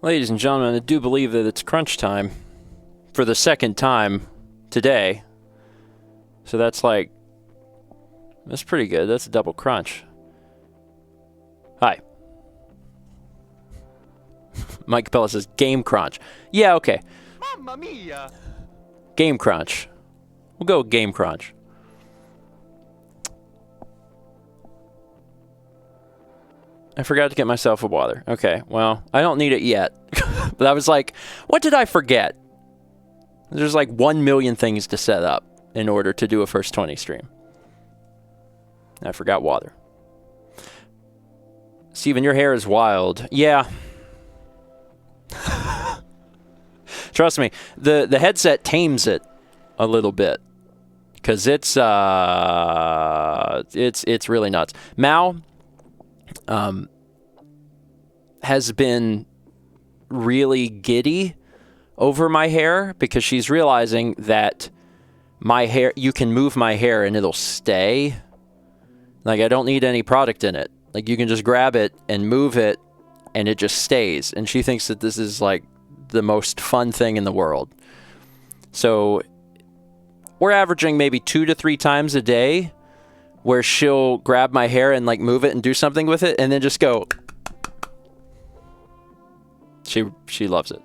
Ladies and gentlemen, I do believe that it's crunch time for the second time today. So that's pretty good. That's a double crunch. Hi. Mike Capella says, Game Crunch. Yeah, okay. Mamma mia! Game Crunch. We'll go with Game Crunch. I forgot to get myself a water. Okay, well, I don't need it yet. But I was like, what did I forget? There's like 1 million things to set up in order to do a First 20 stream. I forgot water. Steven, your hair is wild. Yeah. Trust me, the headset tames it a little bit. Because it's really nuts. Mao has been really giddy over my hair because she's realizing that my hair, you can move my hair and it'll stay. Like, I don't need any product in it. Like, you can just grab it and move it and it just stays. And she thinks that this is like the most fun thing in the world. So we're averaging maybe 2 to 3 times a day where she'll grab my hair and like move it and do something with it and then just go. She loves it.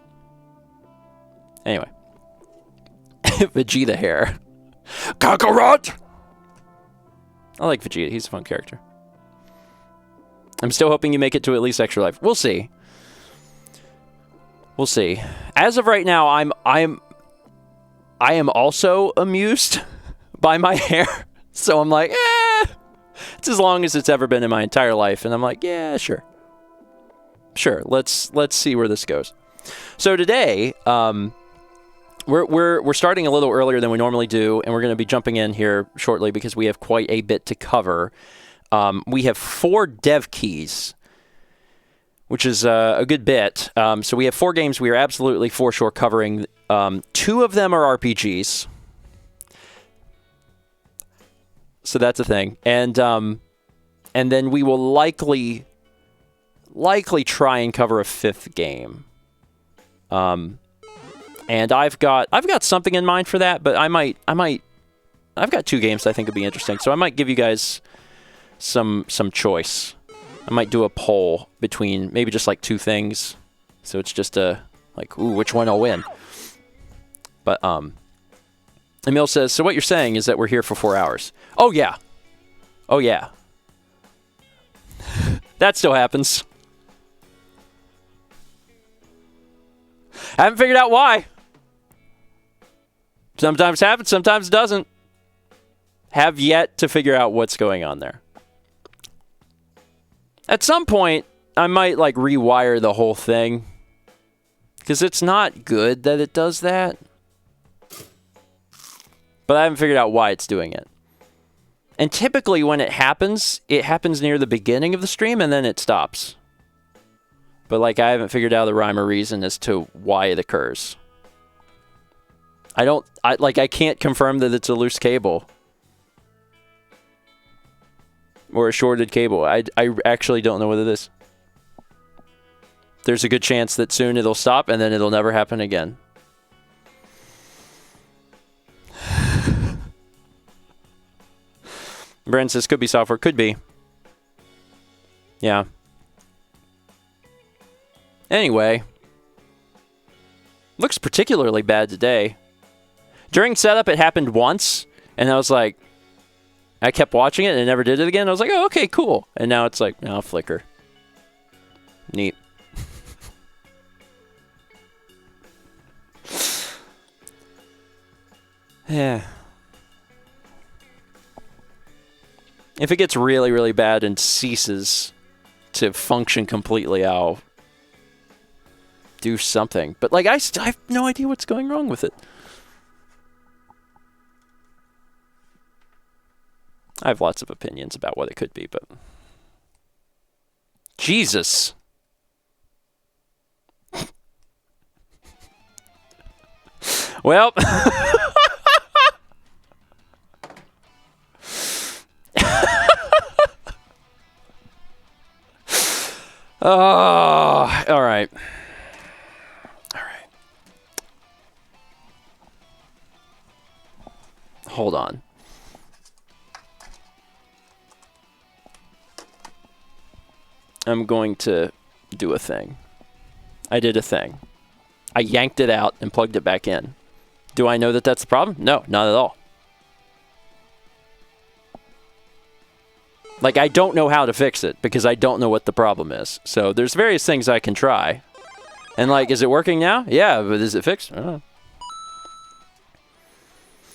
Anyway. Vegeta hair. Kakarot! I like Vegeta. He's a fun character. I'm still hoping you make it to at least Extra Life. We'll see. We'll see. As of right now, I am also amused by my hair. So I'm like, it's as long as it's ever been in my entire life. And I'm like, yeah, sure. Sure, let's see where this goes. So today, we're starting a little earlier than we normally do, and we're going to be jumping in here shortly because we have quite a bit to cover. We have 4 dev keys, which is a good bit. So we have 4 games we are absolutely for sure covering. 2 of them are RPGs. So that's a thing. And then we will likely try and cover a 5th game. And I've got something in mind for that, but I've got 2 games that I think would be interesting. So I might give you guys some choice. I might do a poll between maybe just like 2 things. So it's just which one I'll win. But Emil says, so what you're saying is that we're here for 4 hours. Oh yeah. Oh yeah. That still happens. I haven't figured out why. Sometimes it happens, sometimes it doesn't. Have yet to figure out what's going on there. At some point, I might like rewire the whole thing. Because it's not good that it does that. But I haven't figured out why it's doing it. And typically when it happens near the beginning of the stream and then it stops. But like I haven't figured out the rhyme or reason as to why it occurs. I can't confirm that it's a loose cable. Or a shorted cable. I actually don't know what it is. There's a good chance that soon it'll stop and then it'll never happen again. Brandon says, could be software. Could be. Yeah. Anyway. Looks particularly bad today. During setup, it happened once. And I was like, I kept watching it and it never did it again. I was like, oh, okay, cool. And now it's like, now flicker. Neat. Yeah. If it gets really, really bad and ceases to function completely, I'll do something. But like, I have no idea what's going wrong with it. I have lots of opinions about what it could be, but Jesus. Well, oh, all right. Hold on. I'm going to do a thing. I did a thing. I yanked it out and plugged it back in. Do I know that that's the problem? No, not at all. Like, I don't know how to fix it because I don't know what the problem is. So there's various things I can try. And like, is it working now? Yeah, but is it fixed? I don't know.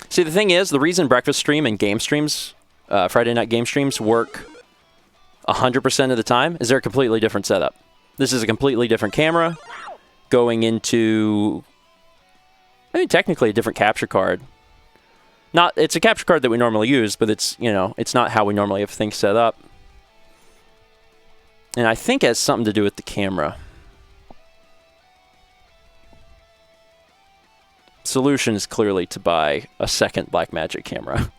See, the thing is, the reason breakfast stream and game streams, Friday night game streams work 100% of the time is they're a completely different setup. This is a completely different camera going into, I mean, technically a different capture card. It's a capture card that we normally use, but it's, you know, it's not how we normally have things set up. And I think it has something to do with the camera. Solution is clearly to buy a second Blackmagic camera.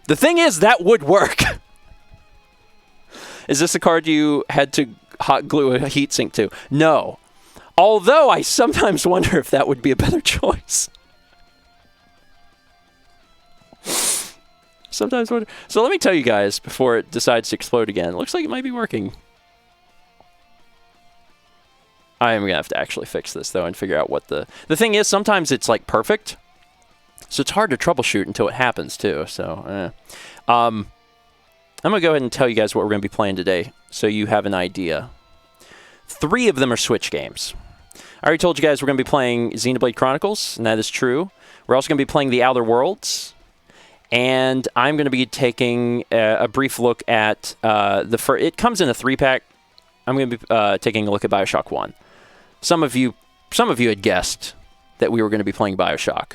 The thing is, that would work. Is this a card you had to hot glue a heatsink to? No. Although I sometimes wonder if that would be a better choice. Sometimes wonder. So let me tell you guys before it decides to explode again. It looks like it might be working. I am going to have to actually fix this, though, and figure out what the thing is, sometimes it's, like, perfect. So it's hard to troubleshoot until it happens, too. So, I'm going to go ahead and tell you guys what we're going to be playing today so you have an idea. 3 of them are Switch games. I already told you guys we're going to be playing Xenoblade Chronicles, and that is true. We're also going to be playing The Outer Worlds. And I'm going to be taking a brief look at it comes in a 3-pack. I'm going to be taking a look at BioShock 1. Some of you had guessed that we were going to be playing BioShock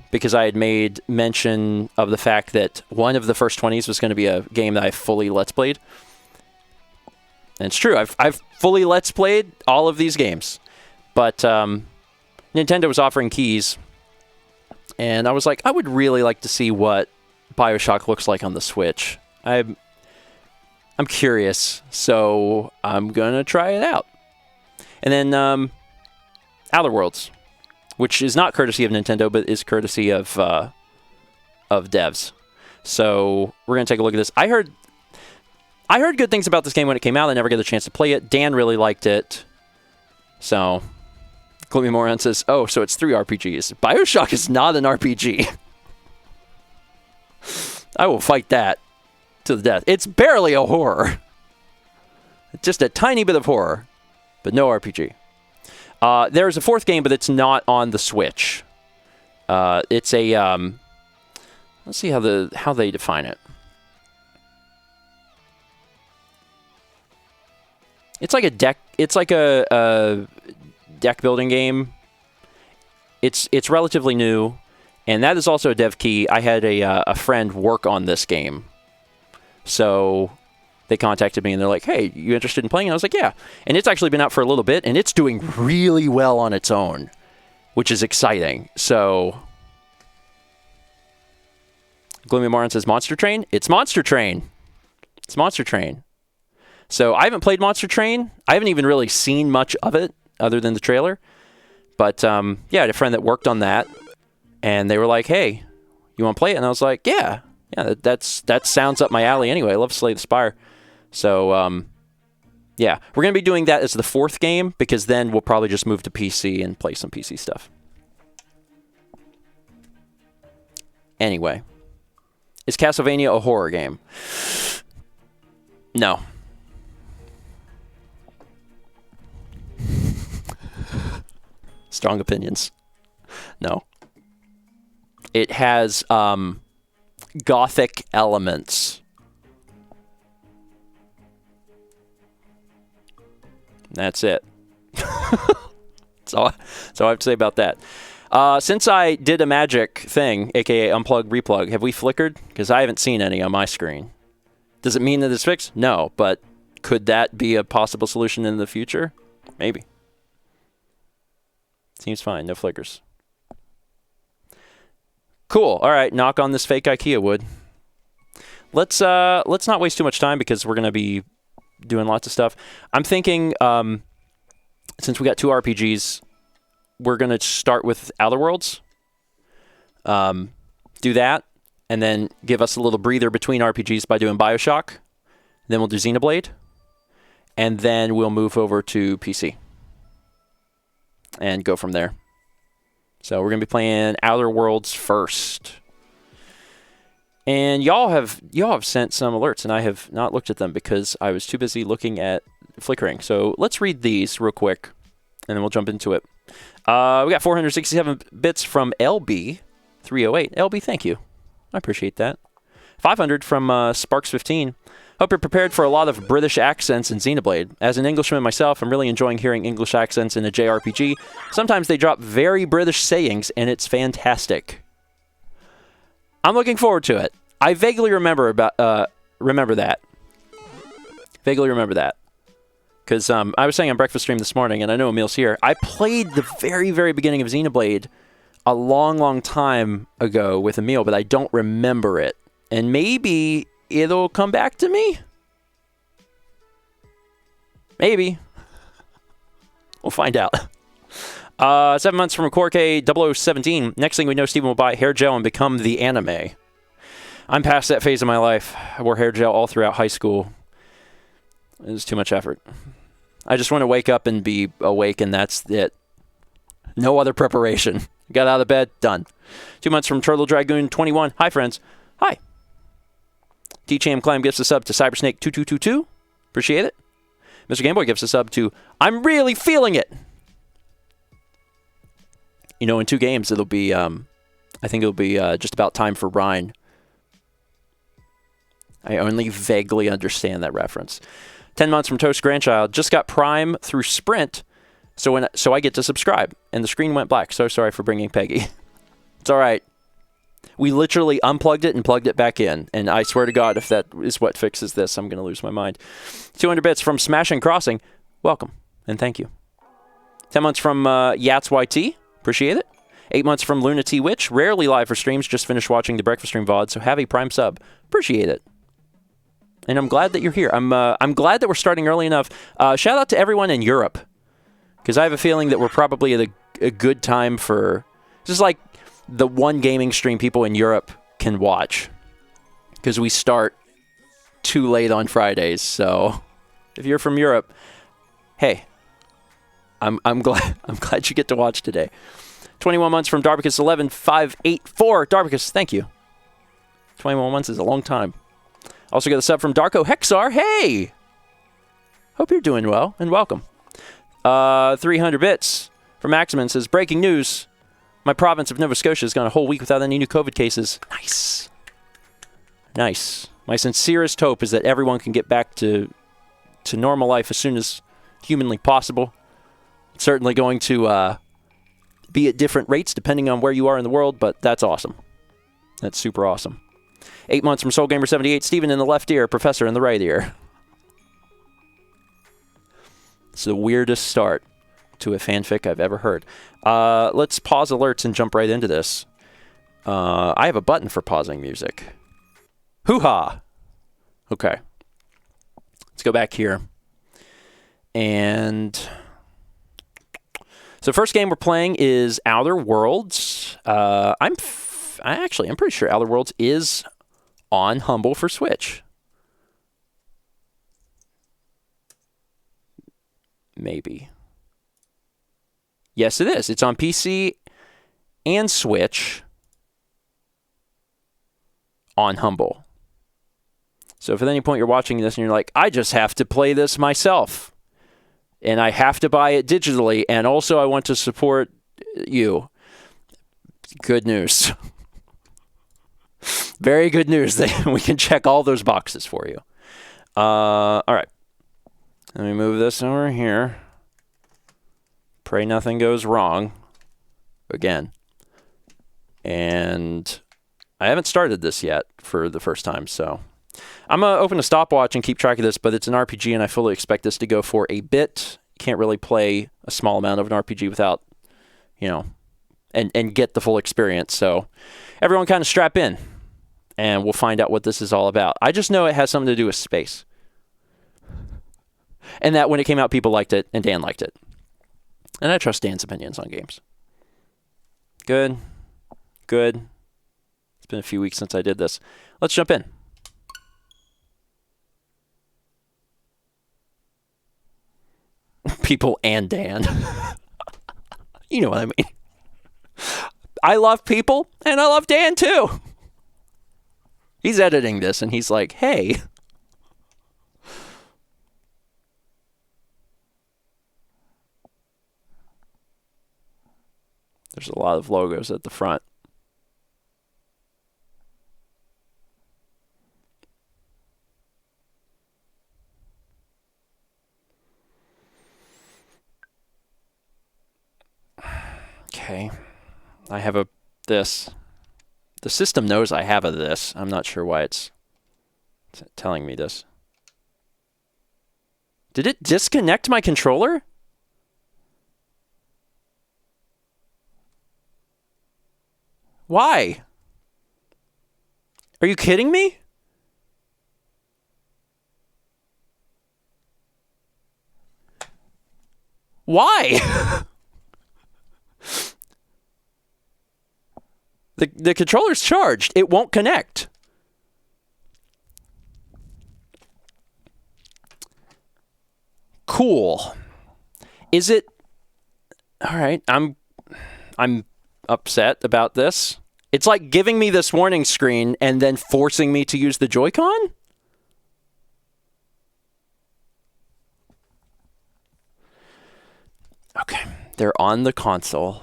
because I had made mention of the fact that one of the first 20s was going to be a game that I fully Let's Played. And it's true. I've fully Let's Played all of these games. But Nintendo was offering keys. And I was like, I would really like to see what BioShock looks like on the Switch. I'm curious, so I'm going to try it out. And then Outer Worlds, which is not courtesy of Nintendo, but is courtesy of devs. So we're going to take a look at this. I heard good things about this game when it came out. I never got a chance to play it. Dan really liked it. So Gloomy Moron says, oh, so it's 3 RPGs. BioShock is not an RPG. I will fight that to the death. It's barely a horror. Just a tiny bit of horror, but no RPG. There's a 4th game, but it's not on the Switch. It's a let's see how they define it. It's like a deck. It's like a deck building game. It's relatively new, and that is also a dev key. I had a friend work on this game. So they contacted me and they're like, hey, you interested in playing? And I was like, yeah. And it's actually been out for a little bit and it's doing really well on its own, which is exciting. So Gloomy Moron says Monster Train. It's Monster Train. It's Monster Train. So I haven't played Monster Train. I haven't even really seen much of it other than the trailer. But yeah, I had a friend that worked on that and they were like, hey, you want to play it? And I was like, yeah. Yeah, that sounds up my alley anyway. I love Slay the Spire. So, yeah. We're going to be doing that as the 4th game, because then we'll probably just move to PC and play some PC stuff. Anyway. Is Castlevania a horror game? No. Strong opinions. No. It has, Gothic elements. That's it. That's all I have to say about that. Since I did a magic thing, aka unplug, replug, have we flickered? Because I haven't seen any on my screen. Does it mean that it's fixed? No, but could that be a possible solution in the future? Maybe. Seems fine. No flickers. Cool. All right, knock on this fake IKEA wood. Let's not waste too much time because we're gonna be doing lots of stuff. I'm thinking since we got 2 RPGs, we're gonna start with Outer Worlds. Do that, and then give us a little breather between RPGs by doing BioShock. Then we'll do Xenoblade, and then we'll move over to PC and go from there. So we're going to be playing Outer Worlds first. And y'all have sent some alerts, and I have not looked at them because I was too busy looking at flickering. So let's read these real quick, and then we'll jump into it. We got 467 bits from LB308. LB, thank you. I appreciate that. 500 from Sparks15. Hope you're prepared for a lot of British accents in Xenoblade. As an Englishman myself, I'm really enjoying hearing English accents in a JRPG. Sometimes they drop very British sayings, and it's fantastic. I'm looking forward to it. I vaguely remember that. Vaguely remember that. Because I was saying on Breakfast Stream this morning, and I know Emil's here, I played the very, very beginning of Xenoblade a long, long time ago with Emil, but I don't remember it. And maybe it'll come back to me? Maybe. We'll find out. 7 months from Cork 0017. Next thing we know, Stephen will buy hair gel and become the anime. I'm past that phase of my life. I wore hair gel all throughout high school. It was too much effort. I just want to wake up and be awake, and that's it. No other preparation. Got out of bed, done. 2 months from Turtle Dragoon 21. Hi, friends. Hi. T-Cham Climb gives a sub to Cybersnake 2222. Appreciate it. Mr. Gameboy gives a sub to I'm Really Feeling It. You know, in 2 games, it'll be, I think it'll be just about time for Rhine. I only vaguely understand that reference. 10 months from Toast Grandchild. Just got Prime through Sprint, so I get to subscribe. And the screen went black. So sorry for bringing Peggy. It's all right. We literally unplugged it and plugged it back in. And I swear to God, if that is what fixes this, I'm going to lose my mind. 200 bits from Smash and Crossing. Welcome, and thank you. 10 months from Yats YT. Appreciate it. 8 months from Luna T Witch. Rarely live for streams. Just finished watching the Breakfast Stream VOD, so have a Prime sub. Appreciate it. And I'm glad that you're here. I'm glad that we're starting early enough. Shout out to everyone in Europe, because I have a feeling that we're probably at a good time for just like the one gaming stream people in Europe can watch, because we start too late on Fridays. So if you're from Europe, hey, I'm glad you get to watch today. 21 months from Darbicus 11584. Darbicus, thank you. 21 months is a long time. Also got a sub from Darko Hexar. Hey! Hope you're doing well, and welcome. 300 bits from Maximin says, breaking news. My province of Nova Scotia has gone a whole week without any new COVID cases. Nice. Nice. My sincerest hope is that everyone can get back to normal life as soon as humanly possible. It's certainly going to be at different rates depending on where you are in the world, but that's awesome. That's super awesome. 8 months from SoulGamer78. Steven in the left ear, Professor in the right ear. It's the weirdest start to a fanfic I've ever heard. Let's pause alerts and jump right into this. I have a button for pausing music. Hoo-ha! Okay. Let's go back here. And so first game we're playing is Outer Worlds. I'm pretty sure Outer Worlds is on Humble for Switch. Maybe. Yes, it is. It's on PC and Switch on Humble. So if at any point you're watching this and you're like, I just have to play this myself, and I have to buy it digitally, and also I want to support you, good news. Very good news that we can check all those boxes for you. All right. Let me move this over here. Pray nothing goes wrong. Again. And I haven't started this yet for the first time, so I'm going to open a stopwatch and keep track of this, but it's an RPG, and I fully expect this to go for a bit. You can't really play a small amount of an RPG without, and get the full experience. So everyone kind of strap in, and we'll find out what this is all about. I just know it has something to do with space. And that when it came out, people liked it, and Dan liked it. And I trust Dan's opinions on games. Good. Good. been a few weeks since I did this. Let's jump in. People and Dan. You know what I mean. I love people, and I love Dan too. He's editing this, and he's like, hey. There's a lot of logos at the front. Okay. I have this. The system knows I have this. I'm not sure why it's telling me this. Did it disconnect my controller? Why? Are you kidding me? Why? The controller's charged. It won't connect. Cool. Is it... All right, I'm upset about this. It's like giving me this warning screen and then forcing me to use the Joy-Con? Okay, they're on the console.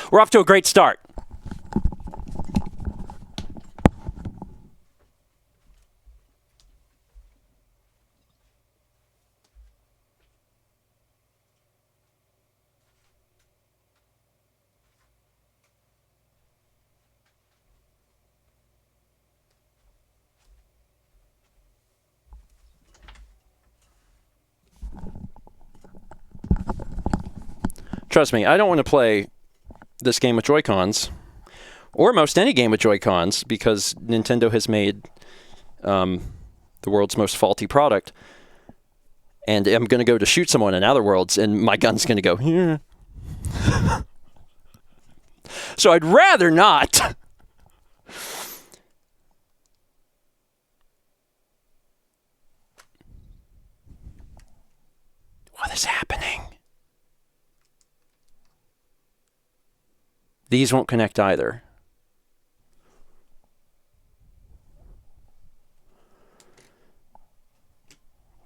We're off to a great start. Trust me, I don't want to play this game with Joy-Cons, or most any game with Joy-Cons, because Nintendo has made the world's most faulty product. And I'm going to go to shoot someone in Outer Worlds, and my gun's going to go, here. So I'd rather not. What is happening? These won't connect either.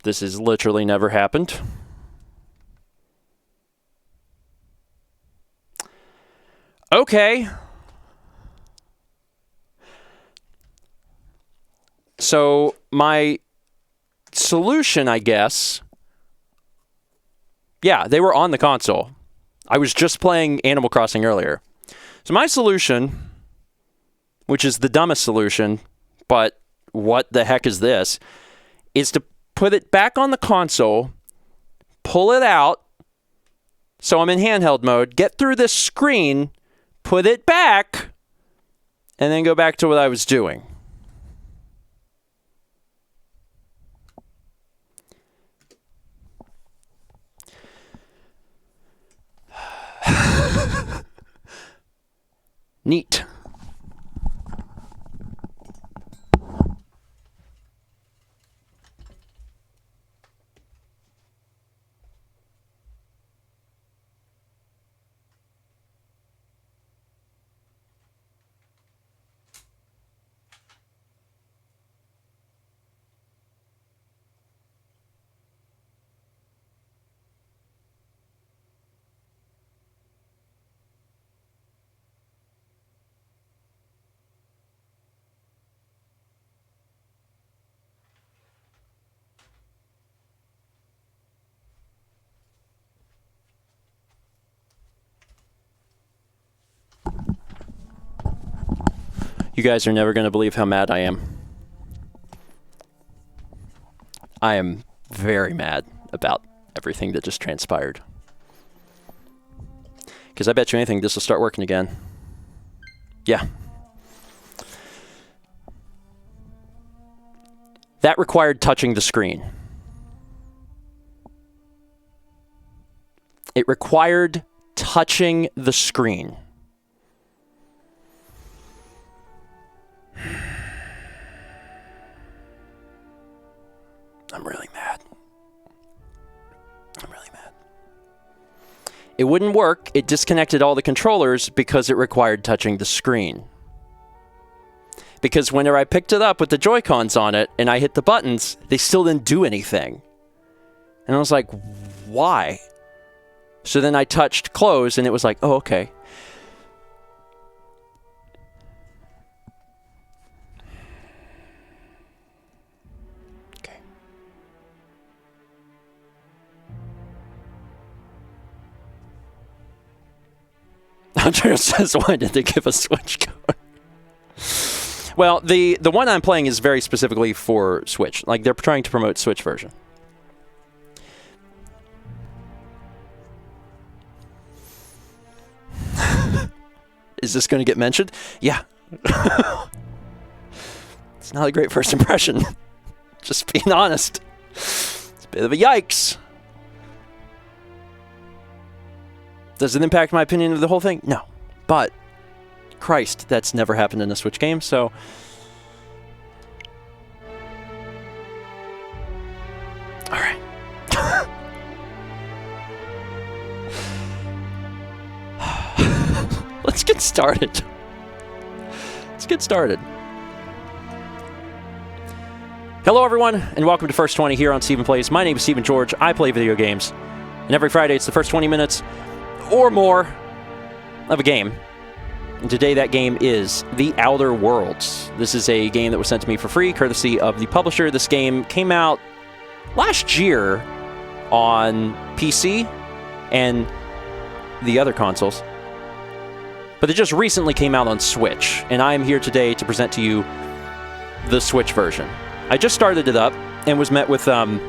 This has literally never happened. Okay. So my solution, I guess... Yeah, they were on the console. I was just playing Animal Crossing earlier. So my solution, which is the dumbest solution, but what the heck is this, is to put it back on the console, pull it out, so I'm in handheld mode, get through this screen, put it back, and then go back to what I was doing. Neat. You guys are never going to believe how mad I am. I am very mad about everything that just transpired. Because I bet you anything this will start working again. Yeah. That required touching the screen. It required touching the screen. it wouldn't work. It disconnected all the controllers because it required touching the screen. Because whenever I picked it up with the Joy-Cons on it and I hit the buttons, they still didn't do anything. And I was like, why? So then I touched close and it was like, oh, okay. Okay. Andrea says, why did they give a Switch code? Well, the one I'm playing is very specifically for Switch. Like, they're trying to promote Switch version. Is this going to get mentioned? Yeah. It's not a great first impression. Just being honest. It's a bit of a yikes. Does it impact my opinion of the whole thing? No. But, Christ, that's never happened in a Switch game, so... Alright. Let's get started. Let's get started. Hello, everyone, and welcome to First 20 here on Stephen Plays. My name is Stephen George. I play video games. And every Friday, it's the first 20 minutes or more of a game. And today, that game is The Outer Worlds. This is a game that was sent to me for free, courtesy of the publisher. This game came out last year on PC and the other consoles. But it just recently came out on Switch, and I am here today to present to you the Switch version. I just started it up and was met with an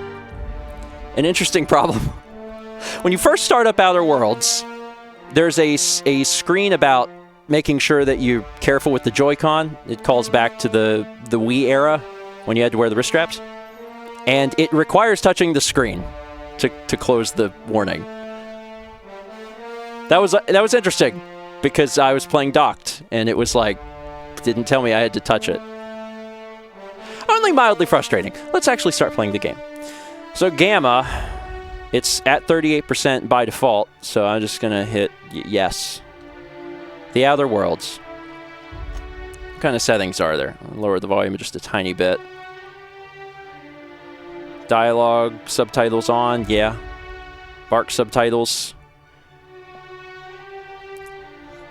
interesting problem. When you first start up Outer Worlds, there's a screen about making sure that you're careful with the Joy-Con. It calls back to the Wii era when you had to wear the wrist straps. And it requires touching the screen to close the warning. That was interesting, because I was playing docked, and it was like, didn't tell me I had to touch it. Only mildly frustrating. Let's actually start playing the game. So Gamma, it's at 38% by default, so I'm just going to hit yes. The Outer Worlds. What kind of settings are there? I'll lower the volume just a tiny bit. Dialogue, subtitles on, yeah. Bark subtitles.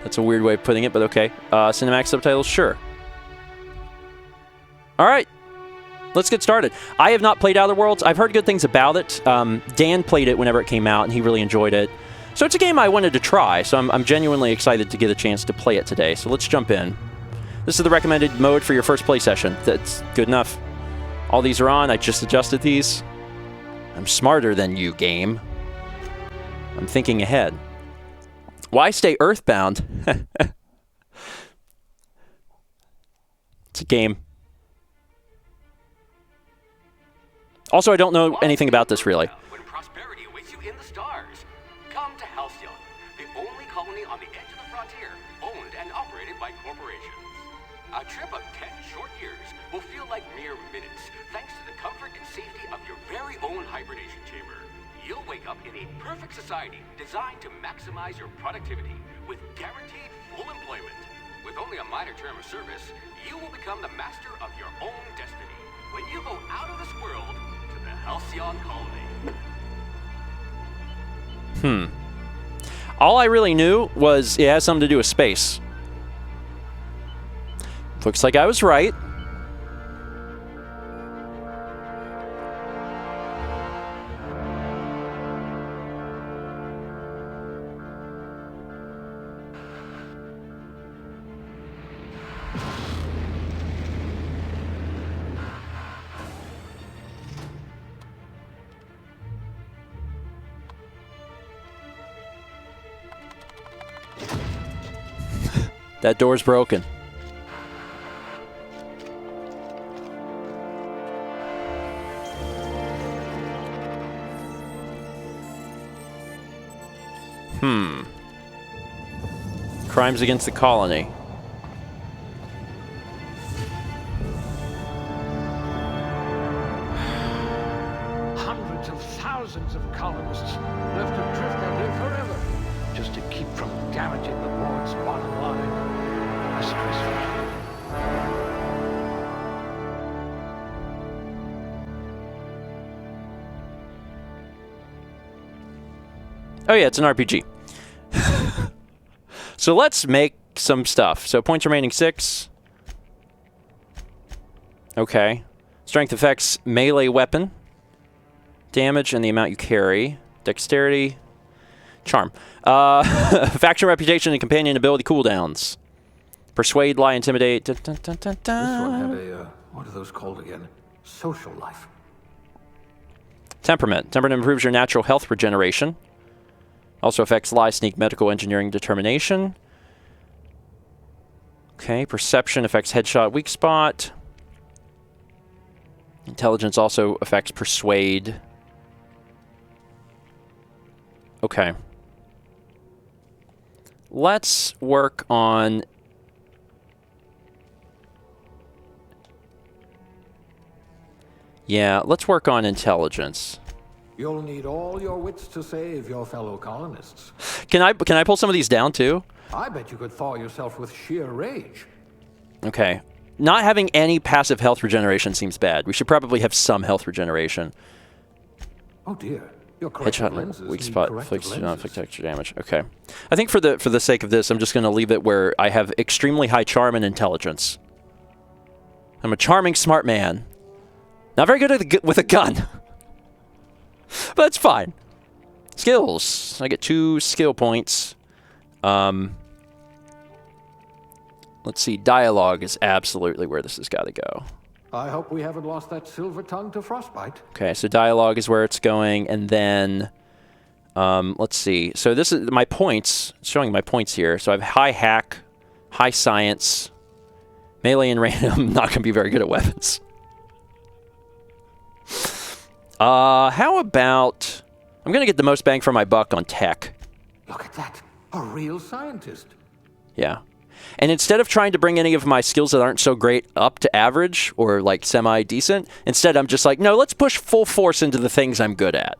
That's a weird way of putting it, but okay. Cinematic subtitles, sure. All right. Let's get started. I have not played Outer Worlds. I've heard good things about it. Dan played it whenever it came out, and he really enjoyed it. So it's a game I wanted to try, so I'm genuinely excited to get a chance to play it today. So let's jump in. This is the recommended mode for your first play session. That's good enough. All these are on. I just adjusted these. I'm smarter than you, game. I'm thinking ahead. Why stay earthbound? It's a game. Also, I don't know anything about this, really. When prosperity awaits you in the stars, come to Halcyon, the only colony on the edge of the frontier, owned and operated by corporations. A trip of 10 short years will feel like mere minutes, thanks to the comfort and safety of your very own hibernation chamber. You'll wake up in a perfect society designed to maximize your productivity with guaranteed full employment. With only a minor term of service, you will become the master of your own destiny when you go out of this world to the Halcyon colony. All I really knew was it has something to do with space. Looks like I was right. That door's broken. Crimes against the colony. Hundreds of thousands of colonists left adrift out here forever. just to keep from damaging the board's bottom line. A stressful. Oh yeah, it's an RPG. So let's make some stuff. So points remaining 6. Okay. Strength affects melee weapon. Damage and the amount you carry. Dexterity. Charm. Faction reputation and companion ability cooldowns. Persuade, lie, intimidate. Dun, dun, dun, dun, dun. This one had a, what are those called again? Social life. Temperament. Temperament improves your natural health regeneration. Also affects lie, sneak, medical, engineering, determination. Okay, perception affects headshot, weak spot. Intelligence also affects persuade. Okay. Let's work on... Yeah, let's work on intelligence. You'll need all your wits to save your fellow colonists. Can I pull some of these down too? I bet you could thaw yourself with sheer rage. Okay. Not having any passive health regeneration seems bad. We should probably have some health regeneration. Oh dear. Your corrective lenses Headshot, weak need spot, corrective do not lenses. inflict extra damage. Okay. I think for the sake of this, I'm just going to leave it where I have extremely high charm and intelligence. I'm a charming, smart man. Not very good with a gun. But it's fine. Skills. I get 2 skill points. Let's see. Dialogue is absolutely where this has got to go. I hope we haven't lost that silver tongue to frostbite. Okay, so dialogue is where it's going, and then let's see. So this is my points. It's showing my points here. So I have high hack, high science, melee and random. Not gonna be very good at weapons. How about I'm gonna get the most bang for my buck on tech. Look at that. A real scientist. Yeah. And instead of trying to bring any of my skills that aren't so great up to average or like semi-decent, instead I'm just like, no, let's push full force into the things I'm good at.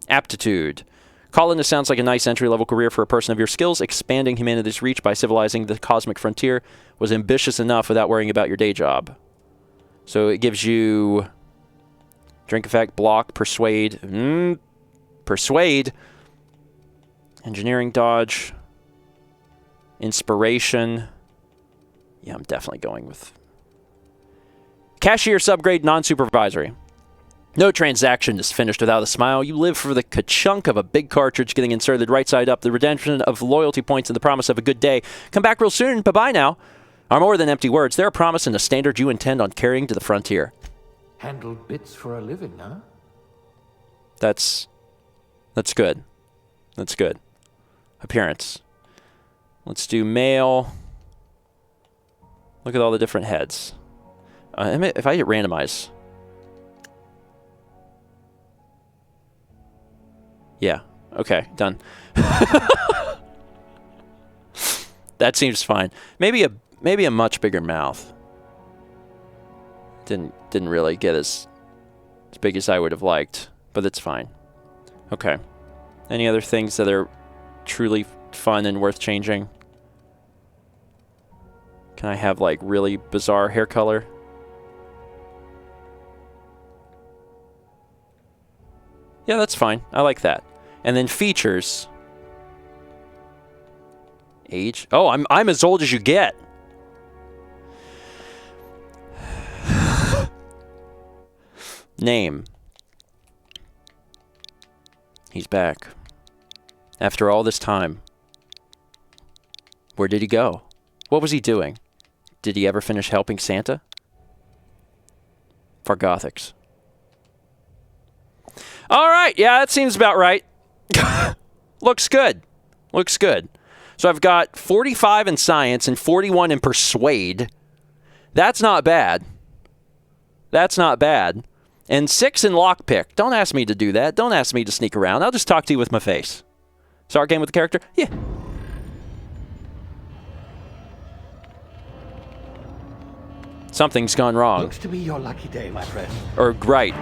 Aptitude. Colonist sounds like a nice entry-level career for a person of your skills. Expanding humanity's reach by civilizing the cosmic frontier was ambitious enough without worrying about your day job. So it gives you drink effect, block, persuade. Persuade. Engineering dodge. Inspiration. Yeah, I'm definitely going with... Cashier subgrade, non-supervisory. No transaction is finished without a smile. You live for the ka-chunk of a big cartridge getting inserted right side up, the redemption of loyalty points, and the promise of a good day. Come back real soon. Bye-bye now. Are more than empty words. They're a promise and a standard you intend on carrying to the frontier. Handle bits for a living, huh? That's good. That's good. Appearance. Let's do male. Look at all the different heads. If I hit randomize. Yeah. Okay. Done. That seems fine. Maybe a much bigger mouth. Didn't really get as big as I would have liked, but it's fine. Okay. Any other things that are truly fun and worth changing? Can I have like really bizarre hair color? Yeah, that's fine. I like that. And then features. Age. Oh, I'm as old as you get. Name. He's back. After all this time. Where did he go? What was he doing? Did he ever finish helping Santa? For Gothics. All right. Yeah, that seems about right. Looks good. Looks good. So I've got 45 in science and 41 in persuade. That's not bad. That's not bad. And 6 in lockpick. Don't ask me to do that. Don't ask me to sneak around. I'll just talk to you with my face. Start game with the character? Yeah. Something's gone wrong. Looks to be your lucky day, my friend. Or right.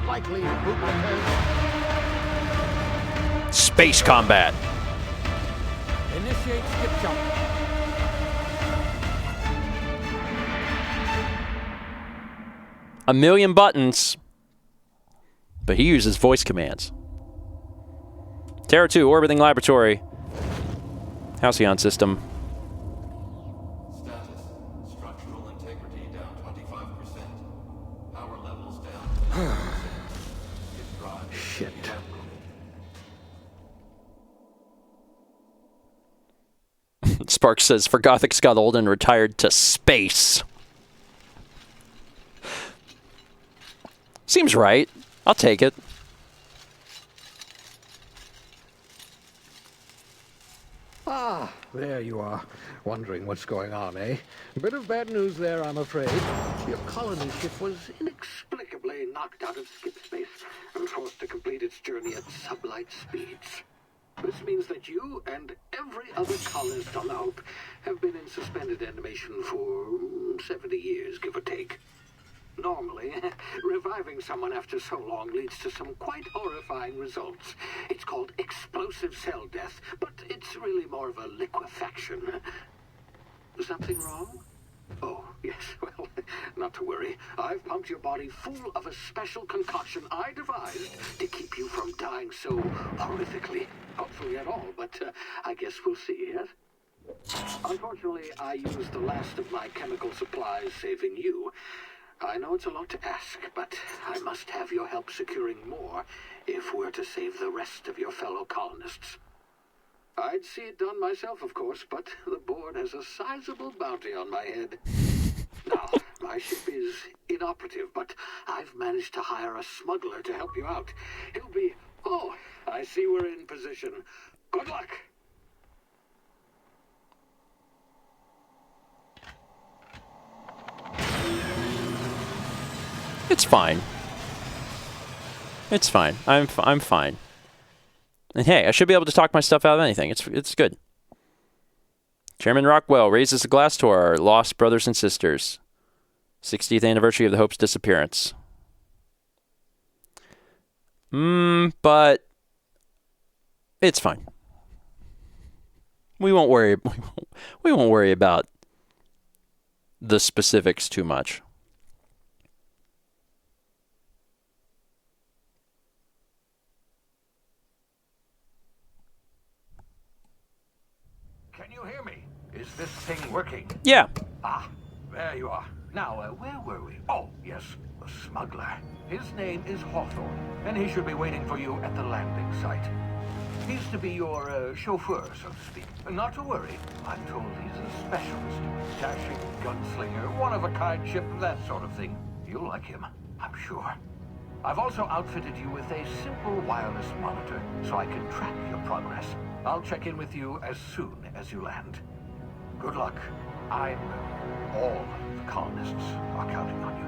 likely bootlickers. Space combat. Initiate skip jump. A million buttons. But he uses voice commands. Terra 2, orbiting laboratory. Halcyon system. Status. Structural integrity down 25%. Power levels down 10%. Shit. Sparks says, for Gothic's got old and retired to space. Seems right. I'll take it. Ah, there you are. Wondering what's going on, eh? A bit of bad news there, I'm afraid. Your colony ship was inexplicably knocked out of skip space and forced to complete its journey at sublight speeds. This means that you and every other colonist on the Hope have been in suspended animation for 70 years, give or take. Normally, reviving someone after so long leads to some quite horrifying results. It's called explosive cell death, but it's really more of a liquefaction. Something wrong? Oh, yes, well, not to worry. I've pumped your body full of a special concoction I devised to keep you from dying so horrifically. Hopefully at all, but I guess we'll see, yes? Unfortunately, I used the last of my chemical supplies saving you. I know it's a lot to ask, but I must have your help securing more if we're to save the rest of your fellow colonists. I'd see it done myself, of course, but the board has a sizable bounty on my head. Now, my ship is inoperative, but I've managed to hire a smuggler to help you out. He'll be... Oh, I see we're in position. Good luck! It's fine. It's fine. I'm fine. And hey, I should be able to talk my stuff out of anything. It's good. Chairman Rockwell raises a glass to our lost brothers and sisters. 60th anniversary of the Hope's disappearance. But it's fine. We won't worry. We won't worry about the specifics too much. Can you hear me? Is this thing working? Yeah. Ah, there you are. Now, where were we? Oh, yes, the smuggler. His name is Hawthorne, and he should be waiting for you at the landing site. He's to be your chauffeur, so to speak. Not to worry. I'm told he's a specialist. Dashing gunslinger, one-of-a-kind ship, that sort of thing. You'll like him, I'm sure. I've also outfitted you with a simple wireless monitor, so I can track your progress. I'll check in with you as soon as you land. Good luck. All the colonists are counting on you.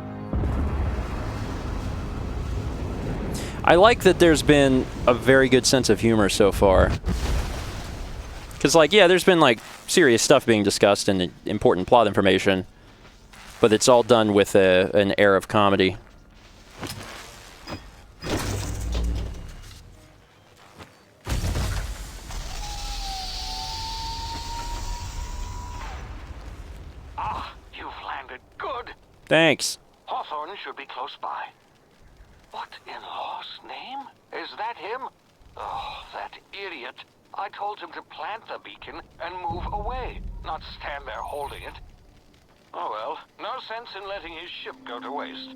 I like that there's been a very good sense of humor so far. Because, like, yeah, there's been, like, serious stuff being discussed and important plot information. But it's all done with an air of comedy. Thanks. Hawthorne should be close by. What in law's name? Is that him? Oh, that idiot. I told him to plant the beacon and move away, not stand there holding it. Oh well, no sense in letting his ship go to waste.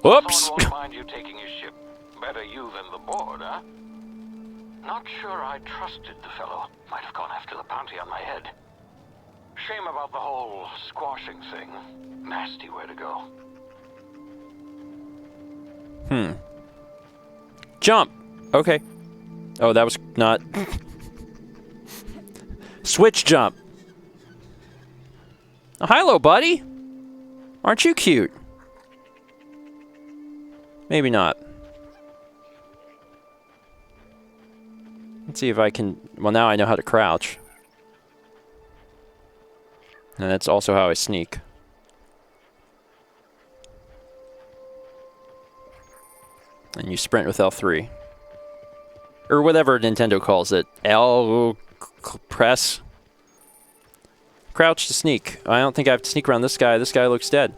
Whoops. Hawthorne won't mind you taking his ship. Better you than the board, huh? Not sure I trusted the fellow. Might have gone after the bounty on my head. Shame about the whole squashing thing. Nasty way to go. Jump. Okay. Oh, that was not... Switch jump. Oh, hello, buddy. Aren't you cute? Maybe not. Let's see if I can... Well, now I know how to crouch. And that's also how I sneak. And you sprint with L3. Or whatever Nintendo calls it. Press. Crouch to sneak. I don't think I have to sneak around this guy. This guy looks dead.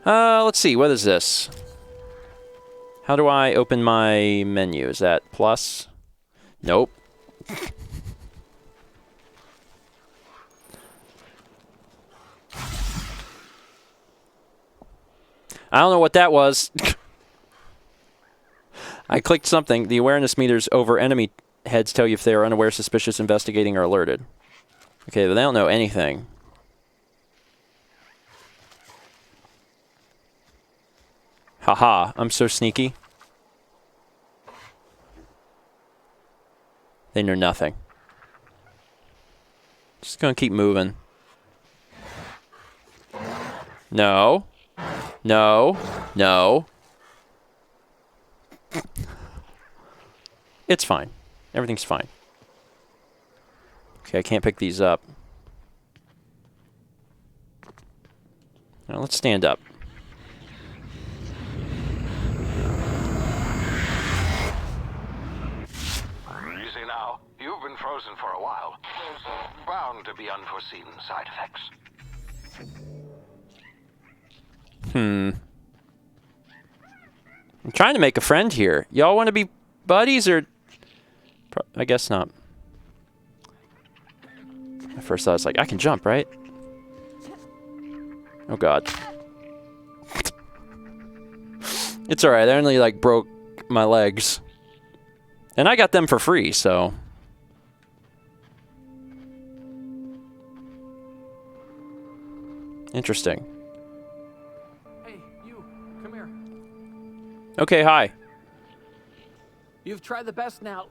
Let's see. What is this? How do I open my menu? Is that plus? Nope. I don't know what that was. I clicked something. The awareness meters over enemy heads tell you if they are unaware, suspicious, investigating, or alerted. Okay, but they don't know anything. Haha, I'm so sneaky. They know nothing. Just gonna keep moving. No. No. No. It's fine. Everything's fine. Okay, I can't pick these up. Now let's stand up. Easy now. You've been frozen for a while. There's bound to be unforeseen side effects. I'm trying to make a friend here. Y'all want to be buddies or... I guess not. At first I was like, I can jump, right? Oh god. It's alright, I only like broke my legs. And I got them for free, so... Interesting. Hey, you. Come here. Okay, hi. You've tried the best now.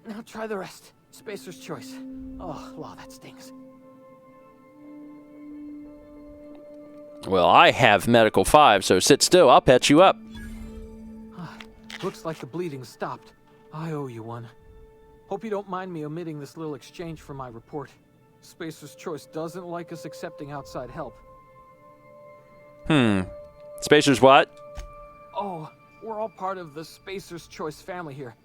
Now try the rest. Spacer's choice. Oh, law, that stings. Well, I have medical 5, so sit still. I'll patch you up. Looks like the bleeding stopped. I owe you one. Hope you don't mind me omitting this little exchange from my report. Spacer's choice doesn't like us accepting outside help. Spacer's what? Oh, we're all part of the Spacer's Choice family here.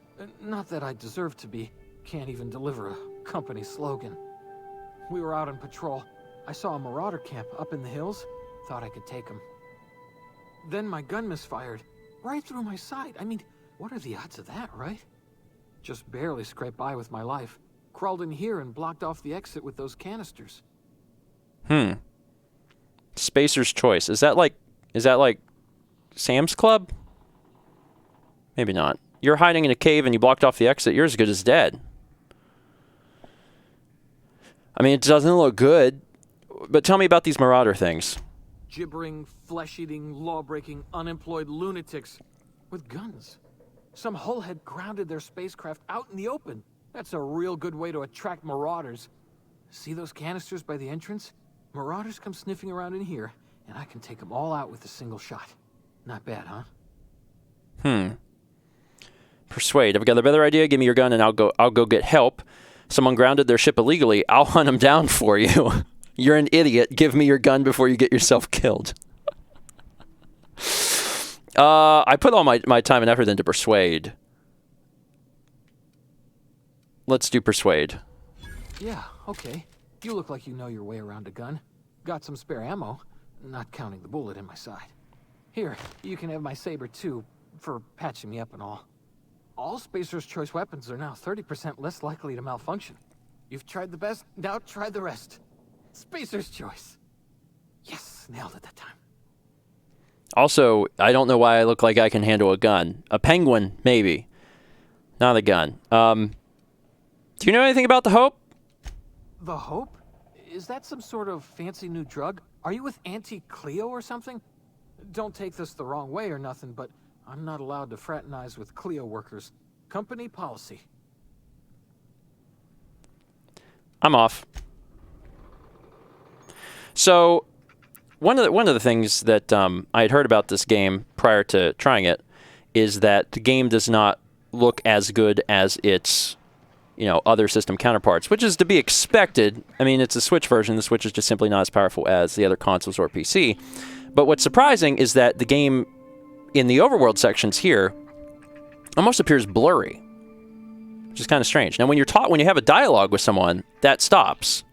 Not that I deserve to be. Can't even deliver a company slogan. We were out on patrol. I saw a marauder camp up in the hills. Thought I could take them. Then my gun misfired. Right through my side. I mean, what are the odds of that, right? Just barely scraped by with my life. Crawled in here and blocked off the exit with those canisters. Spacer's Choice. Is that like Sam's Club? Maybe not. You're hiding in a cave and you blocked off the exit. You're as good as dead. I mean, it doesn't look good. But tell me about these marauder things. Gibbering, flesh-eating, law-breaking, unemployed lunatics with guns. Some hull had grounded their spacecraft out in the open. That's a real good way to attract marauders. See those canisters by the entrance? Marauders come sniffing around in here, and I can take them all out with a single shot. Not bad, huh? Persuade. I've got a better idea. Give me your gun and I'll go get help. Someone grounded their ship illegally. I'll hunt them down for you. You're an idiot. Give me your gun before you get yourself killed. I put all my time and effort into Persuade. Let's do Persuade. Yeah, okay. You look like you know your way around a gun. Got some spare ammo, not counting the bullet in my side. Here, you can have my saber too, for patching me up and all. All Spacer's Choice weapons are now 30% less likely to malfunction. You've tried the best, now try the rest. Spacer's Choice. Yes, nailed it that time. Also, I don't know why I look like I can handle a gun. A penguin, maybe. Not a gun. Do you know anything about the Hope? The Hope? Is that some sort of fancy new drug? Are you with Auntie Cleo or something? Don't take this the wrong way or nothing, but I'm not allowed to fraternize with Cleo workers. Company policy. I'm off. So, one of the things that I had heard about this game prior to trying it is that the game does not look as good as its, other system counterparts, which is to be expected. I mean, it's a Switch version. The Switch is just simply not as powerful as the other consoles or PC. But what's surprising is that the game in the overworld sections here almost appears blurry, which is kind of strange. Now, when you have a dialogue with someone, that stops.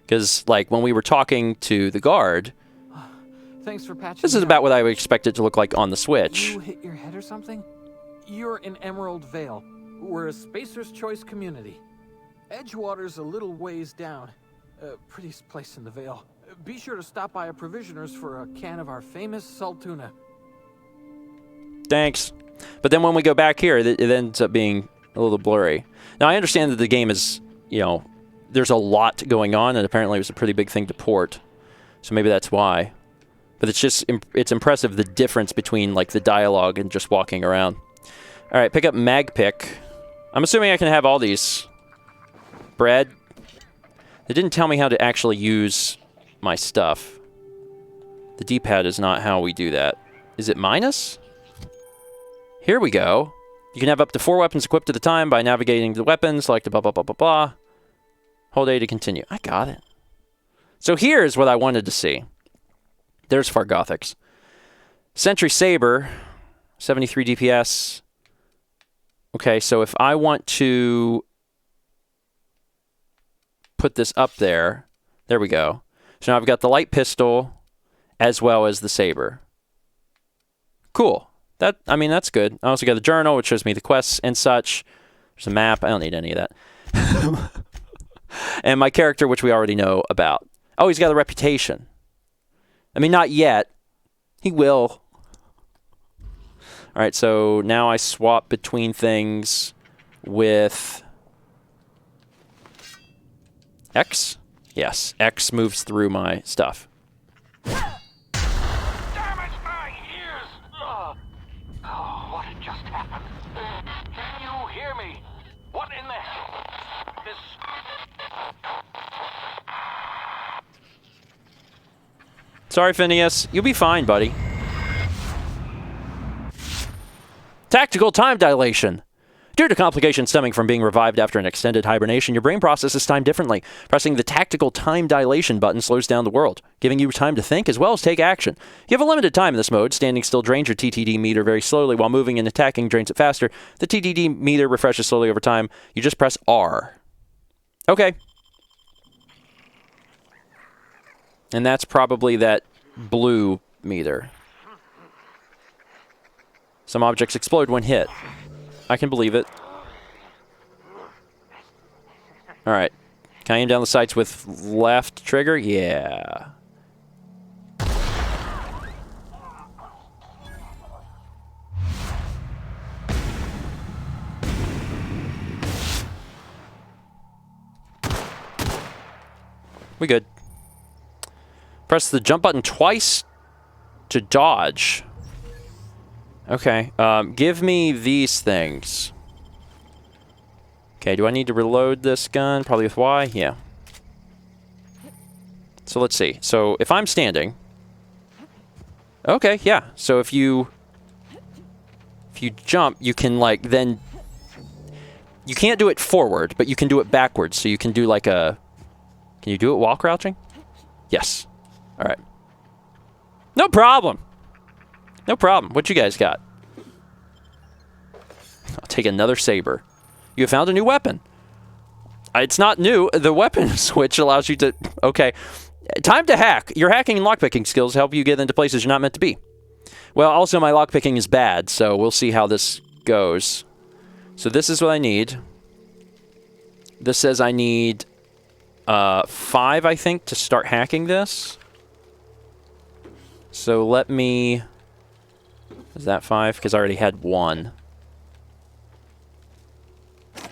Because, like, when we were talking to the guard, Thanks for patching this me is up. about what I would expect it to look like on the Switch. You hit your head or something? You're in Emerald Vale. We're a Spacer's Choice community. Edgewater's a little ways down. Prettiest place in the Vale. Be sure to stop by a provisioner's for a can of our famous salt tuna. Thanks. But then when we go back here, it ends up being a little blurry. Now, I understand that the game is, you know, there's a lot going on, and apparently it was a pretty big thing to port. So maybe that's why. But it's just, it's impressive the difference between, like, the dialogue and just walking around. All right, pick up mag pick. I'm assuming I can have all these. Bread. They didn't tell me how to actually use my stuff. The D-pad is not how we do that. Is it minus? Here we go. You can have up to 4 weapons equipped at a time by navigating the weapons, select blah, blah, blah, blah, blah. Hold A to continue. I got it. So here's what I wanted to see. There's Fargothics. Sentry Saber, 73 DPS. Okay, so if I want to put this up there, there we go. So now I've got the light pistol as well as the saber. Cool. I mean, that's good. I also got the journal, which shows me the quests and such. There's a map. I don't need any of that. And my character, which we already know about. Oh, he's got a reputation. I mean, not yet. He will. All right, so now I swap between things with X. Yes, X moves through my stuff. Damage my ears! Oh, what had just happened? Can you hear me? What in the hell is... Sorry, Phineas. You'll be fine, buddy. Tactical time dilation. Due to complications stemming from being revived after an extended hibernation, your brain processes time differently. Pressing the tactical time dilation button slows down the world, giving you time to think as well as take action. You have a limited time in this mode. Standing still drains your TTD meter very slowly, while moving and attacking drains it faster. The TTD meter refreshes slowly over time. You just press R. Okay. And that's probably that blue meter. Some objects explode when hit. I can believe it. All right. Can I aim down the sights with left trigger? Yeah. We good. Press the jump button twice to dodge. Okay, give me these things. Okay, do I need to reload this gun? Probably with Y? Yeah. So let's see. So if I'm standing... Okay, yeah. So if you jump, you can, like, then... You can't do it forward, but you can do it backwards. So you can do, like, a... Can you do it while crouching? Yes. All right. No problem. No problem. What you guys got? I'll take another saber. You have found a new weapon. It's not new. The weapon switch allows you to... Okay. Time to hack. Your hacking and lockpicking skills help you get into places you're not meant to be. Well, also my lockpicking is bad, so we'll see how this goes. So this is what I need. This says I need 5, I think, to start hacking this. So let me... Is that 5? Because I already had 1.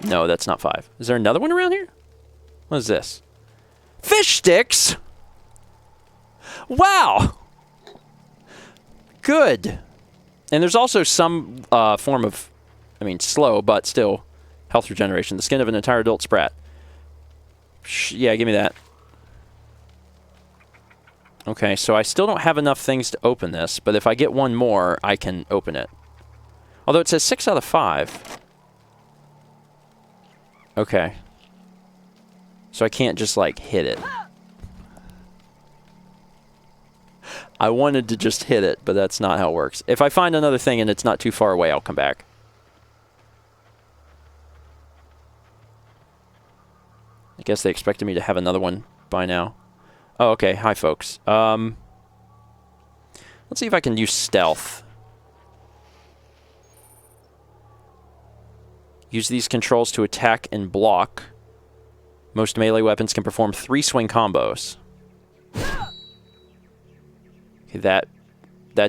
No, that's not 5. Is there another one around here? What is this? Fish sticks? Wow! Good. And there's also some form of, I mean, slow, but still, health regeneration. The skin of an entire adult sprat. Yeah, give me that. Okay, so I still don't have enough things to open this, but if I get one more, I can open it. Although it says 6 out of 5. Okay. So I can't just, like, hit it. I wanted to just hit it, but that's not how it works. If I find another thing and it's not too far away, I'll come back. I guess they expected me to have another one by now. Oh, okay. Hi, folks. Let's see if I can use stealth. Use these controls to attack and block. Most melee weapons can perform 3 swing combos. Okay, that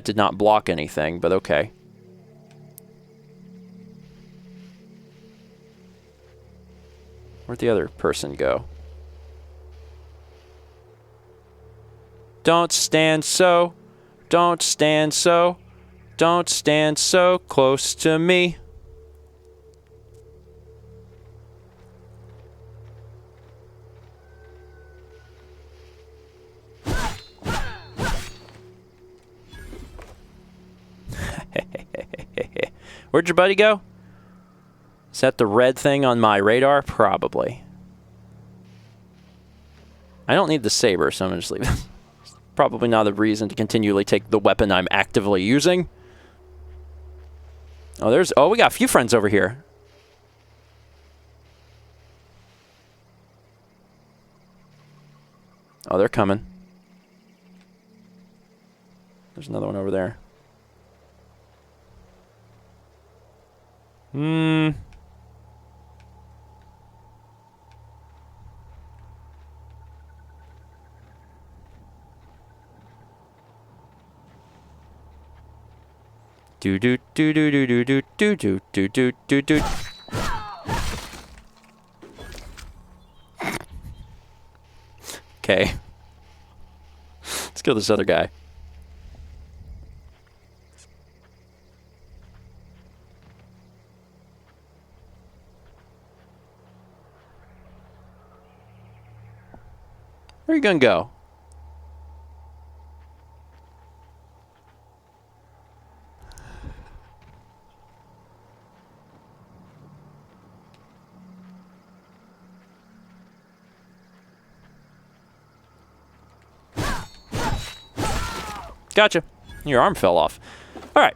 did not block anything, but okay. Where'd the other person go? Don't stand so. Don't stand so. Don't stand so close to me. Where'd your buddy go? Is that the red thing on my radar? Probably. I don't need the saber, so I'm going to just leave it. Probably not a reason to continually take the weapon I'm actively using. Oh, we got a few friends over here. Oh, they're coming. There's another one over there. Do do do do do do do do do do do do do. Okay. Let's kill this other guy. Where are you gonna go? Gotcha. Your arm fell off. Alright.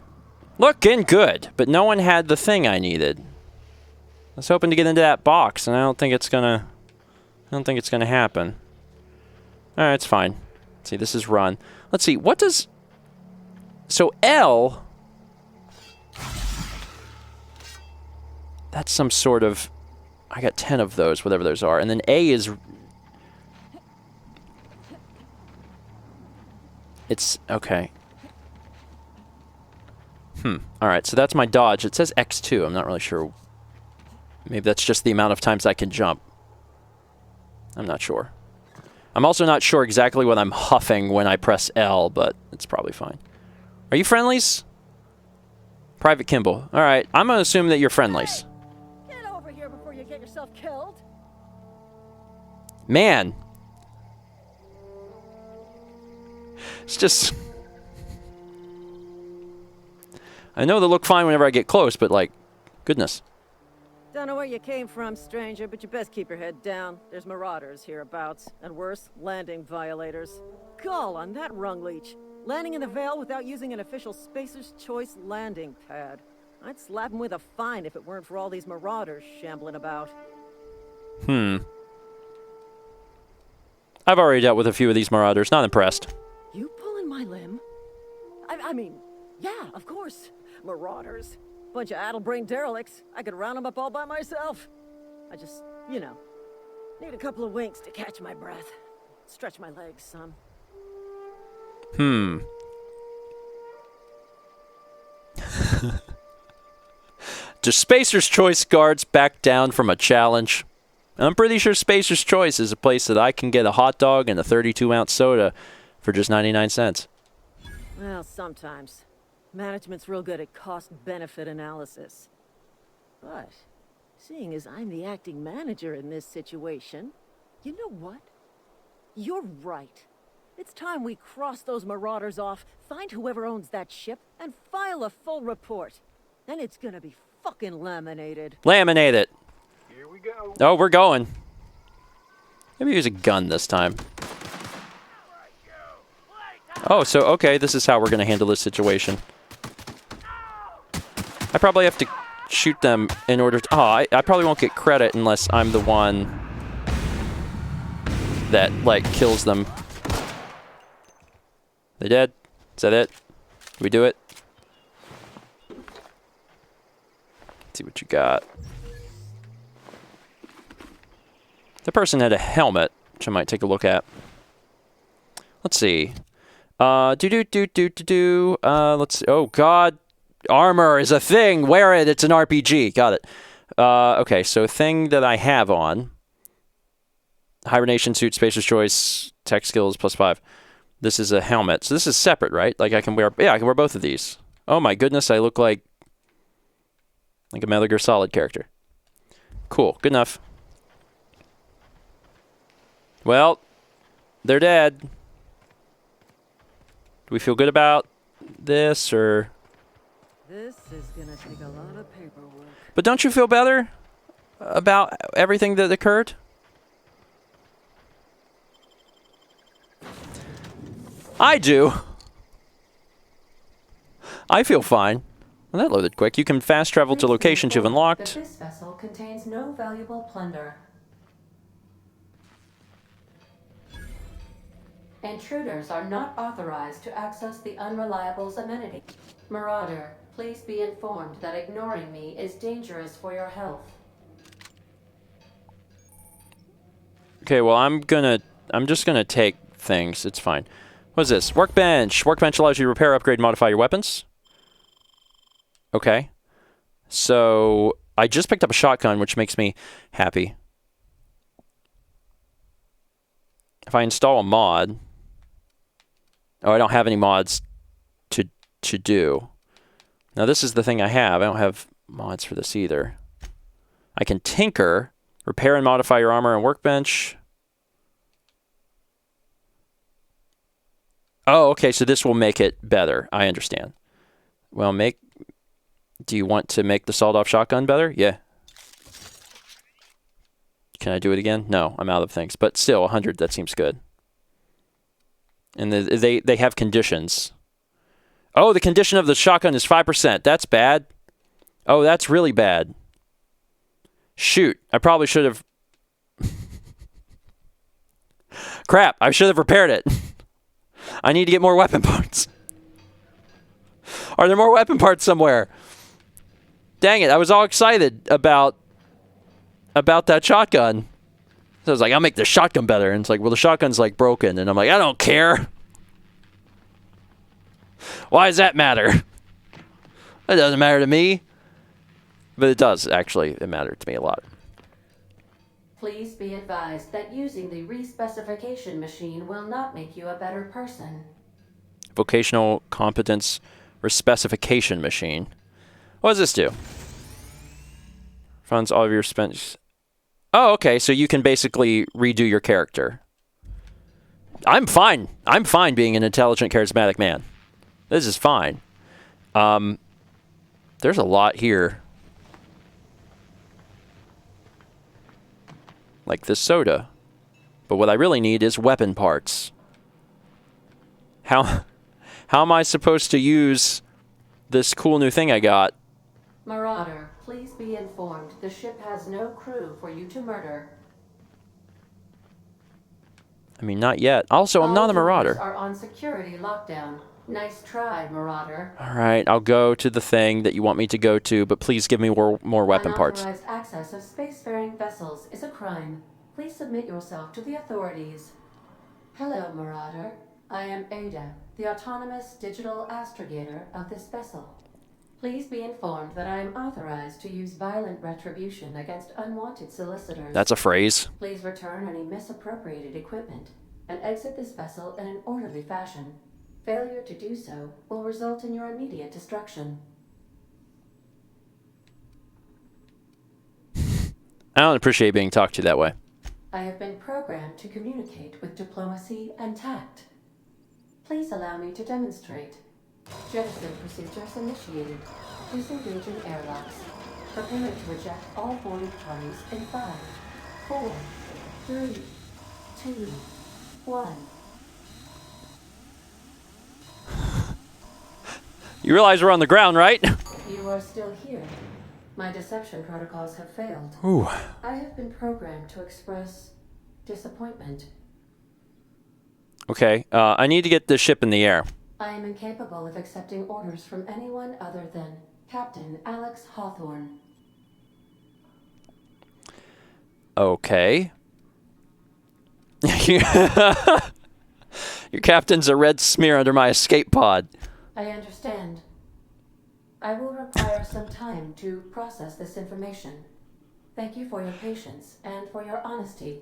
Looking good, but no one had the thing I needed. I was hoping to get into that box, and I don't think it's gonna happen. Alright, it's fine. Let's see, this is run. Let's see, what does... So L... That's some sort of... I got 10 of those, whatever those are. And then A is... It's... Okay. Alright, so that's my dodge. It says X2. I'm not really sure. Maybe that's just the amount of times I can jump. I'm not sure. I'm also not sure exactly what I'm huffing when I press L, but it's probably fine. Are you friendlies? Private Kimball. Alright, I'm going to assume that you're friendlies. Hey, get over here before you get yourself killed. Man. It's just... I know they look fine whenever I get close, but like, goodness. Don't know where you came from, stranger, but you best keep your head down. There's marauders hereabouts, and worse, landing violators. Call on that rung leech. Landing in the Vale without using an official Spacer's Choice landing pad. I'd slap him with a fine if it weren't for all these marauders shambling about. I've already dealt with a few of these marauders. Not impressed. You pulling my limb? I mean, yeah, of course. Marauders. Bunch of addle-brained derelicts. I could round them up all by myself. I just, you know, need a couple of winks to catch my breath. Stretch my legs some. Do Spacer's Choice guards back down from a challenge? I'm pretty sure Spacer's Choice is a place that I can get a hot dog and a 32-ounce soda for just 99 cents. Well, sometimes. Management's real good at cost-benefit analysis. But, seeing as I'm the acting manager in this situation, you know what? You're right. It's time we cross those marauders off, find whoever owns that ship, and file a full report. Then it's gonna be fucking laminated. Laminate it. Here we go. Oh, we're going. Maybe use a gun this time. Oh, so, okay, this is how we're going to handle this situation. I probably have to shoot them in order to... Oh, I probably won't get credit unless I'm the one that, like, kills them. They dead? Is that it? Did we do it? Let's see what you got. The person had a helmet, which I might take a look at. Let's see. Let's see. Oh, God. Armor is a thing. Wear it. It's an RPG. Got it. Okay, so thing that I have on. Hibernation suit, Spacer's Choice, tech skills +5. This is a helmet. So this is separate, right? Like I can wear... Yeah, I can wear both of these. Oh my goodness, I look like a Metal Gear Solid character. Cool. Good enough. Well, they're dead. Do we feel good about this, or... This is gonna take a lot of paperwork. But don't you feel better about everything that occurred? I do. I feel fine. Well, that loaded quick. You can fast travel to locations you've unlocked. This vessel contains no valuable plunder. Intruders are not authorized to access the Unreliable's amenity. Marauder, please be informed that ignoring me is dangerous for your health. Okay, well, I'm just gonna take things. It's fine. What's this? Workbench. Workbench allows you to repair, upgrade, and modify your weapons. Okay. So, I just picked up a shotgun, which makes me happy. If I install a mod... Oh, I don't have any mods to do. Now, this is the thing I have. I don't have mods for this either. I can tinker, repair and modify your armor and workbench. Oh, okay, so this will make it better. I understand. Well, do you want to make the sawed-off shotgun better? Yeah. Can I do it again? No, I'm out of things. But still, 100, that seems good. And they have conditions. Oh, the condition of the shotgun is 5%. That's bad. Oh, that's really bad. Shoot, I probably should have... Crap, I should have repaired it. I need to get more weapon parts. Are there more weapon parts somewhere? Dang it, I was all excited about that shotgun. So I was like, I'll make the shotgun better. And it's like, well, the shotgun's like broken. And I'm like, I don't care. Why does that matter? It doesn't matter to me. But it does, actually. It mattered to me a lot. Please be advised that using the respecification machine will not make you a better person. Vocational competence respecification machine. What does this do? Funds all of your spent... Oh, okay, so you can basically redo your character. I'm fine. I'm fine being an intelligent, charismatic man. This is fine. There's a lot here. Like this soda. But what I really need is weapon parts. How am I supposed to use this cool new thing I got? Marauder, please be informed the ship has no crew for you to murder. I mean, not yet. Also, I'm not a marauder. All doors are on security lockdown. Nice try, Marauder. All right, I'll go to the thing that you want me to go to, but please give me more weapon parts. Unauthorized access of spacefaring vessels is a crime. Please submit yourself to the authorities. Hello, Marauder. I am Ada, the autonomous digital astrogator of this vessel. Please be informed that I am authorized to use violent retribution against unwanted solicitors. That's a phrase. Please return any misappropriated equipment and exit this vessel in an orderly fashion. Failure to do so will result in your immediate destruction. I don't appreciate being talked to that way. I have been programmed to communicate with diplomacy and tact. Please allow me to demonstrate. Jettison procedures initiated. Disengaging airlocks. Preparing to eject all boarding parties in 5, 4, 3, 2, 1. You realize we're on the ground, right? You are still here. My deception protocols have failed. Ooh. I have been programmed to express disappointment. Okay, I need to get this ship in the air. I am incapable of accepting orders from anyone other than Captain Alex Hawthorne. Okay. Your captain's a red smear under my escape pod. I understand. I will require some time to process this information. Thank you for your patience and for your honesty.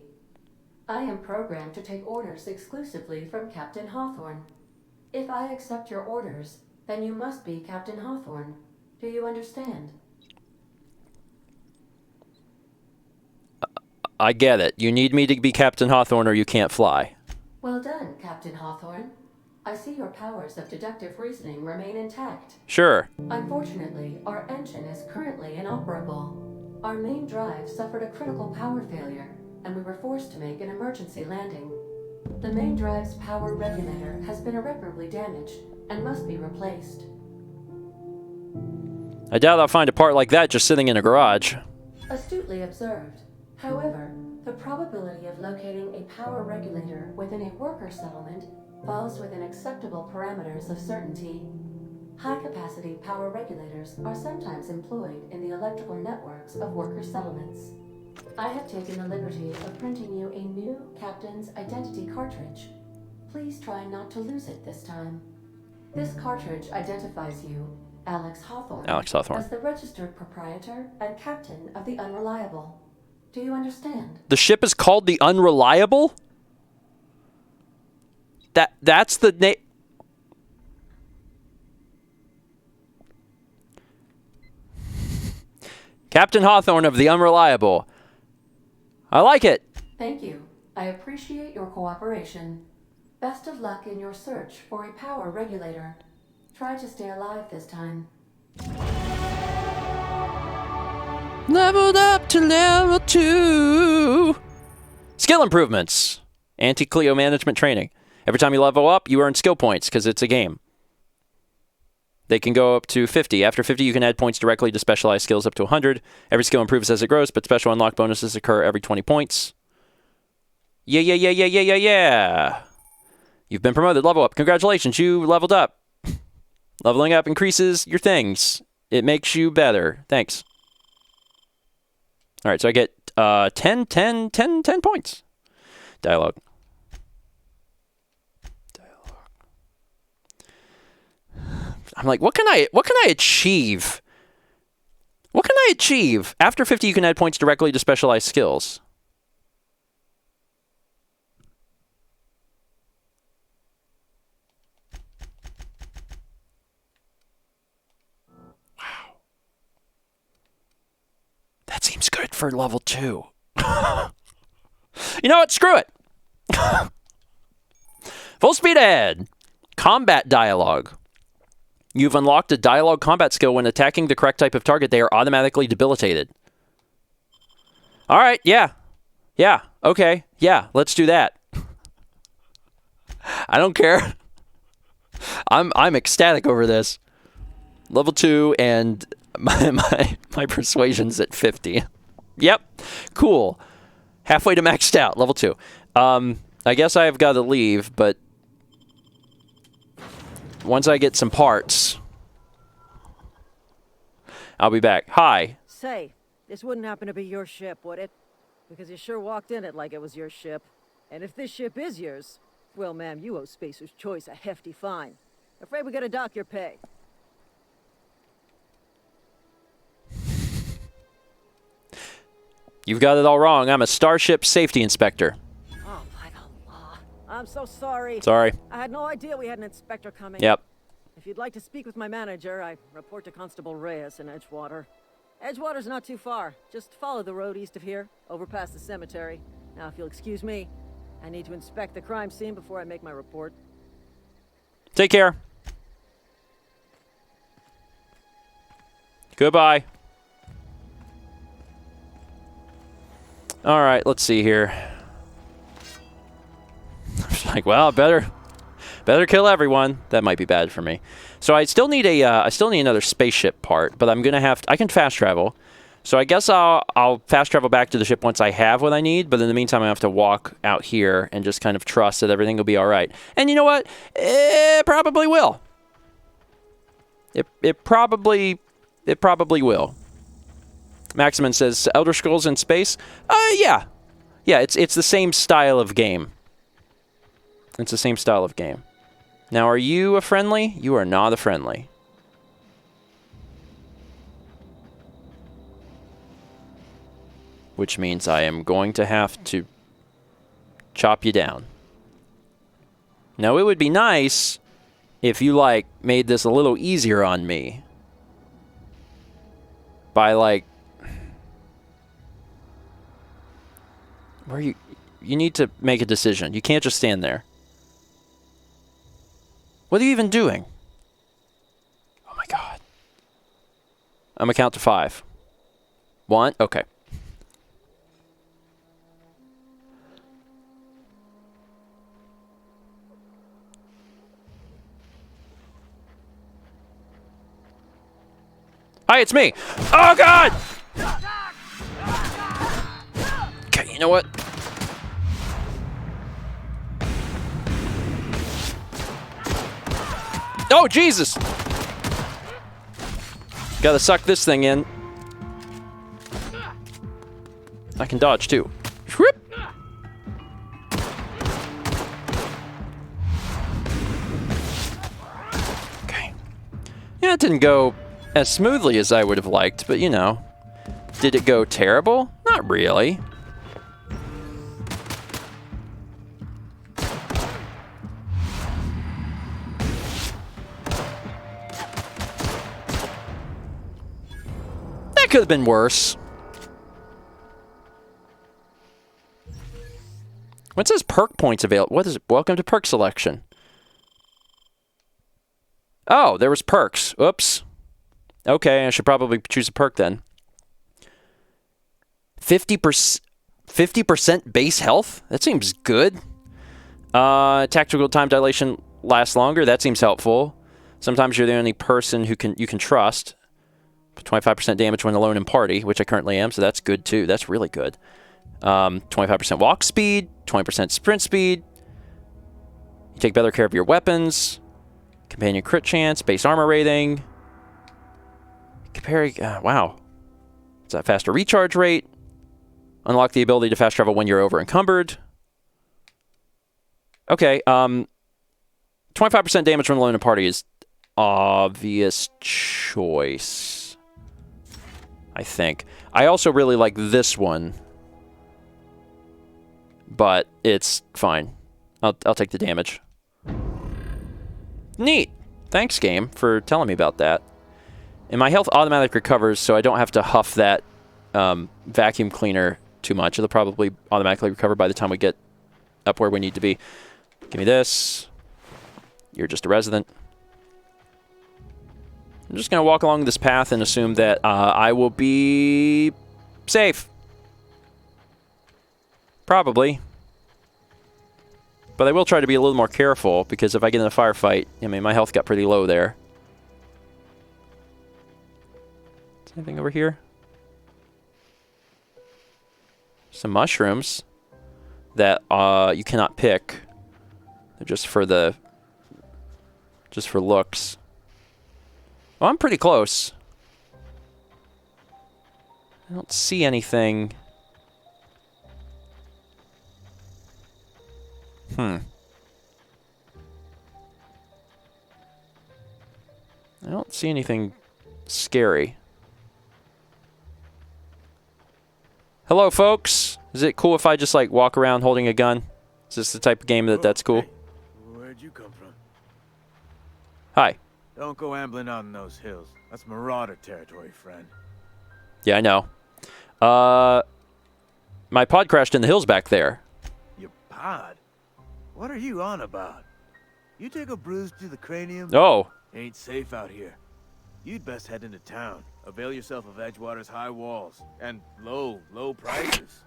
I am programmed to take orders exclusively from Captain Hawthorne. If I accept your orders, then you must be Captain Hawthorne. Do you understand? I get it. You need me to be Captain Hawthorne or you can't fly. Well done, Captain Hawthorne. I see your powers of deductive reasoning remain intact. Sure. Unfortunately, our engine is currently inoperable. Our main drive suffered a critical power failure, and we were forced to make an emergency landing. The main drive's power regulator has been irreparably damaged and must be replaced. I doubt I'll find a part like that just sitting in a garage. Astutely observed. However, the probability of locating a power regulator within a worker settlement falls within acceptable parameters of certainty. High-capacity power regulators are sometimes employed in the electrical networks of worker settlements. I have taken the liberty of printing you a new Captain's Identity cartridge. Please try not to lose it this time. This cartridge identifies you, Alex Hawthorne, as the registered proprietor and captain of the Unreliable. Do you understand? The ship is called the Unreliable? That's the name. Captain Hawthorne of the Unreliable. I like it. Thank you. I appreciate your cooperation. Best of luck in your search for a power regulator. Try to stay alive this time. Leveled up to level 2. Skill improvements. Anti-Cleo management training. Every time you level up, you earn skill points because it's a game. They can go up to 50. After 50, you can add points directly to specialized skills up to 100. Every skill improves as it grows, but special unlock bonuses occur every 20 points. Yeah. You've been promoted. Level up. Congratulations, you leveled up. Leveling up increases your things. It makes you better. Thanks. All right, so I get 10 points. Dialogue. I'm like, what can I achieve? What can I achieve? After 50, you can add points directly to specialized skills. Wow. That seems good for level 2. You know what? Screw it. Full speed ahead. Combat dialogue. You've unlocked a dialogue combat skill. When attacking the correct type of target, they are automatically debilitated. All right, yeah. Okay, yeah, let's do that. I don't care. I'm ecstatic over this. Level 2 and my persuasion's at 50. Yep, cool. Halfway to maxed out, level 2. I guess I've got to leave, but once I get some parts, I'll be back. Hi. Say, this wouldn't happen to be your ship, would it? Because you sure walked in it like it was your ship. And if this ship is yours, well, ma'am, you owe Spacer's Choice a hefty fine. Afraid we gotta dock your pay. You've got it all wrong. I'm a Starship Safety Inspector. Oh, my Allah. I'm so sorry. Sorry. I had no idea we had an inspector coming. Yep. If you'd like to speak with my manager, I report to Constable Reyes in Edgewater. Edgewater's not too far. Just follow the road east of here, over past the cemetery. Now, if you'll excuse me, I need to inspect the crime scene before I make my report. Take care. Goodbye. All right, let's see here. I was like, well, better Better kill everyone. That might be bad for me. So I still need a I still need another spaceship part, but I'm gonna have to, I can fast travel. So I guess I'll fast travel back to the ship once I have what I need, but in the meantime I have to walk out here and just kind of trust that everything will be all right. And you know what? It probably will. It probably will. Maximin says Elder Scrolls in space. Yeah. Yeah, it's the same style of game. It's the same style of game. Now, are you a friendly? You are not a friendly. Which means I am going to have to chop you down. Now, it would be nice if you, like, made this a little easier on me. By, like... Where you need to make a decision. You can't just stand there. What are you even doing? Oh my god. I'm gonna count to 5. 1, okay. Hi, it's me. Oh god! Okay, you know what? Oh, Jesus! Gotta suck this thing in. I can dodge, too. Whoop! Okay. Yeah, it didn't go as smoothly as I would have liked, but, you know. Did it go terrible? Not really. Could have been worse. What says perk points available? What is it? Welcome to perk selection. Oh, there was perks. Oops. Okay, I should probably choose a perk then. 50% base health? That seems good. Tactical time dilation lasts longer. That seems helpful. Sometimes you're the only person who you can trust. 25% damage when alone in party, which I currently am, so that's good too. That's really good. 25% walk speed, 20% sprint speed. You take better care of your weapons. Companion crit chance, base armor rating. Comparing, wow. Is that faster recharge rate? Unlock the ability to fast travel when you're over encumbered. Okay, 25% damage when alone in party is obvious choice. I think. I also really like this one. But it's fine. I'll take the damage. Neat. Thanks, game, for telling me about that. And my health automatically recovers, so I don't have to huff that vacuum cleaner too much. It'll probably automatically recover by the time we get up where we need to be. Give me this. You're just a resident. I'm just going to walk along this path and assume that I will be safe. Probably. But I will try to be a little more careful, because if I get in a firefight, I mean, my health got pretty low there. Is there anything over here? Some mushrooms that you cannot pick. They're just for looks. Well, I'm pretty close. I don't see anything. I don't see anything scary. Hello, folks. Is it cool if I just, like, walk around holding a gun? Is this the type of game that's cool? Hey, where'd you come from? Hi. Don't go ambling out in those hills. That's marauder territory, friend. Yeah, I know. My pod crashed in the hills back there. Your pod? What are you on about? You take a bruise to the cranium? Oh. Ain't safe out here. You'd best head into town. Avail yourself of Edgewater's high walls. And low prices.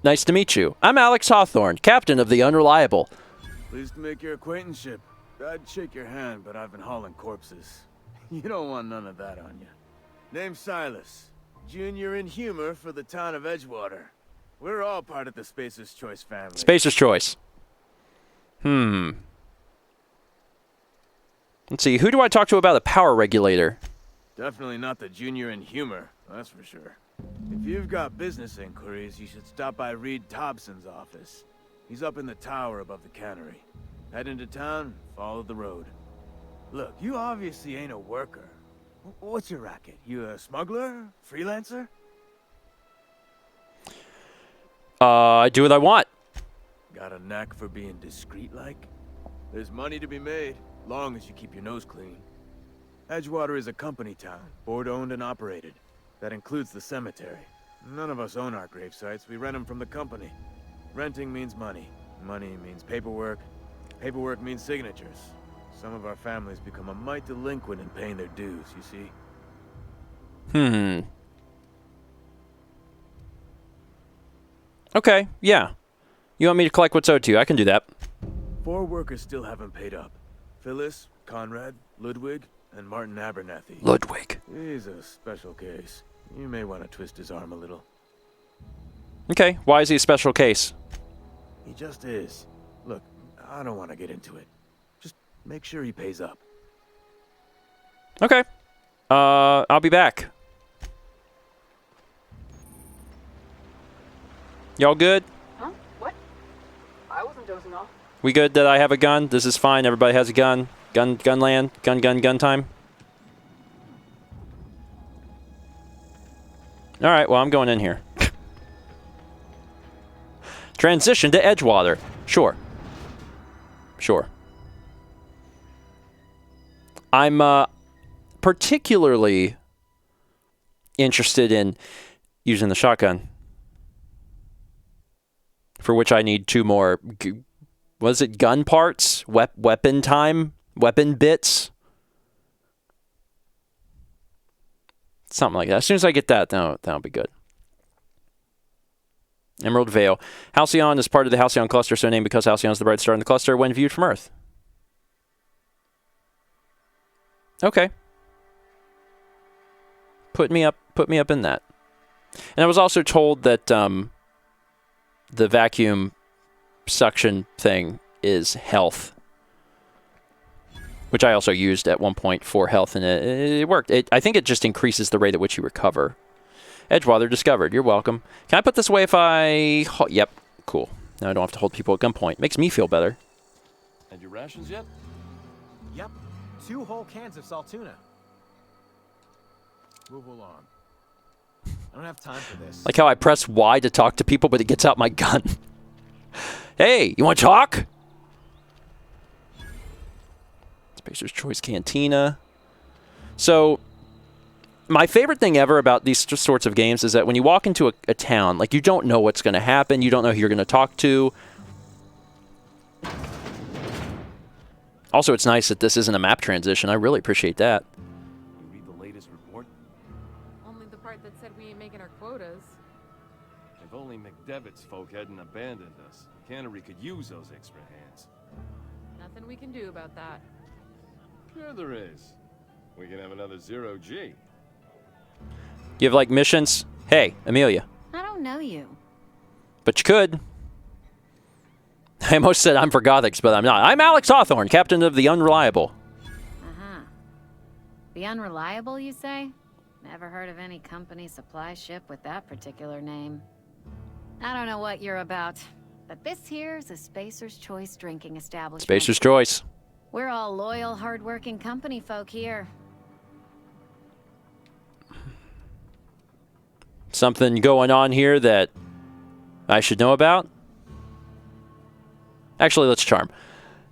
Nice to meet you. I'm Alex Hawthorne, captain of the Unreliable. Pleased to make your acquaintanceship. I'd shake your hand, but I've been hauling corpses. You don't want none of that on you. Name's Silas. Junior in humor for the town of Edgewater. We're all part of the Spacer's Choice family. Spacer's Choice. Let's see, who do I talk to about the power regulator? Definitely not the junior in humor, that's for sure. If you've got business inquiries, you should stop by Reed Thompson's office. He's up in the tower above the cannery. Head into town, follow the road. Look, you obviously ain't a worker. What's your racket? You a smuggler? Freelancer? I do what I want. Got a knack for being discreet-like? There's money to be made, long as you keep your nose clean. Edgewater is a company town, board-owned and operated. That includes the cemetery. None of us own our grave sites, we rent them from the company. Renting means money. Money means paperwork. Paperwork means signatures. Some of our families become a mite delinquent in paying their dues, you see? Okay, yeah. You want me to collect what's owed to you? I can do that. 4 workers still haven't paid up. Phyllis, Conrad, Ludwig, and Martin Abernathy. Ludwig. He's a special case. You may want to twist his arm a little. Okay, why is he a special case? He just is. Look, I don't want to get into it. Just make sure he pays up. Okay. I'll be back. Y'all good? Huh? What? I wasn't dozing off. We good that I have a gun? This is fine. Everybody has a gun. Gun time. All right, well, I'm going in here. Transition to Edgewater. Sure. I'm particularly interested in using the shotgun, for which I need 2 more, was it gun parts? Weapon time? Weapon bits? Something like that. As soon as I get that, that'll be good. Emerald Vale. Halcyon is part of the Halcyon cluster, so named because Halcyon is the bright star in the cluster when viewed from Earth. Okay. Put me up in that. And I was also told that the vacuum suction thing is health, which I also used at one point for health, and it worked. I think it just increases the rate at which you recover. Edgewater discovered. You're welcome. Can I put this away if I... Yep. Cool. Now I don't have to hold people at gunpoint. Makes me feel better. Had your rations yet? Yep. 2 whole cans of salt tuna. Move along. I don't have time for this. Like how I press Y to talk to people, but it gets out my gun. Hey, you want to talk? Spacer's Choice Cantina. So... my favorite thing ever about these sorts of games is that when you walk into a town, like, you don't know what's going to happen. You don't know who you're going to talk to. Also, it's nice that this isn't a map transition. I really appreciate that. You read the latest report? Only the part that said we ain't making our quotas. If only McDevitt's folk hadn't abandoned us, the cannery could use those extra hands. Nothing we can do about that. Sure there is. We can have another 0G. You have, like, missions? Hey, Amelia. I don't know you. But you could. I almost said I'm for Gothics, but I'm not. I'm Alex Hawthorne, captain of the Unreliable. Uh-huh. The Unreliable, you say? Never heard of any company supply ship with that particular name. I don't know what you're about, but this here's a Spacer's Choice drinking establishment. Spacer's Choice. We're all loyal, hard-working company folk here. Something going on here that I should know about? Actually, let's charm.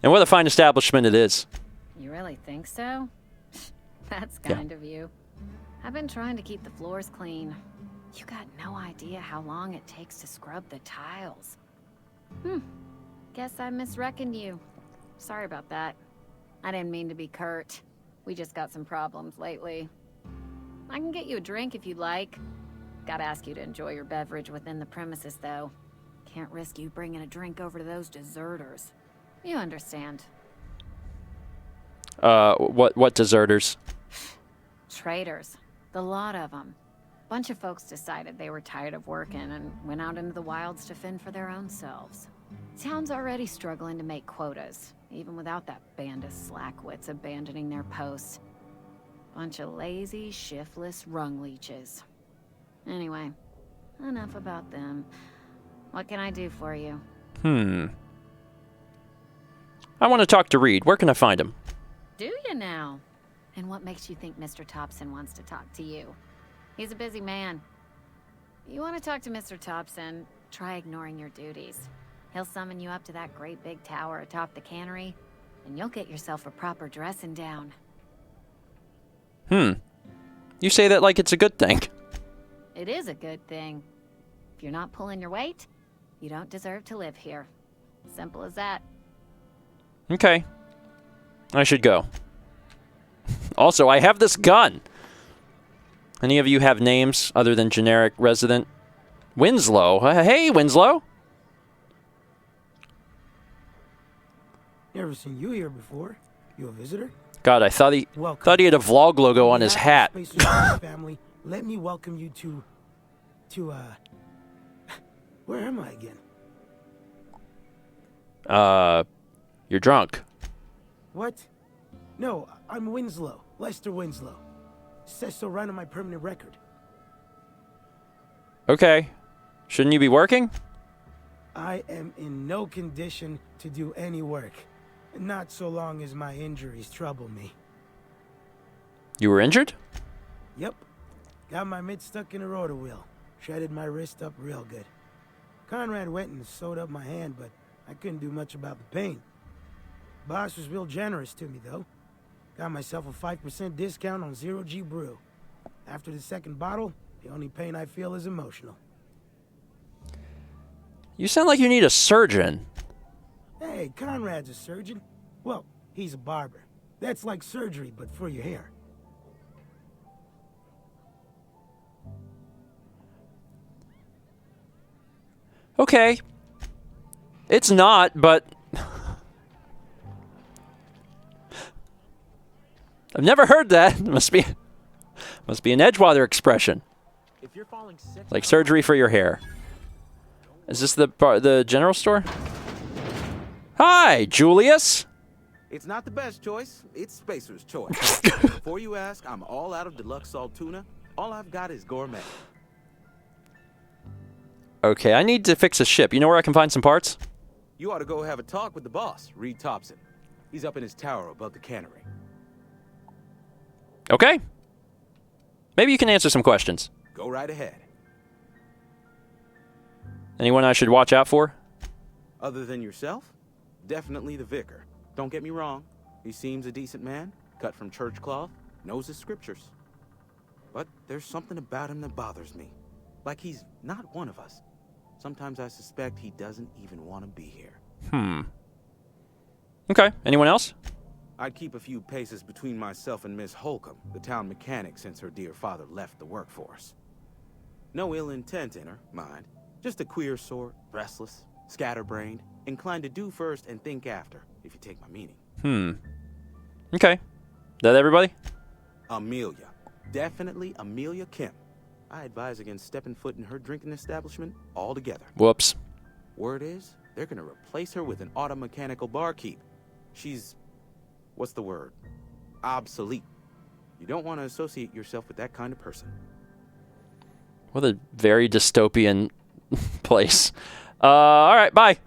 And what a fine establishment it is. You really think so? That's kind of you. I've been trying to keep the floors clean. You got no idea how long it takes to scrub the tiles. Guess I misreckoned you. Sorry about that. I didn't mean to be curt. We just got some problems lately. I can get you a drink if you'd like. Gotta ask you to enjoy your beverage within the premises, though. Can't risk you bringing a drink over to those deserters. You understand. What deserters? Traitors. The lot of them. Bunch of folks decided they were tired of working and went out into the wilds to fend for their own selves. Town's already struggling to make quotas, even without that band of slackwits abandoning their posts. Bunch of lazy, shiftless rung leeches. Anyway, enough about them. What can I do for you? I want to talk to Reed. Where can I find him? Do you now? And what makes you think Mr. Thompson wants to talk to you? He's a busy man. You want to talk to Mr. Thompson, try ignoring your duties. He'll summon you up to that great big tower atop the cannery, and you'll get yourself a proper dressing down. You say that like it's a good thing. It is a good thing. If you're not pulling your weight, you don't deserve to live here. Simple as that. Okay. I should go. Also, I have this gun. Any of you have names other than generic resident? Winslow. Hey, Winslow. Never seen you here before. You a visitor? God, I thought he Welcome. had a vlog logo on his hat. Family, let me welcome you to where am I again? You're drunk. What? No, I'm Winslow. Lester Winslow. Says so right on my permanent record. Okay. Shouldn't you be working? I am in no condition to do any work. Not so long as my injuries trouble me. You were injured? Yep. Got my mitt stuck in a rotor wheel. Shredded my wrist up real good. Conrad went and sewed up my hand, but I couldn't do much about the pain. Boss was real generous to me, though. Got myself a 5% discount on Zero G Brew. After the second bottle, the only pain I feel is emotional. You sound like you need a surgeon. Hey, Conrad's a surgeon. Well, he's a barber. That's like surgery, but for your hair. Okay. It's not, but... I've never heard that. Must be an Edgewater expression. If you're falling sick, Like surgery for your hair. Is this the general store? Hi, Julius. It's not the best choice. It's Spacer's choice. Before you ask, I'm all out of deluxe salt tuna. All I've got is gourmet. Okay, I need to fix a ship. You know where I can find some parts? You ought to go have a talk with the boss, Reed Thompson. He's up in his tower above the cannery. Okay. Maybe you can answer some questions. Go right ahead. Anyone I should watch out for? Other than yourself? Definitely the vicar. Don't get me wrong. He seems a decent man, cut from church cloth, knows his scriptures. But there's something about him that bothers me. Like he's not one of us. Sometimes I suspect he doesn't even want to be here. Okay, anyone else? I'd keep a few paces between myself and Miss Holcomb, the town mechanic, since her dear father left the workforce. No ill intent in her, mind. Just a queer sort, restless, scatterbrained, inclined to do first and think after, if you take my meaning. Okay. That everybody? Amelia. Definitely Amelia Kim. I advise against stepping foot in her drinking establishment altogether. Whoops. Word is, they're gonna replace her with an auto-mechanical barkeep. She's... what's the word? Obsolete. You don't want to associate yourself with that kind of person. What a very dystopian place. Alright, bye.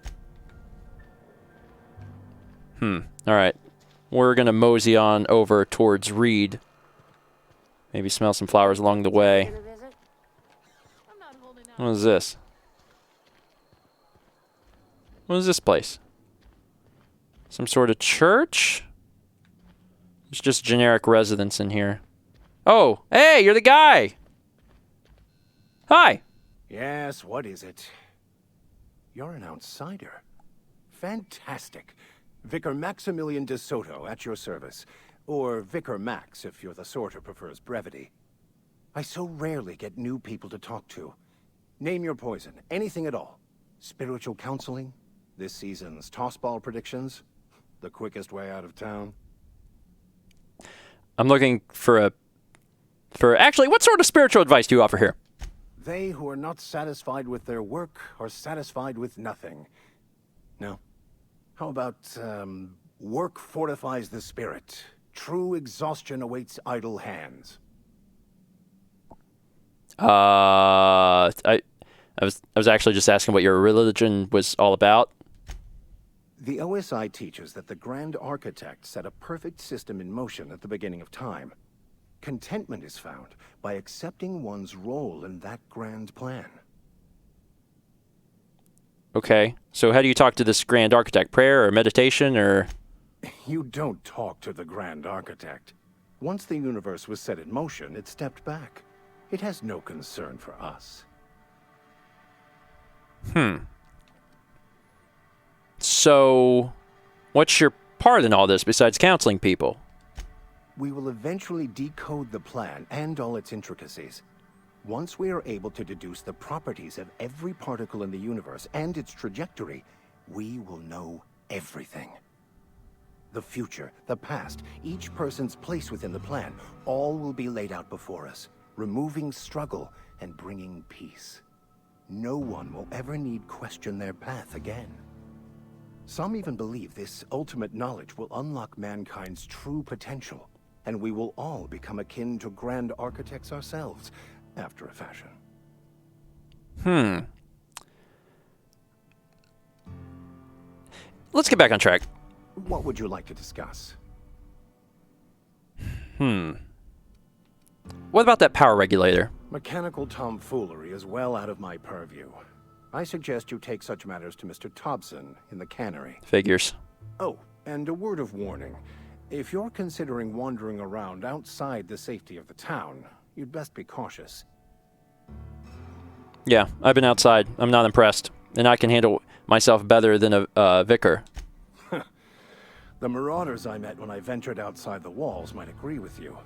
Alright. We're gonna mosey on over towards Reed. Maybe smell some flowers along the way. What is this? What is this place? Some sort of church? There's just generic residents in here. Oh, hey, you're the guy! Hi! Yes, what is it? You're an outsider. Fantastic. Vicar Maximilian de Soto, at your service. Or Vicar Max, if you're the sort who prefers brevity. I so rarely get new people to talk to. Name your poison, anything at all. Spiritual counseling? This season's tossball predictions? The quickest way out of town? I'm looking for actually, what sort of spiritual advice do you offer here? They who are not satisfied with their work are satisfied with nothing. No. How about, work fortifies the spirit. True exhaustion awaits idle hands. I was actually just asking what your religion was all about. The OSI teaches that the Grand Architect set a perfect system in motion at the beginning of time. Contentment is found by accepting one's role in that grand plan. Okay, so how do you talk to this Grand Architect? Prayer or meditation or... You don't talk to the Grand Architect. Once the universe was set in motion, it stepped back. It has no concern for us. So, what's your part in all this besides counseling people? We will eventually decode the plan and all its intricacies. Once we are able to deduce the properties of every particle in the universe and its trajectory, we will know everything. The future, the past, each person's place within the plan, all will be laid out before us, removing struggle and bringing peace. No one will ever need question their path again. Some even believe this ultimate knowledge will unlock mankind's true potential, and we will all become akin to Grand Architects ourselves, after a fashion. Let's get back on track. What would you like to discuss? What about that power regulator? Mechanical tomfoolery is well out of my purview. I suggest you take such matters to Mr. Thompson in the cannery. Figures. Oh, and a word of warning. If you're considering wandering around outside the safety of the town, you'd best be cautious. Yeah, I've been outside. I'm not impressed. And I can handle myself better than a vicar. The marauders I met when I ventured outside the walls might agree with you.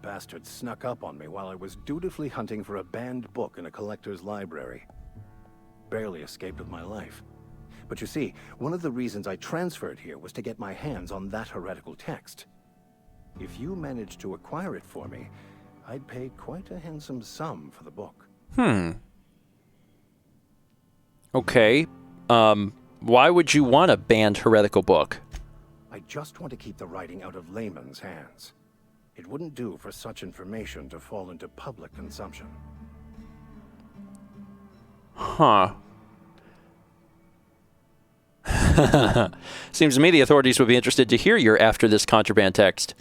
Bastards snuck up on me while I was dutifully hunting for a banned book in a collector's library. Barely escaped with my life. But you see, one of the reasons I transferred here was to get my hands on that heretical text. If you managed to acquire it for me, I'd pay quite a handsome sum for the book. Okay. Why would you want a banned heretical book? I just want to keep the writing out of layman's hands. It wouldn't do for such information to fall into public consumption. Seems to me the authorities would be interested to hear you're after this contraband text.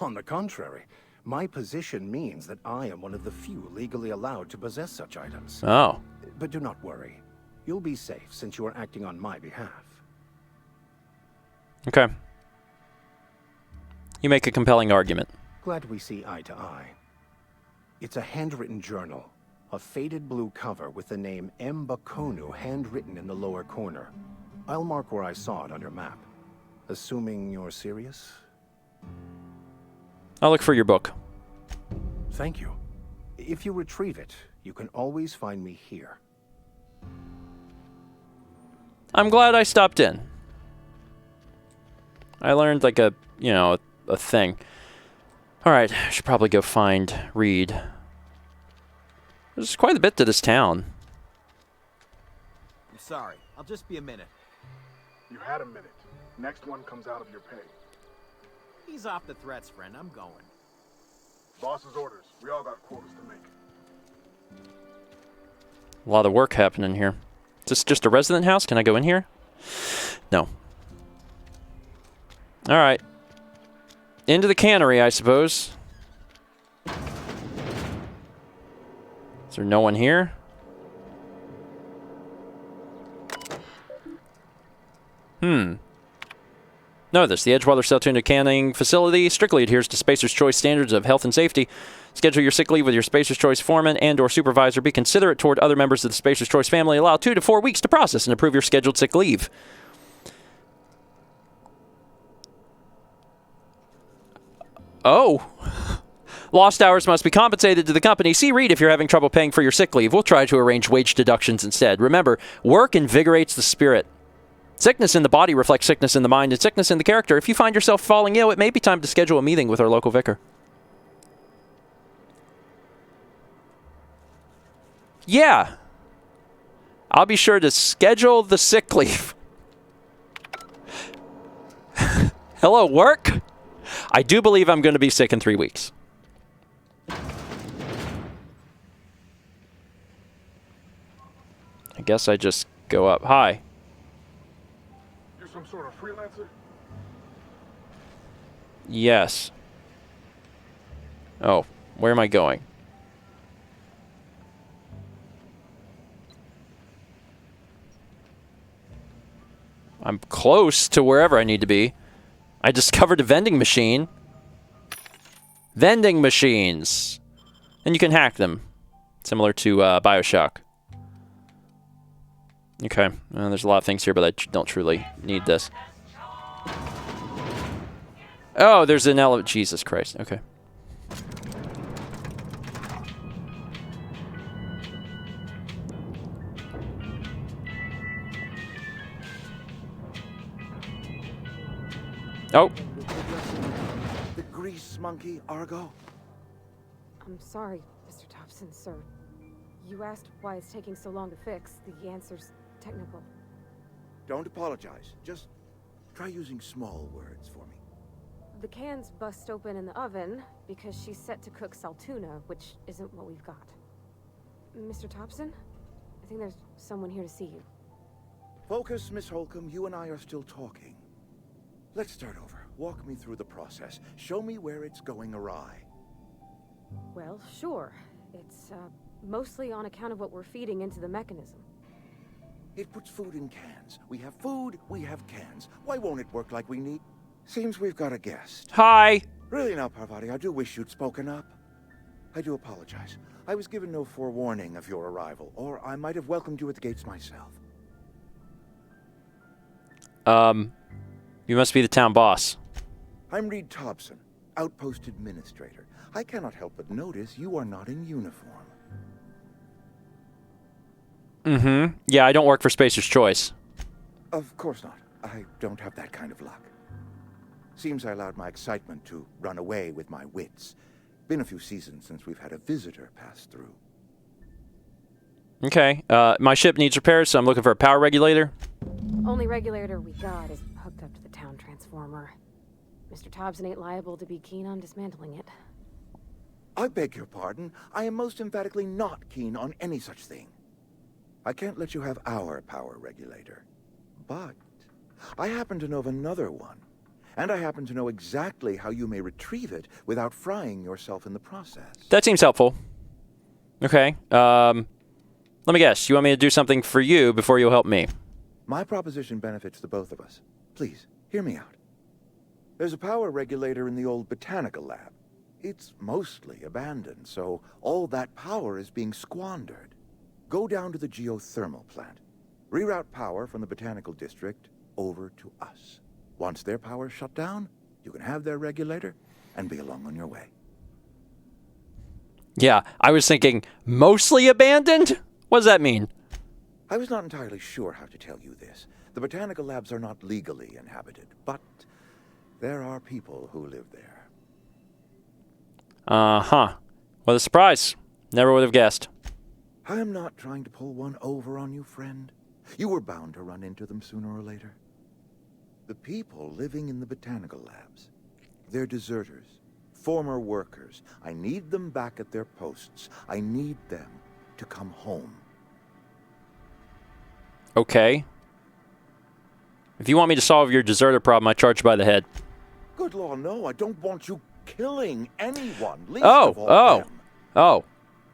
On the contrary, my position means that I am one of the few legally allowed to possess such items. Oh. But do not worry. You'll be safe since you are acting on my behalf. Okay. You make a compelling argument. Glad we see eye to eye. It's a handwritten journal. A faded blue cover with the name M. Bakonu handwritten in the lower corner. I'll mark where I saw it on your map. Assuming you're serious? I'll look for your book. Thank you. If you retrieve it, you can always find me here. I'm glad I stopped in. I learned like a thing. Alright, I should probably go find Reed. There's quite a bit to this town. I'm sorry. I'll just be a minute. You had a minute. Next one comes out of your pay. Ease off the threats, friend. I'm going. Boss's orders. We all got quotas to make. A lot of work happening here. Is this just a resident house? Can I go in here? No. Alright. Into the cannery, I suppose. Is there no one here? Notice, the Edgewater Saltuna Canning Facility strictly adheres to Spacer's Choice standards of health and safety. Schedule your sick leave with your Spacer's Choice foreman and or supervisor. Be considerate toward other members of the Spacer's Choice family. Allow 2 to 4 weeks to process and approve your scheduled sick leave. Oh. Lost hours must be compensated to the company. See Reed if you're having trouble paying for your sick leave. We'll try to arrange wage deductions instead. Remember, work invigorates the spirit. Sickness in the body reflects sickness in the mind and sickness in the character. If you find yourself falling ill, it may be time to schedule a meeting with our local vicar. Yeah. I'll be sure to schedule the sick leave. Hello, work? I do believe I'm going to be sick in 3 weeks. I guess I just go up. Hi. You're some sort of freelancer? Yes. Oh, where am I going? I'm close to wherever I need to be. I discovered a vending machine. Vending machines. And you can hack them. Similar to BioShock. Okay. There's a lot of things here, but I don't truly need this. Oh, there's an elevator. Jesus Christ. Okay. Oh. The grease monkey, Argo? I'm sorry, Mr. Thompson, sir. You asked why it's taking so long to fix. The answer's technical. Don't apologize. Just try using small words for me. The cans bust open in the oven because she's set to cook saltuna, which isn't what we've got. Mr. Thompson? I think there's someone here to see you. Focus, Miss Holcomb. You and I are still talking. Let's start over. Walk me through the process. Show me where it's going awry. Well, sure. It's, mostly on account of what we're feeding into the mechanism. It puts food in cans. We have food, we have cans. Why won't it work like we need? Seems we've got a guest. Hi. Really now, Parvati, I do wish you'd spoken up. I do apologize. I was given no forewarning of your arrival, or I might have welcomed you at the gates myself. You must be the town boss. I'm Reed Thompson, Outpost Administrator. I cannot help but notice you are not in uniform. Mm-hmm. Yeah, I don't work for Spacer's Choice. Of course not. I don't have that kind of luck. Seems I allowed my excitement to run away with my wits. Been a few seasons since we've had a visitor pass through. Okay. My ship needs repairs, so I'm looking for a power regulator. Only regulator we got is hooked up to the town transformer. Mr. Thompson ain't liable to be keen on dismantling it. I beg your pardon. I am most emphatically not keen on any such thing. I can't let you have our power regulator. But I happen to know of another one. And I happen to know exactly how you may retrieve it without frying yourself in the process. That seems helpful. Okay. Let me guess. You want me to do something for you before you'll help me? My proposition benefits the both of us. Please, hear me out. There's a power regulator in the old botanical lab. It's mostly abandoned, so all that power is being squandered. Go down to the geothermal plant. Reroute power from the botanical district over to us. Once their power's shut down, you can have their regulator and be along on your way. Yeah, I was thinking, mostly abandoned? What does that mean? I was not entirely sure how to tell you this. The botanical labs are not legally inhabited, but there are people who live there. Uh-huh. What a surprise. Never would have guessed. I am not trying to pull one over on you, friend. You were bound to run into them sooner or later. The people living in the botanical labs, they're deserters, former workers. I need them back at their posts. I need them to come home. Okay. If you want me to solve your deserter problem, I charge you by the head. Good law, no. I don't want you killing anyone. Least of all them. Oh.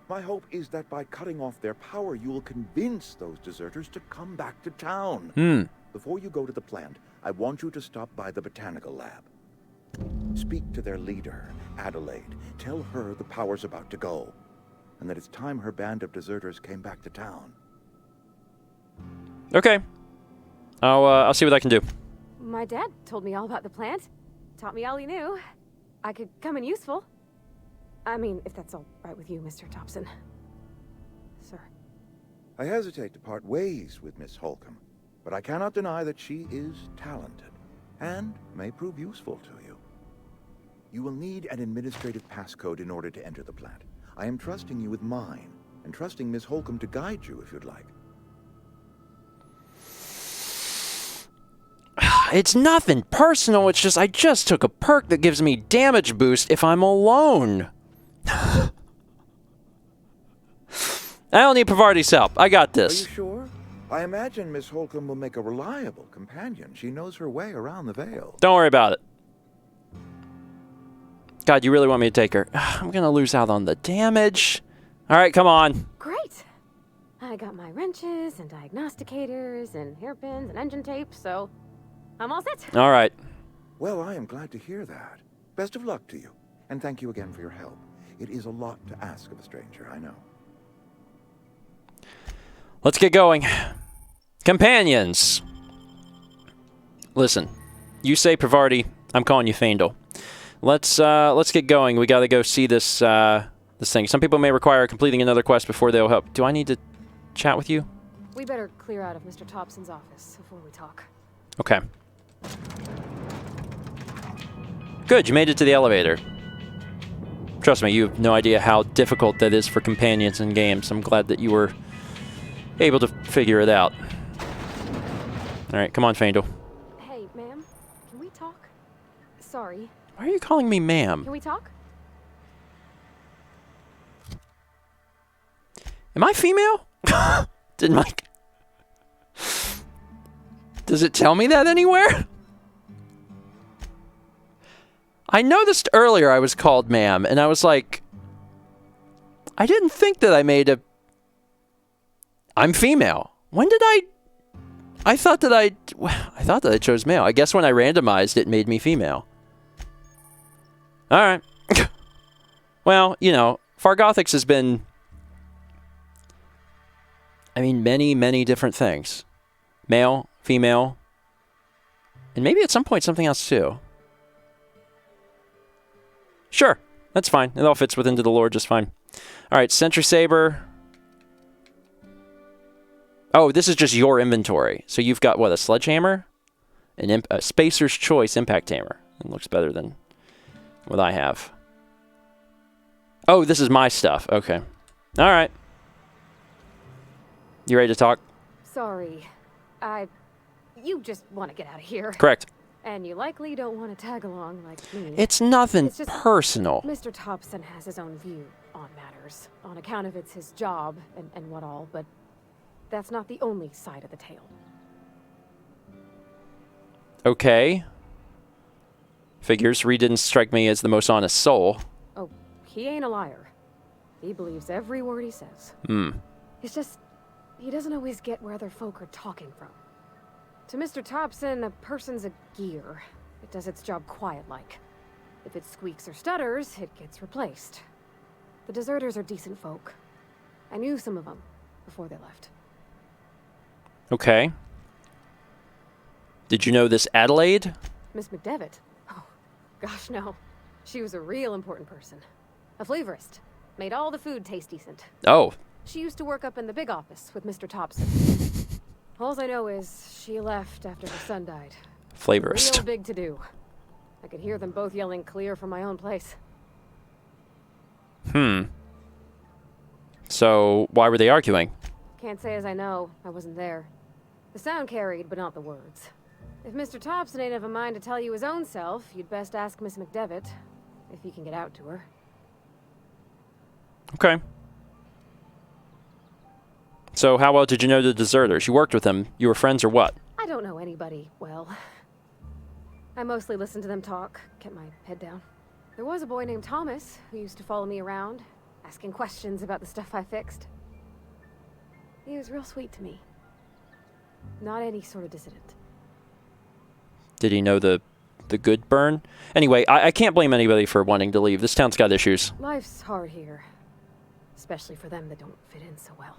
My hope is that by cutting off their power, you will convince those deserters to come back to town. Before you go to the plant, I want you to stop by the botanical lab. Speak to their leader, Adelaide. Tell her the power's about to go, and that it's time her band of deserters came back to town. Okay. I'll see what I can do. My dad told me all about the plant. Taught me all he knew. I could come in useful. I mean, if that's all right with you, Mr. Thompson. Sir. I hesitate to part ways with Miss Holcomb, but I cannot deny that she is talented and may prove useful to you. You will need an administrative passcode in order to enter the plant. I am trusting you with mine, and trusting Miss Holcomb to guide you if you'd like. It's nothing personal, it's just I just took a perk that gives me damage boost if I'm alone. I don't need Pavardi's help. I got this. Are you sure? I imagine Miss Holcomb will make a reliable companion. She knows her way around the Vale. Don't worry about it. God, you really want me to take her? I'm gonna lose out on the damage. Alright, come on. Great! I got my wrenches and diagnosticators and hairpins and engine tape, so I'm all set. Alright. Well, I am glad to hear that. Best of luck to you, and thank you again for your help. It is a lot to ask of a stranger, I know. Let's get going. Companions. Listen, you say Pavardi, I'm calling you Faendal. Let's get going. We gotta go see this thing. Some people may require completing another quest before they'll help. Do I need to chat with you? We better clear out of Mr. Thompson's office before we talk. Okay. Good, you made it to the elevator. Trust me, you have no idea how difficult that is for companions in games. I'm glad that you were able to figure it out. Alright, come on, Faendal. Hey, ma'am, can we talk? Sorry. Why are you calling me ma'am? Can we talk? Am I female? Didn't my... Does it tell me that anywhere? I noticed earlier I was called ma'am, and I was like... I didn't think that I made a... I'm female. When did I thought that I chose male. I guess when I randomized it made me female. Alright. Well, you know, Fargothics has been... I mean, many, many different things. Male, female, and maybe at some point something else too. Sure, that's fine. It all fits within the lore just fine. Alright, Sentry Saber. Oh, this is just your inventory. So you've got, what, a sledgehammer? A Spacer's Choice impact hammer. It looks better than what I have. Oh, this is my stuff. Okay. Alright. You ready to talk? Sorry. You just want to get out of here. Correct. And you likely don't want to tag along like me. It's nothing It's just personal. Mr. Thompson has his own view on matters, on account of it's his job and what all, but that's not the only side of the tale. Okay. Figures. Reed didn't strike me as the most honest soul. Oh, he ain't a liar. He believes every word he says. It's just, he doesn't always get where other folk are talking from. To Mr. Thompson, a person's a gear. It does its job quiet-like. If it squeaks or stutters, it gets replaced. The deserters are decent folk. I knew some of them before they left. Okay. Did you know this Adelaide? Miss McDevitt? Oh, gosh, no. She was a real important person. A flavorist. Made all the food taste decent. Oh. She used to work up in the big office with Mr. Thompson. All I know is she left after her son died. Flavorist. Real big to do. I could hear them both yelling clear from my own place. So, why were they arguing? Can't say as I know. I wasn't there. The sound carried, but not the words. If Mr. Thompson ain't of a mind to tell you his own self, you'd best ask Miss McDevitt, if he can get out to her. Okay. So, how well did you know the deserters? You worked with them. You were friends or what? I don't know anybody well. I mostly listened to them talk, kept my head down. There was a boy named Thomas who used to follow me around, asking questions about the stuff I fixed. He was real sweet to me. Not any sort of dissident. Did he know the good burn? Anyway, I can't blame anybody for wanting to leave. This town's got issues. Life's hard here. Especially for them that don't fit in so well.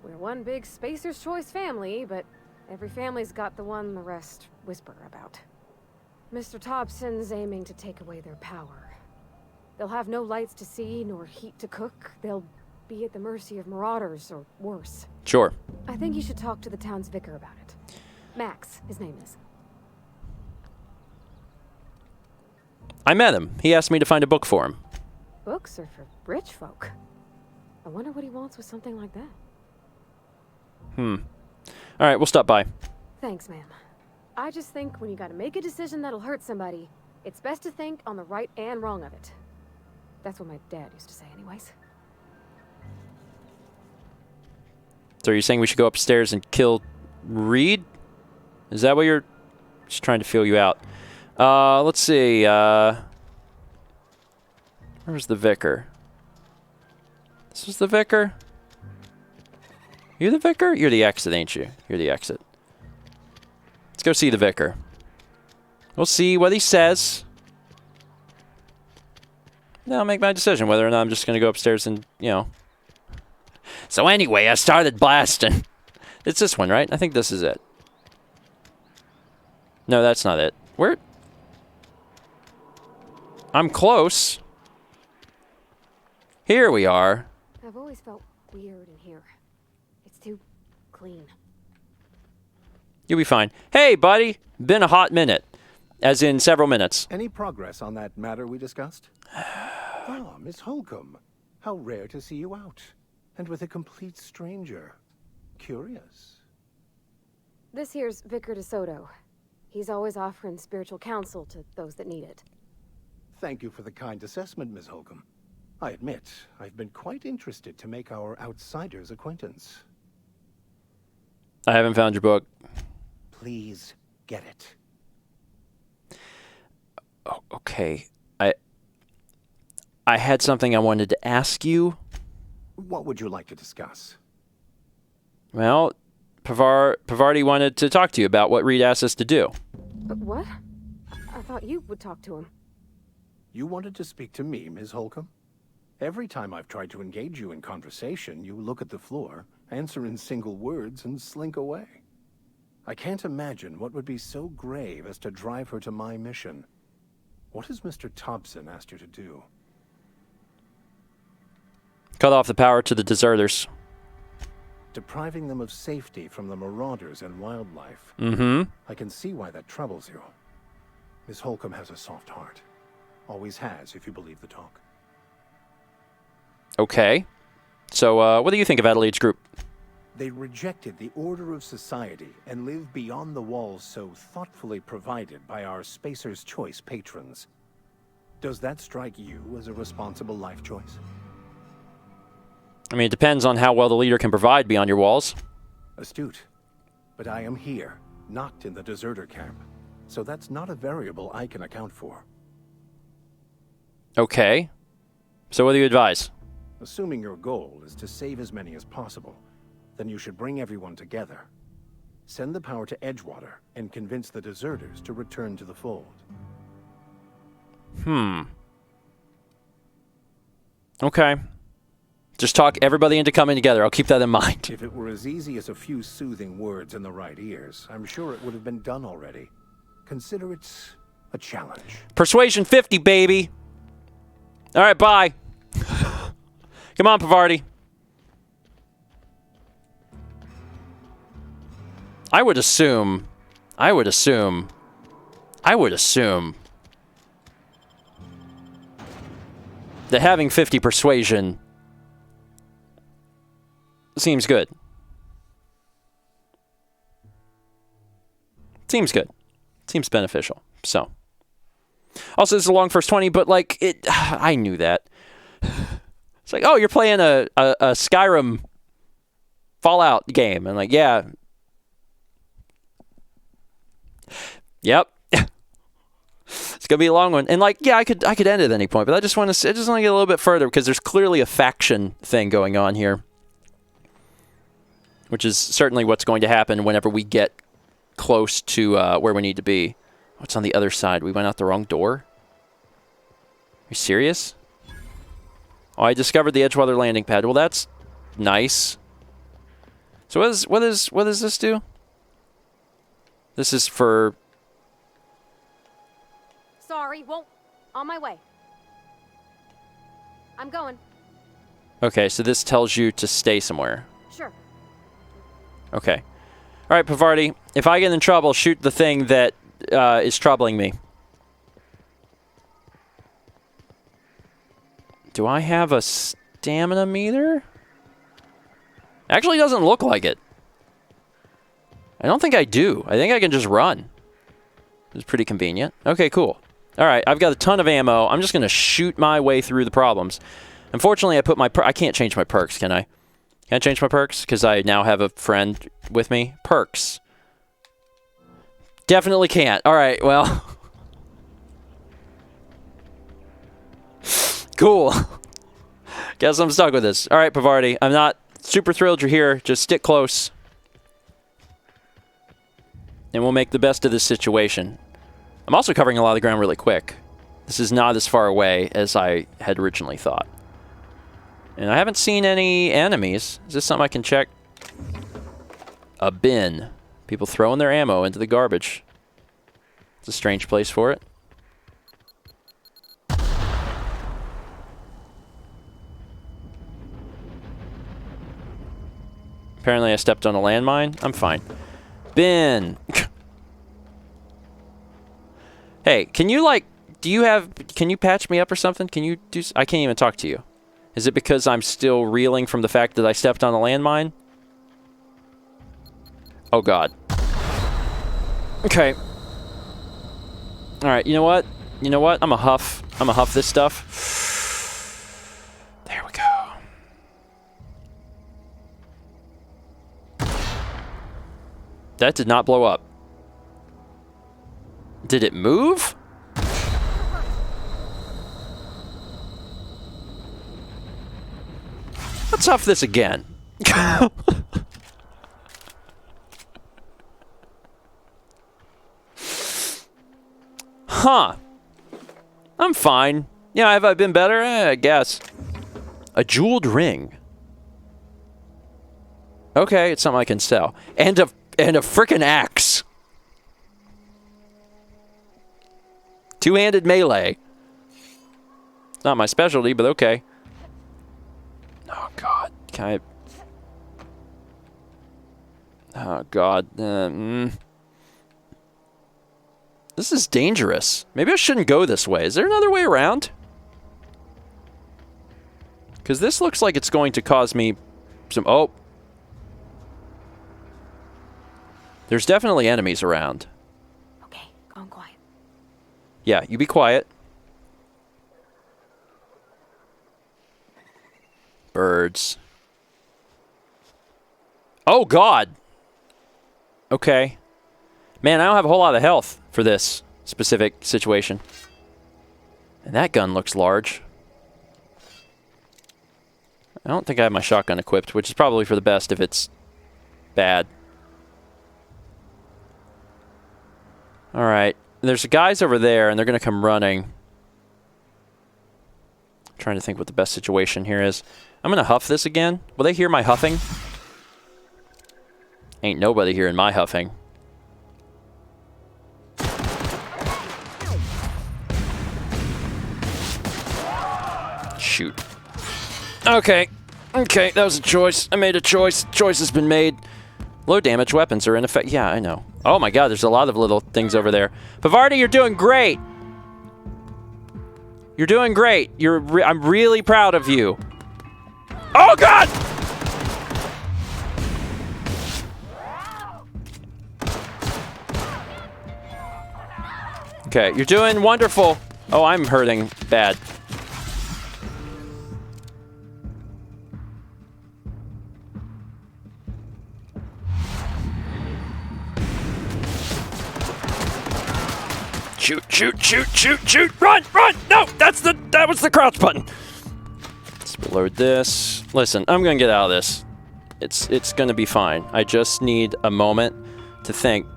We're one big Spacer's Choice family, but every family's got the one the rest whisper about. Mr. Thompson's aiming to take away their power. They'll have no lights to see, nor heat to cook. They'll be at the mercy of marauders, or worse. Sure. I think you should talk to the town's vicar about it. Max, his name is. I met him. He asked me to find a book for him. Books are for rich folk. I wonder what he wants with something like that. All right, we'll stop by. Thanks, ma'am. I just think when you gotta make a decision that'll hurt somebody, it's best to think on the right and wrong of it. That's what my dad used to say anyways. So you're saying we should go upstairs and kill Reed? Is that what you're... Just trying to feel you out. Let's see. Where's the vicar? This is the vicar? You're the vicar? You're the exit, ain't you? You're the exit. Let's go see the vicar. We'll see what he says. Then I'll make my decision whether or not I'm just going to go upstairs and, you know. So anyway, I started blasting. It's this one, right? I think this is it. No, that's not it. Where? I'm close. Here we are. I've always felt weird in here. It's too clean. You'll be fine. Hey, buddy. Been a hot minute. As in several minutes. Any progress on that matter we discussed? Ah, Miss Holcomb. How rare to see you out. And with a complete stranger. Curious. This here's Vicar DeSoto. He's always offering spiritual counsel to those that need it. Thank you for the kind assessment, Miss Holcomb. I admit, I've been quite interested to make our outsider's acquaintance. I haven't found your book. Please get it. Oh, okay. I had something I wanted to ask you. What would you like to discuss? Well, Pavardi wanted to talk to you about what Reed asked us to do. What? I thought you would talk to him. You wanted to speak to me, Ms. Holcomb? Every time I've tried to engage you in conversation, you look at the floor, answer in single words, and slink away. I can't imagine what would be so grave as to drive her to my mission. What has Mr. Thompson asked you to do? Cut off the power to the deserters. Depriving them of safety from the marauders and wildlife. Mm-hmm. I can see why that troubles you. Miss Holcomb has a soft heart. Always has, if you believe the talk. Okay. So, what do you think of Adelaide's group? They rejected the order of society and live beyond the walls so thoughtfully provided by our Spacer's Choice patrons. Does that strike you as a responsible life choice? I mean, it depends on how well the leader can provide beyond your walls. Astute. But I am here, not in the deserter camp. So that's not a variable I can account for. Okay. So what do you advise? Assuming your goal is to save as many as possible, then you should bring everyone together. Send the power to Edgewater and convince the deserters to return to the fold. Okay. Just talk everybody into coming together. I'll keep that in mind. If it were as easy as a few soothing words in the right ears, I'm sure it would have been done already. Consider it a challenge. Persuasion 50, baby. All right, bye. Come on, Pavardi. I would assume that having 50 persuasion seems good. Seems good. Seems beneficial. So. Also, this is a long first 20, but like it, I knew that. It's like, oh, you're playing a Skyrim Fallout game, and like, yeah. Yep. It's gonna be a long one, and like, yeah, I could end it at any point, but I just want to get a little bit further because there's clearly a faction thing going on here, which is certainly what's going to happen whenever we get close to where we need to be. What's on the other side? We went out the wrong door? Are you serious? Oh, I discovered the Edgewater landing pad. Well, that's nice. So what does this do? This is for... Sorry, won't. On my way. I'm going. Okay, so this tells you to stay somewhere. Sure. Okay. All right, Pavarti, if I get in trouble, shoot the thing that is troubling me. Do I have a stamina meter? Actually, doesn't look like it. I don't think I do. I think I can just run. It's pretty convenient. Okay, cool. All right, I've got a ton of ammo. I'm just going to shoot my way through the problems. Unfortunately, I put my I can't change my perks, can I? Can I change my perks? Because I now have a friend with me. Perks. Definitely can't. All right, well. Cool. Guess I'm stuck with this. All right, Pavarti. I'm not super thrilled you're here. Just stick close. And we'll make the best of this situation. I'm also covering a lot of the ground really quick. This is not as far away as I had originally thought. And I haven't seen any enemies. Is this something I can check? A bin. People throwing their ammo into the garbage. It's a strange place for it. Apparently I stepped on a landmine. I'm fine. Bin. Hey, can you can you patch me up or something? Can you do, I can't even talk to you. Is it because I'm still reeling from the fact that I stepped on a landmine? Oh God. Okay. All right, you know what? You know what? I'm a huff this stuff. There we go. That did not blow up. Did it move? Let's huff this again. Huh. I'm fine. Yeah, have I been better? I guess. A jeweled ring. Okay, it's something I can sell. And a frickin' axe. Two-handed melee. It's not my specialty, but okay. Oh, God. Can I... Oh, God. This is dangerous. Maybe I shouldn't go this way. Is there another way around? Because this looks like it's going to cause me some... Oh. There's definitely enemies around. Okay, going quiet. Yeah, you be quiet. Birds. Oh, God. Okay. Man, I don't have a whole lot of health for this specific situation. And that gun looks large. I don't think I have my shotgun equipped, which is probably for the best if it's bad. Alright. There's guys over there, and they're going to come running. I'm trying to think what the best situation here is. I'm going to huff this again. Will they hear my huffing? Ain't nobody hearing my huffing. Shoot. Okay. Okay, that was a choice. I made a choice. Choice has been made. Low damage weapons are in effect. Yeah, I know. Oh my God, there's a lot of little things over there. Pavarti, you're doing great. You're doing great. I'm really proud of you. Oh God! Okay, you're doing wonderful. Oh, I'm hurting bad. Shoot, shoot, shoot, shoot, shoot, run, run! No, that was the crouch button. Let's reload this. Listen, I'm gonna get out of this. It's gonna be fine. I just need a moment to think.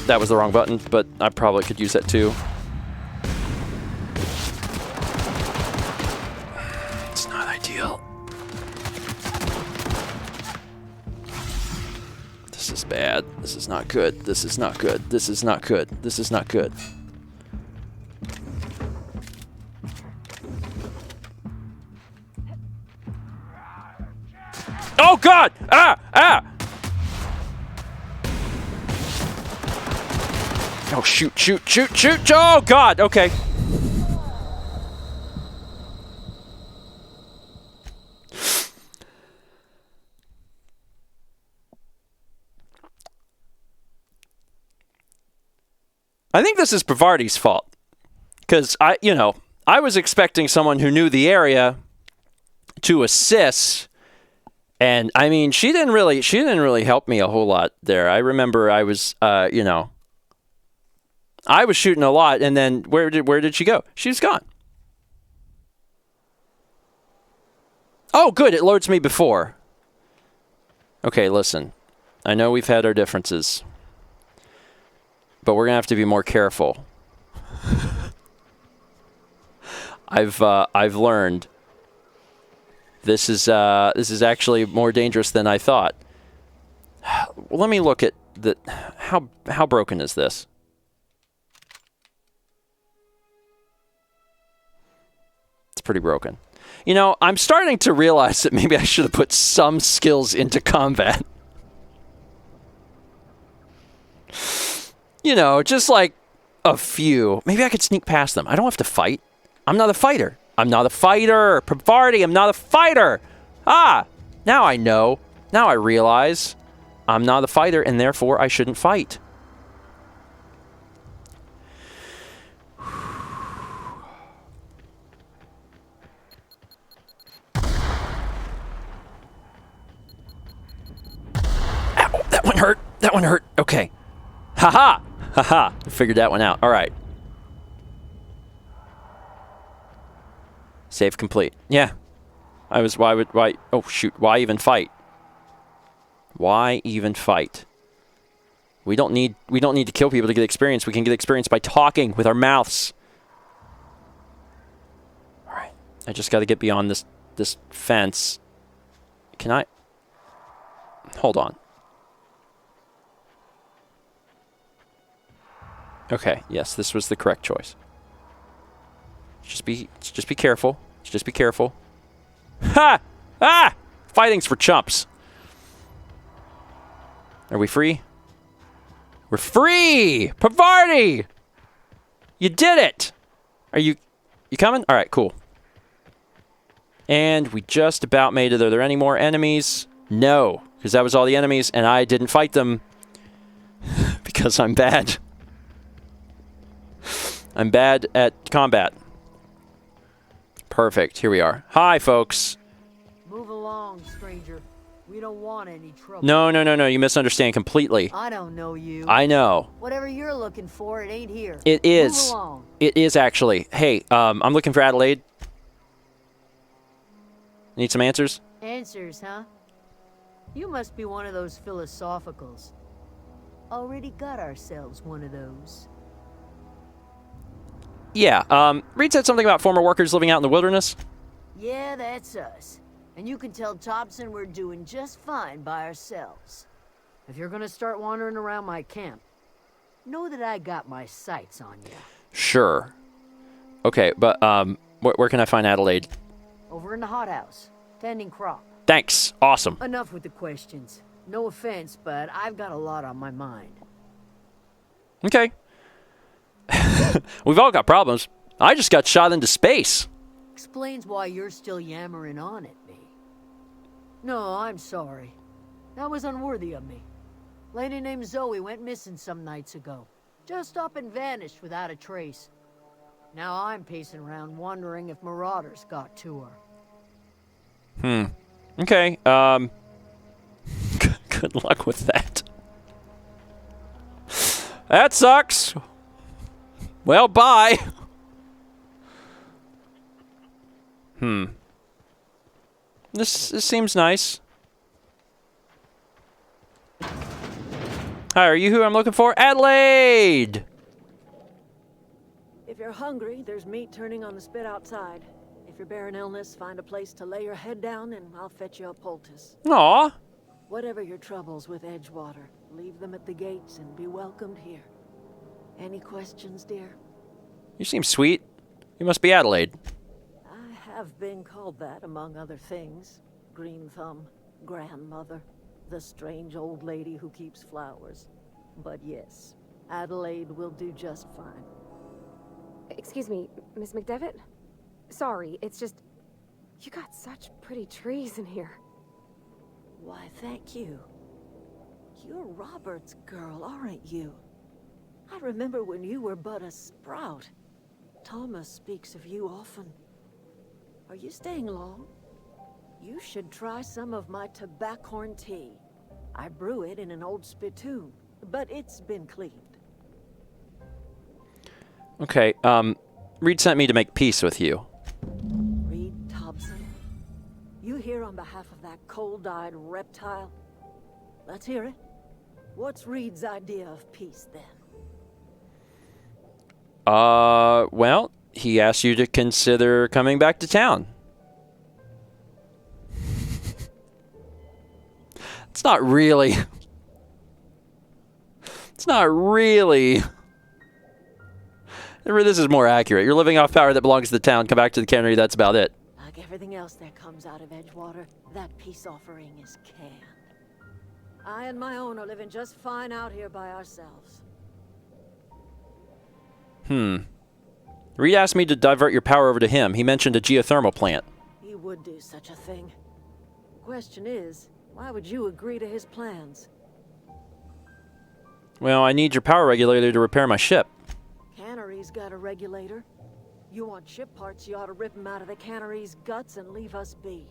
That was the wrong button, but I probably could use that too. It's not ideal. This is bad. This is not good. This is not good. This is not good. This is not good. Oh, God! Ah! Oh, shoot. Oh, God, okay. I think this is Bavardi's fault. Because, I was expecting someone who knew the area to assist. And, I mean, she didn't really help me a whole lot there. I remember I was, I was shooting a lot, and then where did she go? She was gone. Oh, good. It loads me before. Okay, listen. I know we've had our differences. But we're going to have to be more careful. I've learned this is actually more dangerous than I thought. Well, let me look at how broken is this? It's pretty broken. I'm starting to realize that maybe I should have put some skills into combat. Just like a few. Maybe I could sneak past them. I don't have to fight. I'm not a fighter. Bavardi, I'm not a fighter. Ah, now I know. Now I realize I'm not a fighter, and therefore I shouldn't fight. Ow, that one hurt. Okay. Haha. I figured that one out. All right. Save complete. Yeah. Why? Oh, shoot. Why even fight? Why even fight? We don't need to kill people to get experience. We can get experience by talking with our mouths. All right. I just got to get beyond this fence. Can I? Hold on. Okay, yes, this was the correct choice. Just be careful. Just be careful. Ha! Ah! Fighting's for chumps. Are we free? We're free! Bavardi! You did it! Are you coming? All right, cool. And we just about made it. Are there any more enemies? No, because that was all the enemies, and I didn't fight them because I'm bad. I'm bad at combat. Perfect. Here we are. Hi, folks. Move along, stranger. We don't want any trouble. No. You misunderstand completely. I don't know you. I know. Whatever you're looking for, it ain't here. It is. Move along. It is actually. Hey, I'm looking for Adelaide. Need some answers? Answers, huh? You must be one of those philosophicals. Already got ourselves one of those. Yeah, Reed said something about former workers living out in the wilderness. Yeah, that's us. And you can tell Thompson we're doing just fine by ourselves. If you're gonna start wandering around my camp, know that I got my sights on you. Sure. Okay, but, where can I find Adelaide? Over in the hothouse, tending crop. Thanks. Awesome. Enough with the questions. No offense, but I've got a lot on my mind. Okay. We've all got problems. I just got shot into space. Explains why you're still yammering on at me. No, I'm sorry. That was unworthy of me. Lady named Zoe went missing some nights ago. Just up and vanished without a trace. Now I'm pacing around wondering if marauders got to her. Okay, good luck with that. That sucks. Well, bye. This seems nice. Hi, are you who I'm looking for? Adelaide! If you're hungry, there's meat turning on the spit outside. If you're bearing illness, find a place to lay your head down and I'll fetch you a poultice. Aw. Whatever your troubles with Edgewater, leave them at the gates and be welcomed here. Any questions, dear? You seem sweet. You must be Adelaide. I have been called that, among other things. Green Thumb. grandmother, the strange old lady who keeps flowers. But yes, Adelaide will do just fine. Excuse me, Miss McDevitt? Sorry, it's just... You got such pretty trees in here. Why, thank you. You're Robert's girl, aren't you? I remember when you were but a sprout. Thomas speaks of you often. Are you staying long? You should try some of my tobaccorn tea. I brew it in an old spittoon, but it's been cleaned. Okay, Reed sent me to make peace with you. Reed Thompson? You here on behalf of that cold-eyed reptile? Let's hear it. What's Reed's idea of peace, then? Well, he asked you to consider coming back to town. It's not really... It's not really... This is more accurate. You're living off power that belongs to the town. Come back to the cannery. That's about it. Like everything else that comes out of Edgewater, that peace offering is canned. I and my own are living just fine out here by ourselves. Reed asked me to divert your power over to him. He mentioned a geothermal plant. He would do such a thing. Question is, why would you agree to his plans? Well, I need your power regulator to repair my ship. Cannery's got a regulator. You want ship parts, you ought to rip them out of the cannery's guts and leave us be.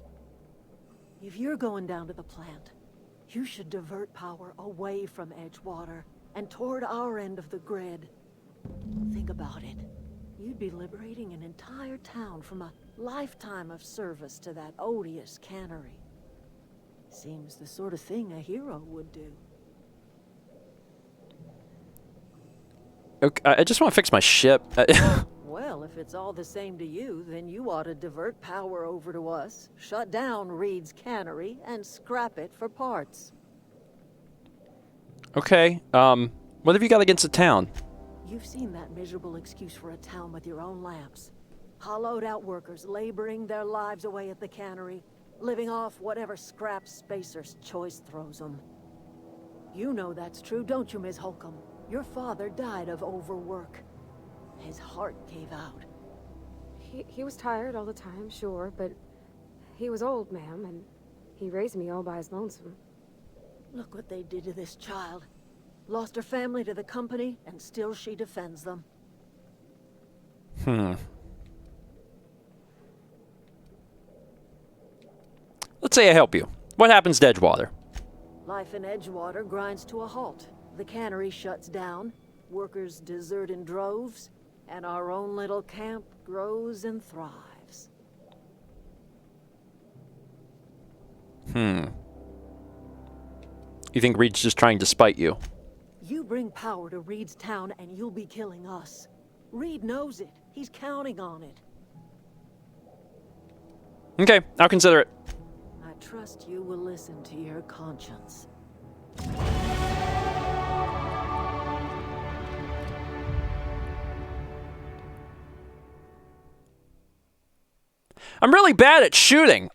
If you're going down to the plant, you should divert power away from Edgewater and toward our end of the grid. Think about it. You'd be liberating an entire town from a lifetime of service to that odious cannery. Seems the sort of thing a hero would do. Okay, I just want to fix my ship. Well, if it's all the same to you, then you ought to divert power over to us, shut down Reed's cannery, and scrap it for parts. Okay, what have you got against the town? You've seen that miserable excuse for a town with your own lamps. Hollowed out workers laboring their lives away at the cannery, living off whatever scrap Spacer's Choice throws them. You know that's true, don't you, Ms. Holcomb? Your father died of overwork. His heart gave out. He was tired all the time, sure, but he was old, ma'am, and he raised me all by his lonesome. Look what they did to this child. Lost her family to the company, and still she defends them. Let's say I help you. What happens to Edgewater? Life in Edgewater grinds to a halt. The cannery shuts down, workers desert in droves, and our own little camp grows and thrives. You think Reed's just trying to spite you? You bring power to Reed's town and you'll be killing us. Reed knows it. He's counting on it. Okay, I'll consider it. I trust you will listen to your conscience. I'm really bad at shooting.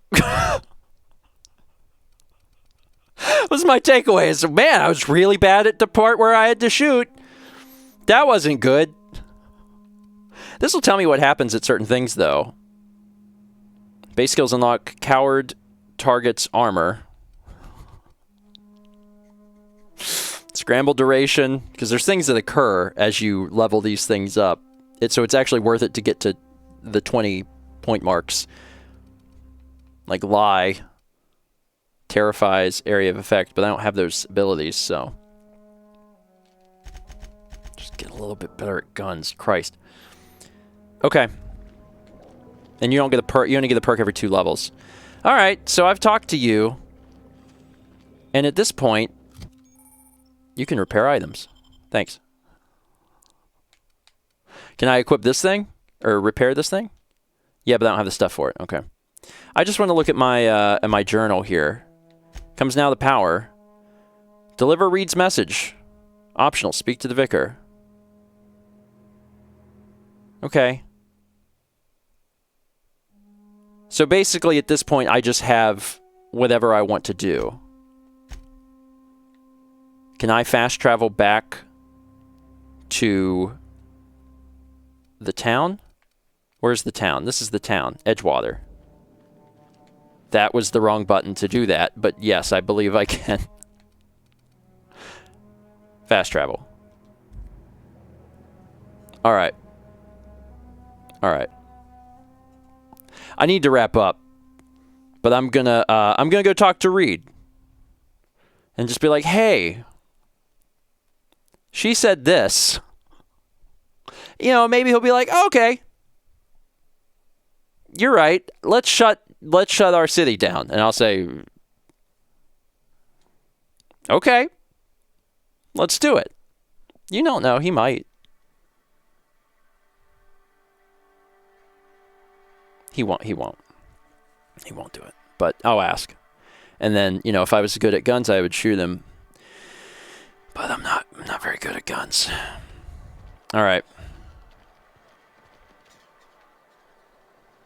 Was my takeaway. Is, man, I was really bad at the part where I had to shoot. That wasn't good. This will tell me what happens at certain things, though. Base skills unlock coward target's armor. Scramble duration, because there's things that occur as you level these things up. So it's actually worth it to get to the 20 point marks. Like lie. Terrifies, area of effect, but I don't have those abilities, so just get a little bit better at guns. Christ. Okay. And you don't get the perk. You only get the perk every 2 levels. All right. So I've talked to you, and at this point, you can repair items. Thanks. Can I equip this thing or repair this thing? Yeah, but I don't have the stuff for it. Okay. I just want to look at my journal here. Comes now the power. Deliver Reed's message. Optional. Speak to the vicar. Okay. So basically at this point I just have whatever I want to do. Can I fast travel back to the town? Where's the town? This is the town, Edgewater. That was the wrong button to do that, but yes, I believe I can. Fast travel. All right. All right. I need to wrap up, but I'm gonna go talk to Reed and just be like, "Hey, she said this." You know, maybe he'll be like, "Okay, you're right. Let's shut our city down." And I'll say, "Okay, let's do it." You don't know, he might. He won't do it. But I'll ask. And then, you know, if I was good at guns, I would shoot him. But I'm not very good at guns. All right.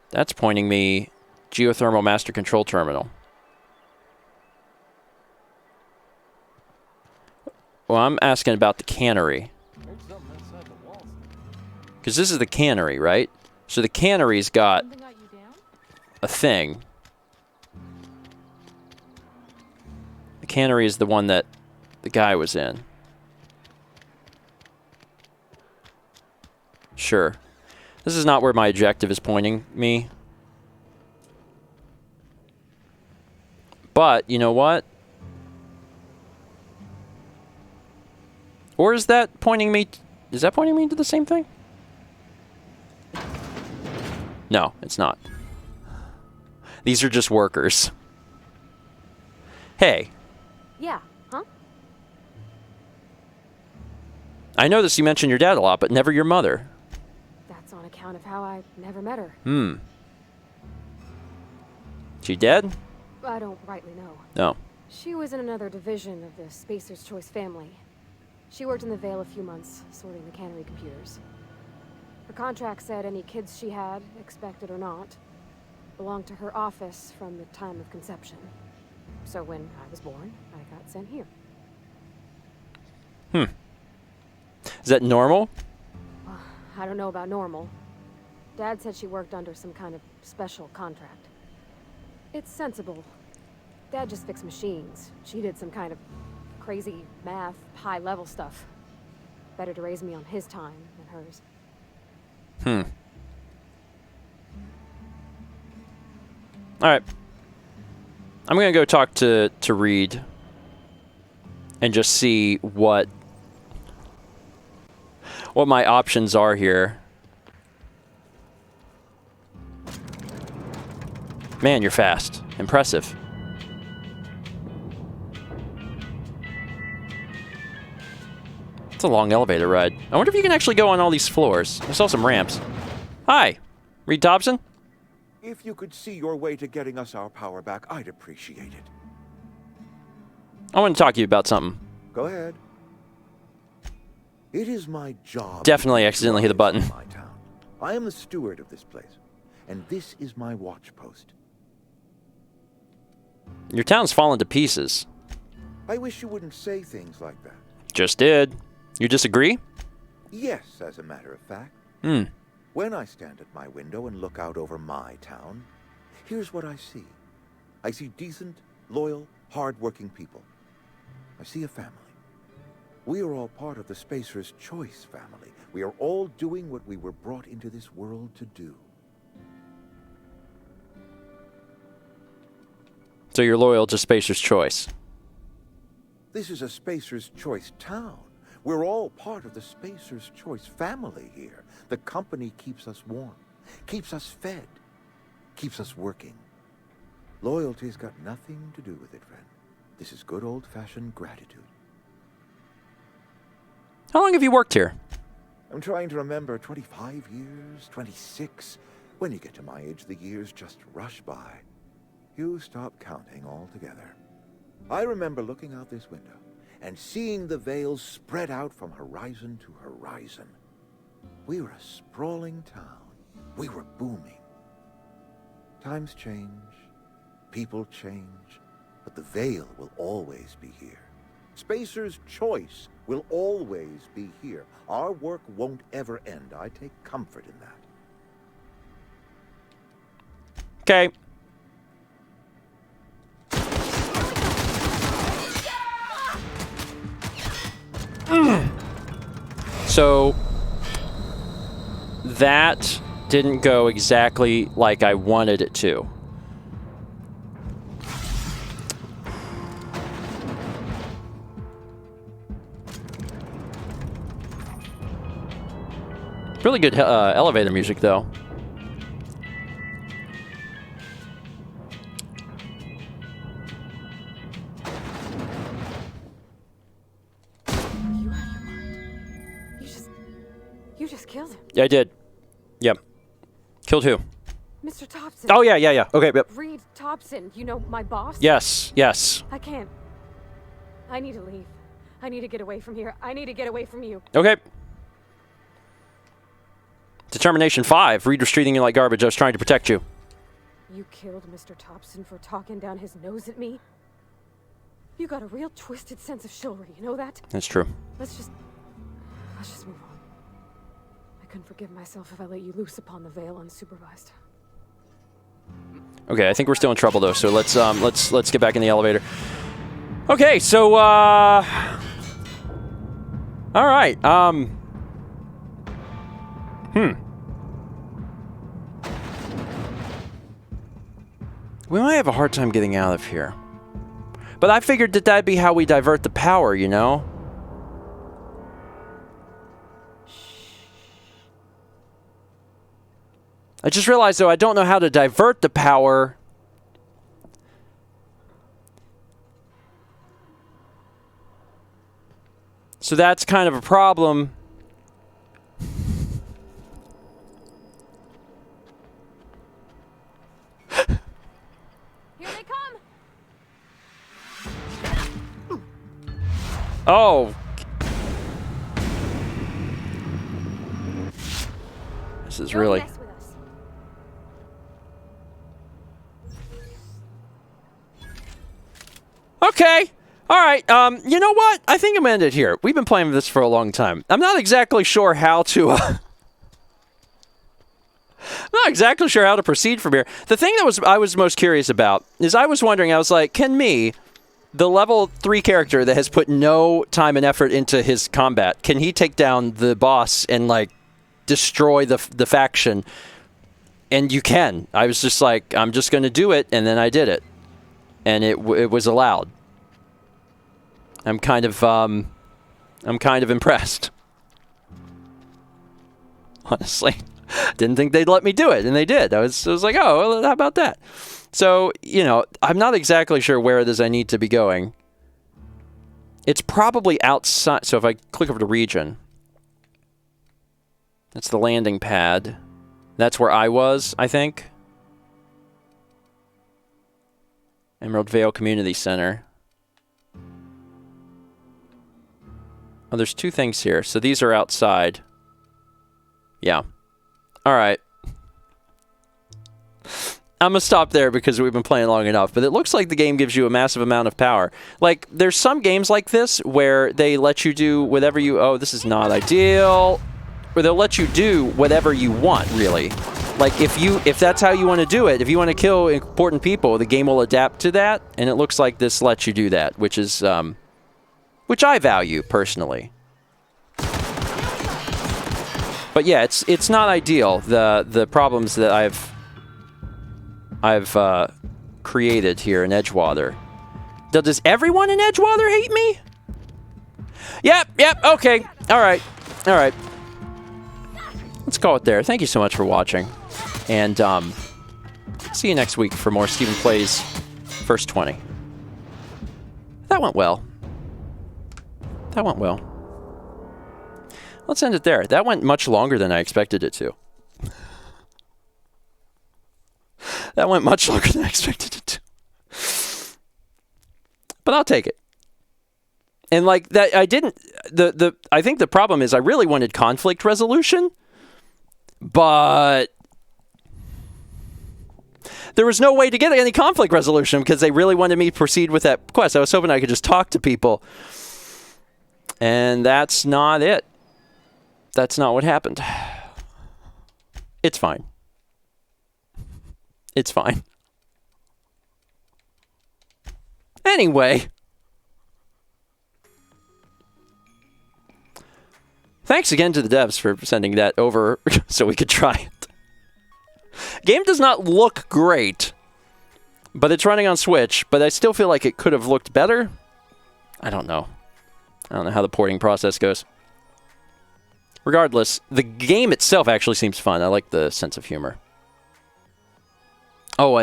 That's pointing me geothermal master control terminal. Well, I'm asking about the cannery. Because this is the cannery, right? So the cannery's got a thing. The cannery is the one that the guy was in. Sure. This is not where my objective is pointing me. But, you know what? Or is that pointing me... Is that pointing me to the same thing? No, it's not. These are just workers. Hey. Yeah, huh? I noticed you mentioned your dad a lot, but never your mother. That's on account of how I never met her. She dead? I don't rightly know. No. She was in another division of the Spacer's Choice family. She worked in the Vale a few months, sorting the cannery computers. Her contract said any kids she had, expected or not, belonged to her office from the time of conception. So when I was born, I got sent here. Is that normal? I don't know about normal. Dad said she worked under some kind of special contract. It's sensible. Dad just fixed machines. She did some kind of crazy math, high-level stuff. Better to raise me on his time than hers. All right. I'm going to go talk to Reed and just see what my options are here. Man, you're fast. Impressive. It's a long elevator ride. I wonder if you can actually go on all these floors. I saw some ramps. Hi, Reed Dobson? If you could see your way to getting us our power back, I'd appreciate it. I want to talk to you about something. Go ahead. It is my job. Definitely accidentally hit the button. My town. I am the steward of this place, and this is my watch post. Your town's fallen to pieces. I wish you wouldn't say things like that. Just did. You disagree? Yes, as a matter of fact. When I stand at my window and look out over my town, here's what I see. I see decent, loyal, hard-working people. I see a family. We are all part of the Spacer's Choice family. We are all doing what we were brought into this world to do. So you're loyal to Spacer's Choice? This is a Spacer's Choice town. We're all part of the Spacer's Choice family here. The company keeps us warm, keeps us fed, keeps us working. Loyalty's got nothing to do with it, friend. This is good old-fashioned gratitude. How long have you worked here? I'm trying to remember, 25 years, 26. When you get to my age, the years just rush by. You stop counting altogether. I remember looking out this window and seeing the Vales spread out from horizon to horizon. We were a sprawling town. We were booming. Times change. People change, but the veil will always be here. Spacer's choice will always be here. Our work won't ever end. I take comfort in that. Okay. So that didn't go exactly like I wanted it to. Really good elevator music, though. You just killed him. Yeah, I did. Yep. Killed who? Mr. Thompson. Oh, yeah. Okay, yep. Reed Thompson, you know, my boss? Yes. I can't. I need to leave. I need to get away from here. I need to get away from you. Okay. Determination 5. Reed was treating you like garbage. I was trying to protect you. You killed Mr. Thompson for talking down his nose at me? You got a real twisted sense of chivalry, you know that? That's true. Let's just move on. I couldn't forgive myself if I let you loose upon the Veil unsupervised. Okay, I think we're still in trouble though, so let's get back in the elevator. Okay, so all right. We might have a hard time getting out of here. But I figured that that'd be how we divert the power, you know? I just realized, though, I don't know how to divert the power. So that's kind of a problem. Here they come! Oh. This is really... Okay. All right. You know what? I think I'm going to end it here. We've been playing with this for a long time. I'm not exactly sure how to... I'm not exactly sure how to proceed from here. The thing that I was most curious about is I was wondering, I was like, can me, the level 3 character that has put no time and effort into his combat, can he take down the boss and, like, destroy the faction? And you can. I was just like, I'm just going to do it, and then I did it. And it was allowed. I'm kind of impressed. Honestly. Didn't think they'd let me do it, and they did. I was like, oh, well, how about that? So, you know, I'm not exactly sure where it is I need to be going. It's probably outside. So if I click over to region, that's the landing pad. That's where I was, I think. Emerald Vale Community Center. Oh, there's 2 things here. So these are outside. Yeah. All right. I'm going to stop there because we've been playing long enough. But it looks like the game gives you a massive amount of power. Like, there's some games like this where they let you do whatever you... Oh, this is not ideal. Where they'll let you do whatever you want, really. Like, if that's how you want to do it, if you want to kill important people, the game will adapt to that. And it looks like this lets you do that, which is... which I value, personally. But yeah, it's not ideal, the problems that I've created here in Edgewater. Does everyone in Edgewater hate me? Yep, okay. All right. Let's call it there. Thank you so much for watching. And see you next week for more Stephen Plays First 20. That went well. Let's end it there. That went much longer than I expected it to. But I'll take it. And like that, I didn't. I think the problem is I really wanted conflict resolution, but there was no way to get any conflict resolution because they really wanted me to proceed with that quest. I was hoping I could just talk to people. And that's not it. That's not what happened. It's fine. It's fine. Anyway. Thanks again to the devs for sending that over so we could try it. Game does not look great, but it's running on Switch, but I still feel like it could have looked better. I don't know. I don't know how the porting process goes. Regardless, the game itself actually seems fun. I like the sense of humor. Oh,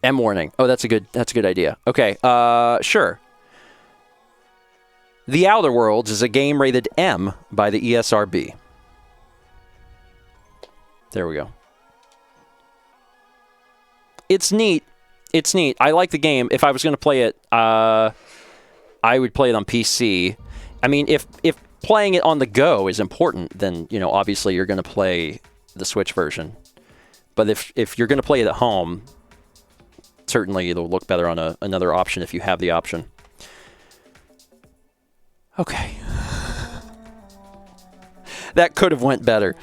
M warning. Oh, that's a good idea. Okay, sure. The Outer Worlds is a game rated M by the ESRB. There we go. It's neat. It's neat. I like the game. If I was going to play it, I would play it on PC. I mean, if playing it on the go is important, then, you know, obviously you're going to play the Switch version. But if you're going to play it at home, certainly it'll look better on another option if you have the option. Okay. That could have went better.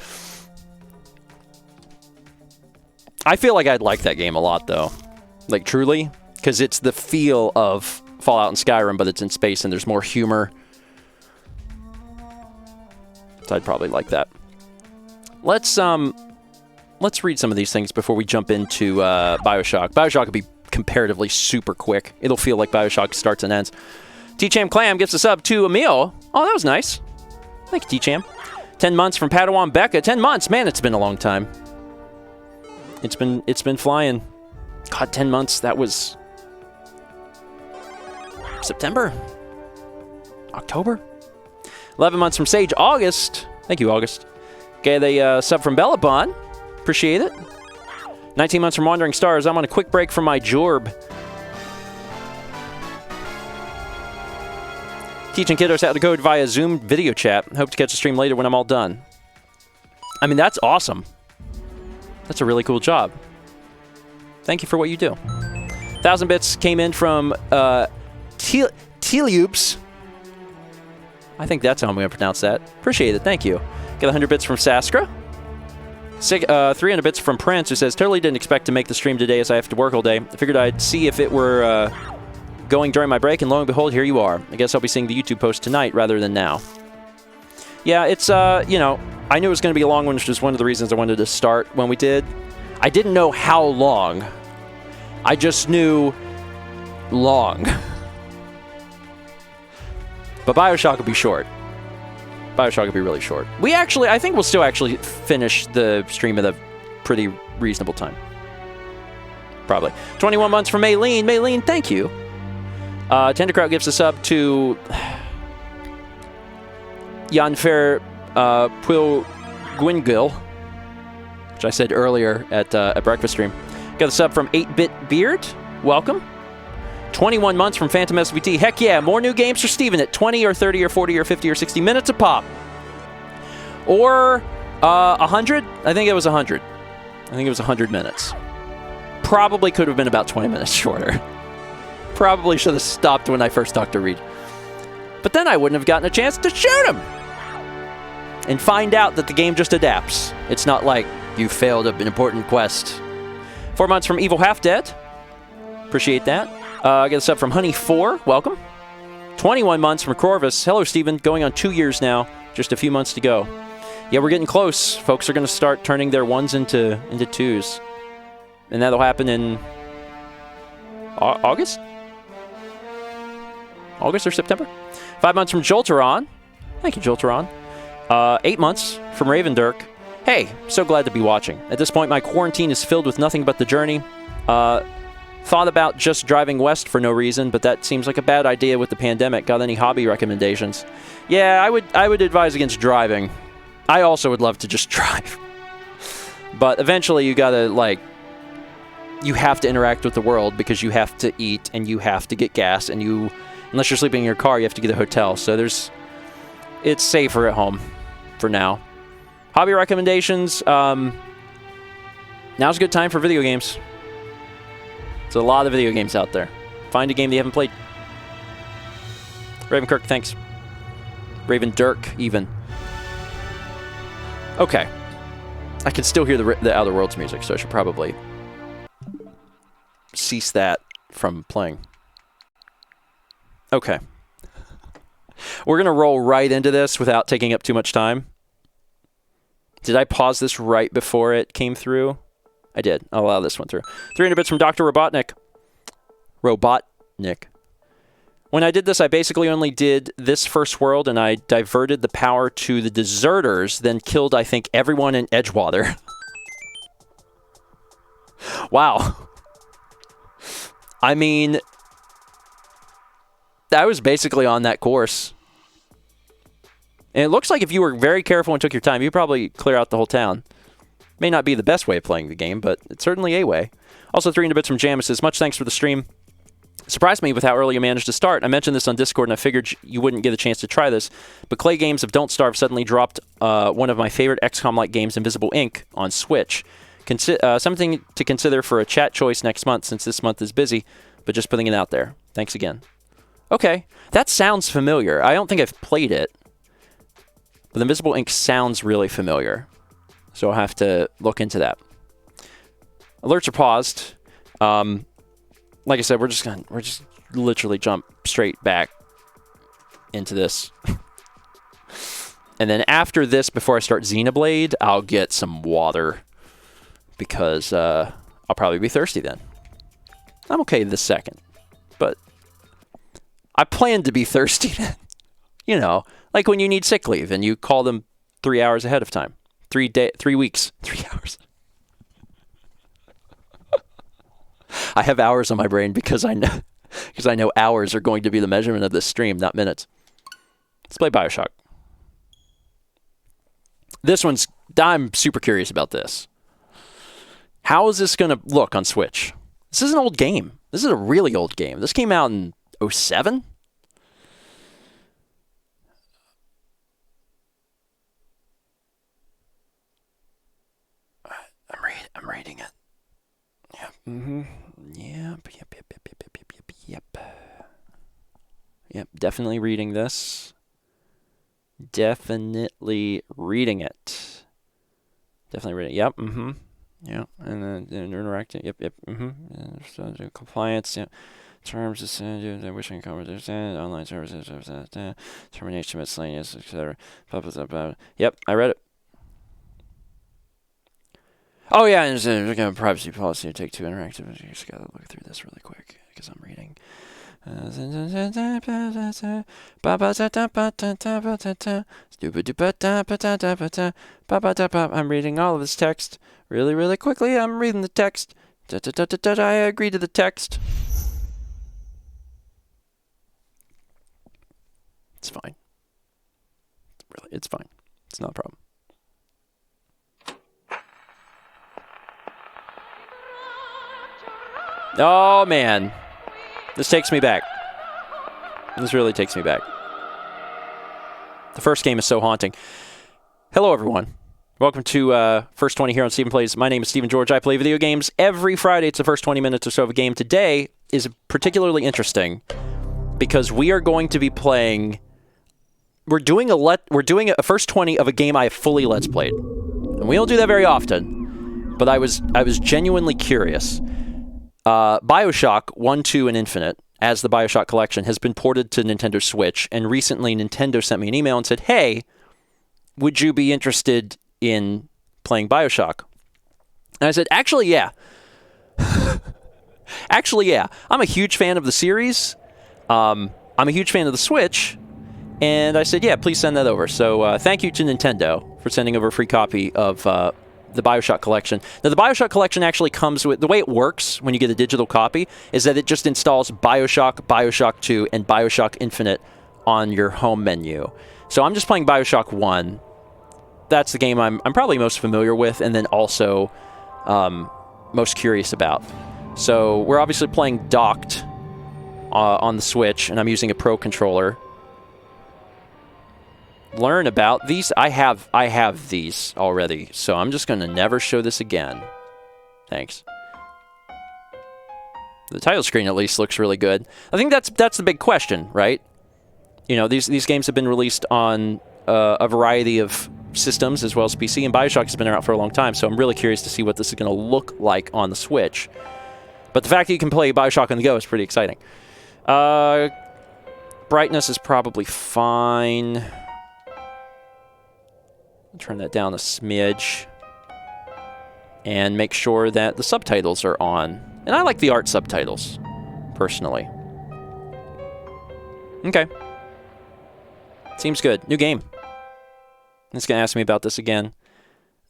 I feel like I'd like that game a lot, though. Like, truly. Because it's the feel of Fallout and Skyrim, but it's in space and there's more humor. So I'd probably like that. Let's read some of these things before we jump into BioShock. BioShock will be comparatively super quick. It'll feel like BioShock starts and ends. T-Cham Clam gives us up to Emil. Oh, that was nice. Thank you, T-Cham. 10 months from Padawan Becca. 10 months. Man, it's been a long time. It's been flying. God, 10 months. That was September? October? 11 months from Sage. August. Thank you, August. Okay, the sub from Bellabon. Appreciate it. 19 months from Wandering Stars. I'm on a quick break from my jorb. Teaching kiddos how to code via Zoom video chat. Hope to catch a stream later when I'm all done. I mean, that's awesome. That's a really cool job. Thank you for what you do. 1,000 bits came in from Teliubs. I think that's how I'm going to pronounce that. Appreciate it. Thank you. Got 100 bits from Saskra. 300 bits from Prince, who says, totally didn't expect to make the stream today as I have to work all day. I figured I'd see if it were going during my break, and lo and behold, here you are. I guess I'll be seeing the YouTube post tonight rather than now. Yeah, it's, you know, I knew it was going to be a long one, which was one of the reasons I wanted to start when we did. I didn't know how long. I just knew long. But BioShock will be short. BioShock will be really short. I think we'll still actually finish the stream at a pretty reasonable time. Probably. 21 months from Maylene. Maylene, thank you. Tenderkraut gives us up to Janfer Pwil Gwingil, which I said earlier at breakfast stream. Got a sub from 8-Bit Beard. Welcome. 21 months from Phantom SVT. Heck yeah, more new games for Steven at 20 or 30 or 40 or 50 or 60 minutes a pop. Or 100? I think it was 100. I think it was 100 minutes. Probably could have been about 20 minutes shorter. Probably should have stopped when I first talked to Reed. But then I wouldn't have gotten a chance to shoot him! And find out that the game just adapts. It's not like you failed an important quest. 4 months from Evil Half Dead. Appreciate that. I get this up from Honey4. Welcome. 21 months from Corvus. Hello, Steven. Going on 2 years now. Just a few months to go. Yeah, we're getting close. Folks are going to start turning their ones into twos. And that'll happen in August? August or September? 5 months from Jolteron. Thank you, Jolteron. 8 months from Raven Dirk. Hey, so glad to be watching. At this point, my quarantine is filled with nothing but the journey. Thought about just driving west for no reason, but that seems like a bad idea with the pandemic. Got any hobby recommendations? Yeah, I would advise against driving. I also would love to just drive. But eventually you gotta, like, you have to interact with the world because you have to eat and you have to get gas and you, unless you're sleeping in your car, you have to get a hotel. So it's safer at home for now. Hobby recommendations, now's a good time for video games. There's a lot of video games out there. Find a game that you haven't played. Raven Kirk, thanks. Raven Dirk, even. Okay. I can still hear the Outer Worlds music, so I should probably cease that from playing. Okay. We're going to roll right into this without taking up too much time. Did I pause this right before it came through? I did. I'll allow this one through. 300 bits from Dr. Robotnik. When I did this, I basically only did this first world, and I diverted the power to the deserters, then killed, I think, everyone in Edgewater. Wow. I mean, I was basically on that course. And it looks like if you were very careful and took your time, you'd probably clear out the whole town. May not be the best way of playing the game, but it's certainly a way. Also, 300 bits from Jamis says, much thanks for the stream. Surprised me with how early you managed to start. I mentioned this on Discord, and I figured you wouldn't get a chance to try this. But Clay Games of Don't Starve suddenly dropped one of my favorite XCOM-like games, Invisible Ink, on Switch. Something to consider for a chat choice next month, since this month is busy, but just putting it out there. Thanks again. Okay, that sounds familiar. I don't think I've played it, but Invisible Ink sounds really familiar, so I'll have to look into that. Alerts are paused. Like I said, we're just literally jump straight back into this. And then after this, before I start Xenoblade, I'll get some water because I'll probably be thirsty then. I'm okay this second, but I plan to be thirsty then. You know, like when you need sick leave and you call them 3 hours ahead of time. 3 weeks, 3 hours. I have hours on my brain because I know hours are going to be the measurement of this stream, not minutes. Let's play BioShock. I'm super curious about this. How is this going to look on Switch? This is an old game. This is a really old game. This came out in 2007? I'm reading it. Yep. Mm-hmm. Yep. Definitely reading this. Definitely reading it. Definitely reading it. Yep. Mm-hmm. Yeah. And then interacting. Yep. Mm-hmm. Compliance. Yeah. Terms of wishing conversation, online services, termination, miscellaneous, etc. Yep. I read it. Oh, yeah, and privacy policy to take two interactive. You just got to look through this really quick because I'm reading. I'm reading all of this text really, really quickly. I'm reading the text. I agree to the text. It's fine. It's fine. It's not a problem. Oh, man. This takes me back. This really takes me back. The first game is so haunting. Hello, everyone. Welcome to First20 here on Stephen Plays. My name is Stephen George. I play video games. Every Friday, it's the first 20 minutes or so of a game. Today is particularly interesting because we are going to be playing... We're doing a first 20 of a game I have fully Let's Played. And we don't do that very often. But I was genuinely curious. BioShock 1, 2, and Infinite, as the BioShock collection, has been ported to Nintendo Switch, and recently Nintendo sent me an email and said, hey, would you be interested in playing BioShock? And I said, actually, yeah. Actually, yeah. I'm a huge fan of the series. I'm a huge fan of the Switch, and I said, yeah, please send that over. So thank you to Nintendo for sending over a free copy of the BioShock collection. Now, the BioShock collection actually comes with... The way it works when you get a digital copy is that it just installs BioShock, BioShock 2, and BioShock Infinite on your home menu. So I'm just playing BioShock 1. That's the game I'm probably most familiar with and then also most curious about. So we're obviously playing docked on the Switch, and I'm using a Pro controller. Learn about these. I have these already, so I'm just going to never show this again. Thanks. The title screen at least looks really good. I think that's the big question, right? You know, these games have been released on a variety of systems as well as PC, and BioShock has been around for a long time, so I'm really curious to see what this is going to look like on the Switch. But the fact that you can play BioShock on the go is pretty exciting. Brightness is probably fine. I'll turn that down a smidge. And make sure that the subtitles are on. And I like the art subtitles, personally. Okay. Seems good. New game. It's going to ask me about this again.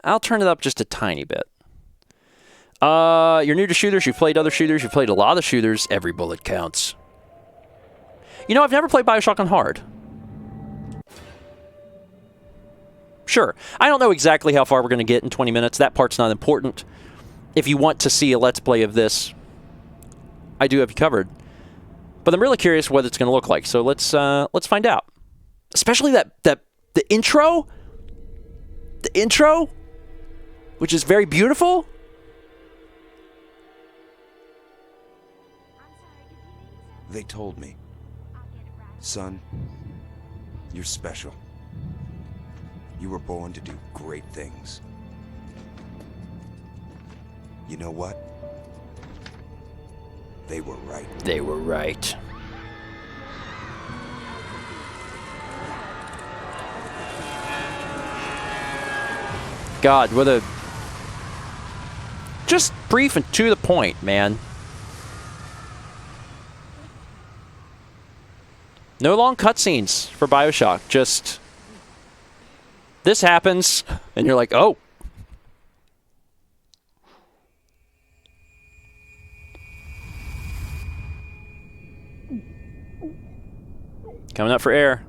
I'll turn it up just a tiny bit. You're new to shooters. You've played other shooters. You've played a lot of shooters. Every bullet counts. You know, I've never played BioShock on hard. Sure. I don't know exactly how far we're going to get in 20 minutes. That part's not important. If you want to see a Let's Play of this, I do have you covered. But I'm really curious what it's going to look like. So let's find out. Especially the intro. The intro, which is very beautiful. They told me. Son, you're special. You were born to do great things. You know what? They were right. They were right. God, what a... Just brief and to the point, man. No long cutscenes for BioShock. Just... This happens, and you're like, oh. Coming up for air.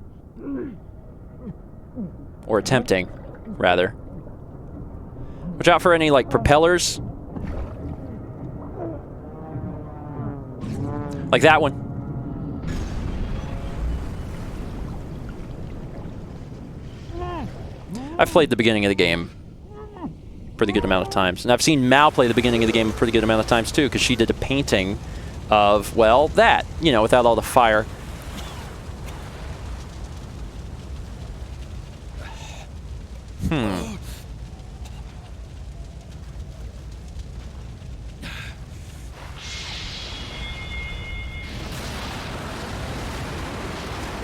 Or attempting, rather. Watch out for any, like, propellers. Like that one. I've played the beginning of the game a pretty good amount of times. And I've seen Mal play the beginning of the game a pretty good amount of times, too, because she did a painting of, well, that, you know, without all the fire.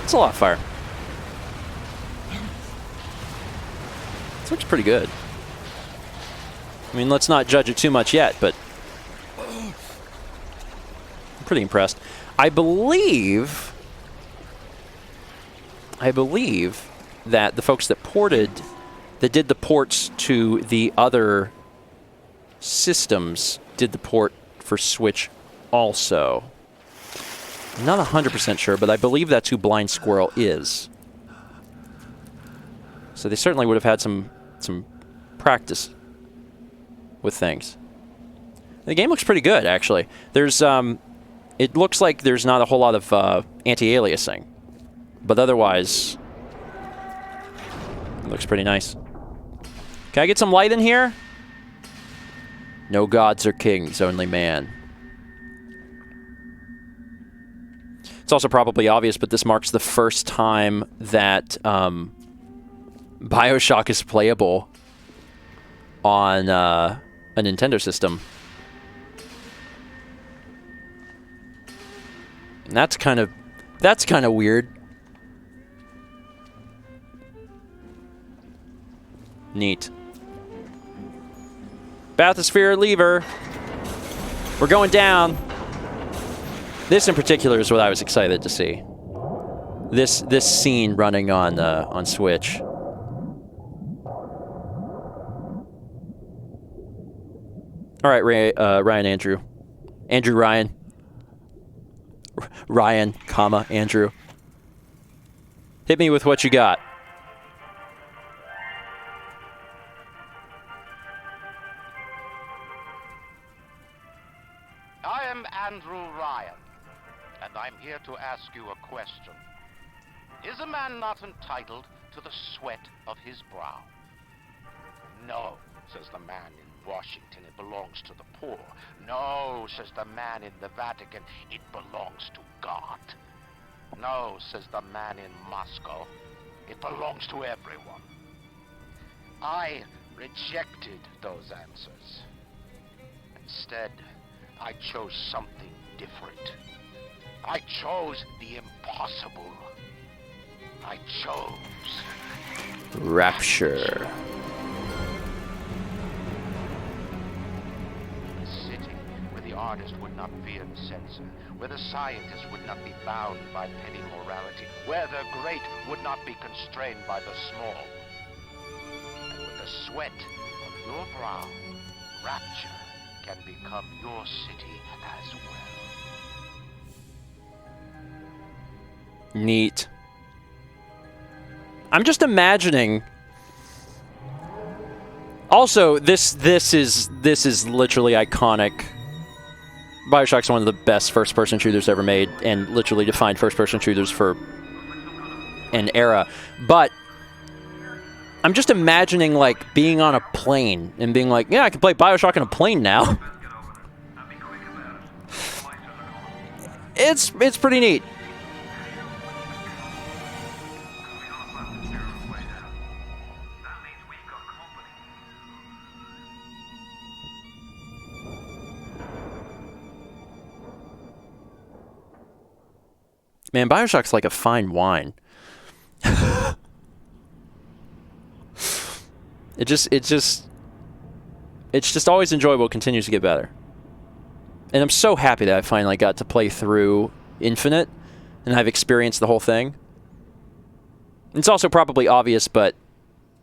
It's a lot of fire. This looks pretty good. I mean, let's not judge it too much yet, but I'm pretty impressed. I believe that the folks that did the ports to the other systems did the port for Switch also. I'm not 100% sure, but I believe that's who Blind Squirrel is. So they certainly would have had some practice with things. The game looks pretty good, actually. There's it looks like there's not a whole lot of anti-aliasing, but otherwise, it looks pretty nice. Can I get some light in here? No gods or kings, only man. It's also probably obvious, but this marks the first time that BioShock is playable on a Nintendo system. And that's kind of weird. Neat. Bathysphere lever. We're going down. This in particular is what I was excited to see. This scene running on Switch. All right, Ryan, Andrew, Ryan, Ryan, comma Andrew. Hit me with what you got. I am Andrew Ryan, and I'm here to ask you a question. Is a man not entitled to the sweat of his brow? No, says the man in Washington it belongs to the poor. No, says the man in the Vatican, it belongs to God. No, says the man in Moscow, it belongs to everyone. I rejected those answers. Instead, I chose something different. I chose the impossible. I chose Rapture. a city where the artist would not fear the censor, where the scientist would not be bound by petty morality, where the great would not be constrained by the small. And with the sweat of your brow, Rapture can become your city as well. Neat. I'm just imagining. Also, this is literally iconic. BioShock's one of the best first-person shooters ever made, and literally defined first-person shooters for an era. But I'm just imagining like being on a plane and being like, yeah, I can play BioShock on a plane now. It's pretty neat. Man, BioShock's like a fine wine. It's just always enjoyable. It continues to get better. And I'm so happy that I finally got to play through Infinite and I've experienced the whole thing. It's also probably obvious, but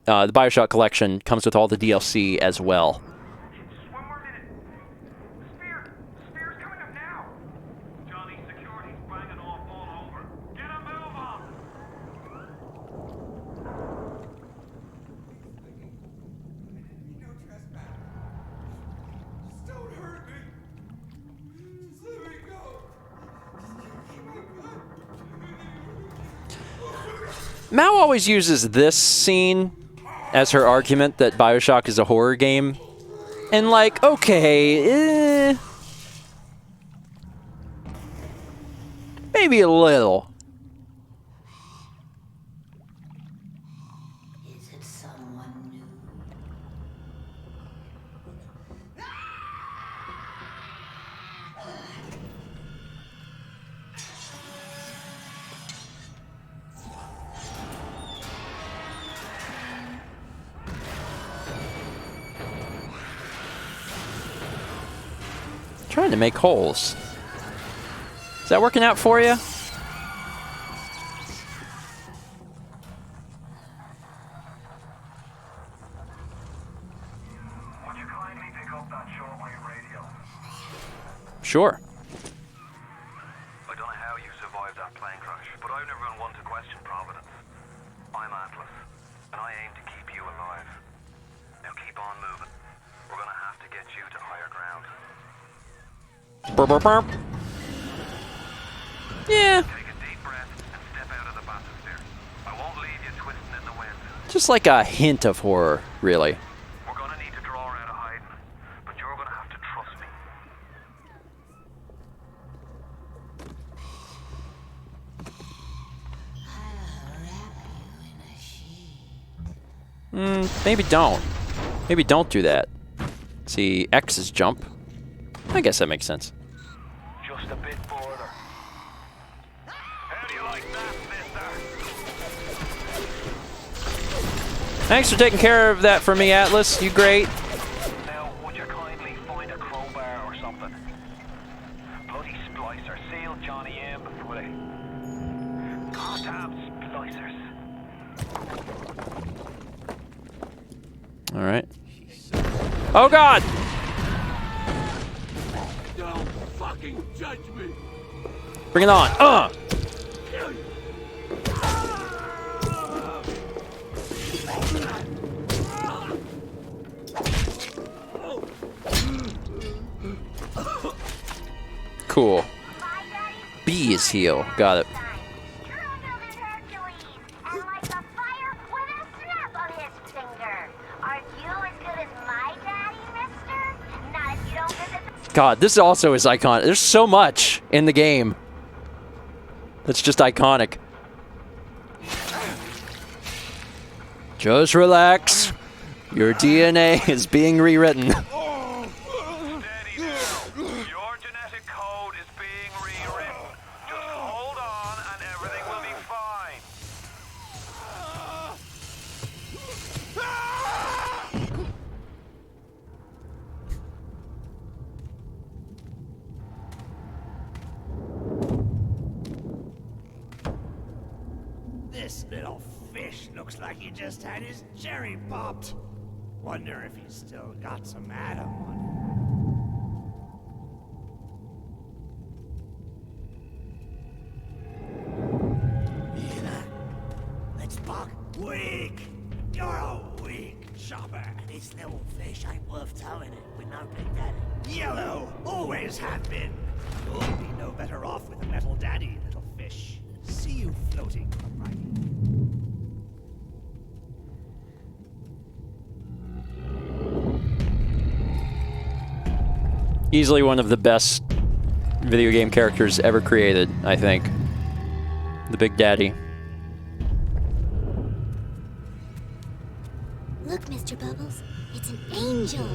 the BioShock collection comes with all the DLC as well. Mao always uses this scene as her argument that BioShock is a horror game. And like, okay, maybe a little. Is it someone new? Trying to make holes. Is that working out for you? Would you kindly pick up that shortwave radio? Sure. I don't know how you survived that plane crash, but I've never been one to question Providence. I'm Atlas, and I aim to keep you alive. Now keep on moving. We're gonna have to get you to higher ground. Burp, burp, burp. Yeah. Take a deep breath and step out of the bathysphere. I won't leave you twisting in the wind. Just like a hint of horror, really. We're gonna need to draw her out of hiding, but you're gonna have to trust me. Maybe don't. Maybe don't do that. See, X is jump. I guess that makes sense. Just a bit further. How do you like that, mister? Thanks for taking care of that for me, Atlas. You great. Now, would you kindly find a crowbar or something? Bloody splicer. Seal Johnny in before they... Goddamn splicers. All right. Oh, God! Don't fucking judge me. Bring it on. Cool. B is heal. Got it. God, this also is iconic. There's so much in the game that's just iconic. Just relax. Your DNA is being rewritten. This little fish looks like he just had his cherry popped. Wonder if he's still got some Adam on him. Let's buck. Weak! You're a weak chopper. This little fish ain't worth towing it with no big daddy. Yellow! Always have been. You'll be no better off with a metal daddy, little fish. See you floating upright. Easily one of the best video game characters ever created, I think. The Big Daddy. Look, Mr. Bubbles, it's an angel.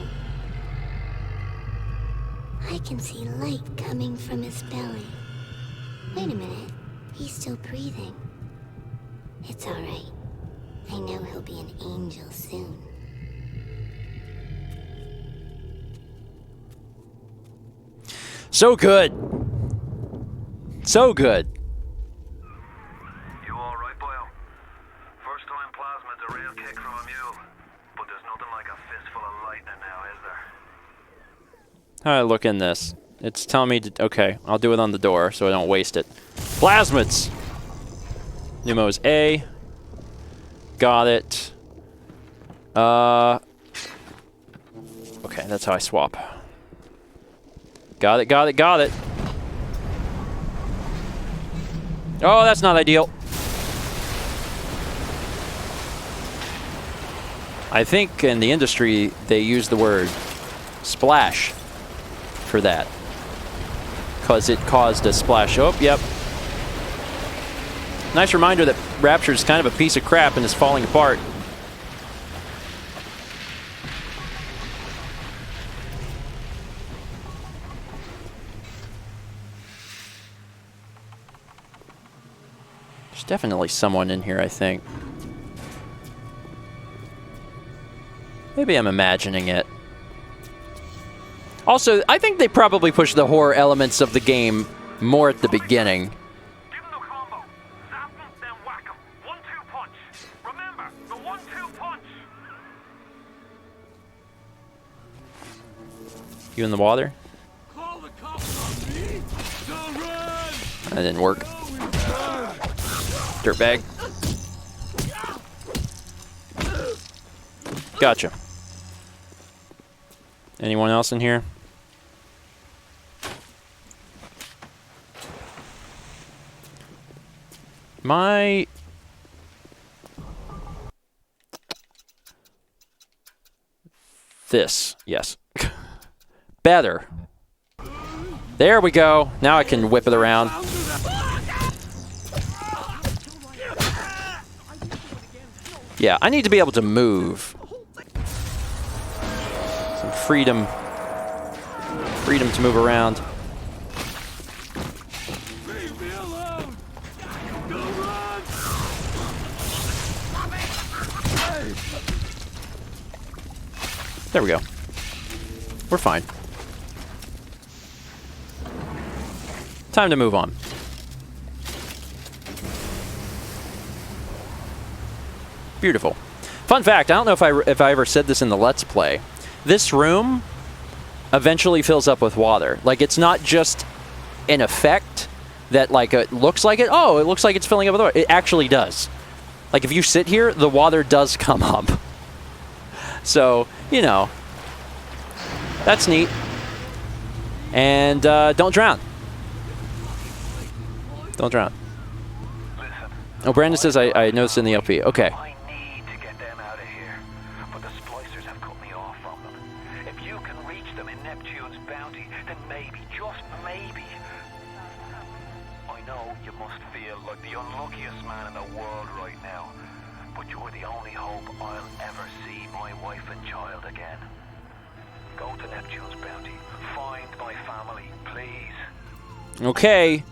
I can see light coming from his belly. Wait a minute, he's still breathing. It's all right. I know he'll be an angel soon. So good. So good. You all right, boyo? First time plasmid's a real kick from a mule. But there's nothing like a fistful of lightning now, is there? How do I look in this? It's telling me to... Okay, I'll do it on the door so I don't waste it. Plasmids! Pneumo is A. Got it. Okay, that's how I swap. Got it, got it, got it. Oh, that's not ideal. I think in the industry, they use the word splash for that. Because it caused a splash. Oh, yep. Nice reminder that Rapture is kind of a piece of crap and is falling apart. There's definitely someone in here, I think. Maybe I'm imagining it. Also, I think they probably push the horror elements of the game more at the beginning. You in the water? That didn't work. Dirtbag. Gotcha. Anyone else in here? This, yes. Better. There we go. Now I can whip it around. Yeah, I need to be able to move. Some freedom. Freedom to move around. There we go. We're fine. Time to move on. Beautiful. Fun fact, I don't know if I ever said this in the Let's Play. This room eventually fills up with water. Like, it's not just an effect that, like, it looks like it. Oh, it looks like it's filling up with water. It actually does. Like, if you sit here, the water does come up. So, you know, that's neat. And don't drown. Don't drown. Oh, Brandon says I noticed in the LP. Okay. but the splicers have cut me off from them. If you can reach them in Neptune's bounty, then maybe, just maybe... I know you must feel like the unluckiest man in the world right now, but you're the only hope I'll ever see my wife and child again. Go to Neptune's bounty. Find my family, please. Okay.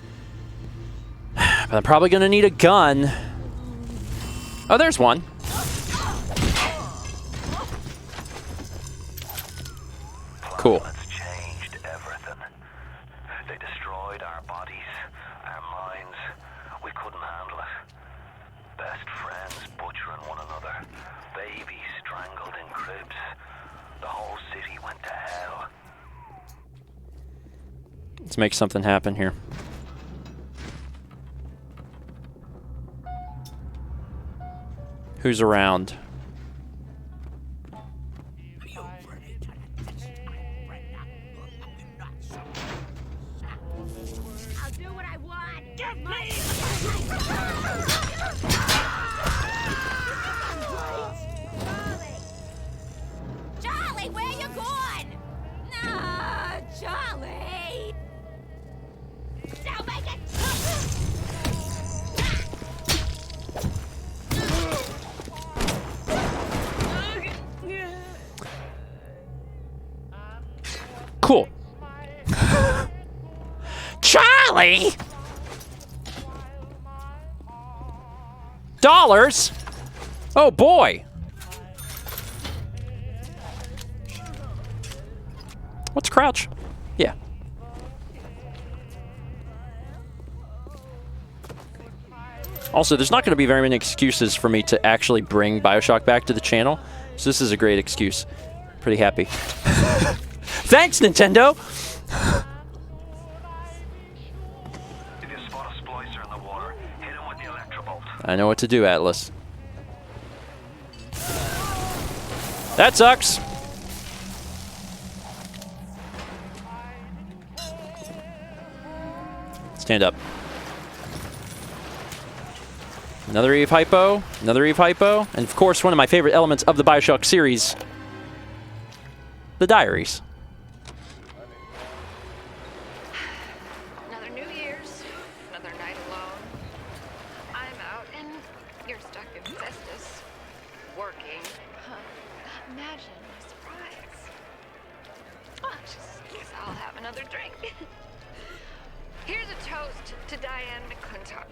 But I'm probably gonna need a gun. Oh, there's one. Cool. Changed everything. They destroyed our bodies, our minds. We couldn't handle it. Best friends butchering one another. Babies strangled in cribs. The whole city went to hell. Let's make something happen here. Who's around? I'll do what I want. Give me! Charlie, where you going? No, Charlie! Now make it! Cool. Charlie! Dollars? Oh boy. What's crouch? Yeah. Also, there's not going to be very many excuses for me to actually bring BioShock back to the channel, so this is a great excuse. Pretty happy. Thanks, Nintendo! If you spot a splicer in the water, hit him with the electrobolt. I know what to do, Atlas. That sucks! Stand up. Another Eve Hypo, another Eve Hypo, and of course one of my favorite elements of the BioShock series, the diaries. Another New Year's, another night alone. I'm out and you're stuck in Festus, working. Huh. Imagine my surprise. Oh, just guess I'll have another drink. Here's a toast to Diane McClintock.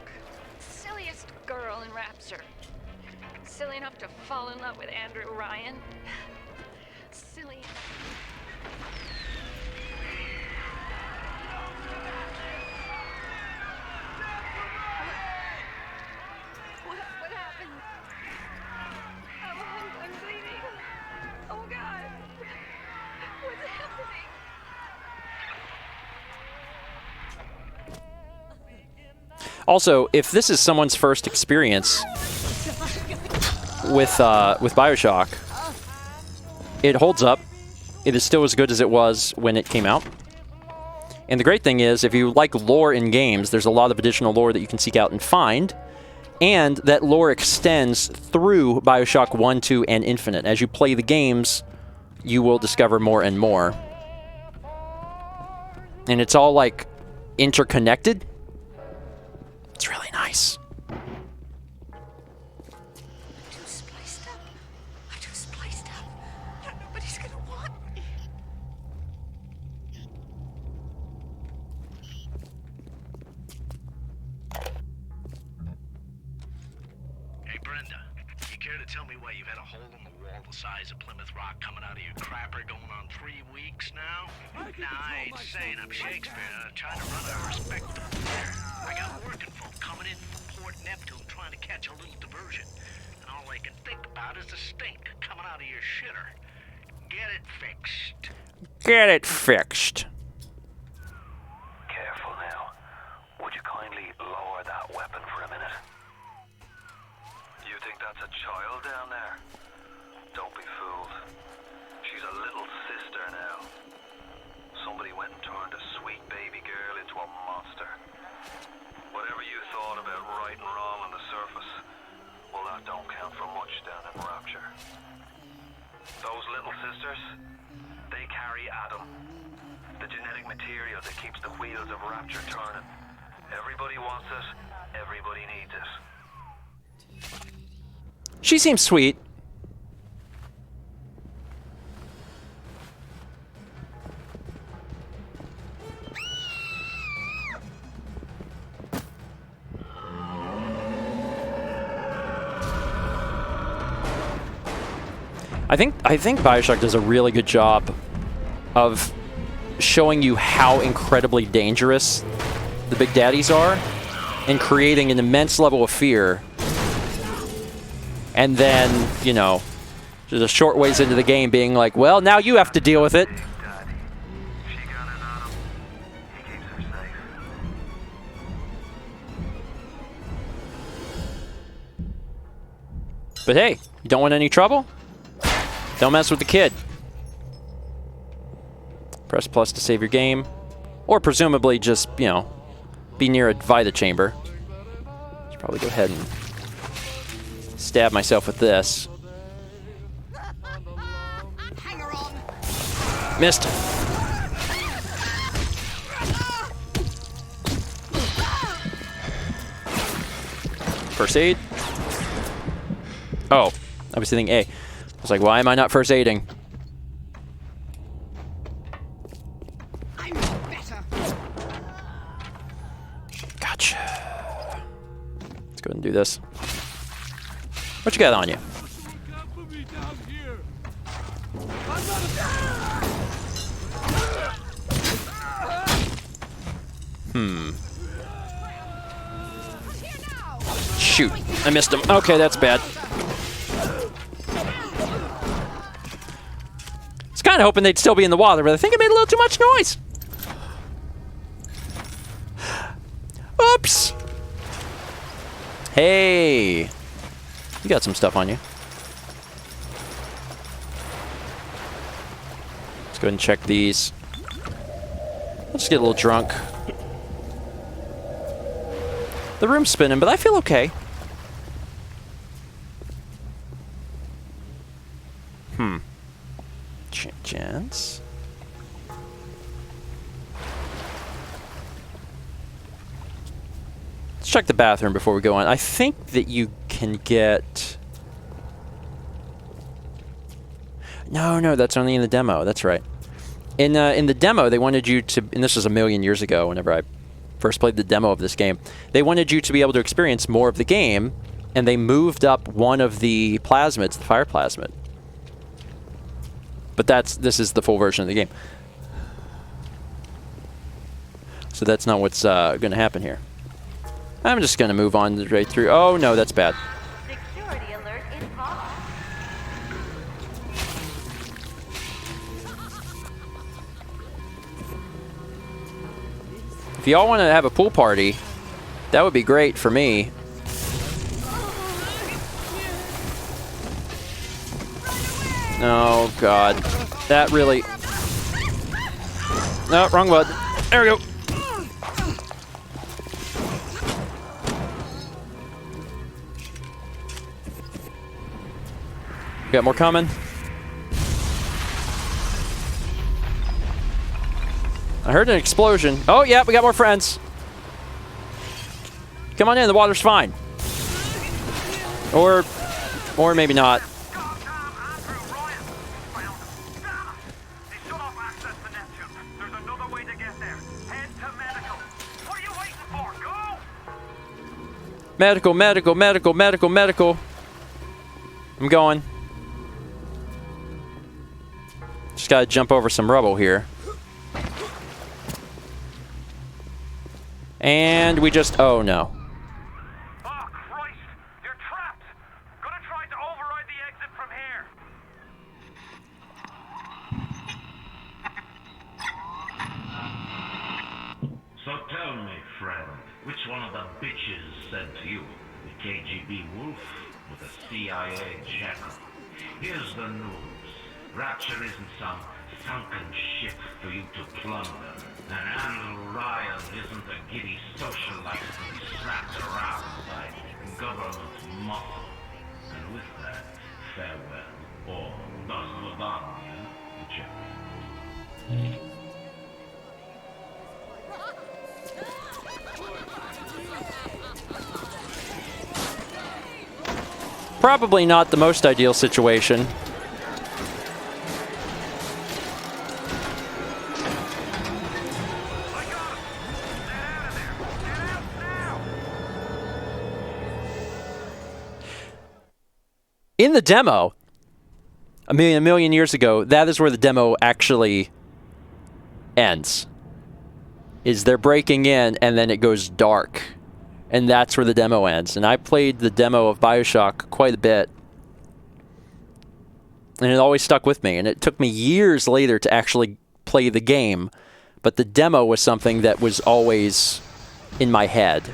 Silliest girl in Rapture. Silly enough to fall in love with Andrew Ryan. Silly enough. What happened? I'm bleeding. Oh God. What's happening? Also, if this is someone's first experience with BioShock, it holds up. It is still as good as it was when it came out. And the great thing is, if you like lore in games, there's a lot of additional lore that you can seek out and find. And that lore extends through BioShock 1, 2, and Infinite. As you play the games, you will discover more and more. And it's all, like, interconnected. It's really nice. Nobody's gonna want me. Hey, Brenda, you care to tell me why you've had a hole in the wall the size of Plymouth Rock coming out of your crapper going on 3 weeks now? Nah, I ain't saying I'm Shakespeare. I'm trying to run a respectable fair. I got working folk coming in from Port Neptune trying to catch a little diversion. And all they can think about is the stink coming out of your shitter. Get it fixed. Get it fixed. Careful now. Would you kindly lower that weapon for a minute? You think that's a child down there? Don't be fooled. She's a little sister now. Somebody went and turned a sweet baby girl into a monster. Whatever you thought about right and wrong on the surface, well, that don't count for much down in Rapture. Raptors, they carry Adam, the genetic material that keeps the wheels of Rapture turning. Everybody wants it, everybody needs it. She seems sweet. I think BioShock does a really good job of showing you how incredibly dangerous the Big Daddies are and creating an immense level of fear. And then, you know, just a short ways into the game being like, well, now you have to deal with it. But hey, you don't want any trouble? Don't mess with the kid. Press plus to save your game. Or presumably just, you know, be near a Vita chamber. Should probably go ahead and stab myself with this. Missed. First aid. Oh, I was hitting A. I was like, why am I not first aiding? Gotcha. Let's go ahead and do this. What you got on you? Shoot, I missed him. Okay, that's bad. I was kind of hoping they'd still be in the water, but I think I made a little too much noise. Oops. Hey, you got some stuff on you. Let's go ahead and check these. Let's just get a little drunk. The room's spinning, but I feel okay. Chance. Let's check the bathroom before we go on. I think that you can get... No, that's only in the demo. That's right. In the demo, they wanted you to... And this was a million years ago whenever I first played the demo of this game. They wanted you to be able to experience more of the game, and they moved up one of the plasmids, the fire plasmid. But this is the full version of the game. So that's not what's going to happen here. I'm just going to move on right through. Oh, no, that's bad. Security alert involved. If y'all want to have a pool party, that would be great for me. Oh, God. That really... No, wrong button. There we go. We got more coming. I heard an explosion. Oh, yeah, we got more friends. Come on in, the water's fine. Or maybe not. Medical, medical, medical, medical, medical. I'm going. Just gotta jump over some rubble here. And we just... Oh, no. Oh, Christ! You're trapped! Gonna try to override the exit from here. So tell me, friend, which one of the bitches sent you? The KGB wolf or the CIA jackal? Here's the news. Rapture isn't some sunken ship for you to plunder. And Andrew Ryan isn't a giddy socialite to be slapped around by government muscle. And with that, farewell. Or does the bond? Probably not the most ideal situation. In the demo, a million years ago, that is where the demo actually ends. Is they're breaking in and then it goes dark. And that's where the demo ends. And I played the demo of BioShock quite a bit. And it always stuck with me. And it took me years later to actually play the game. But the demo was something that was always in my head.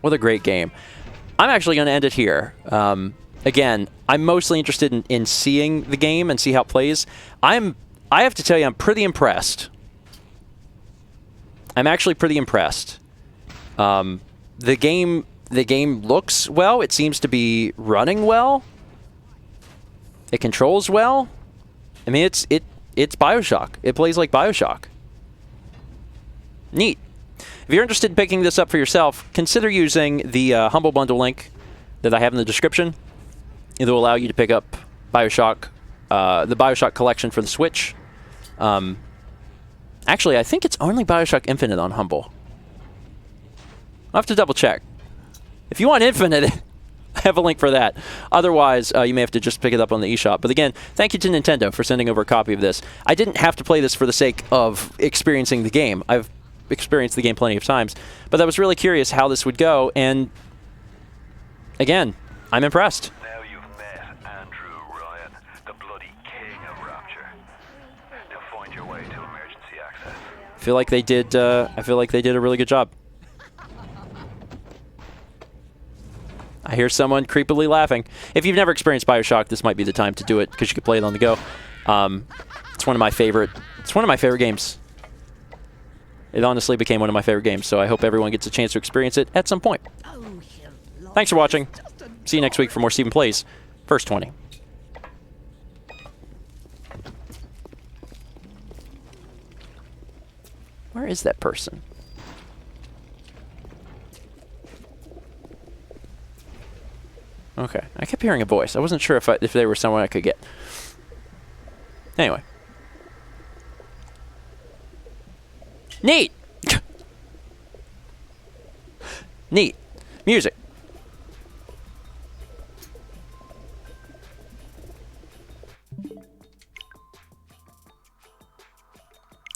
What a great game. I'm actually going to end it here. Again, I'm mostly interested in seeing the game and see how it plays. I have to tell you, I'm pretty impressed. I'm actually pretty impressed. The game looks well. It seems to be running well. It controls well. I mean, it's BioShock. It plays like BioShock. Neat. If you're interested in picking this up for yourself, consider using the Humble Bundle link that I have in the description. It will allow you to pick up BioShock, the BioShock collection for the Switch. Actually, I think it's only BioShock Infinite on Humble. I'll have to double check. If you want Infinite, I have a link for that. Otherwise, you may have to just pick it up on the eShop. But again, thank you to Nintendo for sending over a copy of this. I didn't have to play this for the sake of experiencing the game. I've experienced the game plenty of times, but I was really curious how this would go, and again, I'm impressed. Now you've met Andrew Ryan, the bloody king of Rapture. Now find your way to emergency access. I feel like they did a really good job. I hear someone creepily laughing. If you've never experienced BioShock, this might be the time to do it because you can play it on the go. It's one of my favorite games. It honestly became one of my favorite games, so I hope everyone gets a chance to experience it at some point. Thanks for watching. See you next week for more Stephen Plays First 20. Where is that person? Okay, I kept hearing a voice. I wasn't sure if they were someone I could get. Anyway. Neat! Neat. Music.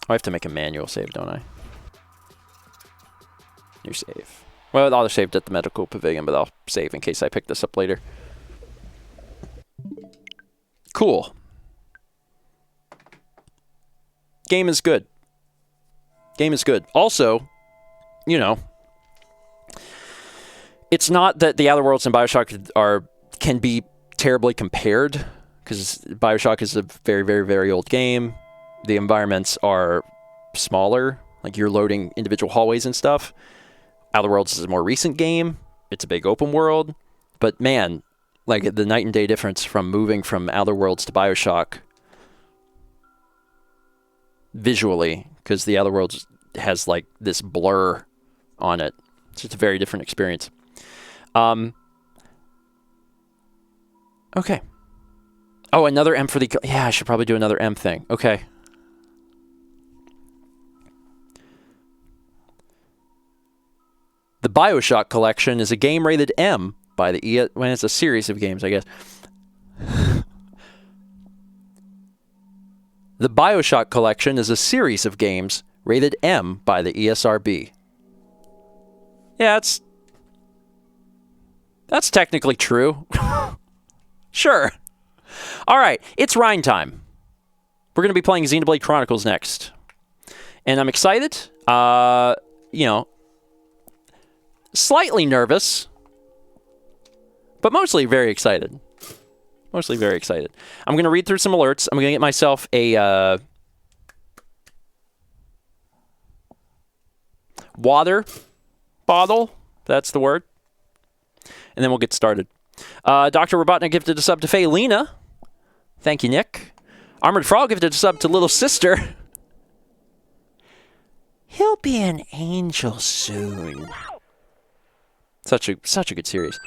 I have to make a manual save, don't I? New save. Well, I'll save at the medical pavilion, but I'll save in case I pick this up later. Cool. Game is good. Game is good. Also, you know, it's not that the Outer Worlds and BioShock can be terribly compared, because BioShock is a very, very, very old game. The environments are smaller, like you're loading individual hallways and stuff. Outer Worlds is a more recent game. It's a big open world. But man, like the night and day difference from moving from Outer Worlds to BioShock visually, because the Outer Worlds has like this blur on it. It's just a very different experience. Okay. Oh, another M for the... Yeah, I should probably do another M thing. Okay. The BioShock collection is a game rated M by the when it's a series of games, I guess. The BioShock collection is a series of games rated M by the ESRB. Yeah, that's technically true. Sure. All right, it's Rhine time. We're going to be playing Xenoblade Chronicles next. And I'm excited. You know, slightly nervous, but mostly very excited. Mostly very excited. I'm going to read through some alerts. I'm going to get myself a water bottle. That's the word. And then we'll get started. Dr. Robotnik gifted a sub to Faylina. Thank you, Nick. Armored Frog gifted a sub to Little Sister. He'll be an angel soon. Such a good series.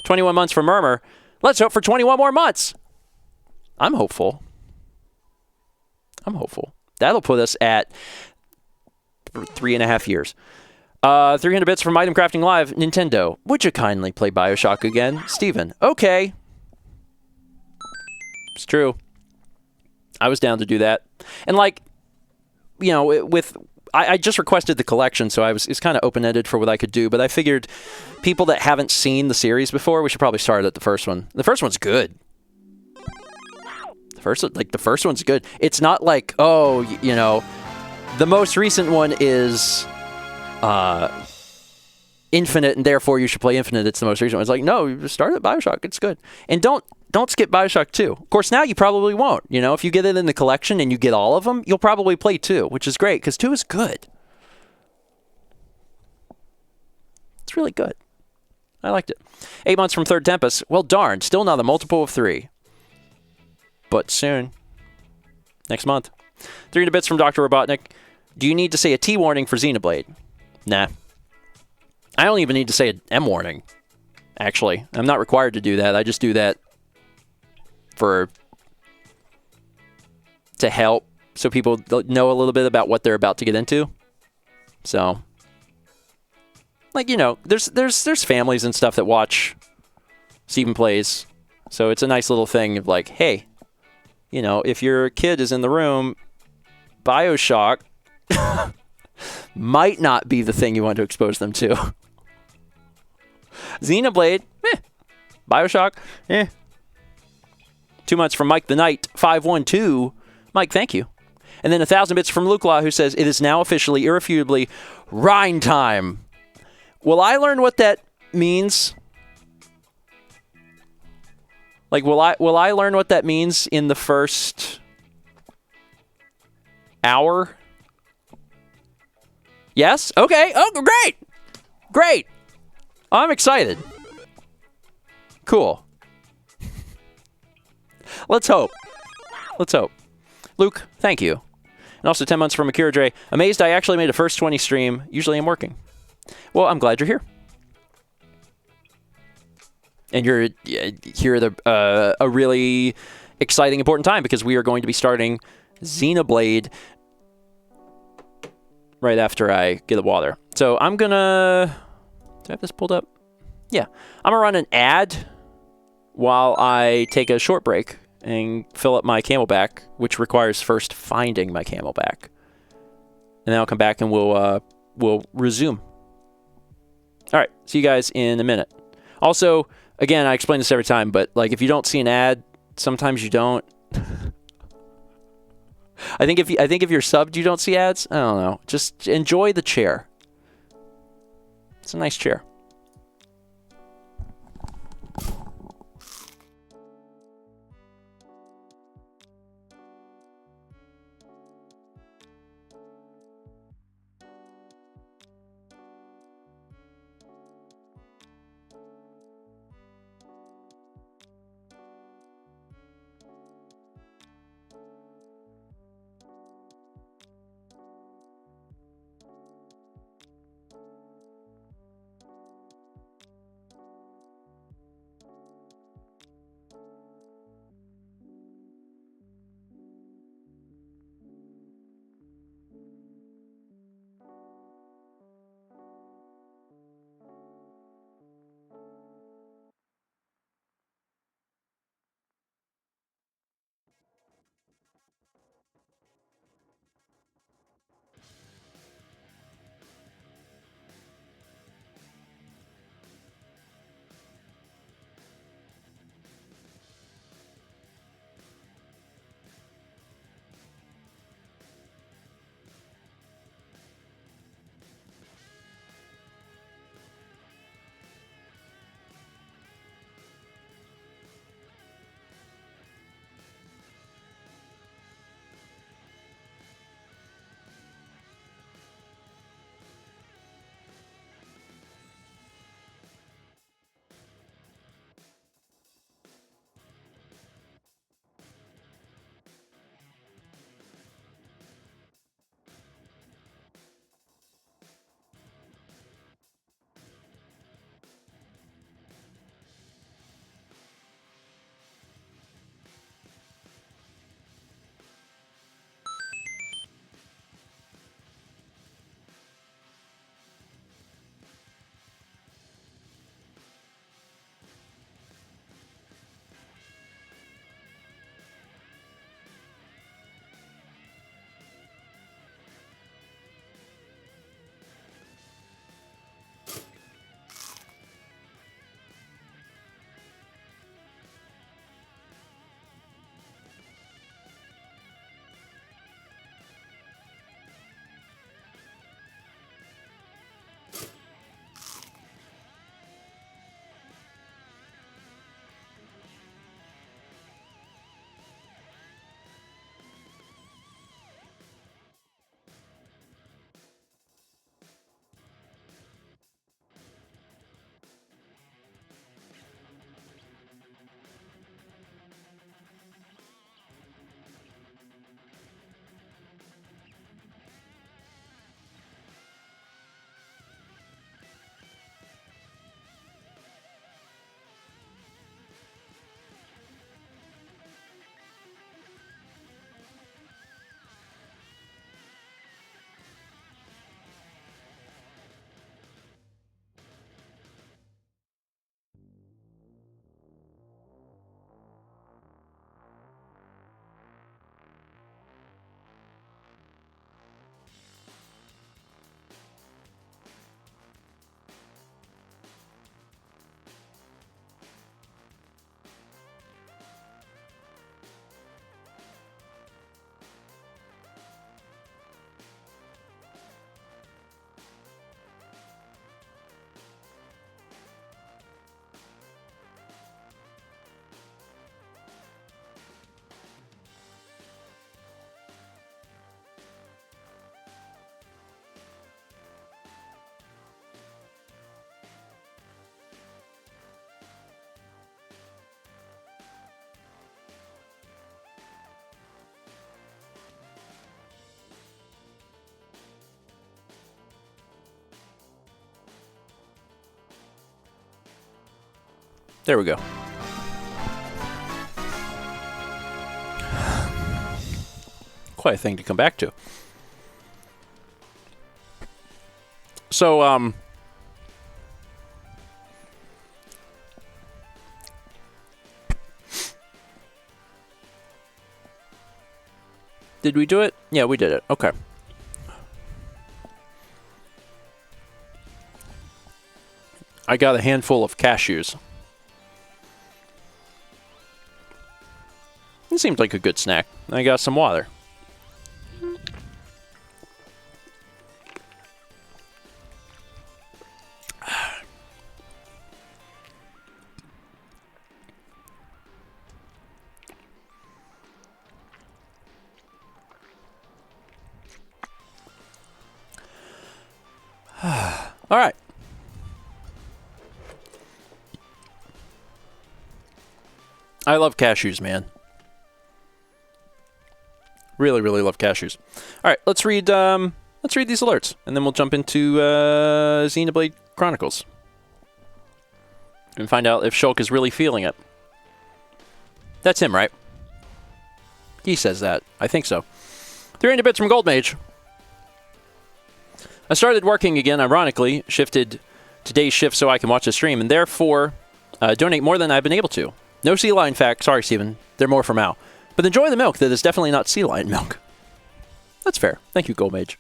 21 months for Murmur. Let's hope for 21 more months. I'm hopeful. That'll put us at 3.5 years. 300 bits from Item Crafting Live. Nintendo, would you kindly play BioShock again? Steven, okay. It's true. I was down to do that. And like, you know, I just requested the collection, so it's kind of open-ended for what I could do, but I figured people that haven't seen the series before, we should probably start at the first one. The first one's good. The first one's good. It's not like, oh, you know, the most recent one is Infinite, and therefore you should play Infinite. It's the most recent one. It's like, no, you start at BioShock. It's good. And don't skip BioShock 2. Of course, now you probably won't. You know, if you get it in the collection and you get all of them, you'll probably play 2, which is great, because 2 is good. It's really good. I liked it. 8 months from Third Tempest. Well, darn. Still not a multiple of 3. But soon. Next month. 300 bits from Dr. Robotnik. Do you need to say a T warning for Xenoblade? Nah. I don't even need to say an M warning, actually. I'm not required to do that. I just do that to help so people know a little bit about what they're about to get into. So, like, you know, there's families and stuff that watch Stephen Plays. So it's a nice little thing of like, hey, you know, if your kid is in the room, BioShock might not be the thing you want to expose them to. Xenoblade, BioShock, 2 months from Mike the Knight 512. Mike, thank you. And then 1,000 bits from Luke Law, who says, it is now officially, irrefutably, Rhine time. Will I learn what that means? Like, will I learn what that means in the first hour? Yes? Okay. Oh, great. Great. I'm excited. Cool. Let's hope. Let's hope. Luke, thank you. And also 10 months from Akira Dre. Amazed I actually made a First 20 stream. Usually I'm working. Well, I'm glad you're here. And you're here at a really exciting, important time because we are going to be starting Xenoblade right after I get the water. So I'm going to... Do I have this pulled up? Yeah. I'm going to run an ad while I take a short break and fill up my Camelback, which requires first finding my Camelback. And then I'll come back and we'll resume. All right. See you guys in a minute. Also, again, I explain this every time, but like if you don't see an ad, sometimes you don't. I think if you're subbed, you don't see ads. I don't know. Just enjoy the chair. It's a nice chair. There we go. Quite a thing to come back to. So, did we do it? Yeah, we did it. Okay. I got a handful of cashews. It seems like a good snack. I got some water. All right. I love cashews, man. Really, really love cashews. All right, let's read these alerts, and then we'll jump into Xenoblade Chronicles and find out if Shulk is really feeling it. That's him, right? He says that. I think so. 300 bits from Goldmage. I started working again, ironically, shifted today's shift so I can watch the stream, and therefore donate more than I've been able to. No sea lion fact. Sorry, Steven. They're more for Mao. But enjoy the milk that is definitely not sea lion milk. That's fair. Thank you, Goldmage.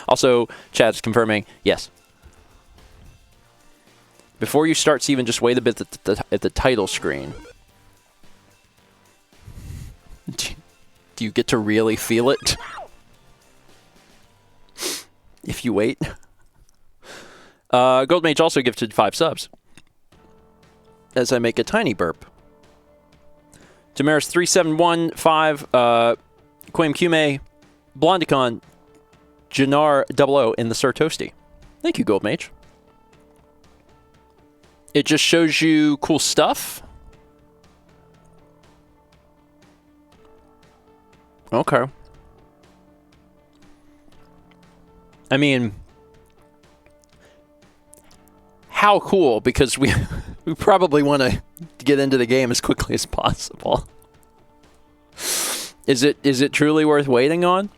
Also, Chad's confirming, yes. Before you start, Steven, just wait a bit at the title screen. Do you get to really feel it? If you wait. Goldmage also gifted 5 subs. As I make a tiny burp. Damaris 3715, Quam Kume, Blondicon, Jannar 00 in the Sir Toasty. Thank you, Goldmage. It just shows you cool stuff. Okay. I mean, how cool, because we probably want to get into the game as quickly as possible. Is it truly worth waiting on?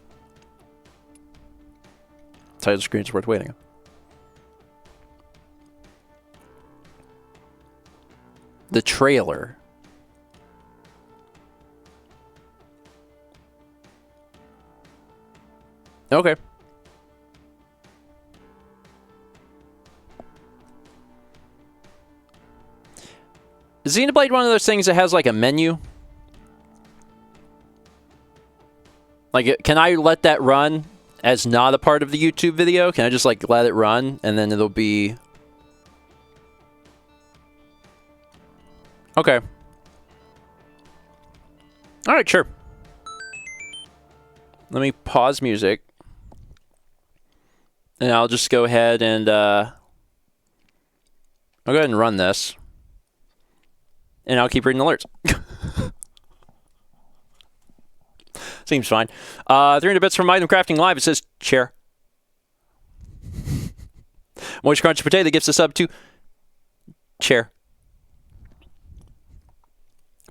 Title screen's worth waiting on. The trailer. Okay. Is Xenoblade one of those things that has like a menu? Like, can I let that run as not a part of the YouTube video? Can I just like let it run and then it'll be... Okay. All right, sure. Let me pause music. And I'll just go ahead and I'll go ahead and run this. And I'll keep reading alerts. Seems fine. 300 bits from Item Crafting Live. It says chair. Moist Crunchy Potato gives a sub to chair.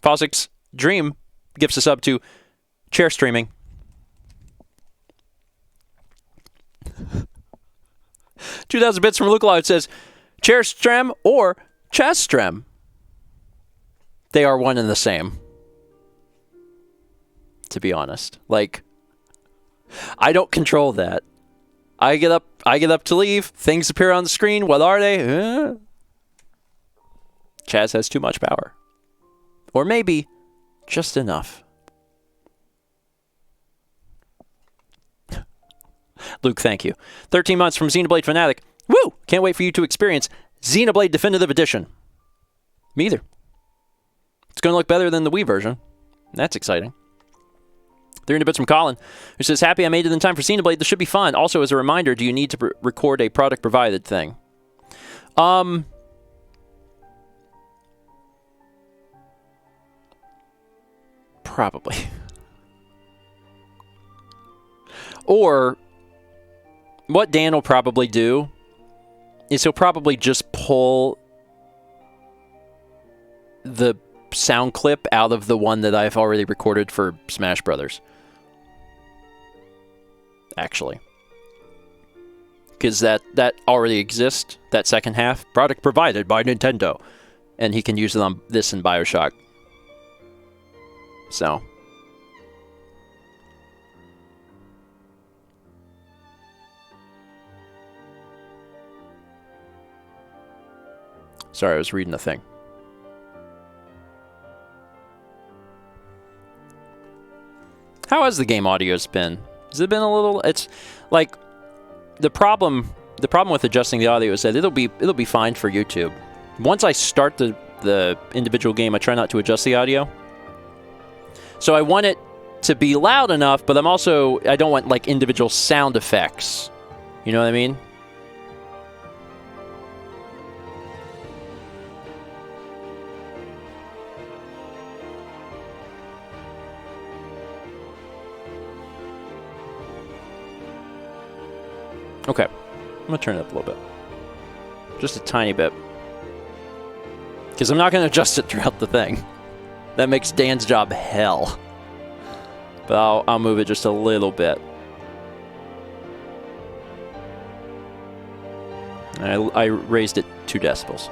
Posix Dream gives a sub to chair streaming. 2,000 bits from Luke Live says chair strem or chest strem. They are one and the same. To be honest. Like, I don't control that. I get up to leave. Things appear on the screen. What are they? Chaz has too much power. Or maybe just enough. Luke, thank you. 13 months from Xenoblade Fanatic. Woo! Can't wait for you to experience Xenoblade Definitive Edition. Me either. It's going to look better than the Wii version. That's exciting. 300 bits from Colin, who says, happy I made it in time for Xenoblade. This should be fun. Also, as a reminder, do you need to record a product provided thing? Probably. Or what Dan will probably do is he'll probably just pull the sound clip out of the one that I've already recorded for Smash Brothers. Actually. Because that already exists, that second half. Product provided by Nintendo. And he can use it on this in BioShock. So. Sorry, I was reading a thing. How has the game audios been? Has it been a little... It's like the problem with adjusting the audio is that it'll be fine for YouTube. Once I start the individual game, I try not to adjust the audio. So I want it to be loud enough, but I don't want like individual sound effects. You know what I mean? Okay, I'm gonna turn it up a little bit. Just a tiny bit. Because I'm not gonna adjust it throughout the thing. That makes Dan's job hell. But I'll move it just a little bit. I raised it 2 decibels.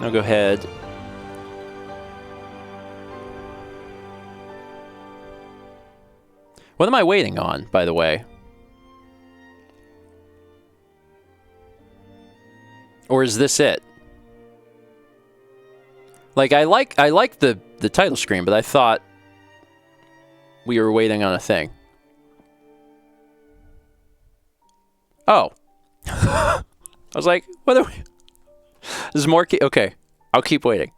Now go ahead. What am I waiting on, by the way? Or is this it? Like I like the title screen, but I thought we were waiting on a thing. Oh. I was like, what are we? There's more. Okay, I'll keep waiting.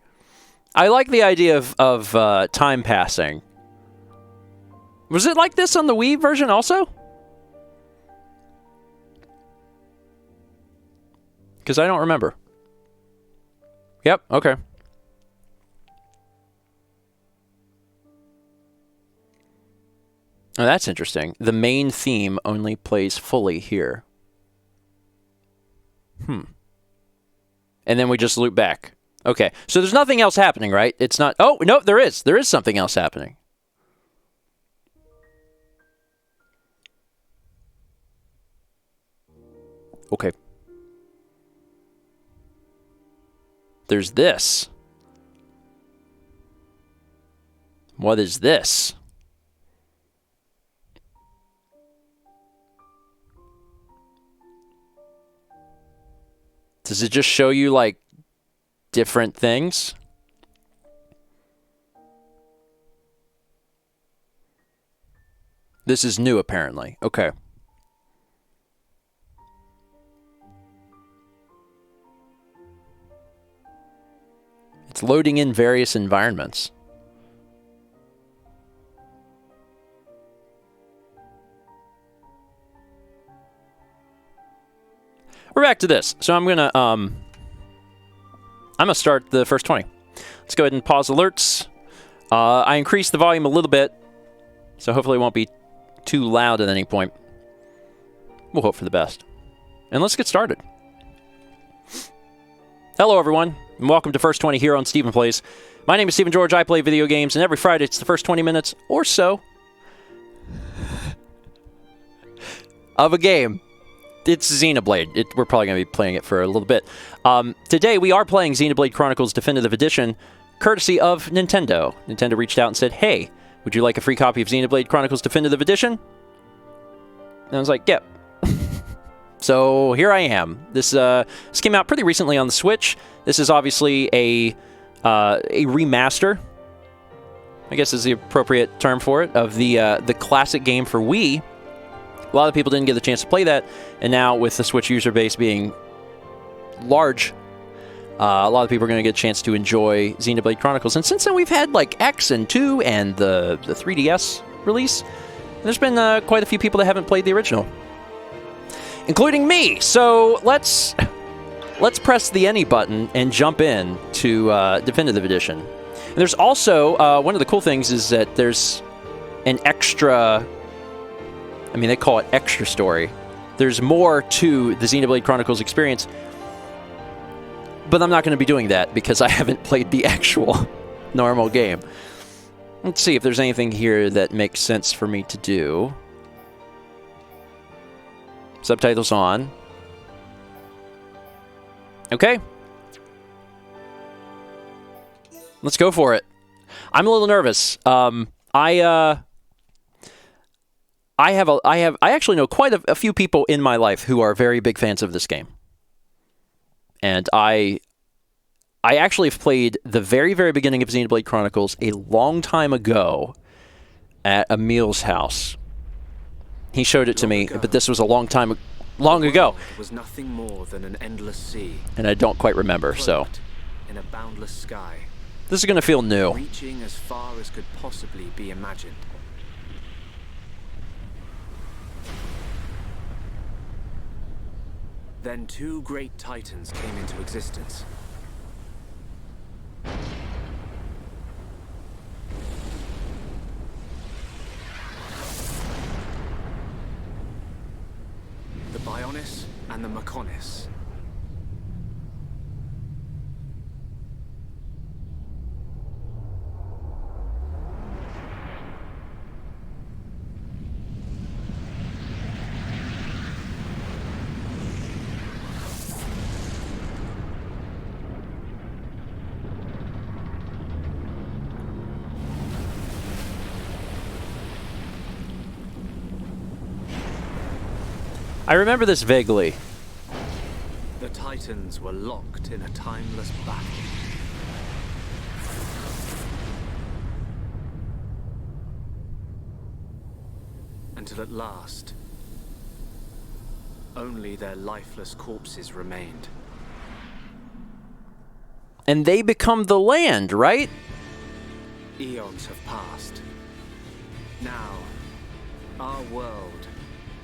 I like the idea of time passing. Was it like this on the Wii version also? Because I don't remember. Yep, okay. Oh, that's interesting. The main theme only plays fully here. And then we just loop back. Okay, so there's nothing else happening, right? It's not... Oh, no, there is. There is something else happening. Okay. There's this. What is this? Does it just show you, like, different things? This is new, apparently. Okay. It's loading in various environments. We're back to this. So I'm gonna start the first 20. Let's go ahead and pause alerts. I increased the volume a little bit, so hopefully it won't be too loud at any point. We'll hope for the best. And let's get started. Hello, everyone, and welcome to First 20 here on Stephen Plays. My name is Stephen George. I play video games, and every Friday it's the first 20 minutes or so of a game. It's Xenoblade. We're probably going to be playing it for a little bit. Today, we are playing Xenoblade Chronicles Definitive Edition, courtesy of Nintendo. Nintendo reached out and said, hey, would you like a free copy of Xenoblade Chronicles Definitive Edition? And I was like, yep. So here I am. This came out pretty recently on the Switch. This is obviously a remaster, I guess is the appropriate term for it, of the classic game for Wii. A lot of people didn't get the chance to play that, and now with the Switch user base being large, a lot of people are going to get a chance to enjoy Xenoblade Chronicles. And since then, we've had like X and 2 and the 3DS release. There's been quite a few people that haven't played the original, including me. So let's press the any button and jump in to Definitive Edition. And there's also one of the cool things is that there's an extra. I mean, they call it extra story. There's more to the Xenoblade Chronicles experience. But I'm not going to be doing that because I haven't played the actual normal game. Let's see if there's anything here that makes sense for me to do. Subtitles on. Okay. Let's go for it. I'm a little nervous. I actually know quite a few people in my life who are very big fans of this game. And I actually have played the very, very beginning of Xenoblade Chronicles a long time ago at Emil's house. He showed it to me, but this was a long ago. It was nothing more than an endless sea. And I don't quite remember, so in a boundless sky. this is going to feel new. Reaching as far as could possibly be imagined. Then two great titans came into existence. The Bionis and the Mechonis. I remember this vaguely. The Titans were locked in a timeless battle. Until at last, only their lifeless corpses remained. And they become the land, right? Eons have passed. Now, our world,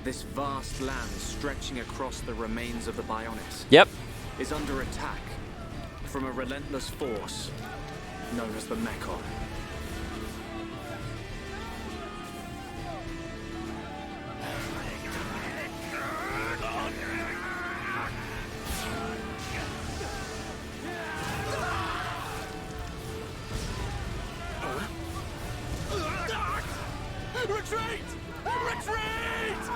this vast land stretching across the remains of the Bionis, Yep. is under attack from a relentless force known as the Mechon. Retreat! Retreat!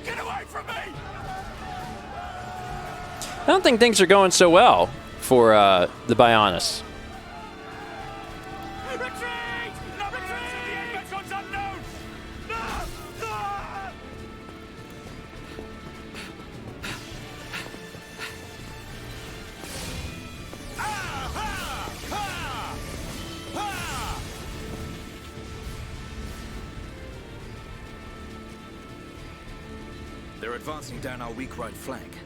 Get away from me! I don't think things are going so well for the Bionis. Retreat! No retreat! The Mechon's unknown! They're advancing down our weak right flank.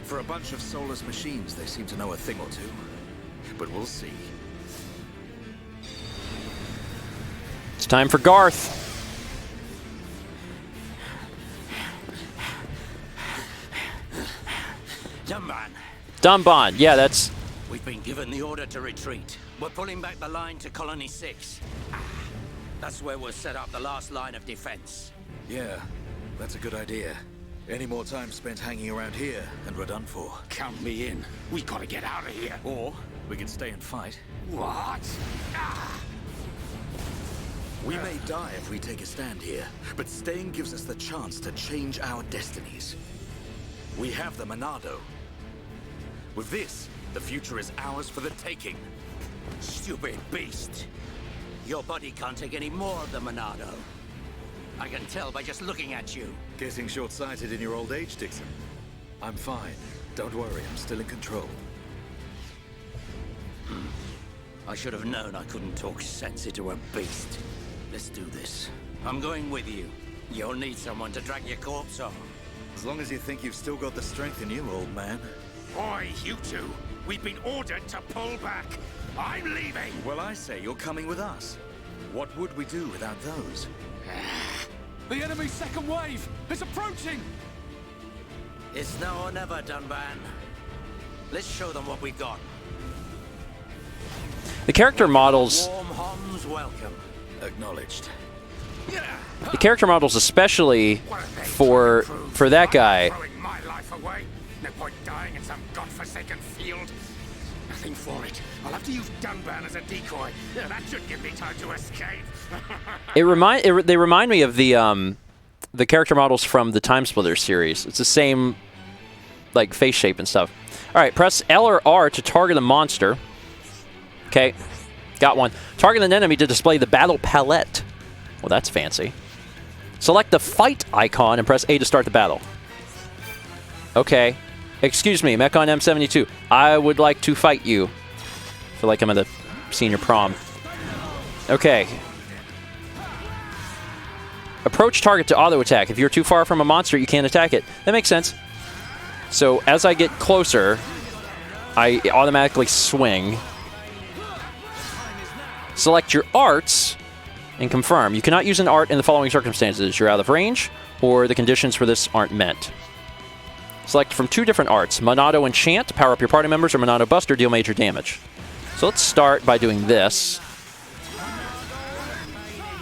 For a bunch of soulless machines, they seem to know a thing or two. But we'll see. It's time for Garth. Dunban. Dunban, yeah, that's... We've been given the order to retreat. We're pulling back the line to Colony 6. That's where we'll set up the last line of defense. Yeah, that's a good idea. Any more time spent hanging around here, and we're done for. Count me in. We gotta get out of here. Or we can stay and fight. What? We may die if we take a stand here, but staying gives us the chance to change our destinies. We have the Monado. With this, the future is ours for the taking. Stupid beast. Your body can't take any more of the Monado. I can tell by just looking at you. Getting short-sighted in your old age, Dixon. I'm fine. Don't worry, I'm still in control. I should have known I couldn't talk sense into a beast. Let's do this. I'm going with you. You'll need someone to drag your corpse on. As long as you think you've still got the strength in you, old man. Oi, you two. We've been ordered to pull back. I'm leaving. Well, I say you're coming with us. What would we do without those? The enemy's second wave is approaching! It's now or never, Dunban. Let's show them what we got. The character models Warm hum welcome. Acknowledged. The character models, especially for that guy. Throwing my life away. No point dying in some godforsaken field. Nothing for it. I'll have to use Dunban as a decoy. That should give me time to escape. They remind me of the character models from the Time Splitters series. It's the same, like, face shape and stuff. All right, press L or R to target a monster. Okay, got one. Target an enemy to display the battle palette. Well, that's fancy. Select the fight icon and press A to start the battle. Okay. Excuse me, Mechon M72. I would like to fight you. I feel like I'm at a senior prom. Okay. Approach target to auto attack. If you're too far from a monster, you can't attack it. That makes sense. So as I get closer, I automatically swing. Select your arts and confirm. You cannot use an art in the following circumstances. You're out of range, or the conditions for this aren't met. Select from 2 different arts. Monado Enchant, power up your party members, or Monado Buster, deal major damage. So let's start by doing this.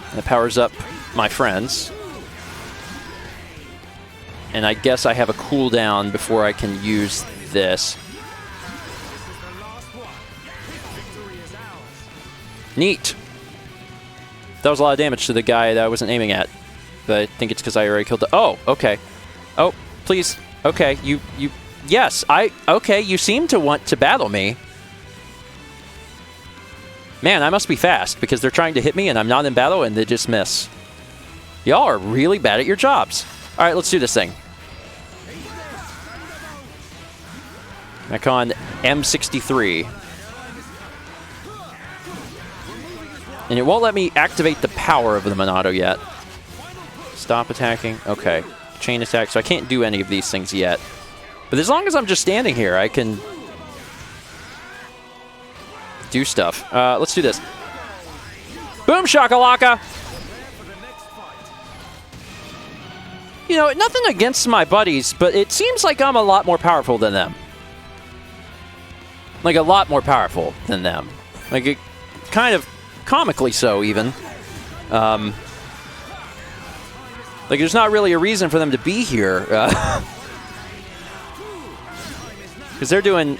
And it powers up my friends. And I guess I have a cooldown before I can use this. Neat. That was a lot of damage to the guy that I wasn't aiming at. But I think it's because I already killed the... Oh, okay. Oh, please. Okay, yes, okay, you seem to want to battle me. Man, I must be fast, because they're trying to hit me and I'm not in battle and they just miss. Y'all are really bad at your jobs. All right, let's do this thing. Mechon M63. And it won't let me activate the power of the Monado yet. Stop attacking. Okay. Chain attack, so I can't do any of these things yet. But as long as I'm just standing here, I can do stuff. Let's do this. Boom shakalaka! You know, nothing against my buddies, but it seems like I'm a lot more powerful than them. Like, a lot more powerful than them. Like, it kind of comically so, even. Like, there's not really a reason for them to be here. Because they're doing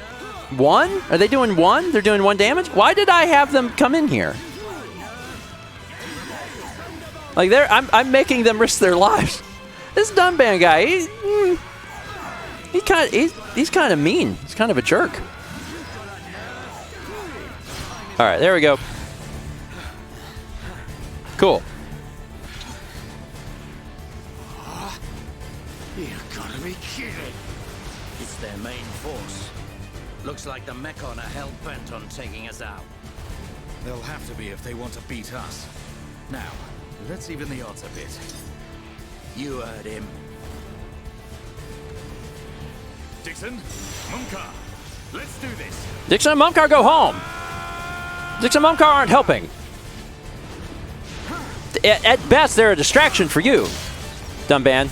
1? Are they doing 1? They're doing 1 damage? Why did I have them come in here? Like, I'm making them risk their lives. This Dunban guy, he's kind of mean. He's kind of a jerk. All right, there we go. Cool. You gotta be kidding. It's their main force. Looks like the Mechon are hell-bent on taking us out. They'll have to be if they want to beat us. Now, let's even the odds a bit. You heard him. Dixon, Mumkar, let's do this. Dixon and Mumkar go home. Dixon and Mumkar aren't helping. At best, they're a distraction for you, Dunban.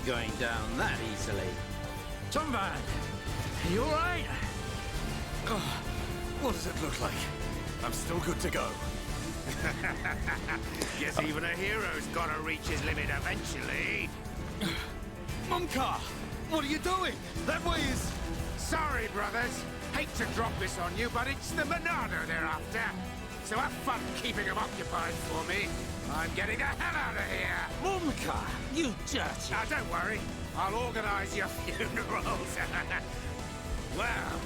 Going down that easily. Dunban, you all right? Oh, what does it look like? I'm still good to go. Guess even a hero's gotta reach his limit eventually. Mumkar, what are you doing? That way is... Sorry, brothers. Hate to drop this on you, but it's the Monado they're after. So have fun keeping them occupied for me. I'm getting the hell out of here. Mumkar, you dirty... Now, don't worry. I'll organize your funerals. Well,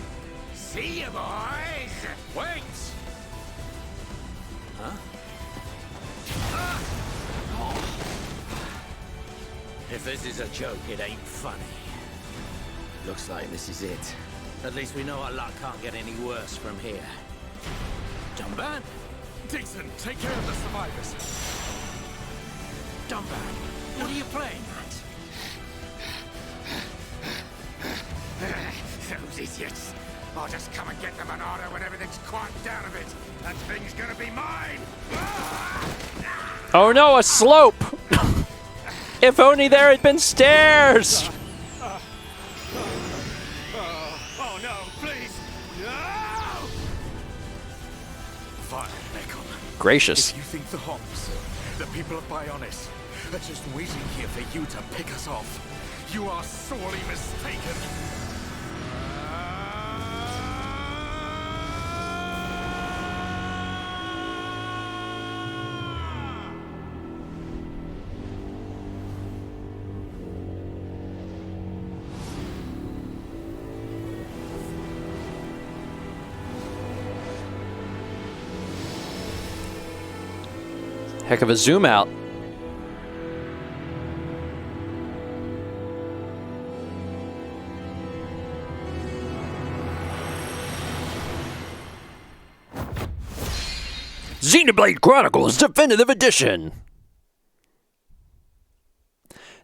see you, boys. Wait! Huh? If this is a joke, it ain't funny. Looks like this is it. At least we know our luck can't get any worse from here. Dunban, Dixon, take care of the survivors. Dumbbell, what are you playing at? Those idiots. I'll just come and get the Monado when everything's quieted down a bit. That thing's gonna be mine! Oh no, a slope! If only there had been stairs! Oh no, please! No! Fire, Mekon. Gracious. If you think the Homs, the people of Bionis, are just waiting here for you to pick us off, you are sorely mistaken. Heck of a zoom out. Xenoblade Chronicles Definitive Edition.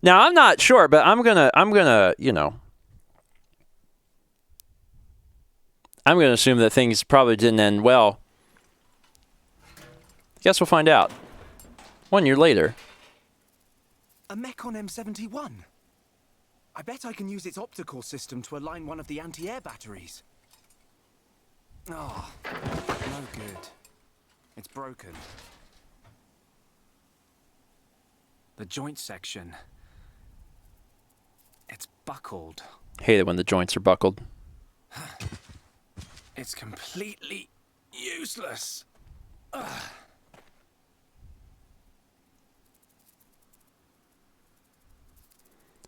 Now I'm not sure, but I'm gonna, you know, I'm gonna assume that things probably didn't end well. Guess we'll find out. 1 year later. A Mekon M71. I bet I can use its optical system to align one of the anti-air batteries. Oh, no good. It's broken. The joint section. It's buckled. Hate it when the joints are buckled. It's completely useless. Ugh.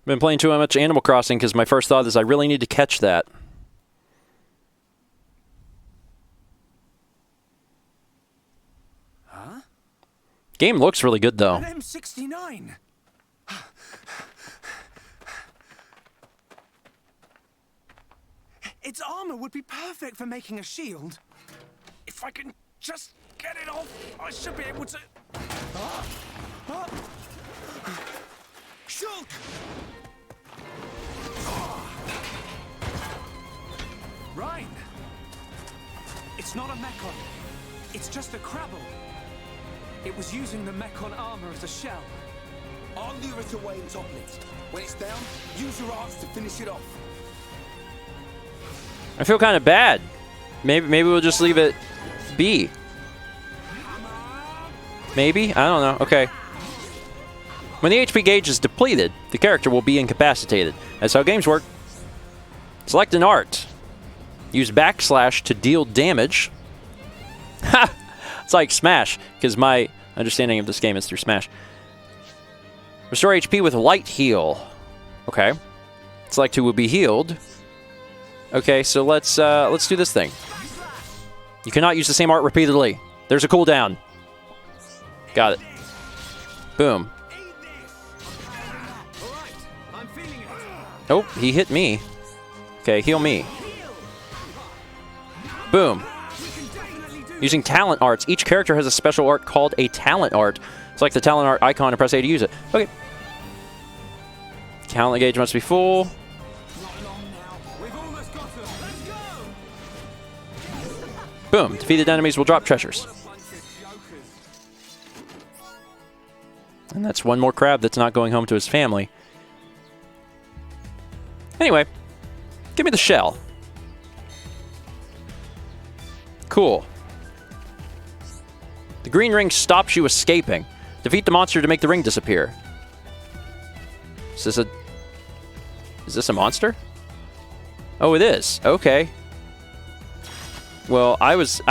Been playing too much Animal Crossing because my first thought is I really need to catch that. Huh? Game looks really good though. An M69. Its armor would be perfect for making a shield. If I can just get it off, I should be able to. Shulk! Rhine! It's not a Mekon. It's just a Crabble. It was using the Mekon armor as a shell. I'll lure it away and topple it. When it's down, use your arts to finish it off. I feel kind of bad. Maybe we'll just leave it be. Maybe? I don't know. Okay. When the HP gauge is depleted, the character will be incapacitated. That's how games work. Select an art. Use backslash to deal damage. Ha! It's like Smash, because my understanding of this game is through Smash. Restore HP with light heal. Okay. Select who will be healed. Okay, so let's do this thing. You cannot use the same art repeatedly. There's a cooldown. Got it. Boom. Oh, he hit me. Okay, heal me. Boom. Using talent arts. Each character has a special art called a talent art. Select the talent art icon and press A to use it. Okay. Talent gauge must be full. Boom. Defeated enemies will drop treasures. And that's one more crab that's not going home to his family. Anyway, give me the shell. Cool. The green ring stops you escaping. Defeat the monster to make the ring disappear. Is this a monster? Oh, it is. Okay. Well, I was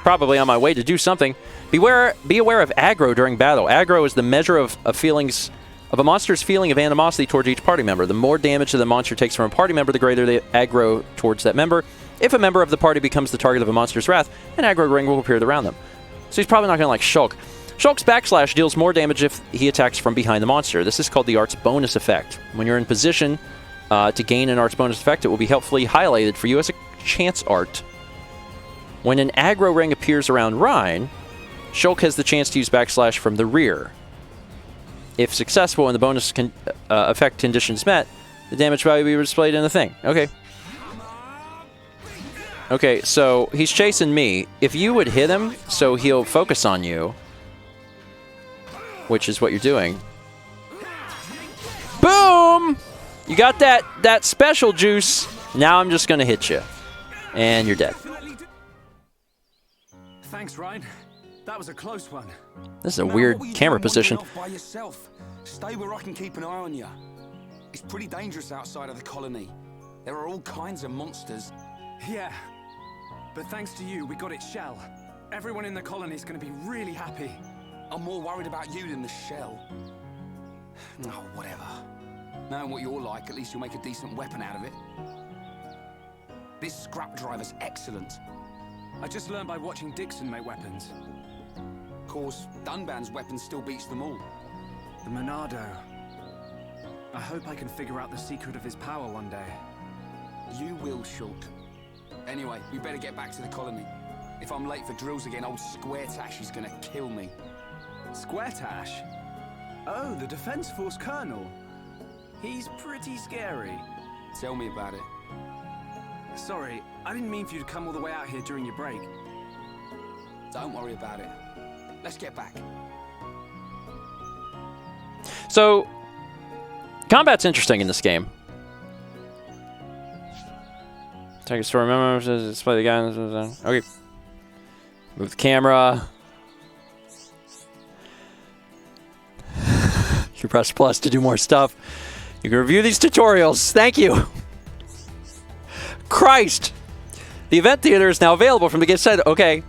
probably on my way to do something. Be aware of aggro during battle. Aggro is the measure of feelings of a monster's feeling of animosity towards each party member. The more damage that the monster takes from a party member, the greater the aggro towards that member. If a member of the party becomes the target of a monster's wrath, an aggro ring will appear around them. So he's probably not going to like Shulk. Shulk's backslash deals more damage if he attacks from behind the monster. This is called the art's bonus effect. When you're in position to gain an art's bonus effect, it will be helpfully highlighted for you as a chance art. When an aggro ring appears around Rhine, Shulk has the chance to use backslash from the rear. If successful and the bonus effect conditions met, the damage value will be displayed in the thing. Okay. Okay, so he's chasing me. If you would hit him, so he'll focus on you, which is what you're doing. Boom! You got that special juice. Now I'm just gonna hit you, and you're dead. Thanks, Ryan. That was a close one. This is a weird camera position. By yourself. Stay where I can keep an eye on you. It's pretty dangerous outside of the colony. There are all kinds of monsters. Yeah, but thanks to you, we got its shell. Everyone in the colony is going to be really happy. I'm more worried about you than the shell. Oh, whatever. Knowing what you're like, at least you'll make a decent weapon out of it. This scrap driver's excellent. I just learned by watching Dixon make weapons. Of course, Dunban's weapon still beats them all. The Monado. I hope I can figure out the secret of his power one day. You will, Shulk. Anyway, we better get back to the colony. If I'm late for drills again, old Square Tash is gonna kill me. Square Tash? Oh, the Defense Force Colonel. He's pretty scary. Tell me about it. Sorry, I didn't mean for you to come all the way out here during your break. Don't worry about it. Let's get back. So, combat's interesting in this game. Take a story memo, display the guy. Okay. Move the camera. You press plus to do more stuff. You can review these tutorials. Thank you. Christ! The event theater is now available from the gift side. Okay.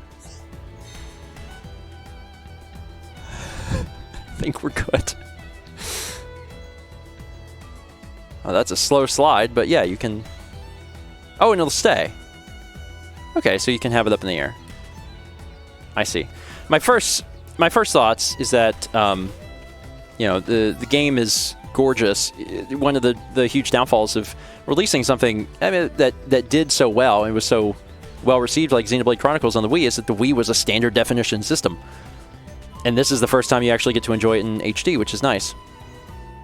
I think we're good. Oh, that's a slow slide, but yeah, you can... Oh, and it'll stay. Okay, so you can have it up in the air. I see. My first thoughts is that, you know, the game is gorgeous. One of the huge downfalls of releasing something that did so well and was so well received, like Xenoblade Chronicles on the Wii, is that the Wii was a standard definition system. And this is the first time you actually get to enjoy it in HD, which is nice.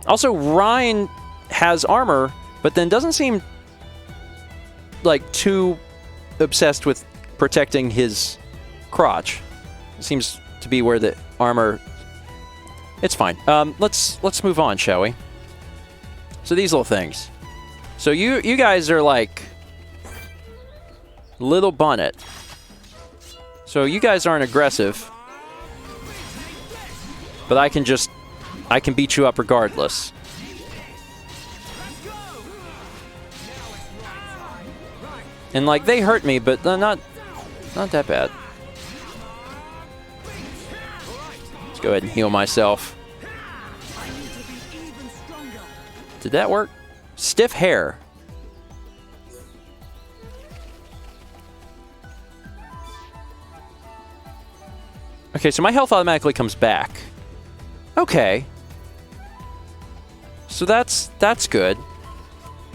Also, Ryan has armor, but then doesn't seem like too obsessed with protecting his crotch. It seems to be where the armor... It's fine. Let's move on, shall we? So these little things. So you guys are like little bunnet. So you guys aren't aggressive, but I can beat you up regardless. And like they hurt me, but they're not that bad. Let's go ahead and heal myself. Did that work? Stiff hair. Okay, so my health automatically comes back. Okay. So that's good.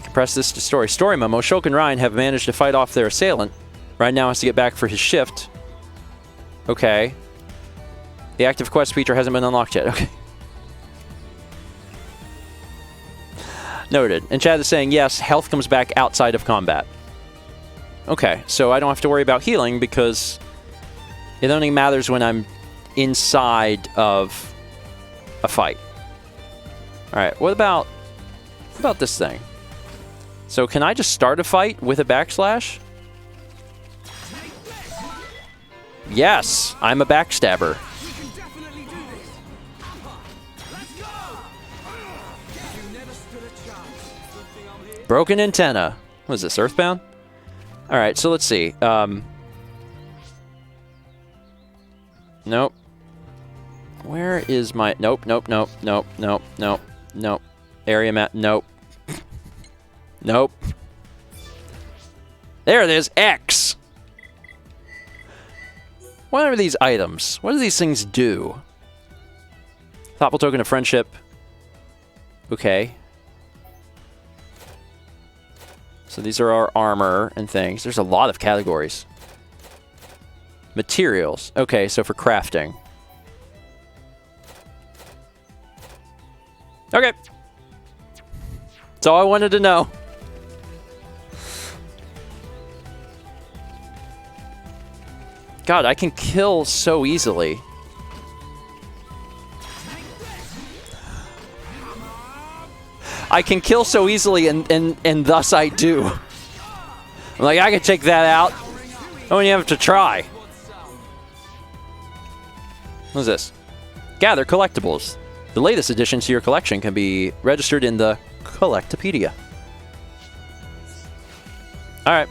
Compress this to story. Story memo. Shulk and Ryan have managed to fight off their assailant. Ryan now has to get back for his shift. Okay. The active quest feature hasn't been unlocked yet. Okay. Noted. And Chad is saying, yes, health comes back outside of combat. Okay, so I don't have to worry about healing because it only matters when I'm inside of a fight. Alright, what about this thing? So can I just start a fight with a backslash? Yes, I'm a backstabber. Broken antenna. What is this, Earthbound? Alright, so let's see. Nope. Where is my... Nope. Area map. Nope. Nope. There it is. X. What are these items? What do these things do? Thoughtful token of friendship. Okay. So these are our armor and things. There's a lot of categories. Materials. Okay, so for crafting. Okay. That's all I wanted to know. God, I can kill so easily. I can kill so easily, and thus I do. I'm like, I can take that out. I don't even have to try. What is this? Gather collectibles. The latest addition to your collection can be registered in the Collectopedia. Alright.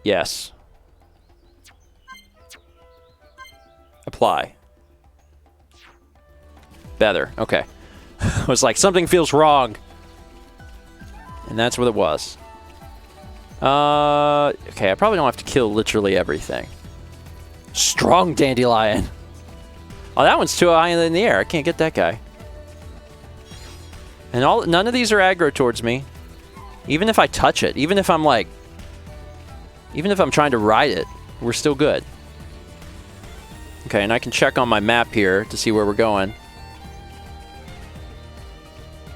Yes. Apply. Better. Okay. I was like, something feels wrong. And that's what it was. Okay, I probably don't have to kill literally everything. Strong dandelion. Oh, that one's too high in the air. I can't get that guy. And none of these are aggro towards me. Even if I touch it, even if I'm like, even if I'm trying to ride it, we're still good. Okay, and I can check on my map here to see where we're going.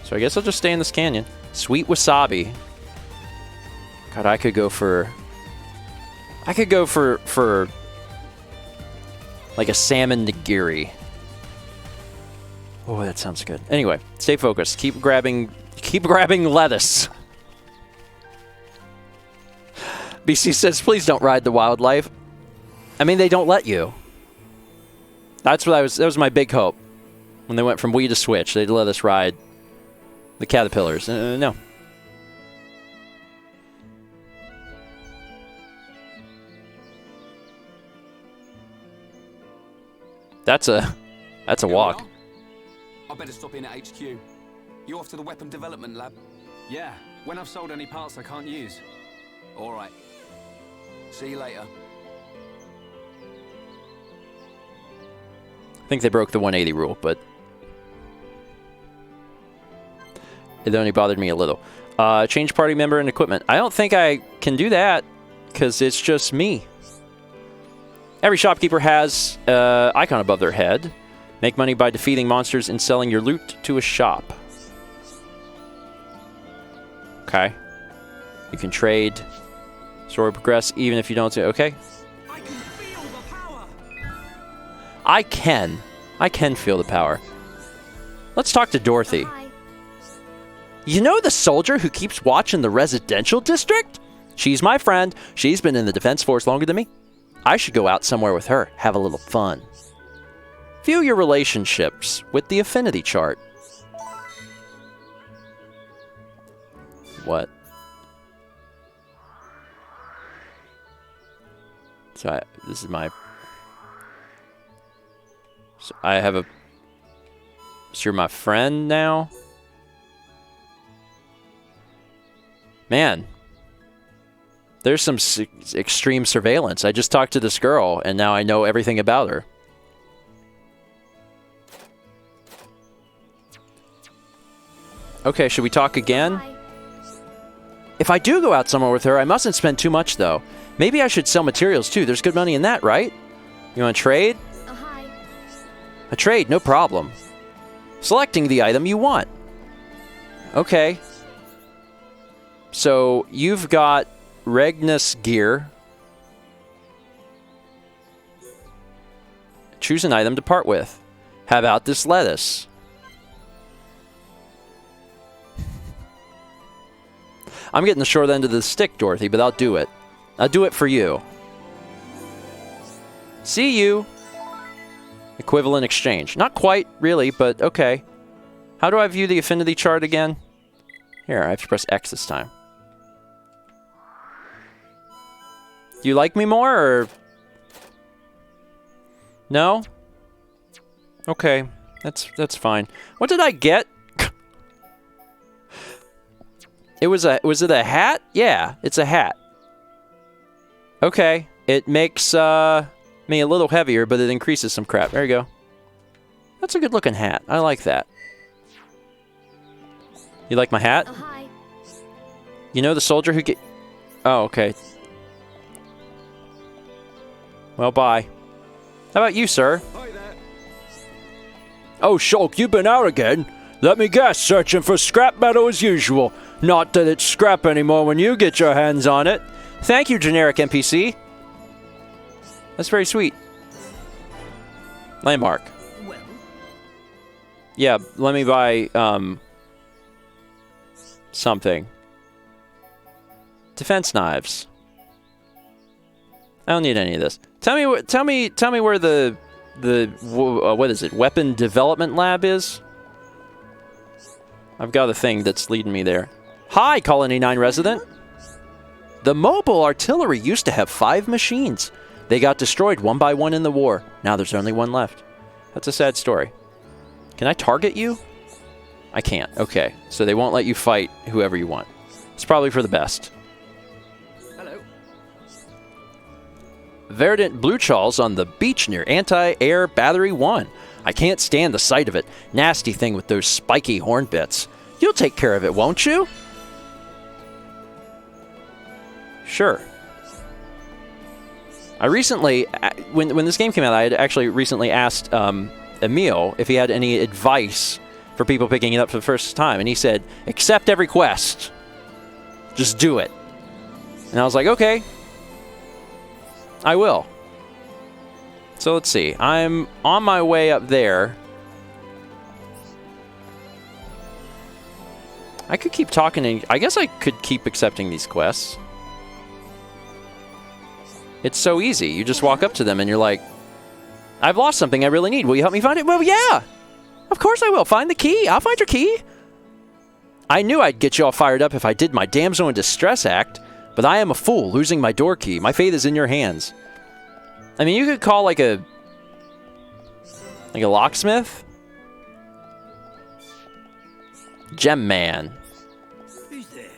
So I guess I'll just stay in this canyon. Sweet wasabi. God, I could go for like a salmon nigiri. Oh, that sounds good. Anyway, stay focused. Keep grabbing lettuce. BC says, please don't ride the wildlife. I mean, they don't let you. That was my big hope. When they went from Wii to Switch, they'd let us ride the caterpillars. No. That's a walk. I better stop in at HQ. You off to the weapon development lab? Yeah, when I've sold any parts I can't use. All right. See you later. I think they broke the 180 rule, but it only bothered me a little. Change party member and equipment. I don't think I can do that because it's just me. Every shopkeeper has an icon above their head. Make money by defeating monsters and selling your loot to a shop. Okay. You can trade. Story progress even if you don't say okay. I can feel the power. Let's talk to Dorothy. Hi. You know the soldier who keeps watch in the residential district? She's my friend. She's been in the defense force longer than me. I should go out somewhere with her, have a little fun. View your relationships with the affinity chart. What? So this is my... So I have a... So you're my friend now? Man. There's some extreme surveillance. I just talked to this girl, and now I know everything about her. Okay, should we talk again? Hi. If I do go out somewhere with her, I mustn't spend too much, though. Maybe I should sell materials, too. There's good money in that, right? You want to trade? Hi. A trade, no problem. Selecting the item you want. Okay. So, you've got Regnus gear. Choose an item to part with. How about this lettuce? I'm getting the short end of the stick, Dorothy, but I'll do it. I'll do it for you. See you. Equivalent exchange. Not quite, really, but okay. How do I view the affinity chart again? Here, I have to press X this time. Do you like me more, or... No? Okay, that's fine. What did I get? Was it a hat? Yeah, it's a hat. Okay, it makes me a little heavier, but it increases some crap. There you go. That's a good looking hat. I like that. You like my hat? Oh, hi. You know the soldier who get... Oh, okay. Well, bye. How about you, sir? Hi there. Oh, Shulk, you've been out again. Let me guess, searching for scrap metal as usual. Not that it's scrap anymore when you get your hands on it. Thank you, generic NPC. That's very sweet. Landmark. Well? Yeah, let me buy, something. Defense knives. I don't need any of this. Tell me where the what is it? Weapon development lab is? I've got a thing that's leading me there. Hi, Colony 9 resident. The mobile artillery used to have 5 machines. They got destroyed one by one in the war. Now there's only one left. That's a sad story. Can I target you? I can't. Okay. So they won't let you fight whoever you want. It's probably for the best. Hello. Verdant blue chawls on the beach near Anti-Air Battery 1. I can't stand the sight of it. Nasty thing with those spiky horn bits. You'll take care of it, won't you? Sure. I recently, when this game came out, I had actually recently asked Emil if he had any advice for people picking it up for the first time. And he said, accept every quest. Just do it. And I was like, okay. I will. So let's see. I'm on my way up there. I could keep talking and I guess I could keep accepting these quests. It's so easy. You just walk up to them and you're like, I've lost something I really need. Will you help me find it? Well, yeah. Of course I will. Find the key. I'll find your key. I knew I'd get you all fired up if I did my damsel in distress act, but I am a fool losing my door key. My fate is in your hands. I mean, you could call like a locksmith. Gem man. Who's there?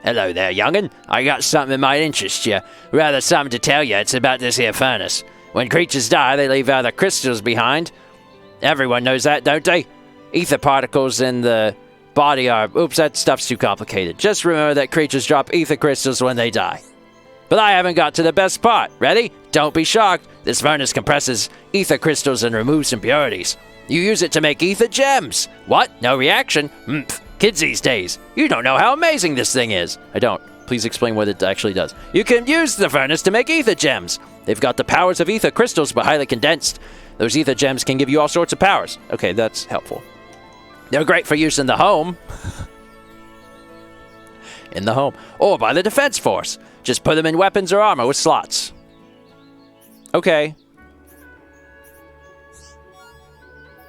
Hello there, young'un. I got something that might interest you. Rather something to tell you. It's about this here furnace. When creatures die, they leave other crystals behind. Everyone knows that, don't they? Ether particles in the body are... Oops, that stuff's too complicated. Just remember that creatures drop ether crystals when they die. But I haven't got to the best part. Ready? Don't be shocked. This furnace compresses ether crystals and removes impurities. You use it to make ether gems. What? No reaction? Kids these days. You don't know how amazing this thing is. I don't. Please explain what it actually does. You can use the furnace to make ether gems. They've got the powers of ether crystals, but highly condensed. Those ether gems can give you all sorts of powers. Okay, that's helpful. They're great for use in the home. In the home. Or by the defense force. Just put them in weapons or armor with slots. Okay.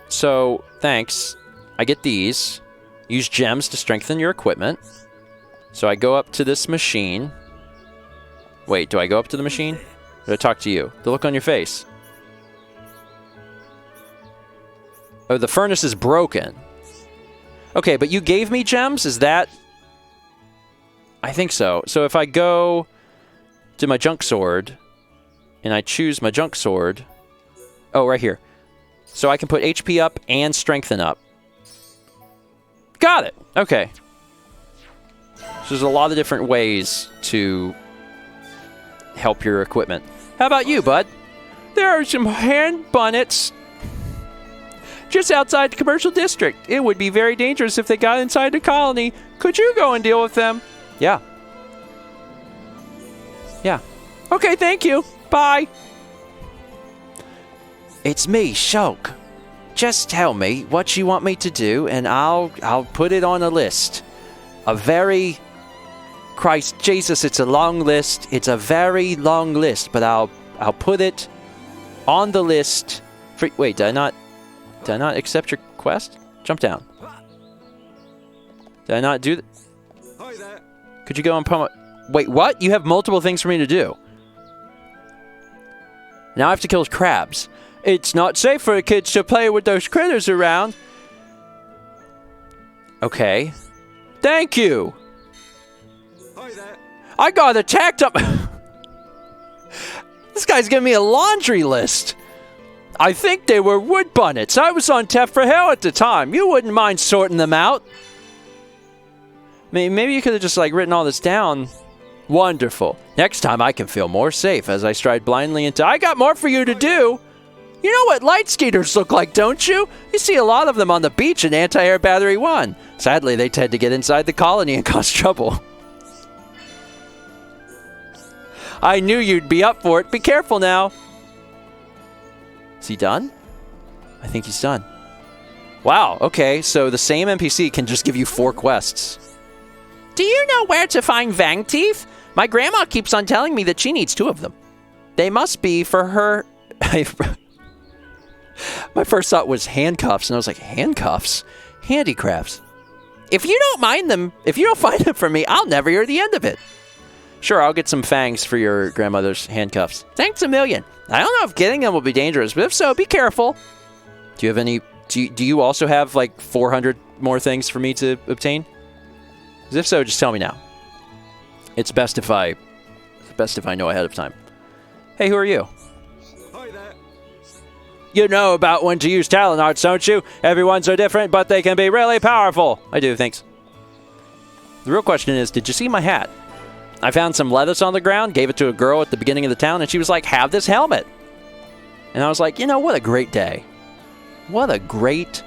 So, thanks. I get these. Use gems to strengthen your equipment. So I go up to this machine. Wait, do I go up to the machine? Or do I talk to you? The look on your face. Oh, the furnace is broken. Okay, but you gave me gems? Is that... I think so. So if I go to my junk sword, and I choose my junk sword... Oh, right here. So I can put HP up and strengthen up. Got it! Okay. So there's a lot of different ways to help your equipment. How about you, bud? There are some hand bonnets just outside the commercial district. It would be very dangerous if they got inside the colony. Could you go and deal with them? Yeah. Yeah. Okay, thank you. Bye. It's me, Shulk. Just tell me what you want me to do, and I'll put it on a list. A very... Christ Jesus, it's a long list. It's a very long list, but I'll put it on the list. For, wait, did I not accept your quest? Jump down. Did I not do that? Hi there. Could you go and pump... Wait, what? You have multiple things for me to do. Now I have to kill crabs. It's not safe for kids to play with those critters around. Okay. Thank you. Hi there. I got attacked up... This guy's giving me a laundry list. I think they were wood bonnets. I was on tap for hell at the time. You wouldn't mind sorting them out. Maybe you could have just, like, written all this down. Wonderful. Next time I can feel more safe as I stride blindly into... I got more for you to do! You know what light skaters look like, don't you? You see a lot of them on the beach in Anti-Air Battery 1. Sadly, they tend to get inside the colony and cause trouble. I knew you'd be up for it. Be careful now. Is he done? I think he's done. Wow, okay, so the same NPC can just give you 4 quests. Do you know where to find Vang teeth? My grandma keeps on telling me that she needs 2 of them. They must be for her... My first thought was handcuffs, and I was like, handcuffs? Handicrafts. If you don't mind them, if you don't find them for me, I'll never hear the end of it. Sure, I'll get some fangs for your grandmother's handcuffs. Thanks a million. I don't know if getting them will be dangerous, but if so, be careful. Do you have any... Do you also have, like, 400 more things for me to obtain? Because if so, just tell me now. It's best if I know ahead of time. Hey, who are you? Hi there. You know about when to use talent arts, don't you? Everyone's so different, but they can be really powerful. I do, thanks. The real question is, did you see my hat? I found some lettuce on the ground, gave it to a girl at the beginning of the town, and she was like, have this helmet. And I was like, you know, what a great day. What a great,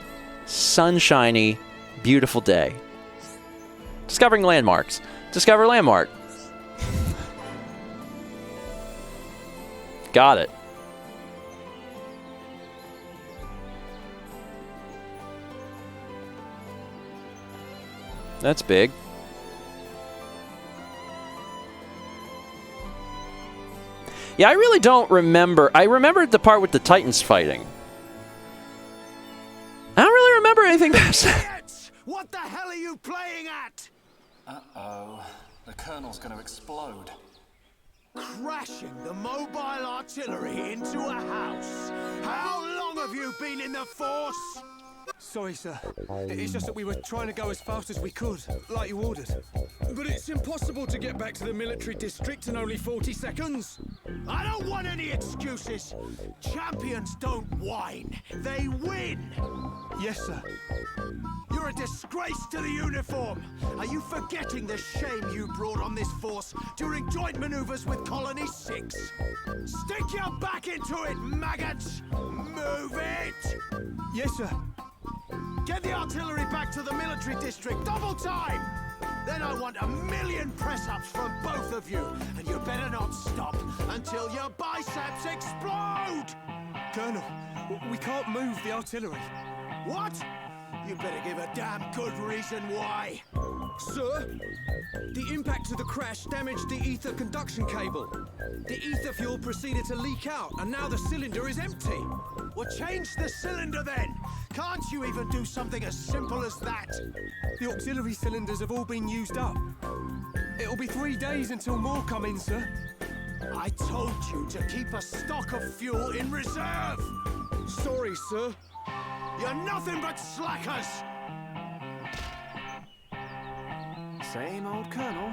sunshiny, beautiful day. Discovering landmarks. Discover landmark. Got it. That's big. Yeah, I really don't remember. I remembered the part with the Titans fighting. I don't really remember anything past that. What the hell are you playing at? Uh-oh. The Colonel's gonna explode. Crashing the mobile artillery into a house. How long have you been in the Force? Sorry, sir. It's just that we were trying to go as fast as we could, like you ordered. But it's impossible to get back to the military district in only 40 seconds. I don't want any excuses. Champions don't whine. They win. Yes, sir. You're a disgrace to the uniform. Are you forgetting the shame you brought on this force during joint maneuvers with Colony 6? Stick your back into it, maggots! Move it! Yes, sir. Get the artillery back to the military district, double time! Then I want 1,000,000 press-ups from both of you, and you better not stop until your biceps explode! Colonel, we can't move the artillery. What? You better give a damn good reason why. Sir, the impact of the crash damaged the ether conduction cable. The ether fuel proceeded to leak out, and now the cylinder is empty. Well, change the cylinder then. Can't you even do something as simple as that? The auxiliary cylinders have all been used up. It'll be 3 days until more come in, sir. I told you to keep a stock of fuel in reserve. Sorry, sir. You're nothing but slackers! Same old Colonel.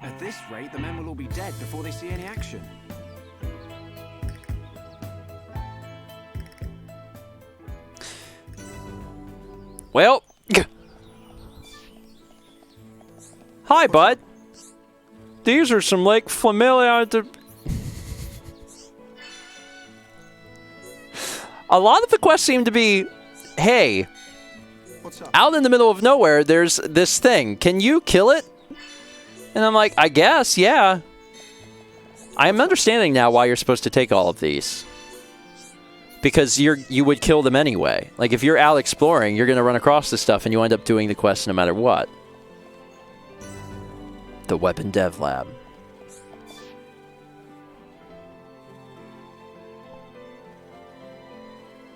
At this rate, the men will all be dead before they see any action. Well. Hi, bud. These are some Lake Familiar. A lot of the quests seem to be, hey, out in the middle of nowhere, there's this thing. Can you kill it? And I'm like, I guess, yeah. I'm understanding now why you're supposed to take all of these. Because you would kill them anyway. Like, if you're out exploring, you're going to run across this stuff, and you end up doing the quest no matter what. The Weapon Dev Lab.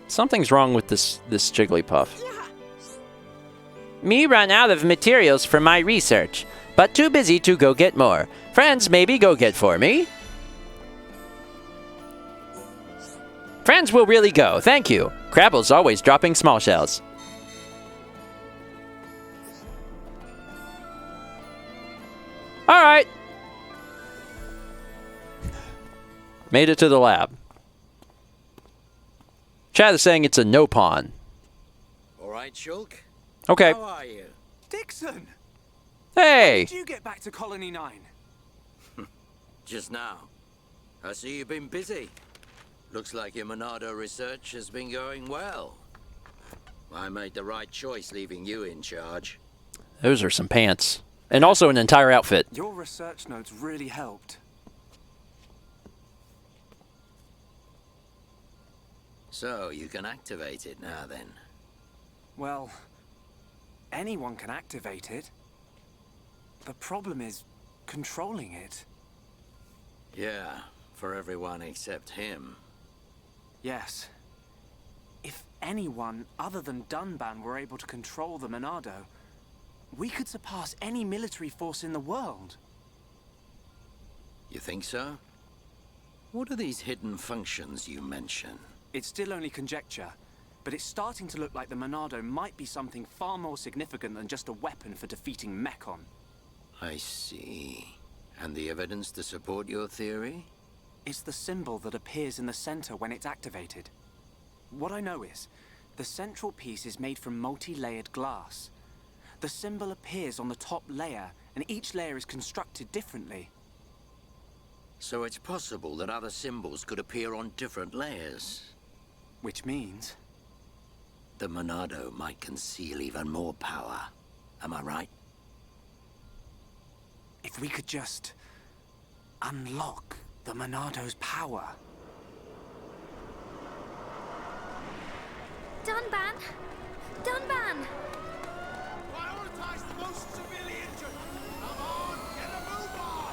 Something's wrong with this Jigglypuff. Me run out of materials for my research, but too busy to go get more. Friends, maybe go get for me? Friends will really go, thank you. Crabble's always dropping small shells. Alright. Made it to the lab. Chad is saying it's a no pawn. All right, Shulk. Okay. How are you? Dixon! Hey! How did you get back to Colony 9? Just now. I see you've been busy. Looks like your Monado research has been going well. I made the right choice leaving you in charge. Those are some pants. And also an entire outfit. Your research notes really helped. So, you can activate it now then? Well, anyone can activate it. The problem is controlling it. Yeah, for everyone except him. Yes. If anyone other than Dunban were able to control the Monado, we could surpass any military force in the world. You think so? What are these hidden functions you mention? It's still only conjecture, but it's starting to look like the Monado might be something far more significant than just a weapon for defeating Mechon. I see. And the evidence to support your theory? It's the symbol that appears in the center when it's activated. What I know is, the central piece is made from multi-layered glass. The symbol appears on the top layer, and each layer is constructed differently. So it's possible that other symbols could appear on different layers. Which means? The Monado might conceal even more power. Am I right? If we could just unlock the Monado's power. Dunban! Dunban! Prioritize the most severely injured. Come on, get a move on!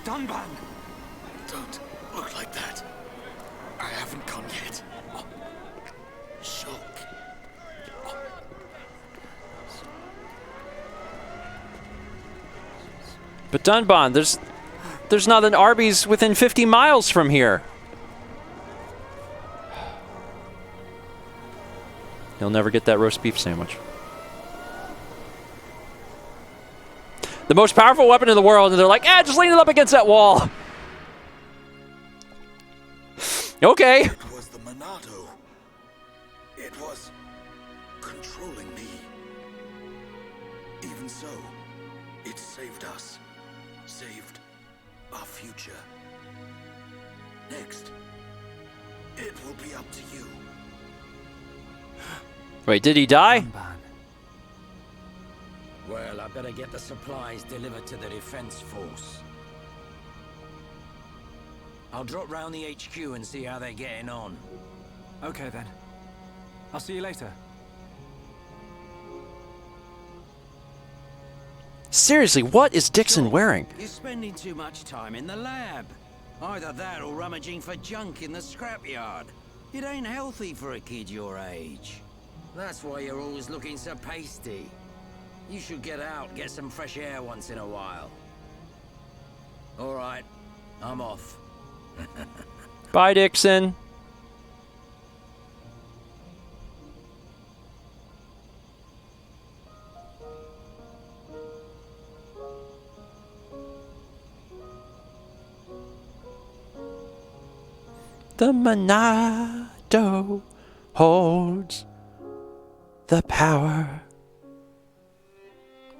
Dunban! Don't look like that. I haven't gone yet. Shock. But Dunban, there's not an Arby's within 50 miles from here. You'll never get that roast beef sandwich. The most powerful weapon in the world, and they're like, just lean it up against that wall. Okay. It was the Monado. It was controlling me. Even so, it saved us. Saved our future. Next, it will be up to you. Wait, did he die? Well, I better get the supplies delivered to the defense force. I'll drop round the HQ and see how they're getting on. Okay then. I'll see you later. Seriously, what is Dixon wearing? You're spending too much time in the lab. Either that or rummaging for junk in the scrapyard. It ain't healthy for a kid your age. That's why you're always looking so pasty. You should get out, get some fresh air once in a while. All right, I'm off. Bye, Dixon. The Monado holds the power.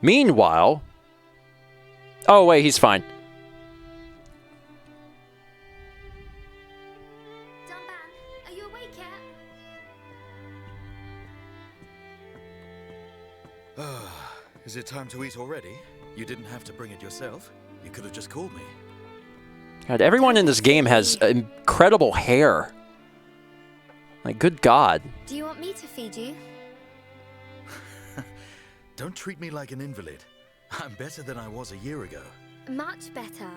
Meanwhile... Oh, wait, he's fine. Dunban, are you awake yet? Is it time to eat already? You didn't have to bring it yourself. You could have just called me. God, everyone in this game has incredible hair. Like, good God. Do you want me to feed you? Don't treat me like an invalid. I'm better than I was a year ago. Much better.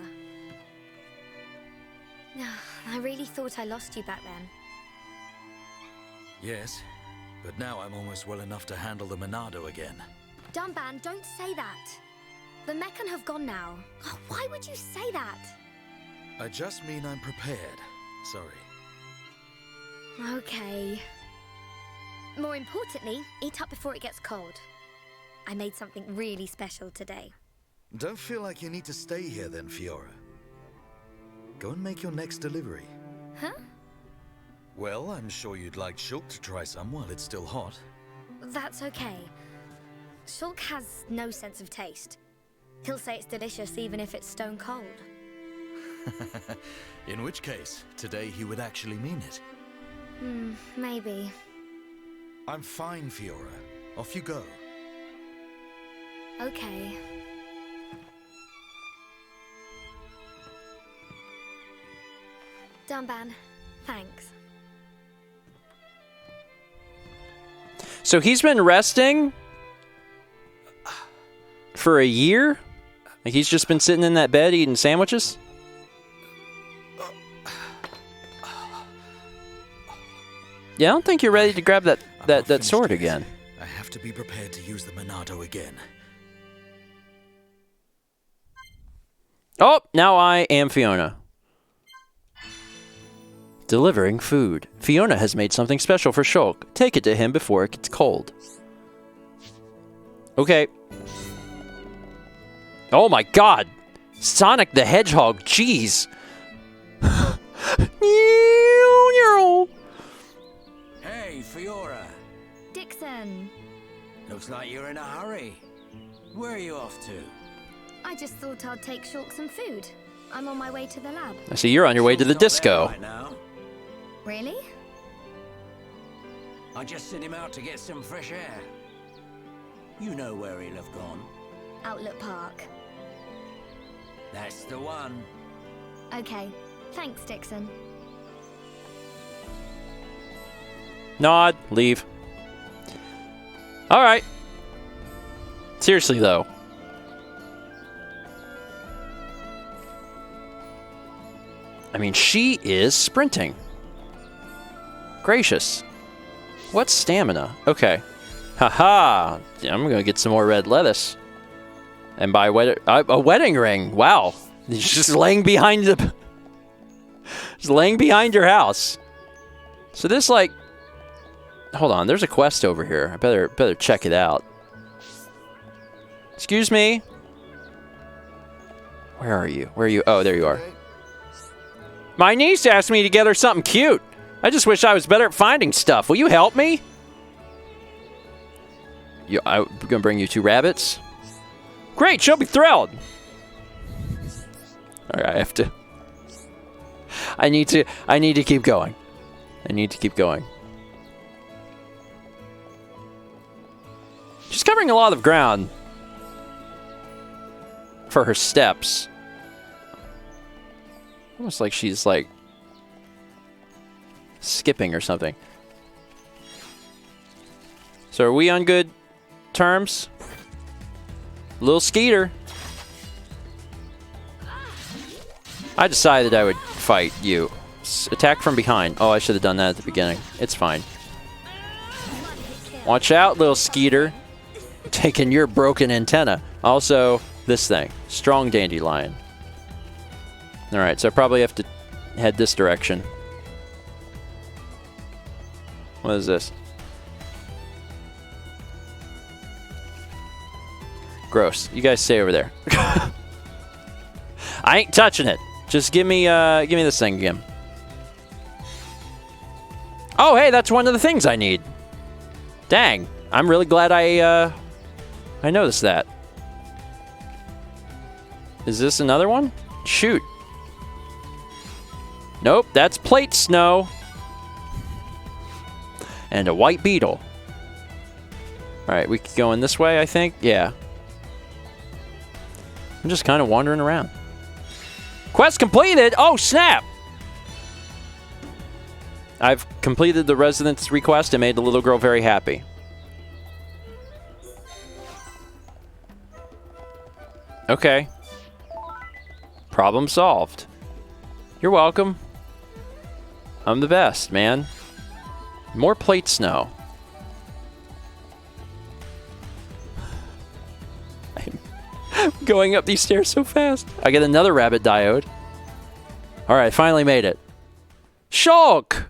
I really thought I lost you back then. Yes, but now I'm almost well enough to handle the Monado again. Dunban, don't say that. The Mechon have gone now. Why would you say that? I just mean I'm prepared. Sorry. Okay. More importantly, eat up before it gets cold. I made something really special today. Don't feel like you need to stay here then, Fiora. Go and make your next delivery. Huh? Well, I'm sure you'd like Shulk to try some while it's still hot. That's okay. Shulk has no sense of taste. He'll say it's delicious even if it's stone cold. In which case, today he would actually mean it. Maybe. I'm fine, Fiora. Off you go. Okay. Dunban, thanks. So he's been resting for a year? Like he's just been sitting in that bed eating sandwiches? Yeah, I don't think you're ready to grab that sword again. I have to be prepared to use the Monado again. Oh, now I am Fiona. Delivering food. Fiona has made something special for Shulk. Take it to him before it gets cold. Okay. Oh my god! Sonic the Hedgehog, jeez! Hey, Fiora. Dixon. Looks like you're in a hurry. Where are you off to? I just thought I'd take Shulk some food. I'm on my way to the lab. I see you're on your way to the disco. Right now. Really? I just sent him out to get some fresh air. You know where he'll have gone. Outlet Park. That's the one. Okay. Thanks, Dixon. Nod, leave. Alright. Seriously, though. I mean, she is sprinting. Gracious. What's stamina? Okay. Haha. I'm gonna get some more red lettuce. And buy a wedding ring. Wow. It's just laying behind the... just laying behind your house. So this, like... Hold on, there's a quest over here. I better check it out. Excuse me? Where are you? Where are you? Oh, there you are. My niece asked me to get her something cute. I just wish I was better at finding stuff. Will you help me? I'm gonna bring you 2 rabbits. Great, she'll be thrilled. All right, I have to. I need to keep going. I need to keep going. She's covering a lot of ground for her steps. Almost like she's like skipping or something. So are we on good terms? Little Skeeter. I decided I would fight you. Attack from behind. Oh, I should have done that at the beginning. It's fine. Watch out, little Skeeter. Taking your broken antenna. Also, this thing. Strong dandelion. Alright, so I probably have to head this direction. What is this? Gross. You guys stay over there. I ain't touching it. Just give me this thing again. Oh, hey, that's one of the things I need. Dang. I'm really glad I noticed that. Is this another one? Shoot. Nope, that's plate snow. And a white beetle. Alright, we could go in this way, I think. Yeah. I'm just kind of wandering around. Quest completed! Oh, snap! I've completed the residence request and made the little girl very happy. Okay. Problem solved. You're welcome. I'm the best, man. More plate snow. I'm going up these stairs so fast. I get another rabbit diode. Alright, finally made it. Shulk!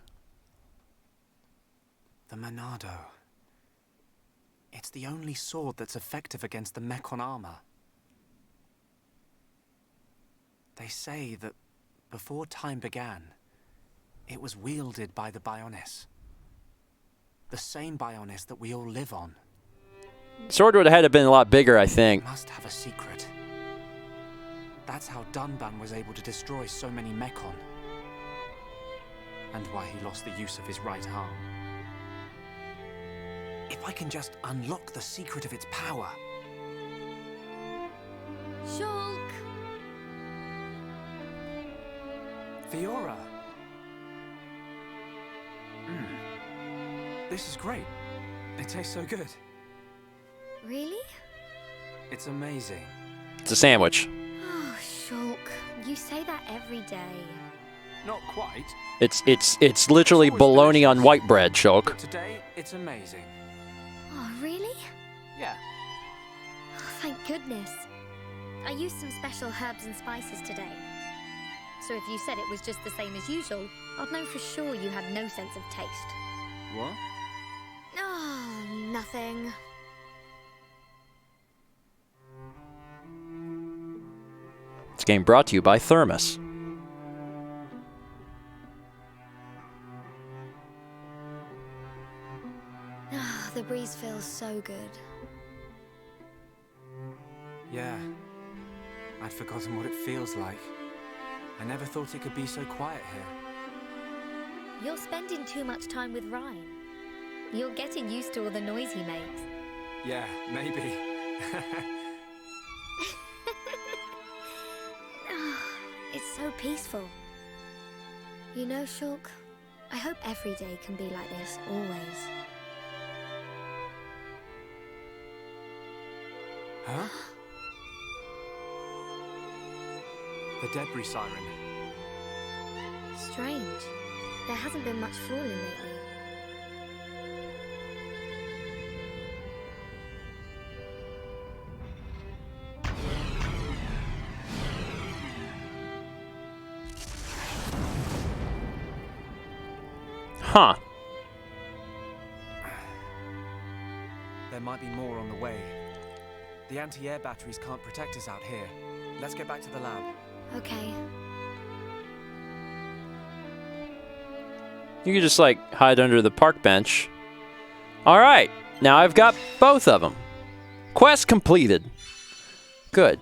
The Monado. It's the only sword that's effective against the Mechon armor. They say that before time began, it was wielded by the Bionis. The same Bionis that we all live on. Sword would have had to been a lot bigger, I think. Must have a secret. That's how Dunban was able to destroy so many Mekon. And why he lost the use of his right arm. If I can just unlock the secret of its power. Shulk! Fiora! This is great. It tastes so good. Really? It's amazing. It's a sandwich. Oh, Shulk. You say that every day. Not quite. It's literally bologna on white bread, Shulk. But today, it's amazing. Oh, really? Yeah. Oh, thank goodness. I used some special herbs and spices today. So if you said it was just the same as usual, I'd know for sure you had no sense of taste. What? Oh, nothing. This game brought to you by Thermos. Ah, the breeze feels so good. Yeah. I'd forgotten what it feels like. I never thought it could be so quiet here. You're spending too much time with Ryan. You're getting used to all the noise he makes. Yeah, maybe. It's so peaceful. You know, Shulk, I hope every day can be like this, always. Huh? The debris siren. Strange. There hasn't been much falling lately. Huh. There might be more on the way. The anti-air batteries can't protect us out here. Let's get back to the lab. Okay. You could just, like, hide under the park bench. Alright, now I've got both of them. Quest completed. Good.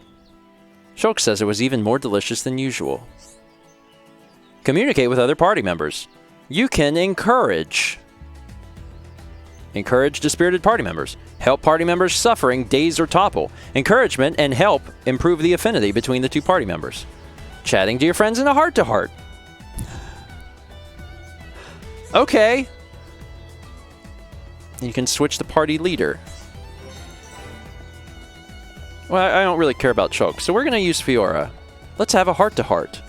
Shulk says it was even more delicious than usual. Communicate with other party members. You can encourage dispirited party members. Help party members suffering, daze, or topple. Encouragement and help improve the affinity between the two party members. Chatting to your friends in a heart-to-heart. Okay. You can switch the party leader. Well, I don't really care about Shulk, so we're going to use Fiora. Let's have a heart-to-heart.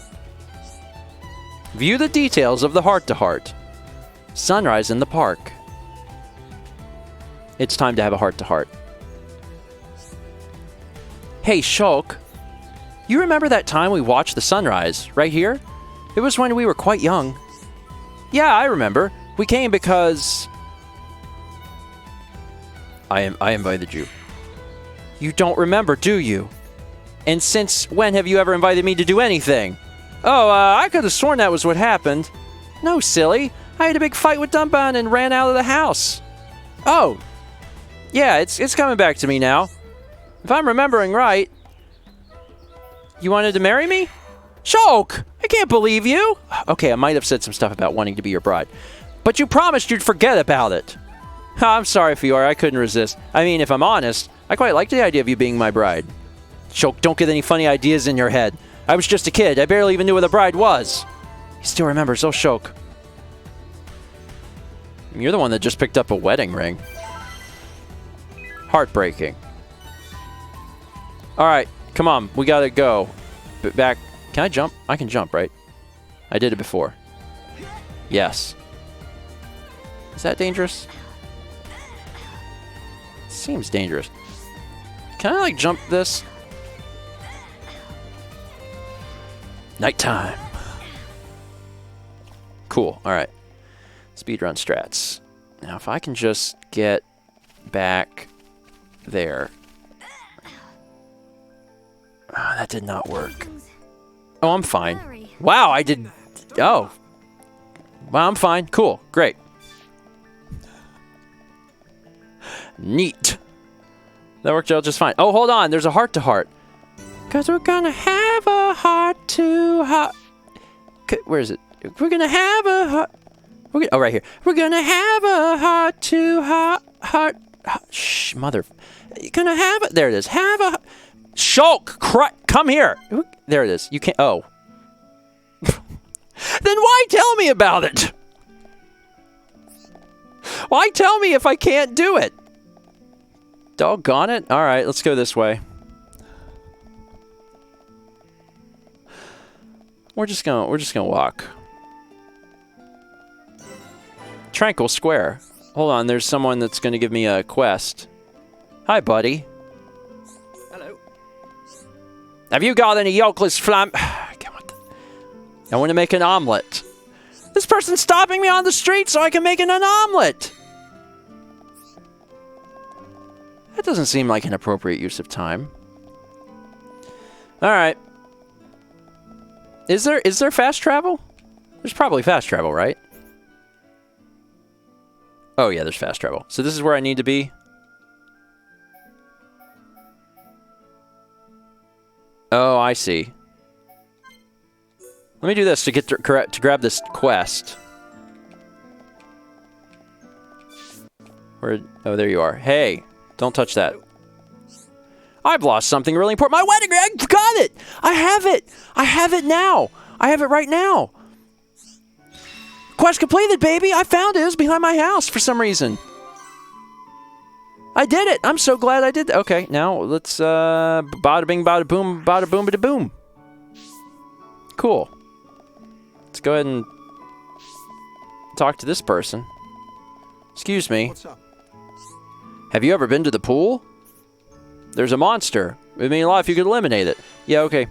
View the details of the heart-to-heart. Sunrise in the park. It's time to have a heart-to-heart. Hey, Shulk. You remember that time we watched the sunrise, right here? It was when we were quite young. Yeah, I remember. We came because... I invited you. You don't remember, do you? And since when have you ever invited me to do anything? Oh, I could have sworn that was what happened. No, silly. I had a big fight with Dunban and ran out of the house. Oh. Yeah, it's coming back to me now. If I'm remembering right. You wanted to marry me? Shulk! I can't believe you! Okay, I might have said some stuff about wanting to be your bride. But you promised you'd forget about it. I'm sorry, Fiora, I couldn't resist. I mean, if I'm honest, I quite like the idea of you being my bride. Shulk, don't get any funny ideas in your head. I was just a kid. I barely even knew what a bride was. He still remembers. Oh, Shulk. You're the one that just picked up a wedding ring. Heartbreaking. Alright, come on. We gotta go. Back. Can I jump? I can jump, right? I did it before. Yes. Is that dangerous? Seems dangerous. Can I, like, jump this? Nighttime. Cool. Alright. Speedrun strats. Now, if I can just get back there. Oh, that did not work. Oh, I'm fine. Wow, I did... Oh. Well, I'm fine. Cool. Great. Neat. That worked out just fine. Oh, hold on. There's a heart-to-heart. Because we're gonna have a heart-to-heart. Where is it? We're gonna have a heart. Oh, right here. We're gonna have a heart-to-heart. Shh, mother. You're gonna have it. There it is. Have a... Shulk! Come here. There it is. You can't... Oh. Then why tell me about it? Why tell me if I can't do it? Doggone it. All right, let's go this way. We're just gonna walk. Tranquil Square. Hold on, there's someone that's gonna give me a quest. Hi, buddy. Hello. Have you got any yolkless flam? I want to make an omelet. This person's stopping me on the street so I can make an omelet. That doesn't seem like an appropriate use of time. All right. Is there fast travel? There's probably fast travel, right? Oh yeah, there's fast travel. So this is where I need to be. Oh, I see. Let me do this to get to grab this quest. Where? Oh, there you are. Hey, don't touch that. I've lost something really important. My wedding ring! I got it! I have it! I have it now! I have it right now! Quest completed, baby! I found it! It was behind my house for some reason. I did it! I'm so glad I did that. Okay, now let's, bada bing, bada boom, bada boom, bada boom. Cool. Let's go ahead and talk to this person. Excuse me. What's up? Have you ever been to the pool? There's a monster. It would mean a lot if you could eliminate it. Yeah, okay.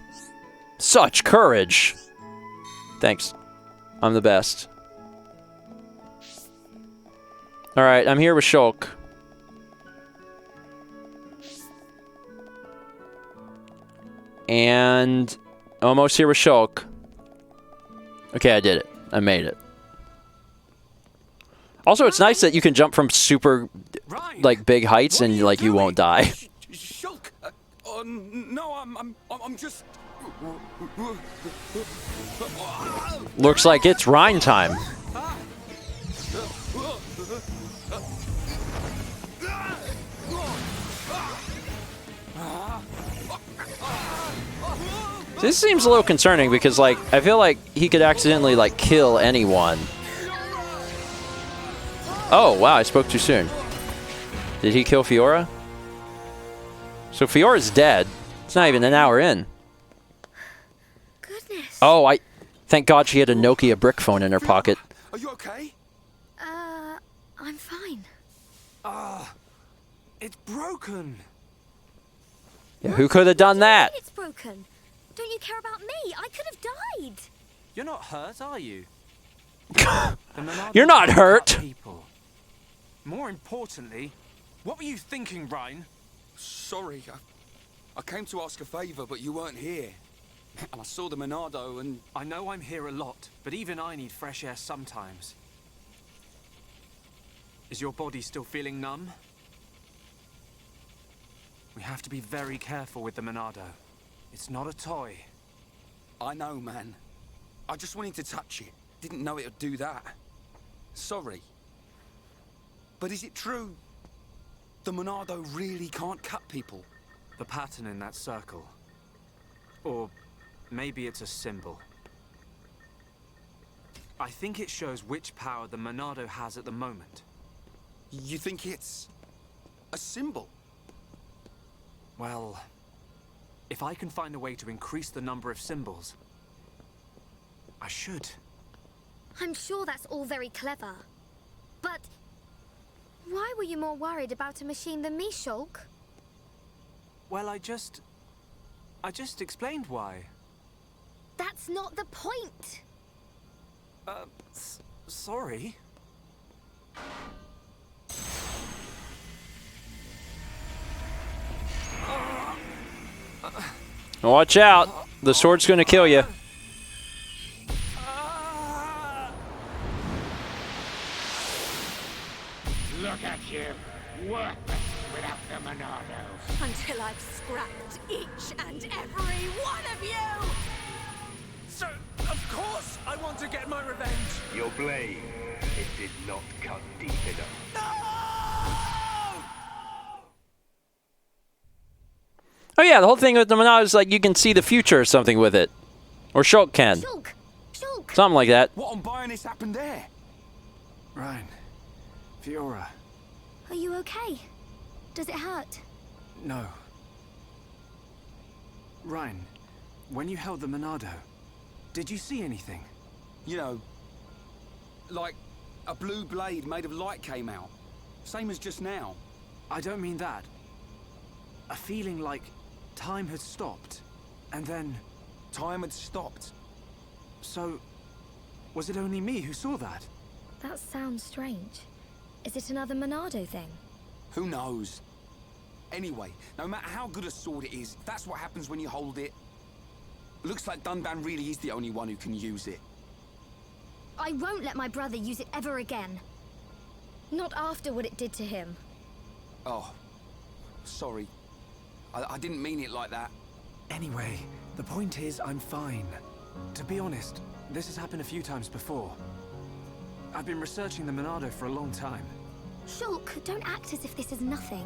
Such courage. Thanks. I'm the best. Alright, I'm here with Shulk. And almost here with Shulk. Okay, I did it. I made it. Also, it's nice that you can jump from super, like, big heights and, like, you won't die. Shulk! No, I'm just... Looks like it's Rhine time. This seems a little concerning because, like, I feel like he could accidentally, like, kill anyone. Oh, wow, I spoke too soon. Did he kill Fiora? So Fiora's dead. It's not even an hour in. Goodness. Oh, thank God she had a Nokia brick phone in her pocket. Are you okay? I'm fine. It's broken. Yeah, who could have done that? It's broken. Don't you care about me? I could have died. You're not hurt, are you? You're not hurt. People. More importantly, what were you thinking, Rhine? Sorry, I came to ask a favor, but you weren't here. And I saw the Monado and... I know I'm here a lot, but even I need fresh air sometimes. Is your body still feeling numb? We have to be very careful with the Monado. It's not a toy. I know, man. I just wanted to touch it. Didn't know it would do that. Sorry. But is it true? The Monado really can't cut people? The pattern in that circle. Or maybe it's a symbol. I think it shows which power the Monado has at the moment. You think it's a symbol? Well, if I can find a way to increase the number of symbols, I should. I'm sure that's all very clever. But why were you more worried about a machine than me, Shulk? Well, I just explained why. That's not the point. Sorry. Watch out. The sword's gonna kill you. Look at you, worthless without the Monado. till I've scrapped each and every one of you! So, of course, I want to get my revenge. Your blade, it did not cut deep enough. Oh yeah, the whole thing with the Monado is like you can see the future or something with it. Or Shulk can. Shulk! Something like that. What on Bionis happened there? Ryan. Fiora. Are you okay? Does it hurt? No. Ryan, when you held the Monado, did you see anything? You know, like a blue blade made of light came out. Same as just now. I don't mean that. A feeling like time had stopped, and then... Time had stopped? So, was it only me who saw that? That sounds strange. Is it another Monado thing? Who knows? Anyway, no matter how good a sword it is, that's what happens when you hold it. Looks like Dunban really is the only one who can use it. I won't let my brother use it ever again. Not after what it did to him. Oh, sorry. I didn't mean it like that. Anyway, the point is I'm fine. To be honest, this has happened a few times before. I've been researching the Monado for a long time. Shulk, don't act as if this is nothing.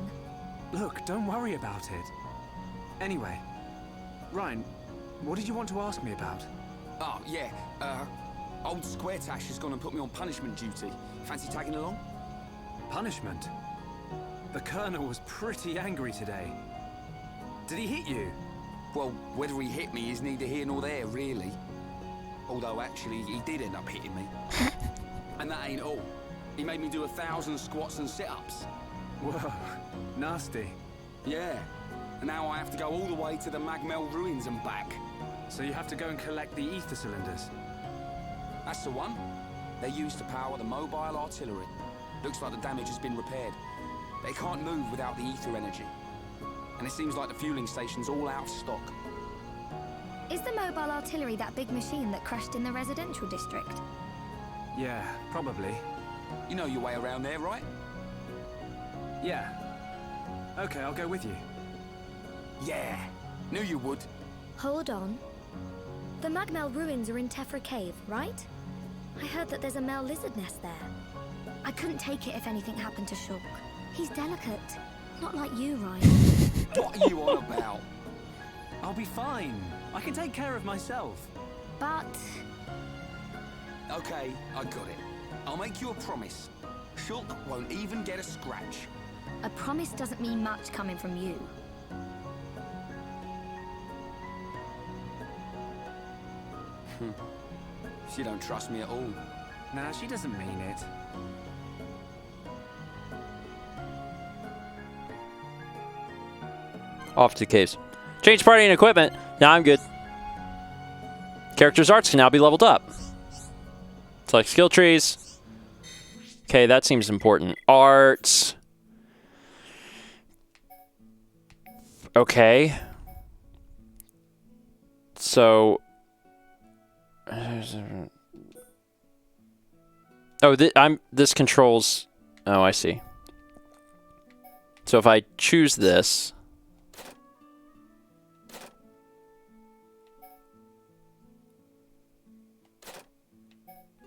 Look, don't worry about it. Anyway, Ryan, what did you want to ask me about? Oh, yeah. Old Square Tash has gone and put me on punishment duty. Fancy tagging along? Punishment? The Colonel was pretty angry today. Did he hit you? Well, whether he hit me is neither here nor there, really. Although, actually, he did end up hitting me. And that ain't all. He made me do 1,000 squats and sit-ups. Whoa, nasty. Yeah. And now I have to go all the way to the Magmel ruins and back. So you have to go and collect the ether cylinders? That's the one. They're used to power the mobile artillery. Looks like the damage has been repaired. They can't move without the ether energy. And it seems like the fueling station's all out of stock. Is the mobile artillery that big machine that crashed in the residential district? Yeah, probably. You know your way around there, right? Yeah. Okay, I'll go with you. Yeah, knew you would. Hold on. The Magmel ruins are in Tephra Cave, right? I heard that there's a Mel lizard nest there. I couldn't take it if anything happened to Shulk. He's delicate. Not like you, Ryan. What are you on about? I'll be fine. I can take care of myself. But... Okay, I got it. I'll make you a promise. Shulk won't even get a scratch. A promise doesn't mean much coming from you. She don't trust me at all. Nah, she doesn't mean it. Off to the caves. Change party and equipment. Now I'm good. Characters' arts can now be leveled up. Select skill trees. Okay, that seems important. Arts. Okay. So... Oh, this controls... Oh, I see. So if I choose this...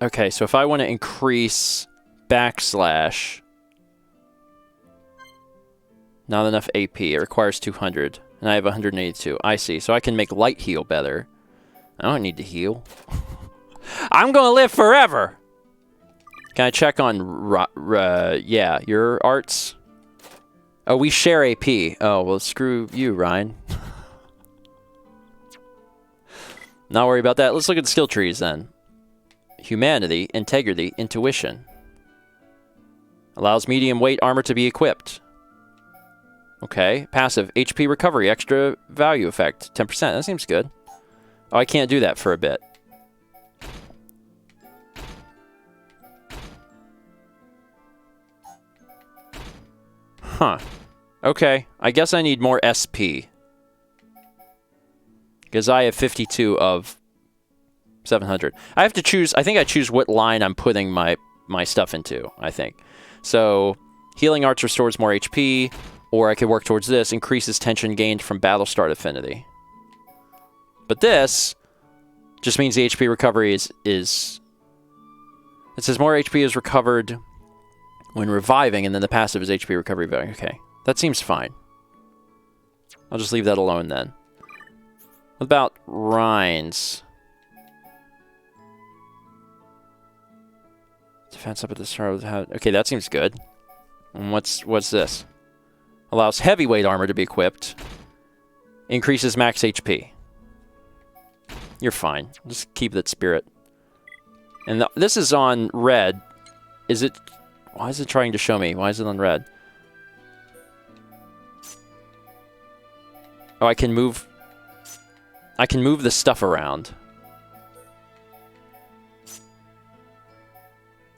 Okay, so if I want to increase backslash... Not enough AP. It requires 200. And I have 182. I see. So I can make light heal better. I don't need to heal. I'm going to live forever! Can I check on... yeah, your arts? Oh, we share AP. Oh, well, screw you, Ryan. Not worry about that. Let's look at the skill trees, then. Humanity, integrity, intuition. Allows medium weight armor to be equipped. Okay. Passive, HP recovery, extra value effect, 10%. That seems good. Oh, I can't do that for a bit. Huh. Okay. I guess I need more SP. Because I have 52 of 700. I have to choose... I think I choose what line I'm putting my stuff into, I think. So, healing arts restores more HP, Or I could work towards this, increases tension gained from battle start affinity. But this just means the HP recovery is... It says more HP is recovered when reviving, and then the passive is HP recovery value. Okay, that seems fine. I'll just leave that alone then. What about Rhines? Defense up at the start of the... Okay, that seems good. And what's this? Allows heavyweight armor to be equipped. Increases max HP. You're fine. Just keep that spirit. And this is on red. Is it... Why is it trying to show me? Why is it on red? Oh, I can move... I can move the stuff around.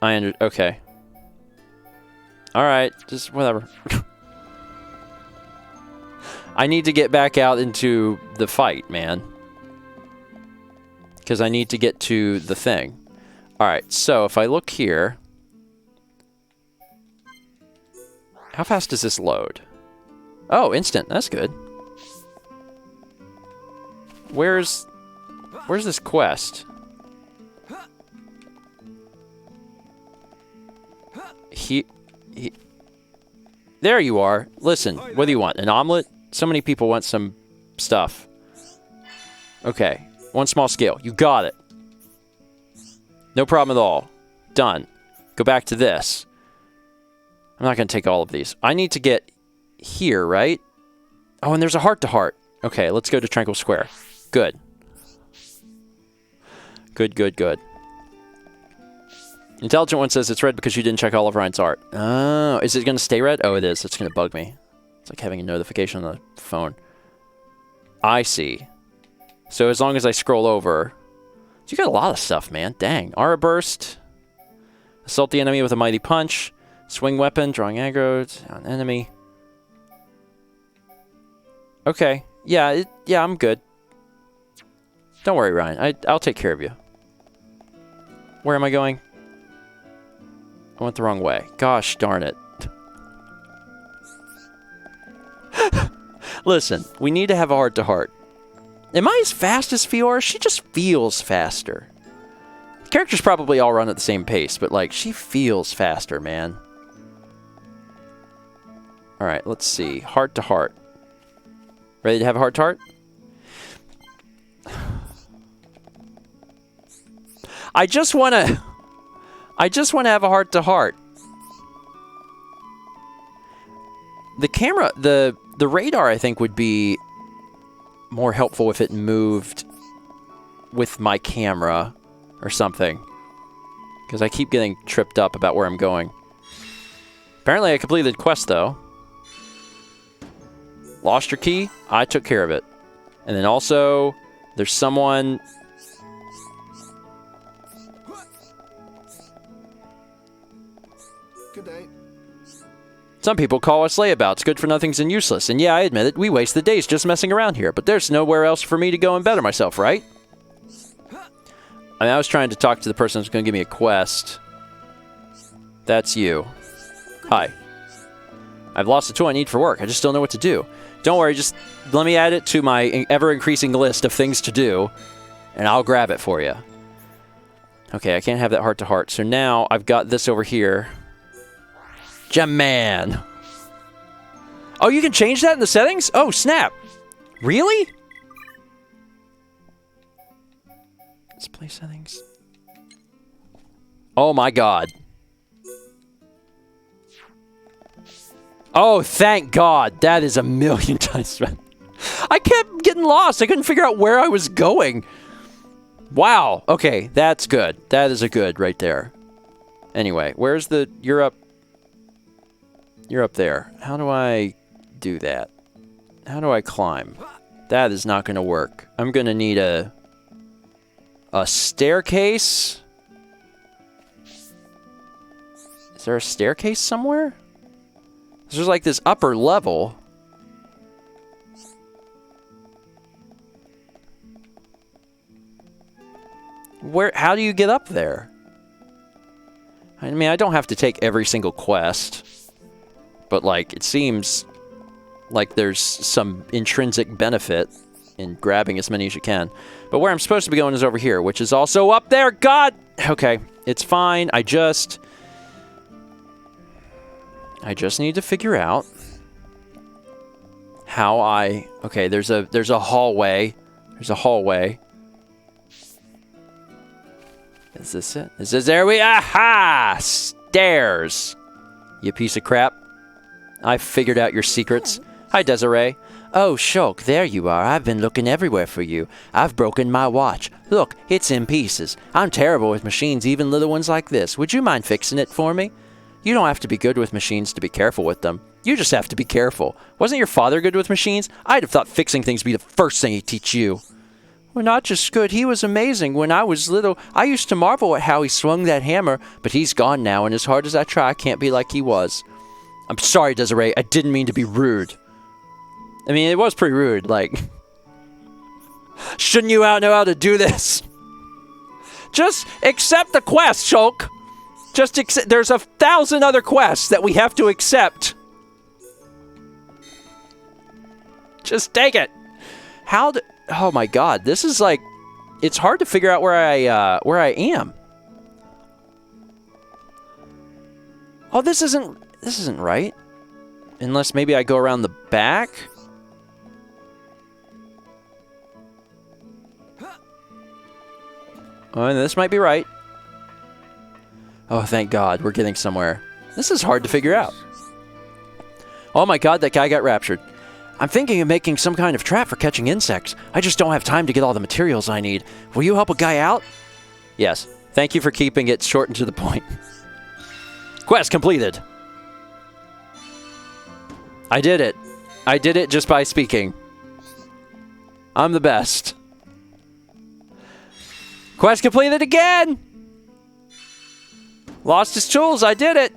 Okay. Alright, just whatever. I need to get back out into the fight, man. Because I need to get to the thing. Alright, so if I look here... How fast does this load? Oh, instant. That's good. Where's this quest? There you are. Listen, what do you want? An omelet? So many people want some stuff. Okay. One small scale. You got it. No problem at all. Done. Go back to this. I'm not going to take all of these. I need to get here, right? Oh, and there's a heart-to-heart. Okay, let's go to Tranquil Square. Good. Good, good, good. Intelligent one says it's red because you didn't check all of Ryan's art. Oh, is it going to stay red? Oh, it is. It's going to bug me. It's like having a notification on the phone. I see. So as long as I scroll over... You got a lot of stuff, man. Dang. Aura Burst. Assault the enemy with a mighty punch. Swing weapon. Drawing aggro on enemy. Okay. Yeah, yeah, I'm good. Don't worry, Ryan. I'll take care of you. Where am I going? I went the wrong way. Gosh darn it. Listen, we need to have a heart-to-heart. Am I as fast as Fiora? She just feels faster. The characters probably all run at the same pace, but, like, she feels faster, man. Alright, let's see. Heart-to-heart. Ready to have a heart-to-heart? I just want to have a heart-to-heart. The camera, the radar, I think, would be more helpful if it moved with my camera or something. Because I keep getting tripped up about where I'm going. Apparently I completed the quest, though. Lost your key? I took care of it. And then also, there's someone... Good day. Some people call us layabouts, good for nothings and useless. And yeah, I admit it, we waste the days just messing around here. But there's nowhere else for me to go and better myself, right? I mean, I was trying to talk to the person who's going to give me a quest. That's you. Hi. I've lost the tool I need for work. I just don't know what to do. Don't worry, just let me add it to my ever-increasing list of things to do, and I'll grab it for you. Okay, I can't have that heart-to-heart. So now I've got this over here. Jaman. Oh, you can change that in the settings? Oh, snap. Really? Display settings. Oh my god. Oh, thank God. That is a million times better. I kept getting lost. I couldn't figure out where I was going. Wow. Okay, that's good. That is a good right there. Anyway, where's the... You're up there. How do I do that? How do I climb? That is not going to work. I'm going to need a staircase? Is there a staircase somewhere? There's like this upper level. How do you get up there? I mean, I don't have to take every single quest. But, like, it seems like there's some intrinsic benefit in grabbing as many as you can. But where I'm supposed to be going is over here, which is also up there. God! Okay, it's fine. I just need to figure out how I... Okay, there's a hallway. There's a hallway. Is this it? Is this... There we... Aha! Stairs. You piece of crap. I figured out your secrets. Hi, Desiree. Oh, Shulk, there you are. I've been looking everywhere for you. I've broken my watch. Look, it's in pieces. I'm terrible with machines, even little ones like this. Would you mind fixing it for me? You don't have to be good with machines to be careful with them. You just have to be careful. Wasn't your father good with machines? I'd have thought fixing things would be the first thing he'd teach you. Well, not just good. He was amazing. When I was little, I used to marvel at how he swung that hammer, but he's gone now, and as hard as I try, I can't be like he was. I'm sorry, Desiree. I didn't mean to be rude. I mean, it was pretty rude. Like, shouldn't you know how to do this? Just accept the quest, Shulk. Just accept. There's 1,000 other quests that we have to accept. Just take it. How do... Oh my God, this is like... It's hard to figure out where I am. Oh, this isn't right. Unless maybe I go around the back. Oh, and this might be right. Oh, thank God, we're getting somewhere. This is hard to figure out. Oh my God, that guy got raptured. I'm thinking of making some kind of trap for catching insects. I just don't have time to get all the materials I need. Will you help a guy out? Yes. Thank you for keeping it short and to the point. Quest completed. I did it. I did it just by speaking. I'm the best. Quest completed again! Lost his tools. I did it.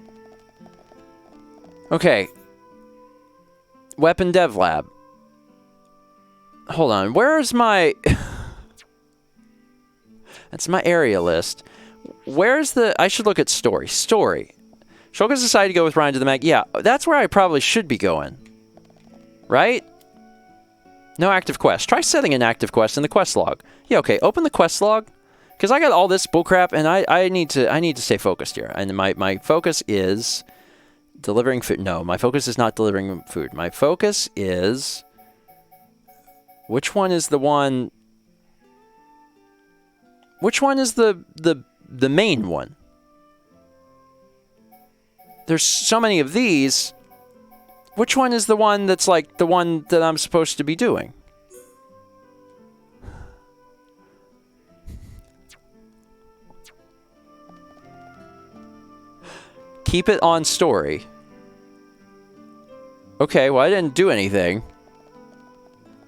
Okay. Weapon Dev Lab. Hold on. Where is my... That's my area list. Where's the... I should look at story. Story. Shulk has decided to go with Ryan to the Mag. Yeah, that's where I probably should be going. Right? No active quest. Try setting an active quest in the quest log. Yeah, okay. Open the quest log. Because I got all this bullcrap, and I need to stay focused here. And my focus is... Delivering food. No, my focus is not delivering food. My focus is... Which one is the one... Which one is the main one? There's so many of these. Which one is the one that's like the one that I'm supposed to be doing? Keep it on story. Okay, well, I didn't do anything.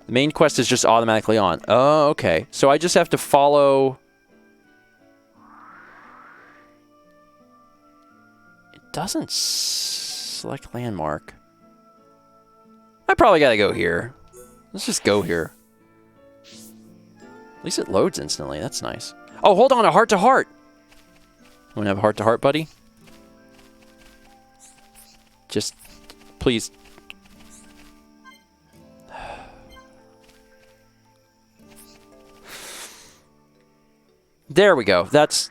The main quest is just automatically on. Oh, okay. So I just have to follow... It doesn't select landmark. I probably gotta go here. Let's just go here. At least it loads instantly. That's nice. Oh, hold on. A heart-to-heart. Want to have a heart-to-heart, buddy? Just, please. There we go. That's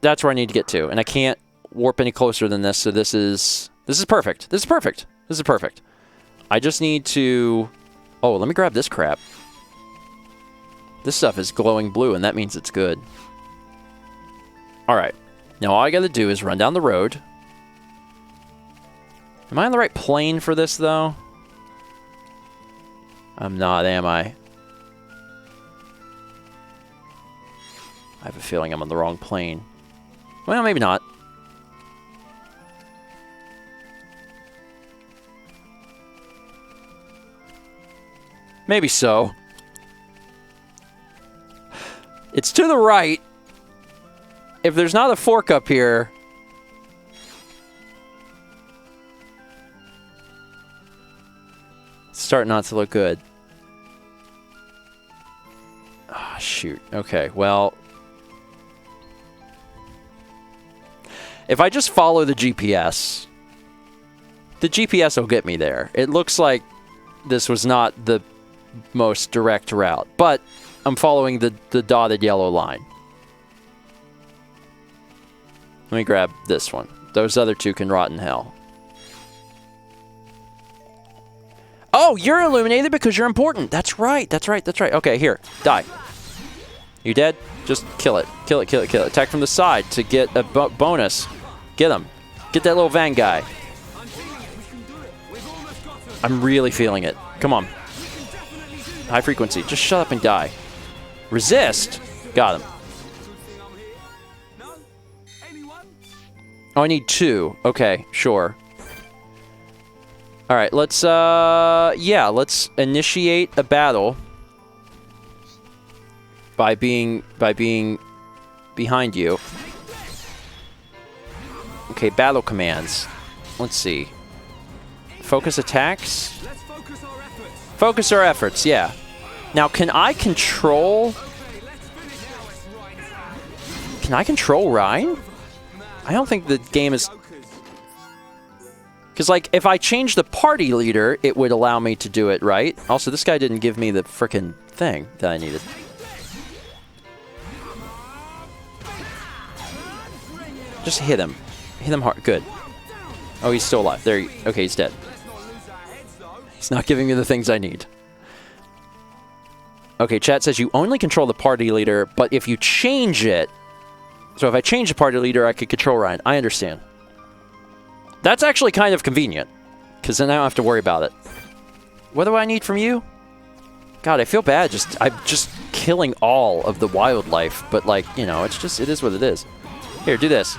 where I need to get to, and I can't warp any closer than this. So this is perfect. This is perfect. This is perfect. I just need to. Oh, let me grab this crap. This stuff is glowing blue, and that means it's good. All right. Now all I got to do is run down the road. Am I on the right plane for this, though? I'm not, am I? I have a feeling I'm on the wrong plane. Well, maybe not. Maybe so. It's to the right. If there's not a fork up here... It's starting not to look good. Ah, shoot. Okay, well... If I just follow the GPS will get me there. It looks like this was not the most direct route, but I'm following the dotted yellow line. Let me grab this one. Those other two can rot in hell. Oh, you're illuminated because you're important. That's right. That's right. That's right. Okay, here. Die. You dead? Just kill it. Kill it, kill it, kill it. Attack from the side to get a bonus. Get him. Get that little Van guy. I'm really feeling it. Come on. High frequency. Just shut up and die. Resist. Got him. Oh, I need 2. Okay, sure. All right, let's let's initiate a battle by being behind you. Okay, battle commands. Let's see. Focus attacks. Focus our efforts, yeah. Now, can I control Ryan? I don't think the game is... Because, like, if I change the party leader, it would allow me to do it, right? Also, this guy didn't give me the frickin' thing that I needed. Just hit him. Hit him hard. Good. Oh, he's still alive. There. Okay, he's dead. He's not giving me the things I need. Okay, chat says you only control the party leader, but if you change it... So if I change the party leader, I could control Ryan. I understand. That's actually kind of convenient, because then I don't have to worry about it. What do I need from you? God, I feel bad. I'm just killing all of the wildlife, but, like, you know, it is what it is. Here, do this.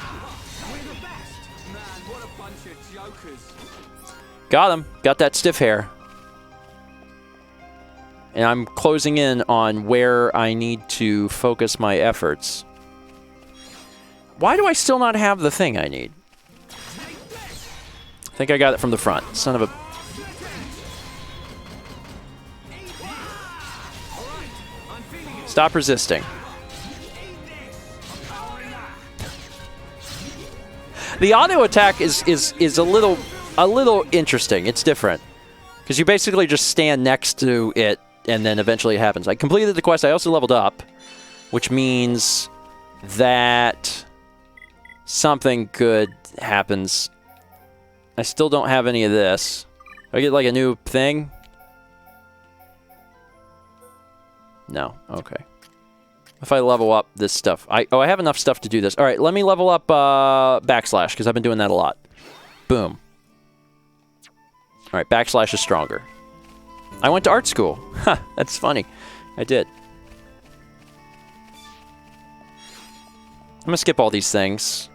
Got him. Got that stiff hair. And I'm closing in on where I need to focus my efforts. Why do I still not have the thing I need? I think I got it from the front. Son of a... Stop resisting. The auto attack is a little interesting. It's different. Because you basically just stand next to it and then eventually it happens. I completed the quest. I also leveled up, which means that something good happens. I still don't have any of this. Do I get like a new thing? No. Okay. If I level up this stuff. I have enough stuff to do this. All right, let me level up backslash because I've been doing that a lot. Boom. All right, backslash is stronger. I went to art school. Huh, that's funny. I did. I'm going to skip all these things.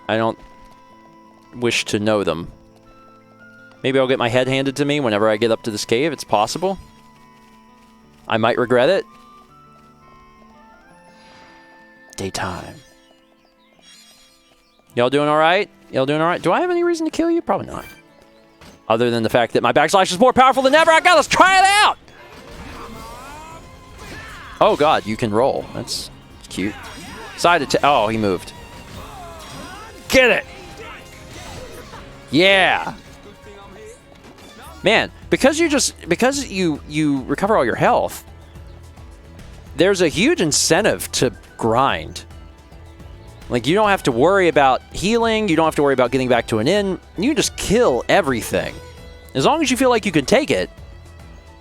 I don't wish to know them. Maybe I'll get my head handed to me whenever I get up to this cave. It's possible. I might regret it. Daytime. Y'all doing all right? Y'all doing all right? Do I have any reason to kill you? Probably not. Other than the fact that my backslash is more powerful than ever. I got, let's try it out! Oh god, you can roll. That's cute. Side attack. Oh, he moved. Get it! Yeah! Man, because you recover all your health, there's a huge incentive to grind. Like, you don't have to worry about healing, you don't have to worry about getting back to an inn, you can just kill everything. As long as you feel like you can take it,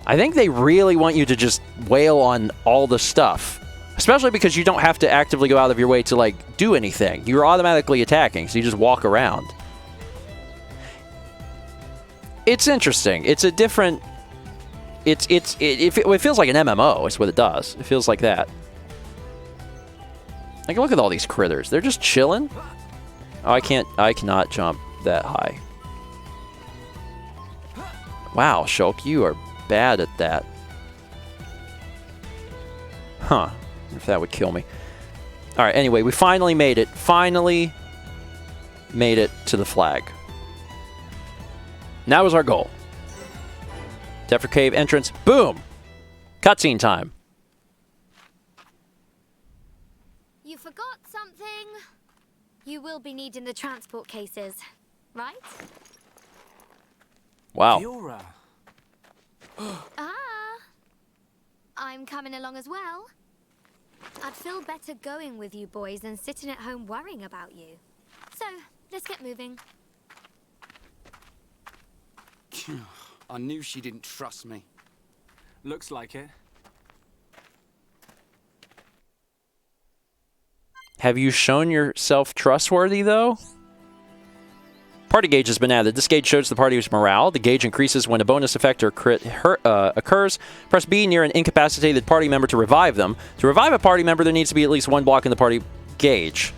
I think they really want you to just wail on all the stuff. Especially because you don't have to actively go out of your way to, like, do anything. You're automatically attacking, so you just walk around. It's interesting. It's a different... It feels like an MMO, is what it does. It feels like that. Like, look at all these critters. They're just chilling. Oh, I cannot jump that high. Wow, Shulk, you are bad at that. Huh. If that would kill me. Alright, anyway, we finally made it. Finally made it to the flag. And that was our goal. Tefra Cave entrance. Boom! Cutscene time. You forgot something. You will be needing the transport cases, right? Wow. Fiora. I'm coming along as well. I'd feel better going with you boys than sitting at home worrying about you. So, let's get moving. I knew she didn't trust me. Looks like it. Have you shown yourself trustworthy, though? Party gauge has been added. This gauge shows the party's morale. The gauge increases when a bonus effect or crit occurs. Press B near an incapacitated party member to revive them. To revive a party member, there needs to be at least one block in the party gauge.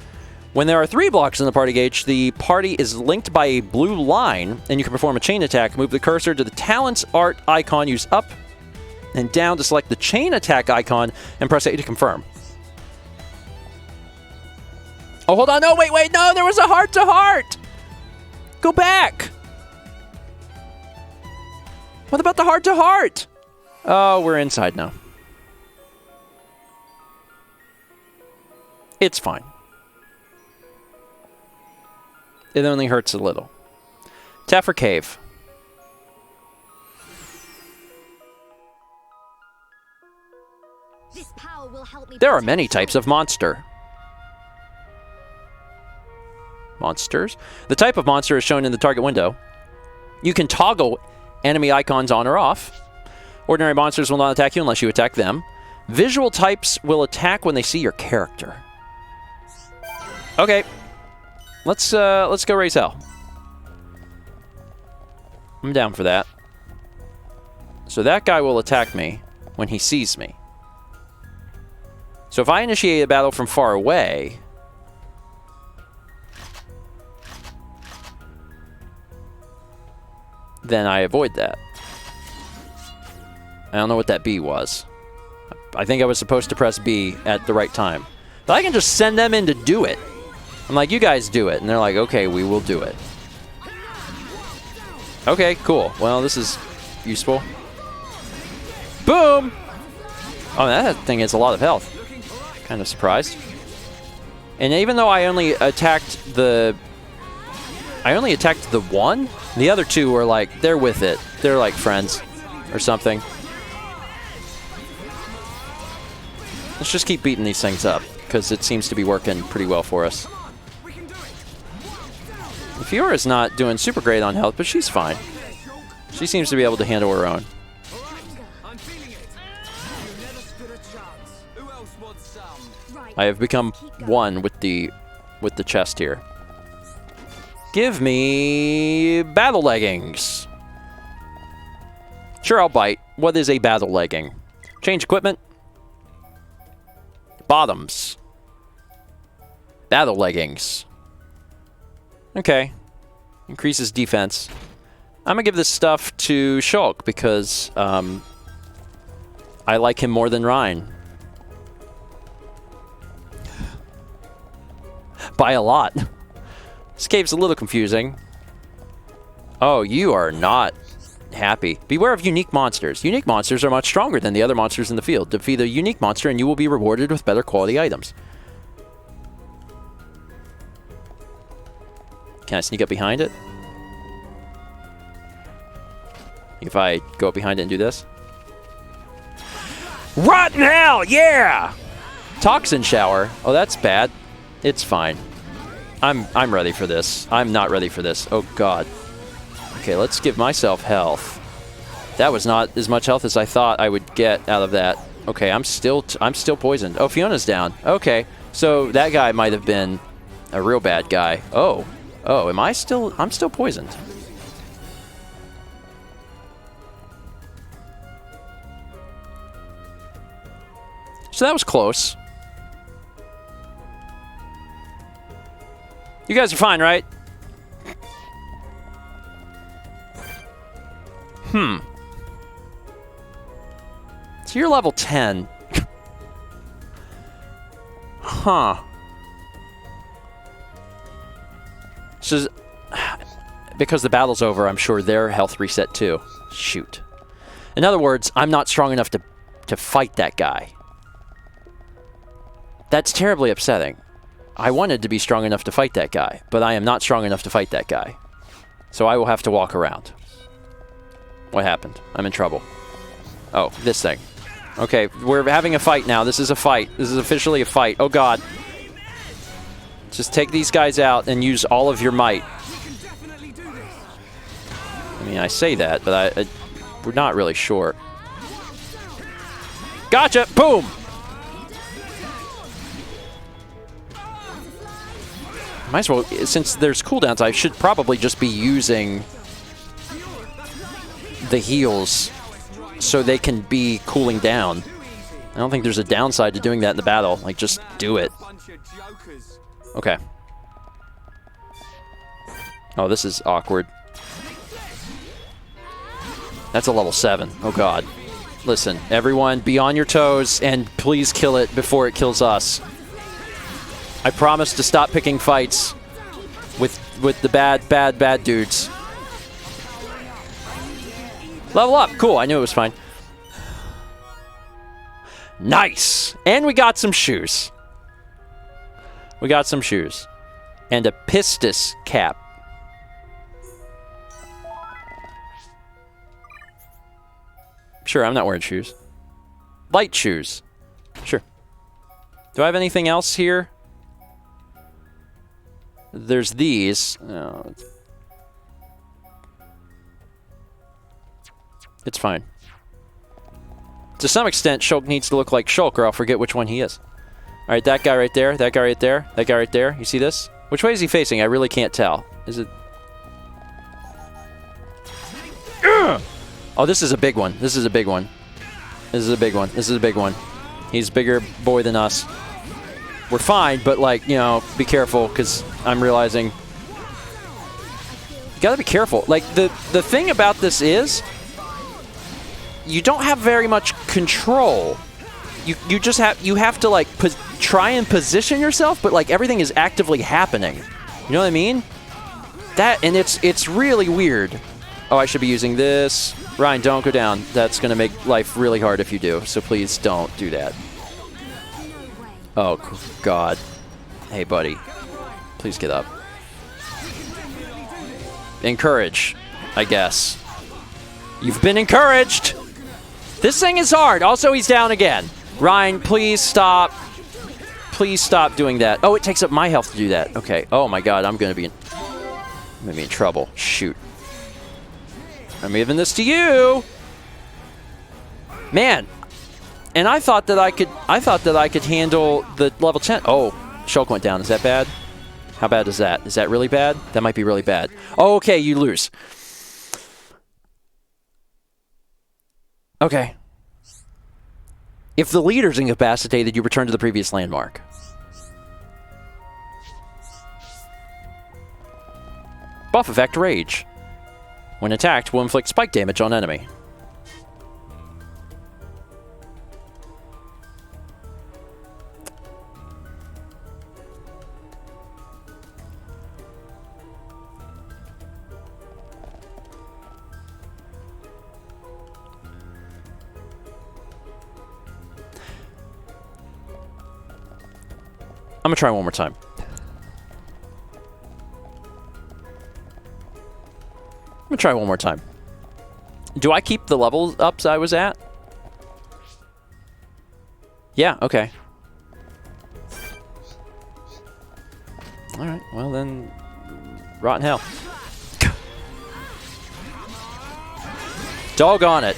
When there are 3 blocks in the party gauge, the party is linked by a blue line, and you can perform a chain attack. Move the cursor to the Talents art icon. Use up and down to select the chain attack icon, and press A to confirm. Oh, hold on. No, wait. No, there was a heart-to-heart. Go back. What about the heart-to-heart? Oh, we're inside now. It's fine. It only hurts a little. Tefra Cave. This power will help me. There are many types of monsters. The type of monster is shown in the target window. You can toggle enemy icons on or off. Ordinary monsters will not attack you unless you attack them. Visual types will attack when they see your character. Okay. Let's go raise hell. I'm down for that. So that guy will attack me when he sees me. So if I initiate a battle from far away, then I avoid that. I don't know what that B was. I think I was supposed to press B at the right time. But I can just send them in to do it. I'm like, you guys do it. And they're like, okay, we will do it. Okay, cool. Well, this is useful. Boom! Oh, that thing has a lot of health. Kind of surprised. And even though I only attacked the one, the other 2 are like, they're with it. They're like friends or something. Let's just keep beating these things up, because it seems to be working pretty well for us. Fiora's not doing super great on health, but she's fine. She seems to be able to handle her own. I have become one with the chest here. Give me battle leggings. Sure, I'll bite. What is a battle legging? Change equipment. Bottoms. Battle leggings. Okay. Increases defense. I'm going to give this stuff to Shulk because I like him more than Ryan. By a lot. This cave's a little confusing. Oh, you are not happy. Beware of unique monsters. Unique monsters are much stronger than the other monsters in the field. Defeat a unique monster and you will be rewarded with better quality items. Can I sneak up behind it? If I go up behind it and do this? Rotten hell, yeah! Toxin shower. Oh, that's bad. It's fine. I'm ready for this. I'm not ready for this. Oh, God. Okay, let's give myself health. That was not as much health as I thought I would get out of that. Okay, I'm still poisoned. Oh, Fiona's down. Okay, so that guy might have been a real bad guy. Oh, am I still... I'm still poisoned. So that was close. You guys are fine, right? So you're level 10. Huh. So, because the battle's over, I'm sure their health reset too. Shoot. In other words, I'm not strong enough to fight that guy. That's terribly upsetting. I wanted to be strong enough to fight that guy, but I am not strong enough to fight that guy. So I will have to walk around. What happened? I'm in trouble. Oh, this thing. Okay, we're having a fight now. This is a fight. This is officially a fight. Oh, God. Just take these guys out and use all of your might. I mean, I say that, but we're not really sure. Gotcha! Boom! Might as well, since there's cooldowns, I should probably just be using the heals so they can be cooling down. I don't think there's a downside to doing that in the battle. Like, just do it. Okay. Oh, this is awkward. That's a level 7. Oh, God. Listen, everyone, be on your toes, and please kill it before it kills us. I promise to stop picking fights with the bad dudes. Level up. Cool. I knew it was fine. Nice. And we got some shoes. We got some shoes. And a pistis cap. Sure, I'm not wearing shoes. Light shoes. Sure. Do I have anything else here? There's these. Oh, it's fine. To some extent, Shulk needs to look like Shulk, or I'll forget which one he is. All right, that guy right there, that guy right there, that guy right there. You see this? Which way is he facing? I really can't tell. Is it... Ugh! Oh, this is a big one. This is a big one. This is a big one. This is a big one. He's a bigger boy than us. We're fine, but, like, you know, be careful, because I'm realizing... You gotta be careful. Like, the thing about this is... You don't have very much control. You just have to, like, try and position yourself, but, like, everything is actively happening. You know what I mean? And it's really weird. Oh, I should be using this. Ryan, don't go down. That's going to make life really hard if you do, so please don't do that. Oh, God. Hey, buddy. Please get up. Encourage, I guess. You've been encouraged! This thing is hard. Also, he's down again. Ryan, please stop. Please stop doing that. Oh, it takes up my health to do that. Okay. Oh, my God. I'm going to be in trouble. Shoot. I'm giving this to you. Man. And I thought that I could handle the level 10. Oh, Shulk went down. Is that bad? How bad is that? Is that really bad? That might be really bad. Oh, okay, you lose. Okay. If the leader's incapacitated, you return to the previous landmark. Buff effect Rage. When attacked, will inflict spike damage on enemy. I'm gonna try one more time. I'm gonna try one more time. Do I keep the level ups I was at? Yeah, okay. Alright, well then... Rotten hell. Doggone it.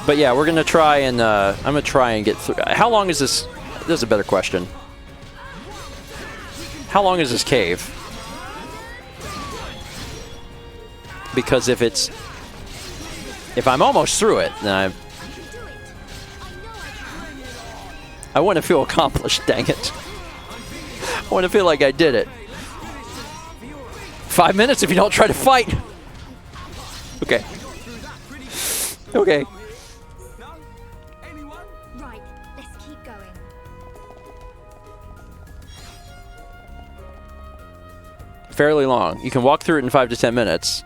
But yeah, we're gonna try and... I'm gonna try and get through... How long is this... This is a better question. How long is this cave? Because if I'm almost through it, then I want to feel accomplished, dang it. I want to feel like I did it. 5 minutes if you don't try to fight. Okay. Okay. Right, let's keep going. Fairly long. You can walk through it in 5 to 10 minutes.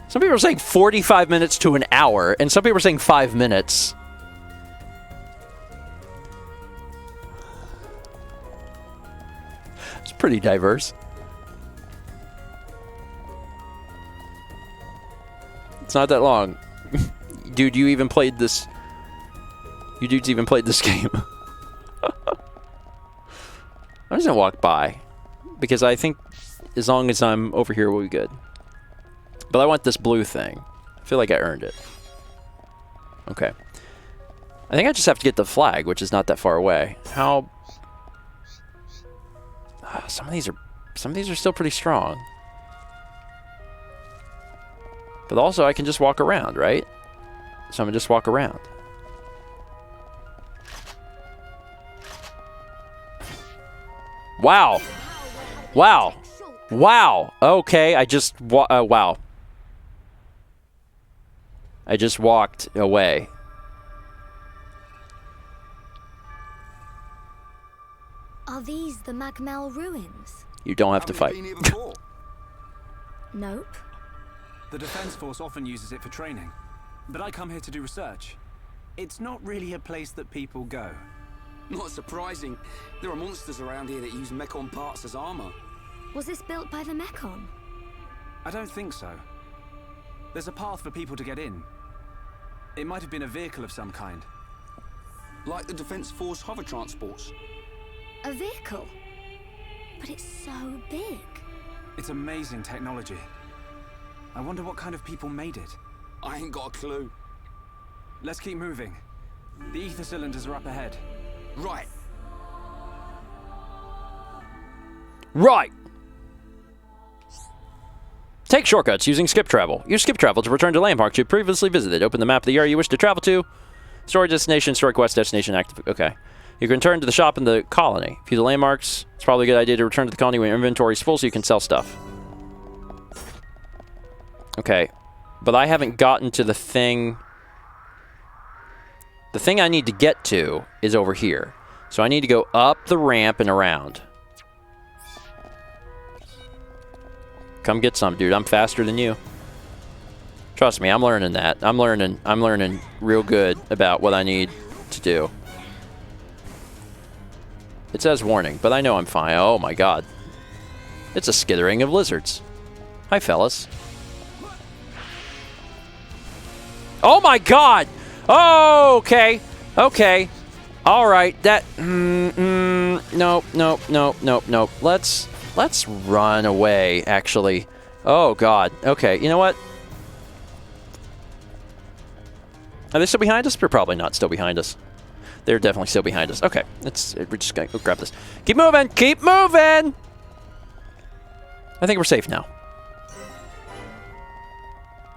Some people are saying 45 minutes to an hour, and some people are saying 5 minutes. It's pretty diverse. It's not that long. Dude, you even played this. You dudes even played this game. I'm just gonna walk by. Because I think as long as I'm over here, we'll be good. But I want this blue thing. I feel like I earned it. Okay. I think I just have to get the flag, which is not that far away. How... some of these are still pretty strong. But also I can just walk around, right? So I'm gonna just walk around. Wow. Wow. Wow. Okay, I just wow. I just walked away. Are these the Magmel ruins? You don't have to fight. Nope. The Defense Force often uses it for training, but I come here to do research. It's not really a place that people go. Not surprising. There are monsters around here that use Mechon parts as armor. Was this built by the Mechon? I don't think so. There's a path for people to get in. It might have been a vehicle of some kind. Like the Defense Force hover transports. A vehicle? But it's so big. It's amazing technology. I wonder what kind of people made it. I ain't got a clue. Let's keep moving. The ether cylinders are up ahead. Right. Right! Take shortcuts using skip travel. Use skip travel to return to landmarks you previously visited. Open the map of the area you wish to travel to. Story destination, story quest destination active. Okay. You can return to the shop in the colony. View the landmarks. It's probably a good idea to return to the colony when your inventory is full so you can sell stuff. Okay. But I haven't gotten to the thing. The thing I need to get to is over here. So I need to go up the ramp and around. Come get some, dude. I'm faster than you. Trust me, I'm learning that. I'm learning real good about what I need to do. It says warning, but I know I'm fine. Oh my god. It's a skittering of lizards. Hi, fellas. Oh my god! Oh, okay. Okay. Alright, that... Nope. Let's run away, actually. Oh god. Okay, you know what? Are they still behind us? They're probably not still behind us. They're definitely still behind us. Okay, we're just gonna go grab this. Keep moving! Keep moving! I think we're safe now.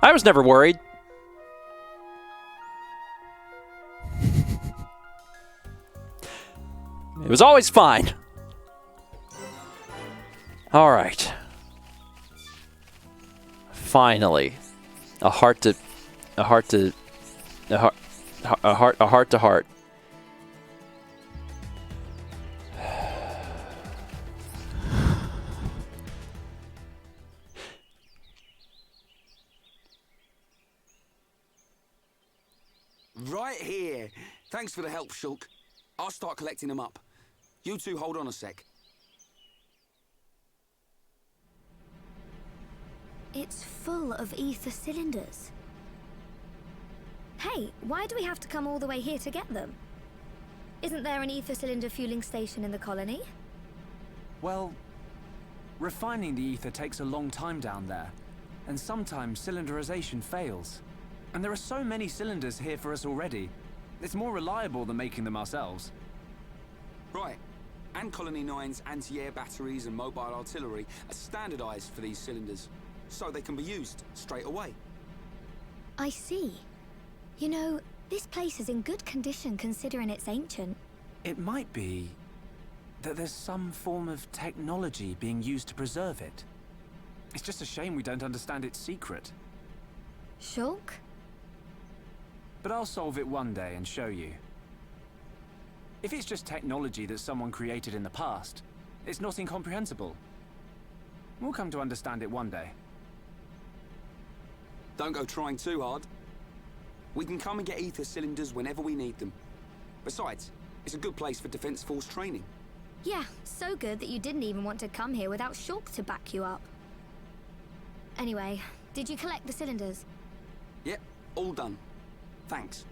I was never worried. It was always fine. All right. Finally, a heart to heart. Right here. Thanks for the help, Shulk. I'll start collecting them up. You two hold on a sec. It's full of ether cylinders. Hey, why do we have to come all the way here to get them? Isn't there an ether cylinder fueling station in the colony? Well, refining the ether takes a long time down there, and sometimes cylinderization fails. And there are so many cylinders here for us already. It's more reliable than making them ourselves. Right. And Colony 9's anti-air batteries and mobile artillery are standardized for these cylinders, so they can be used straight away. I see. You know, this place is in good condition considering it's ancient. It might be that there's some form of technology being used to preserve it. It's just a shame we don't understand its secret. Shulk? But I'll solve it one day and show you. If it's just technology that someone created in the past, it's not incomprehensible. We'll come to understand it one day. Don't go trying too hard. We can come and get ether cylinders whenever we need them. Besides, it's a good place for Defense Force training. Yeah, so good that you didn't even want to come here without Shulk to back you up. Anyway, did you collect the cylinders? Yep, all done. Thanks.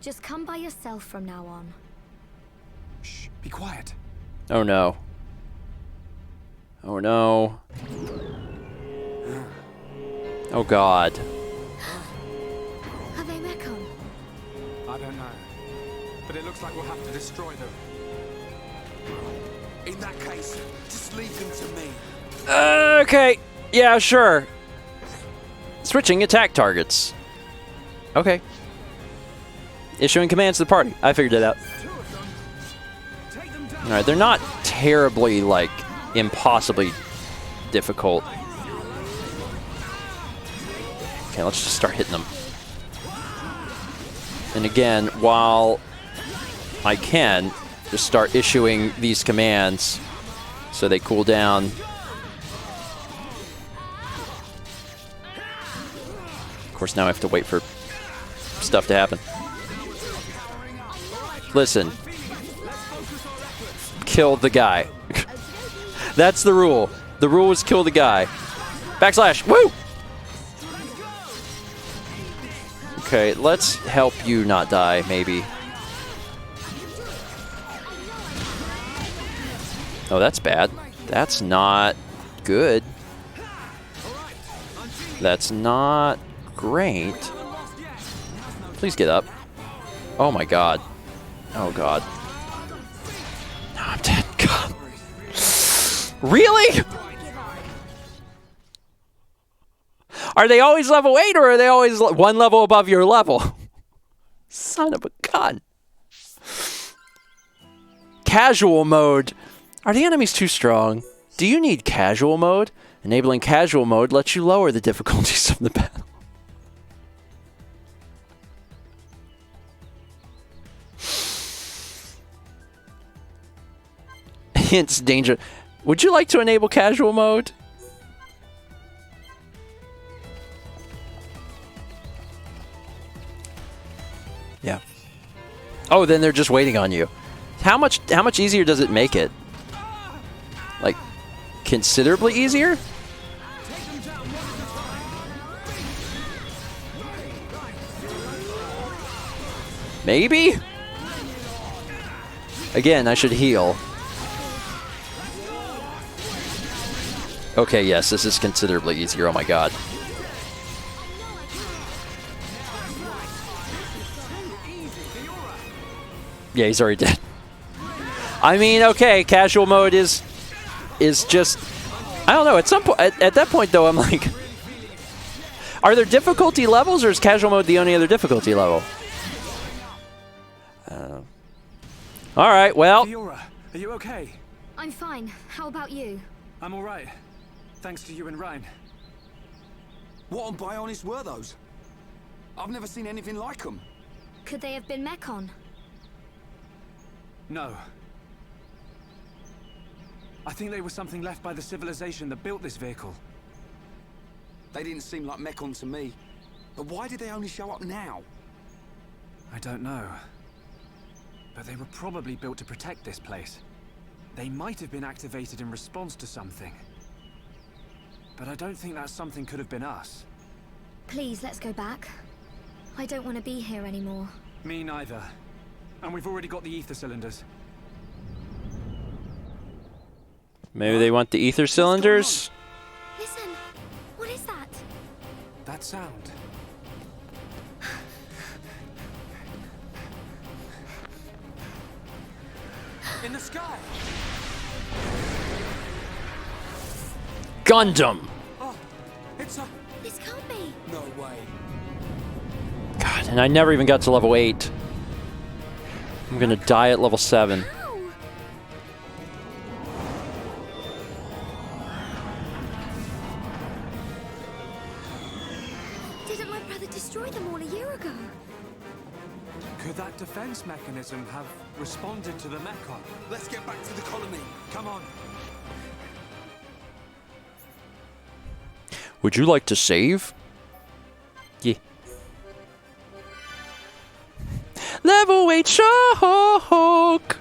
Just come by yourself from now on. Shh, be quiet. Oh no. Oh no. Oh god. Are they Mechon? I don't know. But it looks like we'll have to destroy them. In that case, just leave them to me. Okay. Yeah, sure. Switching attack targets. Okay. Issuing commands to the party. I figured it out. Alright, they're not terribly, like, impossibly difficult. Okay, let's just start hitting them. And again, while I can, just start issuing these commands so they cool down. Of course, now I have to wait for stuff to happen. Listen. Kill the guy. That's the rule. The rule is kill the guy. Backslash. Woo! Okay, let's help you not die, maybe. Oh, that's bad. That's not good. That's not great. Please get up. Oh my god. Oh god. No, I'm dead. God. Really? Are they always level 8 or are they always one level above your level? Son of a gun. Casual mode. Are the enemies too strong? Do you need casual mode? Enabling casual mode lets you lower the difficulties of the battle. Hints danger. Would you like to enable casual mode? Yeah. Oh, then they're just waiting on you. How much easier does it make it? Like, considerably easier? Maybe? Again, I should heal. Okay, yes, this is considerably easier. Oh my god. Yeah, he's already dead. I mean, okay, casual mode is just, I don't know, at some point, at that point though, I'm like, are there difficulty levels or is casual mode the only other difficulty level? Alright, well. Fiora, are you okay? I'm fine. How about you? I'm alright. Thanks to you and Ryan. What on Bionis were those? I've never seen anything like them. Could they have been Mechon? No. I think they were something left by the civilization that built this vehicle. They didn't seem like Mechon to me. But why did they only show up now? I don't know. But they were probably built to protect this place. They might have been activated in response to something. But I don't think that something could have been us. Please, let's go back. I don't want to be here anymore. Me neither. And we've already got the ether cylinders. Maybe they want the ether cylinders? Listen, what is that? That sound. In the sky. Gundam. Oh, it's a... This can't be. No way. God, and I never even got to level 8. I'm gonna die at level 7. Didn't my brother destroy them all a year ago? Could that defense mechanism have responded to the Mechon? Let's get back to the colony. Come on. Would you like to save? Yeah. Level 8 shock!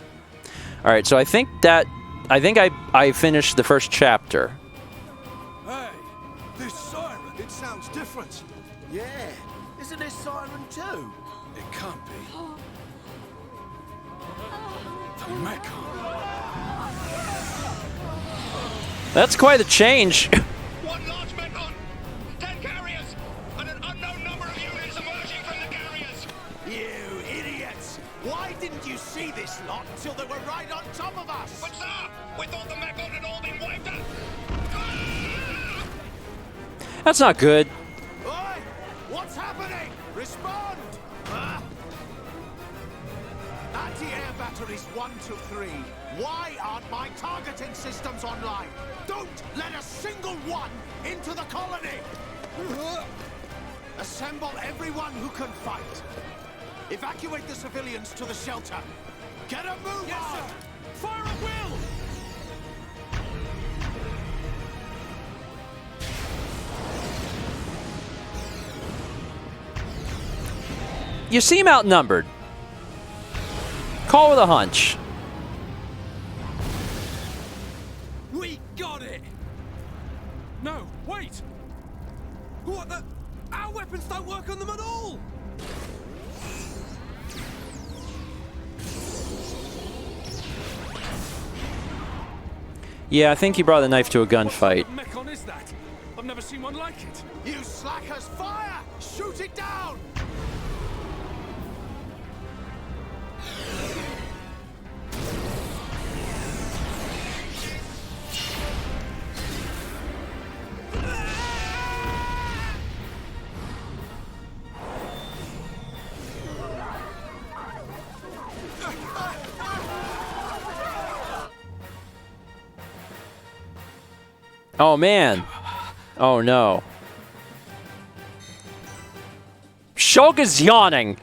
Alright, so I think I finished the first chapter. Hey, this siren, it sounds different. Yeah, there's a lasernet siren too? It can't be. The Mechon. That's quite a change. One large Mechon, 10 carriers, and an unknown number of units emerging from the carriers. You idiots! Why didn't you see this lot until they were right on top of us? But sir, we thought the Mechon had all been wiped out. That's not good. Oi! What's happening? Respond! Anti-air batteries 1 to 3. Why aren't my targeting systems online? Don't let a single one into the colony! Assemble everyone who can fight. Evacuate the civilians to the shelter. Get a move on! Sir. Fire at will! You seem outnumbered. Call with a hunch. We got it! No, wait! What the? Our weapons don't work on them at all! Yeah, I think he brought the knife to a gunfight. What Mechon is that? I've never seen one like it. You slackers, fire! Shoot it down! Oh, man. Oh, no. Shulk is yawning.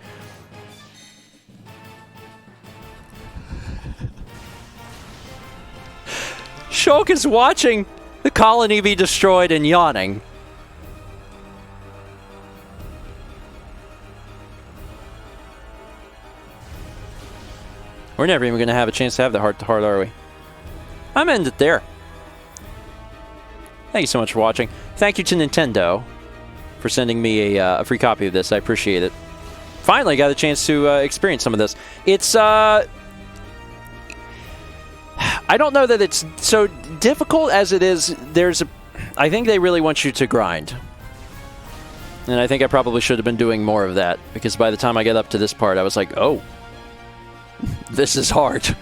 Shulk is watching the colony be destroyed and yawning. We're never even going to have a chance to have the heart-to-heart, are we? I'm ending it there. Thank you so much for watching. Thank you to Nintendo for sending me a free copy of this. I appreciate it. Finally got a chance to experience some of this. It's, I don't know that it's so difficult as it is. I think they really want you to grind. And I think I probably should have been doing more of that, because by the time I get up to this part, I was like, oh, this is hard.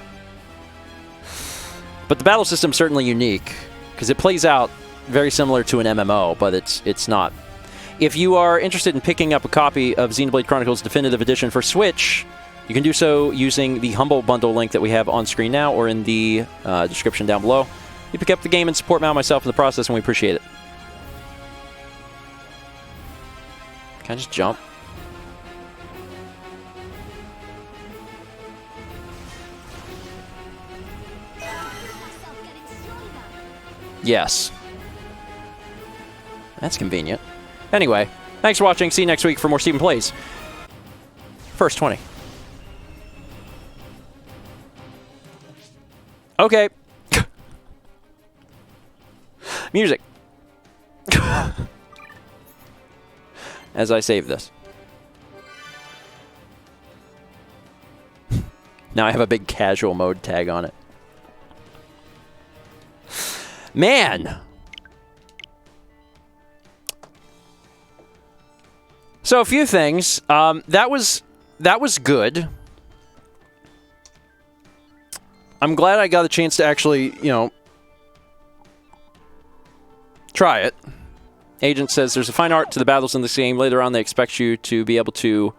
But the battle system's certainly unique, because it plays out very similar to an MMO, but it's not. If you are interested in picking up a copy of Xenoblade Chronicles Definitive Edition for Switch, you can do so using the Humble Bundle link that we have on screen now or in the description down below. You pick up the game and support Mal and myself in the process, and we appreciate it. Can I just jump? Yes. That's convenient. Anyway, thanks for watching. See you next week for more Stephen Plays. First 20. Okay. Music. As I save this. Now I have a big casual mode tag on it. Man! So a few things. That was good. I'm glad I got a chance to actually, try it. Agent says there's a fine art to the battles in this game. Later on, they expect you to be able to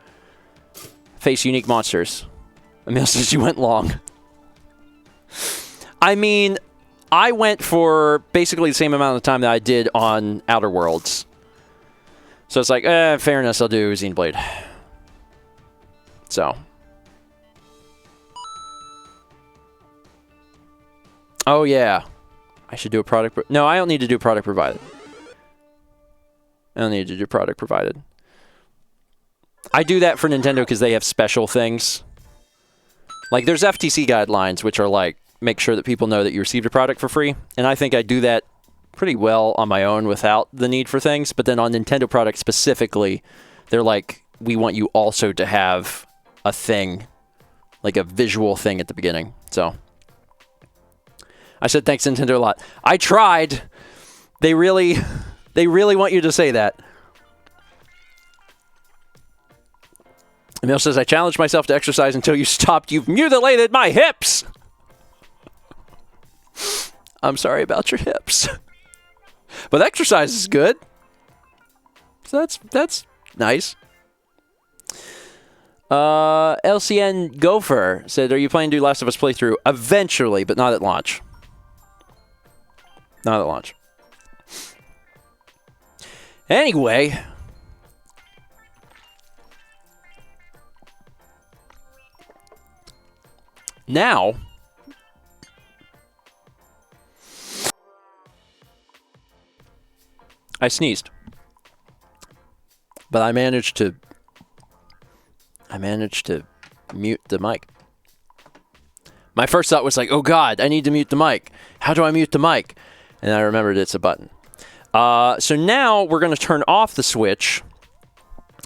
face unique monsters. Emil says you went long. I mean, I went for basically the same amount of time that I did on Outer Worlds. So it's like, fairness, I'll do Xenoblade. So. Oh, yeah. I should do a product... No, I don't need to do product provided. I don't need to do product provided. I do that for Nintendo because they have special things. Like, there's FTC guidelines, which are like, make sure that people know that you received a product for free. And I think I do that pretty well on my own without the need for things. But then on Nintendo products specifically, they're like, we want you also to have a thing, like a visual thing at the beginning. So I said thanks Nintendo a lot. I tried. They really want you to say that. Emil says, I challenged myself to exercise until you stopped. You've mutilated my hips. I'm sorry about your hips. But exercise is good. So that's nice. LCN Gopher said, are you planning to do Last of Us playthrough? Eventually, but not at launch. Not at launch. Anyway. Now. I sneezed. But I managed to mute the mic. My first thought was like, oh God, I need to mute the mic. How do I mute the mic? And I remembered it's a button. So now we're going to turn off the Switch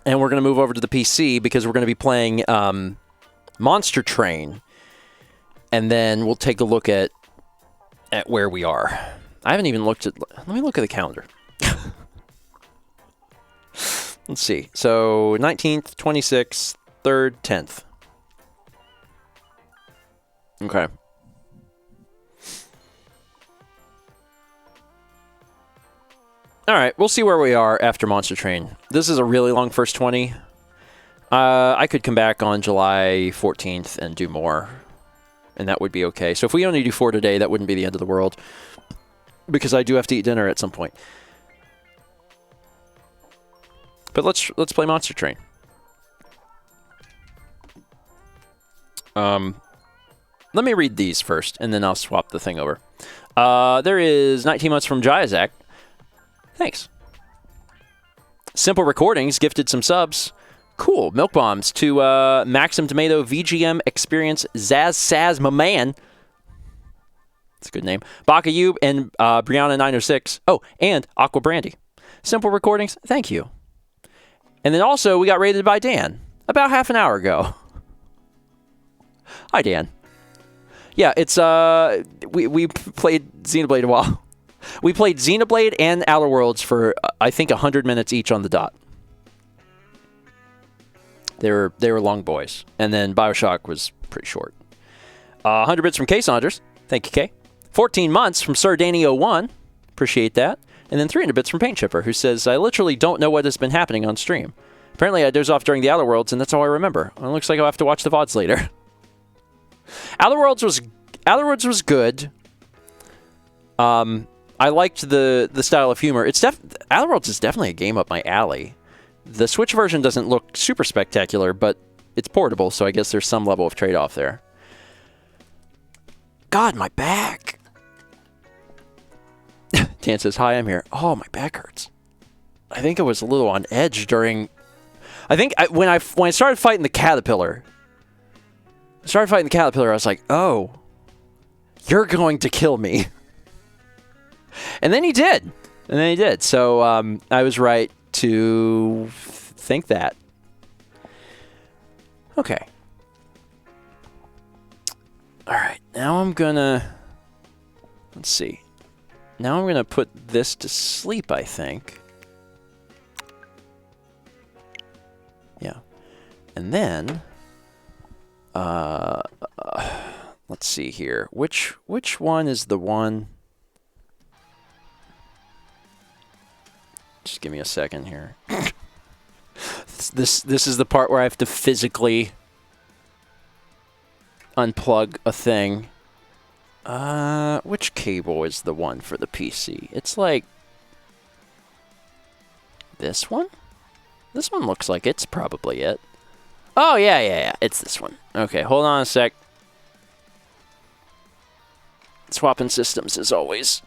and we're going to move over to the PC because we're going to be playing Monster Train. And then we'll take a look at where we are. I haven't even looked at... Let me look at the calendar. Let's see. So 19th, 26th, 3rd, 10th. Okay. All right, we'll see where we are after Monster Train. This is a really long first 20. I could come back on July 14th and do more, and that would be okay. So if we only do 4 today, that wouldn't be the end of the world, because I do have to eat dinner at some point. But let's play Monster Train. Let me read these first, and then I'll swap the thing over. There is 19 months from Jayazak. Thanks. Simple Recordings gifted some subs. Cool. Milk Bombs to Maxim Tomato, VGM Experience, Zaz Saz, my man. That's a good name. Bakayub and Brianna906. Oh, and Aqua Brandy. Simple Recordings, thank you. And then also, we got rated by Dan about half an hour ago. Hi, Dan. Yeah, it's, we played Xenoblade a while. We played Xenoblade and Outer Worlds for, I think, 100 minutes each on the dot. They were long boys. And then BioShock was pretty short. 100 bits from K Saunders. Thank you, K. 14 months from Sir Danny01. Appreciate that. And then 300 bits from Paint Chipper, who says, I literally don't know what has been happening on stream. Apparently I doze off during the Outer Worlds, and that's all I remember. Well, it looks like I'll have to watch the VODs later. Outer Worlds was good. I liked the style of humor. Outer Worlds is definitely a game up my alley. The Switch version doesn't look super spectacular, but it's portable, so I guess there's some level of trade-off there. God, my back. Dan says, hi, I'm here. Oh, my back hurts. I think I was a little on edge during... when I started fighting the caterpillar, I was like, oh, you're going to kill me. And then he did. So I was right to think that. Okay. All right. Now I'm gonna... Let's see. Now I'm gonna put this to sleep, I think. Yeah. And then... let's see here. Which one is the one... Just give me a second here. This is the part where I have to physically unplug a thing. Which cable is the one for the PC? It's like this one? This one looks like it's probably it. Oh, yeah. It's this one. Okay, hold on a sec. Swapping systems as always.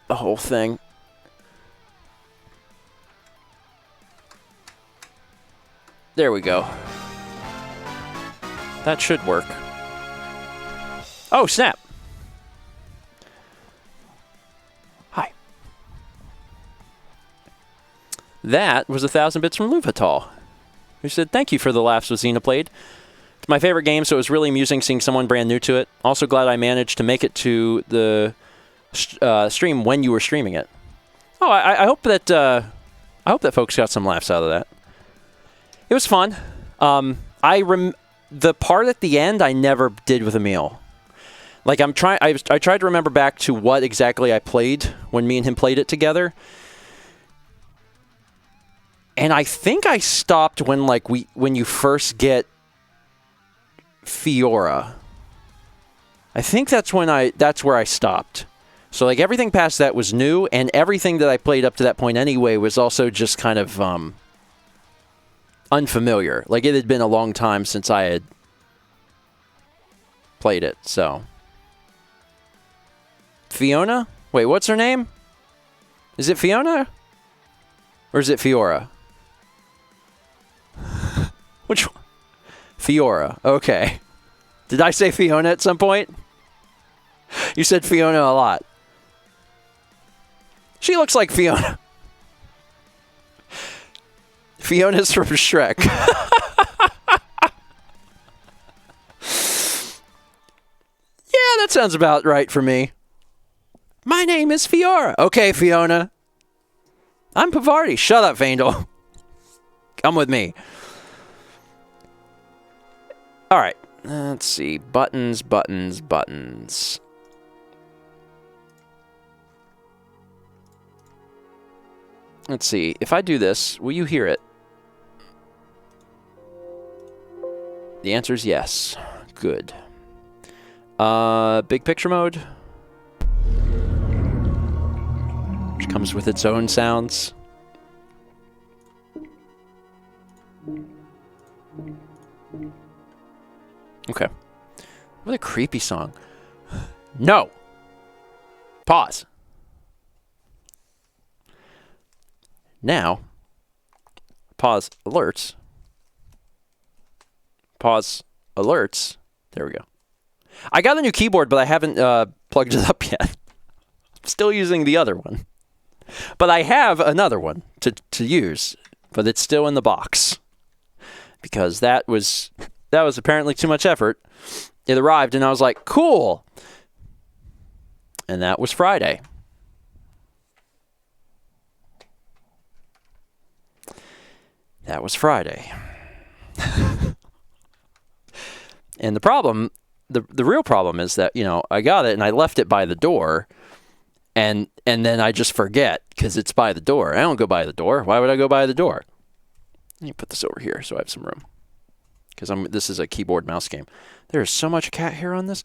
The whole thing. There we go. That should work. Oh, snap. that was 1,000 bits from Luvatal, who said, thank you for the laughs with Xenoblade. It's my favorite game, so it was really amusing seeing someone brand new to it. Also glad I managed to make it to the stream when you were streaming it. Oh, I hope that folks got some laughs out of that. It was fun. The part at the end I never did with Emil. Like I tried to remember back to what exactly I played when me and him played it together. And I think I stopped when when you first get Fiora. I think that's where I stopped. So like everything past that was new, and everything that I played up to that point anyway was also just kind of unfamiliar. Like it had been a long time since I had played it, so. Fiona? Wait, what's her name? Is it Fiona? Or is it Fiora? Which one? Fiora. Okay. Did I say Fiona at some point? You said Fiona a lot. She looks like Fiona. Fiona's from Shrek. Yeah, that sounds about right for me. My name is Fiora. Okay, Fiona. I'm Pavardi. Shut up, Vandal. Come with me. All right. Let's see. Buttons, buttons, buttons. Let's see. If I do this, will you hear it? The answer is yes. Good. Big picture mode. Which comes with its own sounds. Okay. What a creepy song. No! Pause. Now, pause alerts. Pause alerts. There we go. I got a new keyboard, but I haven't plugged it up yet. I'm still using the other one. But I have another one to use, but it's still in the box. Because that was apparently too much effort. It arrived and I was like, cool. And that was Friday. That was Friday. And the problem, the real problem is that, you know, I got it and I left it by the door and then I just forget because it's by the door. I don't go by the door. Why would I go by the door? Let me put this over here so I have some room. Because this is a keyboard mouse game. There is so much cat hair on this.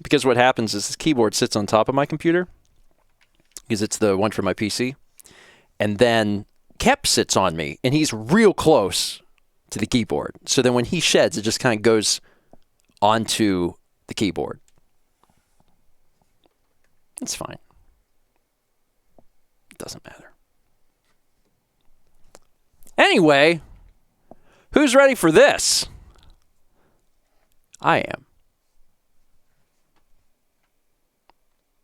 Because what happens is this keyboard sits on top of my computer. Because it's the one for my PC. And then Kep sits on me. And he's real close to the keyboard. So then when he sheds, it just kind of goes onto the keyboard. It's fine. It doesn't matter. Anyway, who's ready for this? I am.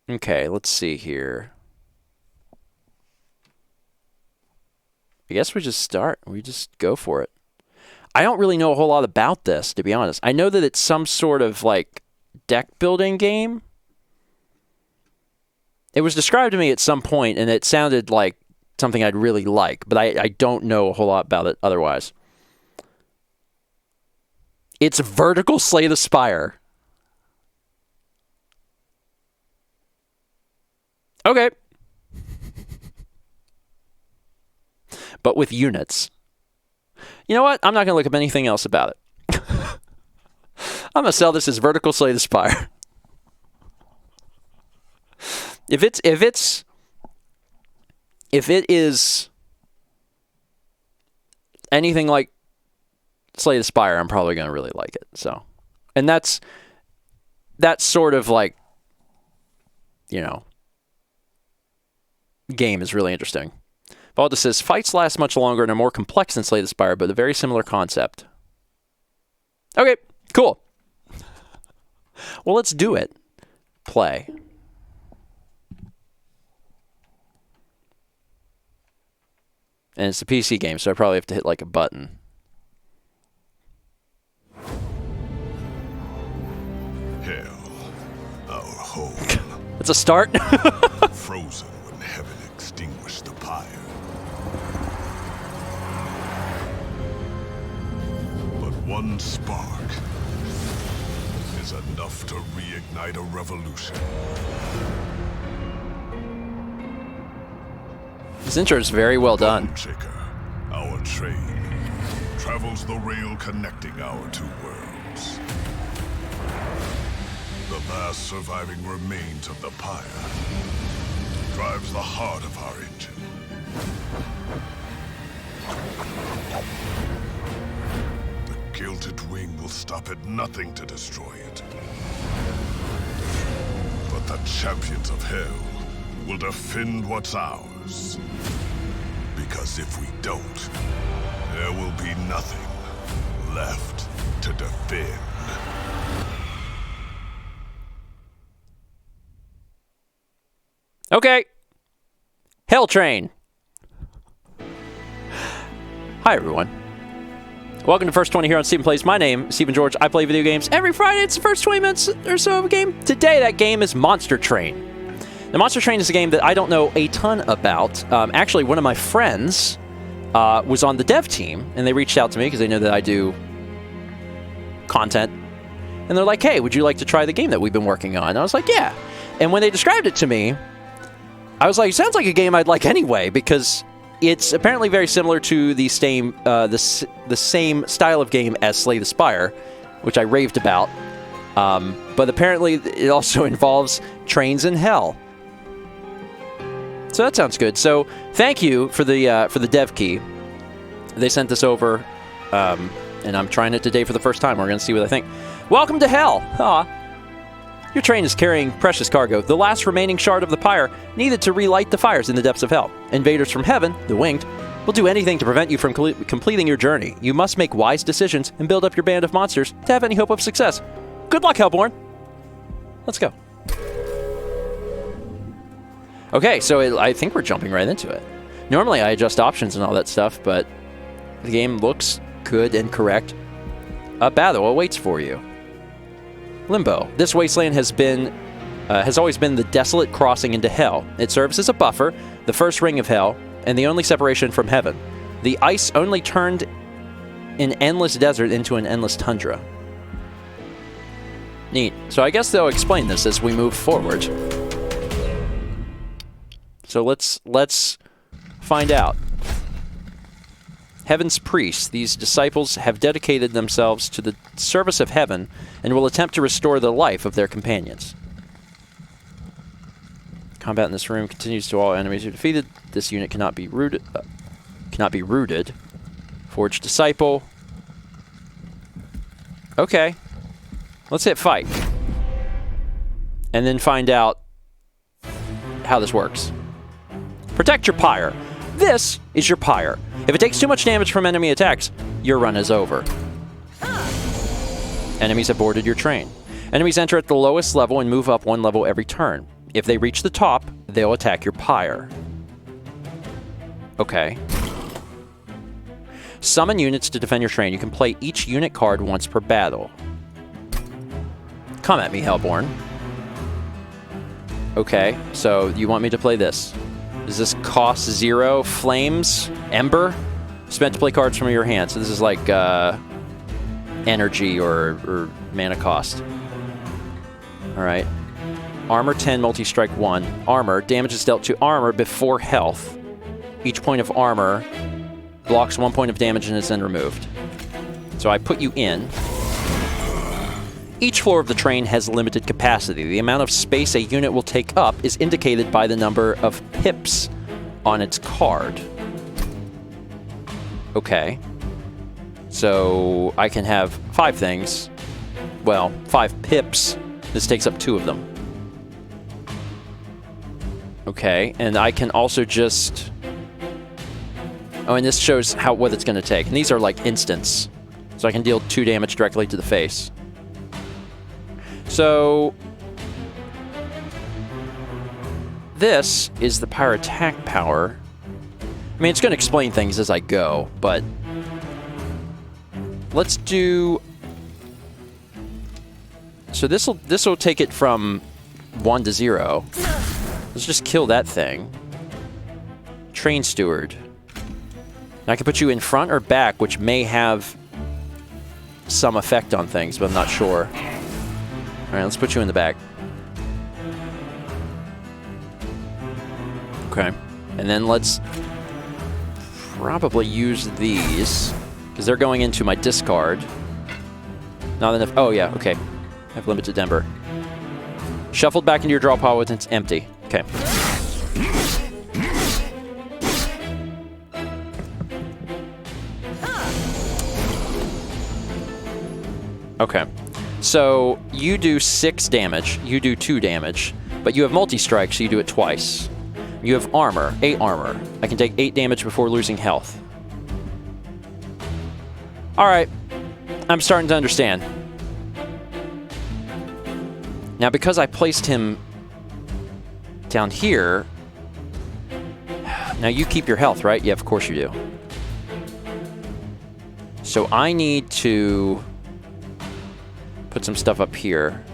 Okay, let's see here. I guess we just start. We just go for it. I don't really know a whole lot about this, to be honest. I know that it's some sort of, like, deck building game. It was described to me at some point, and it sounded like something I'd really like, but I don't know a whole lot about it otherwise. It's Vertical Slay the Spire. Okay. But with units. You know what? I'm not going to look up anything else about it. I'm going to sell this as Vertical Slay the Spire. If it is anything like Slay the Spire, I'm probably going to really like it. So, and that's sort of like, you know, game is really interesting. Valda says, fights last much longer and are more complex than Slay the Spire, but a very similar concept. Okay, cool. Well, let's do it. play. And it's a PC game, so I probably have to hit like a button. Hell, our home. It's a start. Frozen when heaven extinguished the pyre. But one spark is enough to reignite a revolution. This intro is very well done. Our train travels the rail connecting our two worlds. The last surviving remains of the pyre drives the heart of our engine. The gilded wing will stop at nothing to destroy it. But the champions of hell will defend what's ours. Because if we don't, there will be nothing left to defend. Okay. Hell Train. Hi, everyone. Welcome to First 20 here on Stephen Plays. My name is Stephen George. I play video games every Friday. It's the first 20 minutes or so of a game. Today, that game is Monster Train. Now, Monster Train is a game that I don't know a ton about. Actually, one of my friends was on the dev team, and they reached out to me because they know that I do content. And they're like, hey, would you like to try the game that we've been working on? And I was like, yeah. And when they described it to me, I was like, sounds like a game I'd like anyway, because it's apparently very similar to the same style of game as Slay the Spire, which I raved about. But apparently it also involves trains in hell. So that sounds good. So thank you for the dev key. They sent this over, and I'm trying it today for the first time. We're going to see what I think. Welcome to hell. Aw. Your train is carrying precious cargo, the last remaining shard of the pyre needed to relight the fires in the depths of hell. Invaders from heaven, the winged, will do anything to prevent you from completing your journey. You must make wise decisions and build up your band of monsters to have any hope of success. Good luck, Hellborn. Let's go. Okay, so I think we're jumping right into it. Normally I adjust options and all that stuff, but the game looks good and correct. A battle awaits for you. Limbo. This wasteland has always been the desolate crossing into hell. It serves as a buffer, the first ring of hell, and the only separation from heaven. The ice only turned an endless desert into an endless tundra. Neat. So I guess they'll explain this as we move forward. So let's find out. Heaven's priests, these disciples have dedicated themselves to the service of heaven and will attempt to restore the life of their companions. Combat in this room continues to all enemies are defeated. This unit cannot be rooted. Forged disciple. Okay. Let's hit fight. And then find out how this works. Protect your pyre. This is your pyre. If it takes too much damage from enemy attacks, your run is over. Enemies have boarded your train. Enemies enter at the lowest level and move up one level every turn. If they reach the top, they'll attack your pyre. Okay. Summon units to defend your train. You can play each unit card once per battle. Come at me, Hellborn. Okay, so you want me to play this. Does this cost 0? Flames? Ember? Spent to play cards from your hand. So this is like energy or mana cost. Alright. Armor 10, multi-strike 1. Armor. Damage is dealt to armor before health. Each point of armor blocks 1 point of damage and is then removed. So I put you in. Each floor of the train has limited capacity. The amount of space a unit will take up is indicated by the number of pips on its card. Okay. So I can have 5 things. Well, 5 pips. This takes up 2 of them. Okay, and I can also just... Oh, and this shows what it's going to take. And these are like instants. So I can deal 2 damage directly to the face. So, this is the power attack power. I mean, it's going to explain things as I go, but let's do... So this will take it from 1 to 0. Let's just kill that thing. Train Steward. Now I can put you in front or back, which may have some effect on things, but I'm not sure. Alright, let's put you in the back. Okay. And then let's probably use these, because they're going into my discard. Not enough. Oh, yeah, okay. I have limited Ember. Shuffled back into your draw pile when it's empty. Okay. Okay. So you do 6 damage, you do 2 damage, but you have multi-strike, so you do it twice. You have armor, 8 armor. I can take 8 damage before losing health. Alright. I'm starting to understand. Now, because I placed him down here... Now, you keep your health, right? Yeah, of course you do. So I need to put some stuff up here.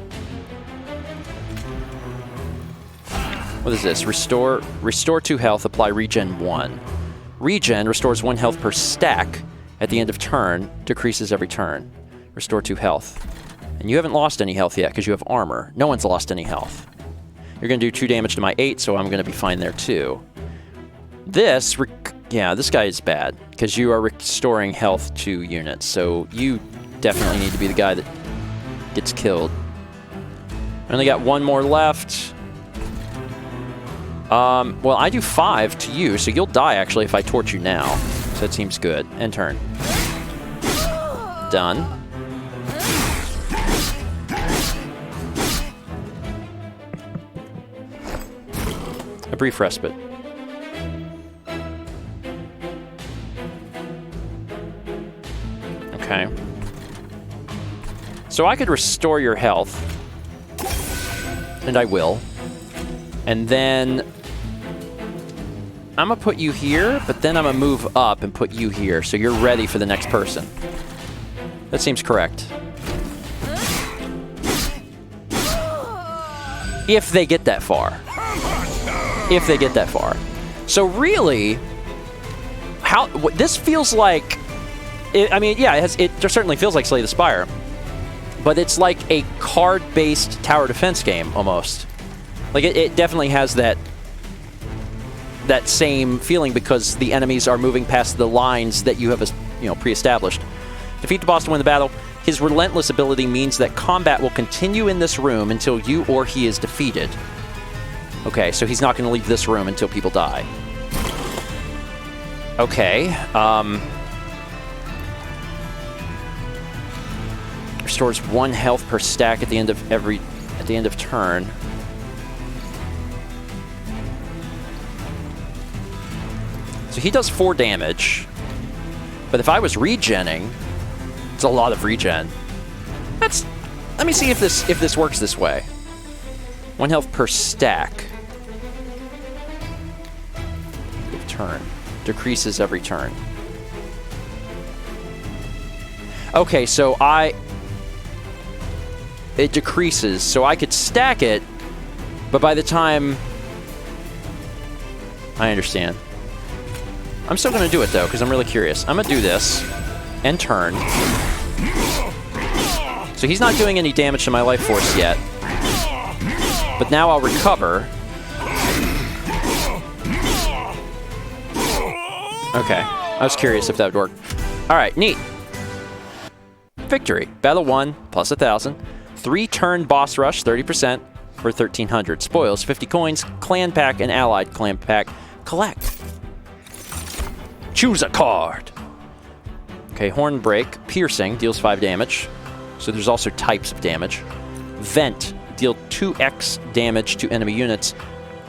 What is this? Restore 2 health, apply regen 1. Regen restores 1 health per stack at the end of turn, decreases every turn. Restore 2 health. And you haven't lost any health yet because you have armor. No one's lost any health. You're going to do 2 damage to my 8, so I'm going to be fine there too. This, yeah, this guy is bad because you are restoring health to units, so you definitely need to be the guy that gets killed. I only got 1 more left. Well, I do 5 to you, so you'll die, actually, if I torch you now. So that seems good. End turn. Done. A brief respite. Okay. So I could restore your health. And I will. And then I'm going to put you here, but then I'm going to move up and put you here, so you're ready for the next person. That seems correct. If they get that far. If they get that far. So really, this feels like... I mean, yeah, it certainly feels like Slay the Spire. But it's like a card-based tower defense game, almost. Like, it definitely has that same feeling because the enemies are moving past the lines that you have, pre-established. Defeat the boss to win the battle. His relentless ability means that combat will continue in this room until you or he is defeated. Okay, so he's not going to leave this room until people die. Okay, restores 1 health per stack at the end of turn. So he does 4 damage. But if I was regenning, it's a lot of regen. Let me see if this works this way. 1 health per stack. Turn. Decreases every turn. Okay, so it decreases, so I could stack it, but by the time... I understand. I'm still going to do it, though, because I'm really curious. I'm going to do this, and turn. So he's not doing any damage to my life force yet. But now I'll recover. Okay, I was curious if that would work. Alright, neat. Victory. Battle 1, plus 1,000. 3-turn boss rush, 30% for 1,300. Spoils, 50 coins. Clan pack and allied clan pack. Collect. Choose a card. Okay, Horn Break. Piercing, deals 5 damage. So there's also types of damage. Vent, deal 2x damage to enemy units.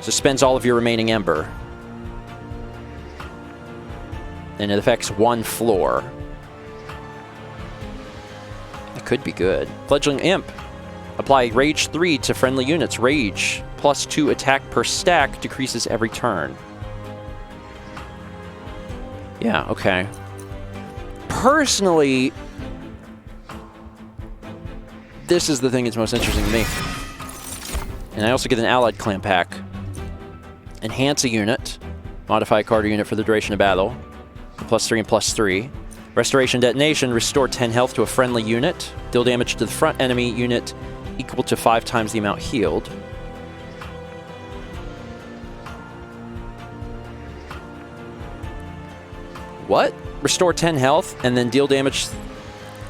So spends all of your remaining Ember. And it affects 1 floor. That could be good. Fledgling Imp. Apply Rage 3 to friendly units. Rage +2 attack per stack decreases every turn. Yeah, okay. Personally, this is the thing that's most interesting to me. And I also get an allied clan pack. Enhance a unit. Modify a card or unit for the duration of battle. +3 and +3. Restoration detonation. Restore 10 health to a friendly unit. Deal damage to the front enemy unit equal to 5 times the amount healed. What? Restore 10 health and then deal damage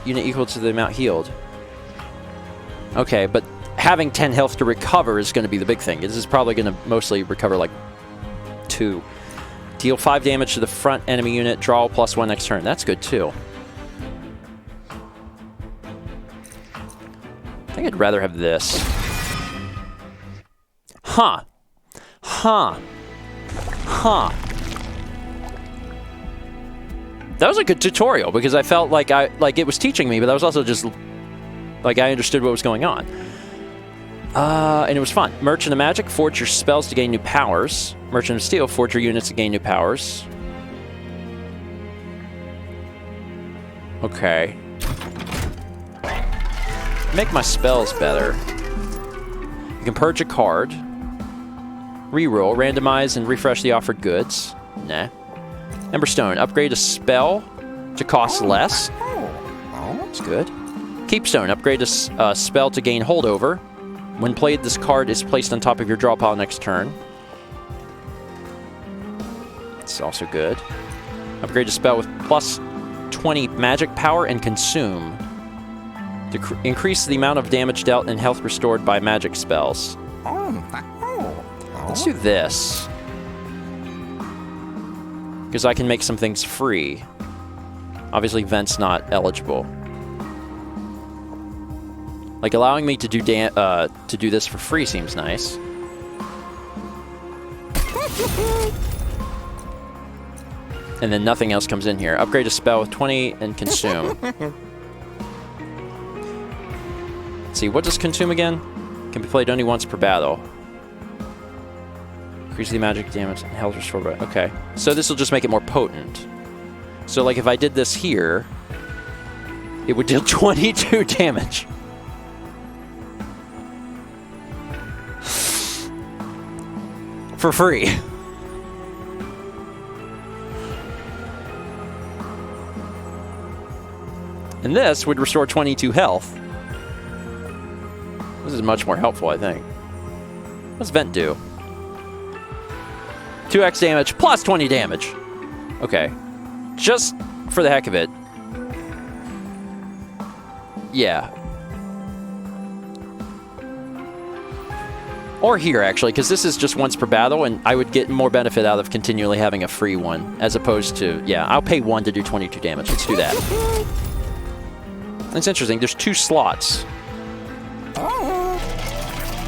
unit equal to the amount healed. Okay, but having 10 health to recover is going to be the big thing. This is probably going to mostly recover like 2. Deal 5 damage to the front enemy unit. Draw +1 next turn. That's good too. I think I'd rather have this. Huh. Huh. Huh. That was a good tutorial because I felt like it was teaching me, but I was also just like I understood what was going on. And it was fun. Merchant of Magic, forge your spells to gain new powers. Merchant of Steel, forge your units to gain new powers. Okay. Make my spells better. You can purge a card. Reroll, randomize, and refresh the offered goods. Nah. Emberstone, upgrade a spell to cost less. That's good. Keepstone, upgrade a spell to gain holdover. When played, this card is placed on top of your draw pile next turn. It's also good. Upgrade a spell with +20 magic power and consume. To increase the amount of damage dealt and health restored by magic spells. Let's do this. Because I can make some things free. Obviously, Vent's not eligible. Like, allowing me to do this for free seems nice. And then nothing else comes in here. Upgrade a spell with 20 and consume. Let's see, what does consume again? Can be played only once per battle. Increase the magic damage and health restored by... Okay. So this will just make it more potent. So, like, if I did this here, it would deal 22 damage. For free. And this would restore 22 health. This is much more helpful, I think. What's Vent do? 2x damage plus 20 damage. Okay. Just for the heck of it. Yeah. Or here, actually, because this is just once per battle, and I would get more benefit out of continually having a free one, as opposed to, yeah, I'll pay 1 to do 22 damage. Let's do that. It's interesting. There's 2 slots.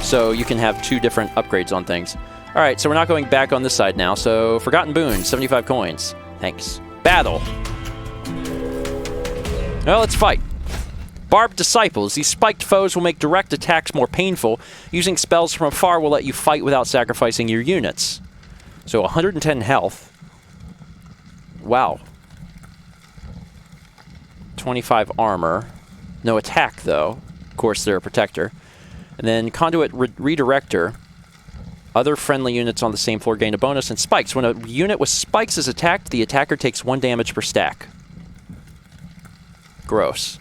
So you can have 2 different upgrades on things. All right, so we're not going back on this side now. So Forgotten Boon, 75 coins. Thanks. Battle. Well, let's fight. Barbed Disciples. These spiked foes will make direct attacks more painful. Using spells from afar will let you fight without sacrificing your units. So 110 health. Wow. 25 armor. No attack, though. Of course, they're a protector. And then Conduit Redirector. Other friendly units on the same floor gain a bonus, and spikes. When a unit with spikes is attacked, the attacker takes 1 damage per stack. Gross.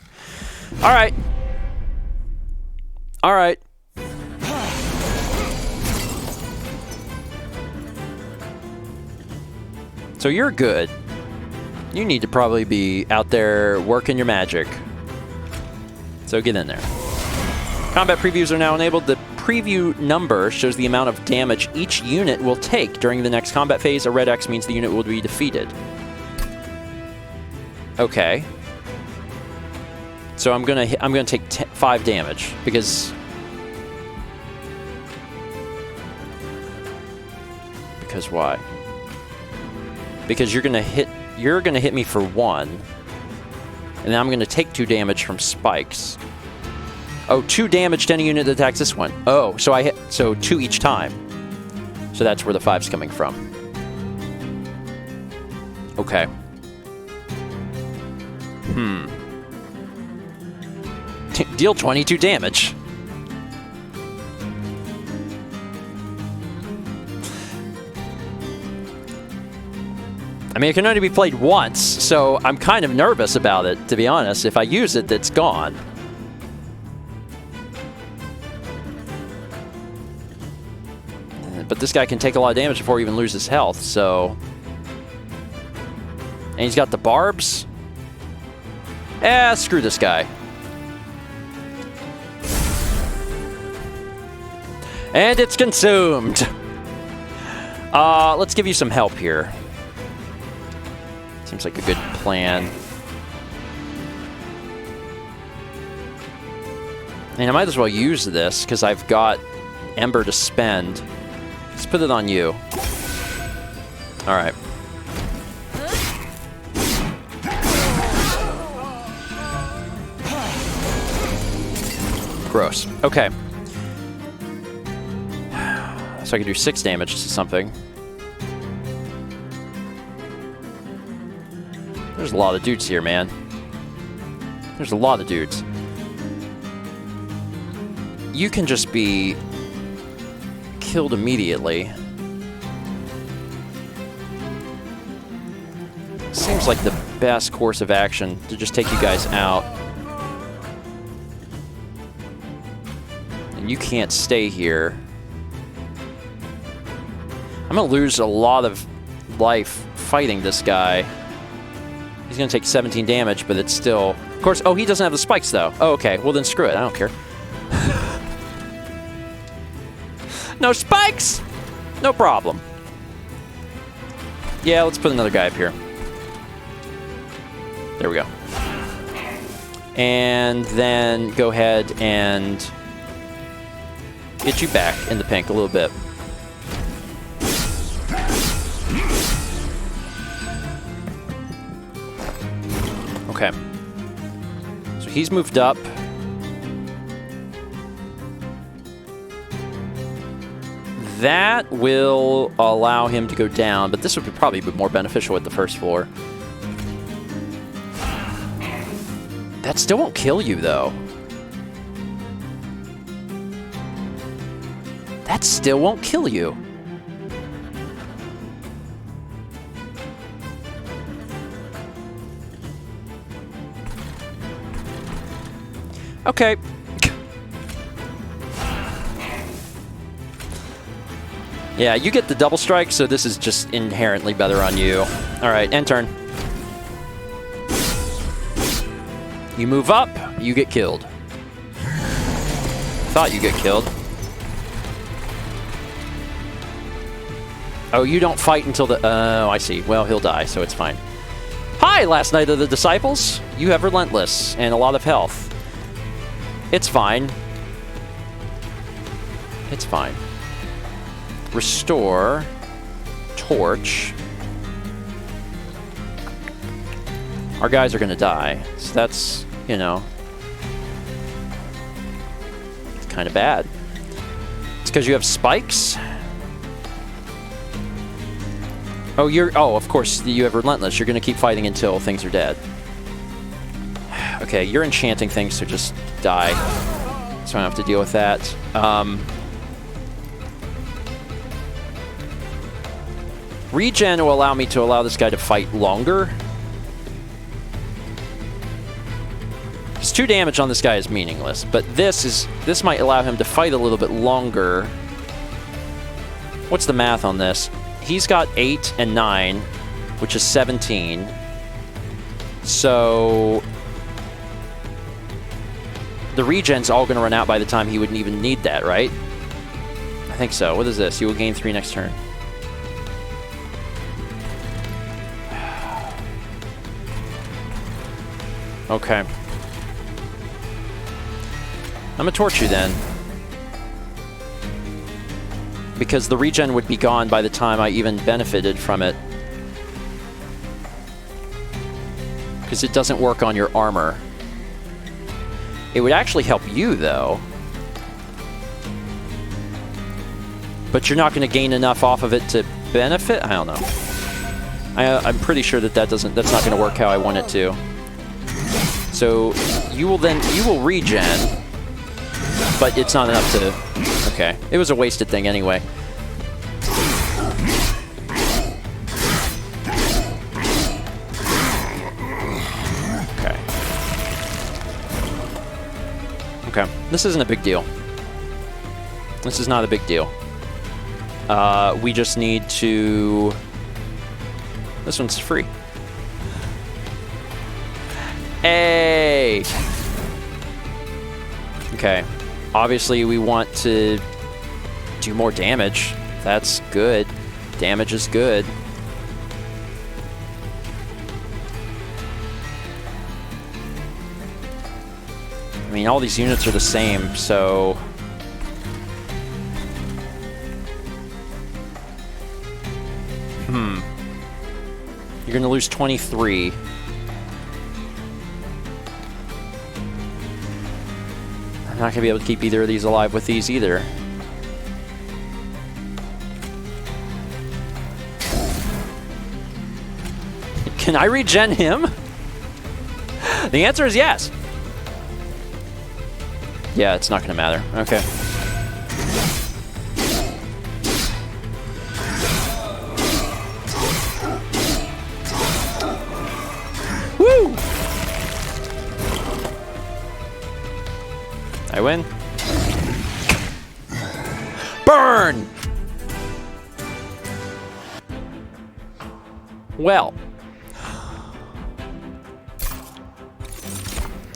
All right. All right. So you're good. You need to probably be out there working your magic. So get in there. Combat previews are now enabled. The preview number shows the amount of damage each unit will take during the next combat phase. A red X means the unit will be defeated. Okay. So I'm gonna take 5 damage because why? Because you're gonna hit me for 1, and then I'm gonna take 2 damage from spikes. Oh, 2 damage to any unit that attacks this one. Oh, so I hit. So 2 each time. So that's where the 5's coming from. Okay. Deal 22 damage. I mean, it can only be played once, so I'm kind of nervous about it, to be honest. If I use it, it's gone. But this guy can take a lot of damage before he even loses health, so... And he's got the barbs. Screw this guy. And it's consumed. Let's give you some help here. Seems like a good plan. And I might as well use this, because I've got Ember to spend. Let's put it on you. Alright. Gross. Okay. So I can do 6 damage to something. There's a lot of dudes here, man. There's a lot of dudes. You can just be killed immediately. Seems like the best course of action to just take you guys out. And you can't stay here. I'm gonna lose a lot of life fighting this guy. He's gonna take 17 damage, but it's still... Of course, oh, he doesn't have the spikes, though. Oh, okay. Well, then screw it. I don't care. No spikes! No problem. Yeah, let's put another guy up here. There we go. And then go ahead and get you back in the pink a little bit. Okay. So he's moved up. That will allow him to go down, but this would probably be more beneficial at the first floor. That still won't kill you, though. That still won't kill you. Okay. Yeah, you get the double strike, so this is just inherently better on you. Alright, end turn. You move up, you get killed. Thought you get killed. Oh, you don't fight until the... Oh, I see. Well, he'll die, so it's fine. Hi, Last Night of the Disciples. You have Relentless and a lot of health. It's fine. It's fine. Restore. Torch. Our guys are gonna die. So that's, you know... It's kind of bad. It's because you have spikes? Oh, you're... Oh, of course, you have Relentless. You're gonna keep fighting until things are dead. Okay, you're enchanting things, so just die. So I don't have to deal with that. Regen will allow me to allow this guy to fight longer. Because 2 damage on this guy is meaningless, but this might allow him to fight a little bit longer. What's the math on this? He's got 8 and 9, which is 17. So the regen's all going to run out by the time he wouldn't even need that, right? I think so. What is this? You will gain 3 next turn. Okay. I'm going to torch you then. Because the regen would be gone by the time I even benefited from it. Because it doesn't work on your armor. It would actually help you, though. but you're not going to gain enough off of it to benefit? I don't know. I'm pretty sure that's not going to work how I want it to. So you will regen, but it's not enough to... Okay. It was a wasted thing anyway. Okay. Okay. This isn't a big deal. This is not a big deal. We just need to... This one's free. Hey! Okay. Obviously, we want to do more damage. That's good. Damage is good. I mean, all these units are the same, so... You're going to lose 23. I'm not going to be able to keep either of these alive with these either. Can I regen him? The answer is yes. Yeah, it's not going to matter. Okay. Woo! I win. Burn! Well.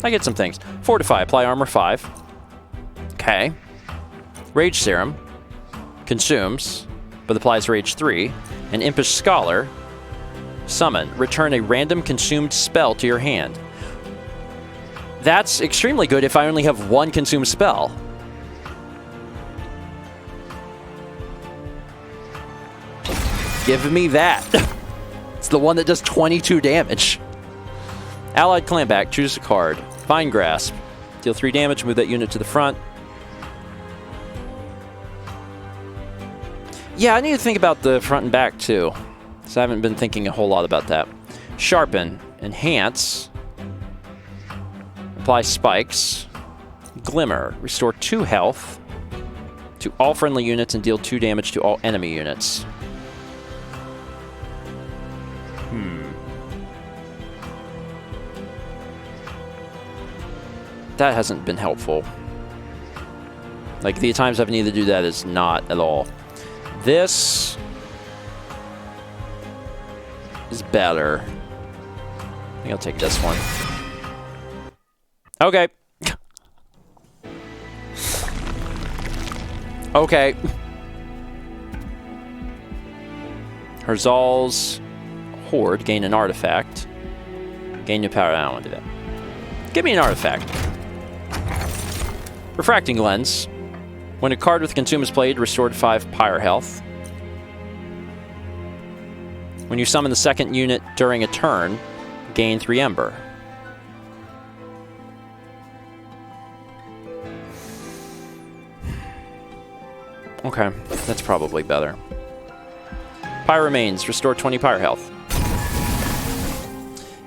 I get some things. Fortify, apply armor 5. Okay. Rage Serum. Consumes, but applies Rage 3. And Impish Scholar. Summon. Return a random consumed spell to your hand. That's extremely good if I only have one consumed spell. Give me that. It's the one that does 22 damage. Allied Clampback. Choose a card. Vine Grasp. Deal 3 damage. Move that unit to the front. Yeah, I need to think about the front and back too. So I haven't been thinking a whole lot about that. Sharpen. Enhance. Apply spikes. Glimmer. Restore 2 health to all friendly units and deal 2 damage to all enemy units. That hasn't been helpful. Like, the times I've needed to do that is not at all. This is better. I think I'll take this one. Okay. Okay. Herzal's Horde. Gain an artifact. Gain new power. I don't want to do that. Give me an artifact. Refracting Lens. When a card with Consume is played, restored 5 Pyre health. When you summon the second unit during a turn, gain 3 Ember. Okay, that's probably better. Pyre Remains. Restore 20 Pyre health.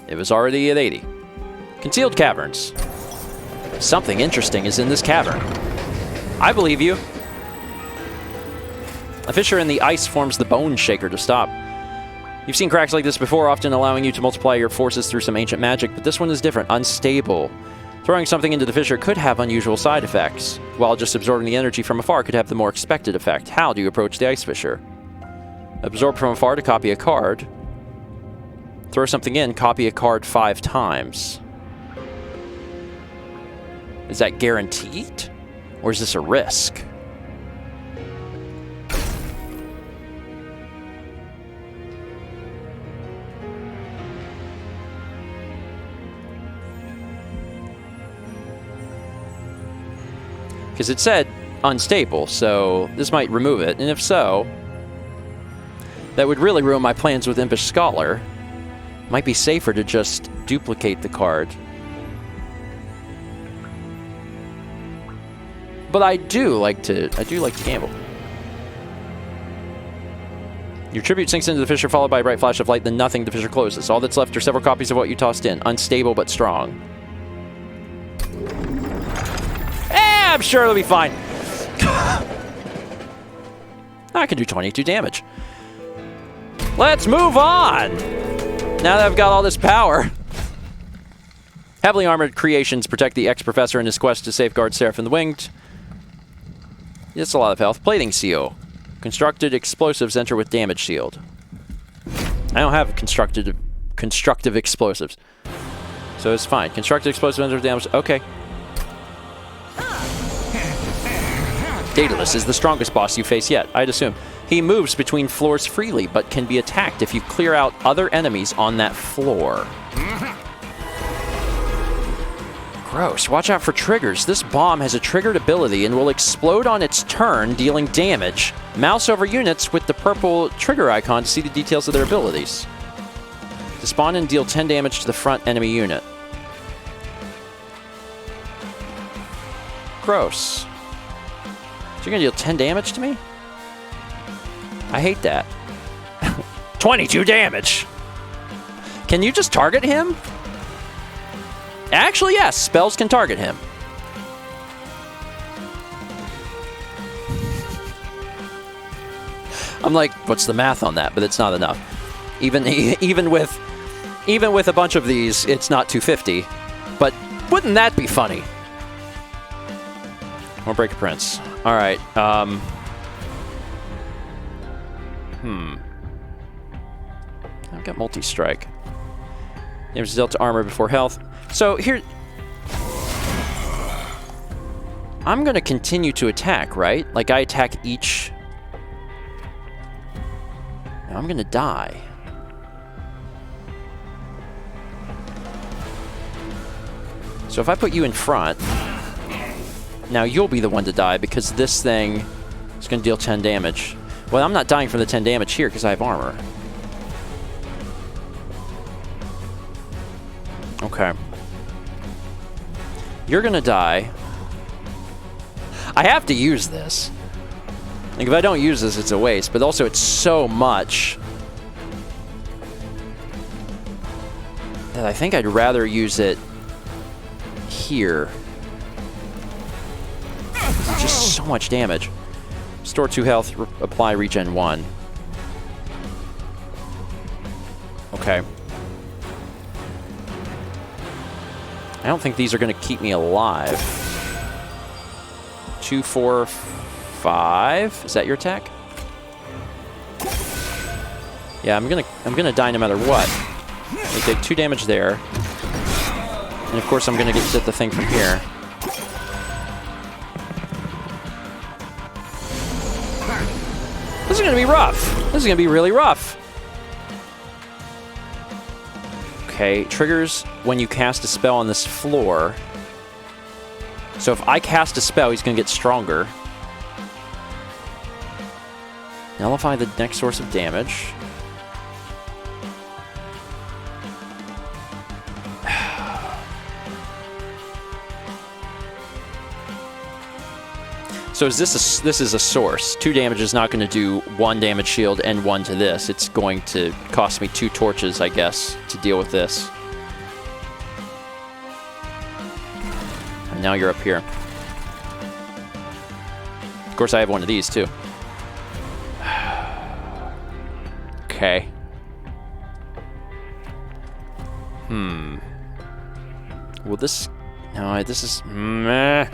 It was already at 80. Concealed Caverns. Something interesting is in this cavern. I believe you. A fissure in the ice forms the Bone Shaker to stop. You've seen cracks like this before, often allowing you to multiply your forces through some ancient magic, but this one is different. Unstable. Throwing something into the fissure could have unusual side effects, while just absorbing the energy from afar could have the more expected effect. How do you approach the ice fissure? Absorb from afar to copy a card. Throw something in, copy a card 5 times. Is that guaranteed? Or is this a risk? Because it said unstable, so this might remove it. And if so, that would really ruin my plans with Impish Scholar. Might be safer to just duplicate the card. But I do like to gamble. Your tribute sinks into the fissure, followed by a bright flash of light, then nothing, the fissure closes. All that's left are several copies of what you tossed in. Unstable but strong. I'm sure it'll be fine. I can do 22 damage. Let's move on! Now that I've got all this power. Heavily armored creations protect the ex-professor in his quest to safeguard Seraph and the Winged. It's a lot of health. Plating seal. Constructed explosives enter with damage shield. I don't have constructive explosives. So it's fine. Constructed explosives enter with damage. Okay. Daedalus is the strongest boss you face yet, I'd assume. He moves between floors freely, but can be attacked if you clear out other enemies on that floor. Gross. Watch out for triggers. This bomb has a triggered ability and will explode on its turn, dealing damage. Mouse over units with the purple trigger icon to see the details of their abilities. To spawn and deal 10 damage to the front enemy unit. Gross. So you're gonna deal 10 damage to me? I hate that. 22 damage! Can you just target him? Actually, yes, spells can target him. I'm like, what's the math on that? But it's not enough. Even with a bunch of these, it's not 250. But wouldn't that be funny? Or break a prince. All right. I've got multi-strike. Damage dealt to armor before health. So here, I'm gonna continue to attack, right? Like I attack each. Now I'm gonna die. So if I put you in front, now you'll be the one to die because this thing is gonna deal 10 damage. Well, I'm not dying from the 10 damage here because I have armor. Okay. You're gonna die. I have to use this. Like, if I don't use this, it's a waste. But also, it's so much that I think I'd rather use it here. It's just so much damage. Store 2 health, apply regen 1. Okay. I don't think these are going to keep me alive. 2, 4, 5. Is that your attack? Yeah, I'm gonna die no matter what. I take 2 damage there, and of course I'm gonna get the thing from here. This is gonna be rough. This is gonna be really rough. Okay, triggers when you cast a spell on this floor. So if I cast a spell, he's gonna get stronger. Nullify the next source of damage. So is this is a source. 2 damage is not going to do 1 damage shield and 1 to this. It's going to cost me 2 torches, I guess, to deal with this. And now you're up here. Of course, I have one of these, too. Okay. Well, this... No, this is... Meh.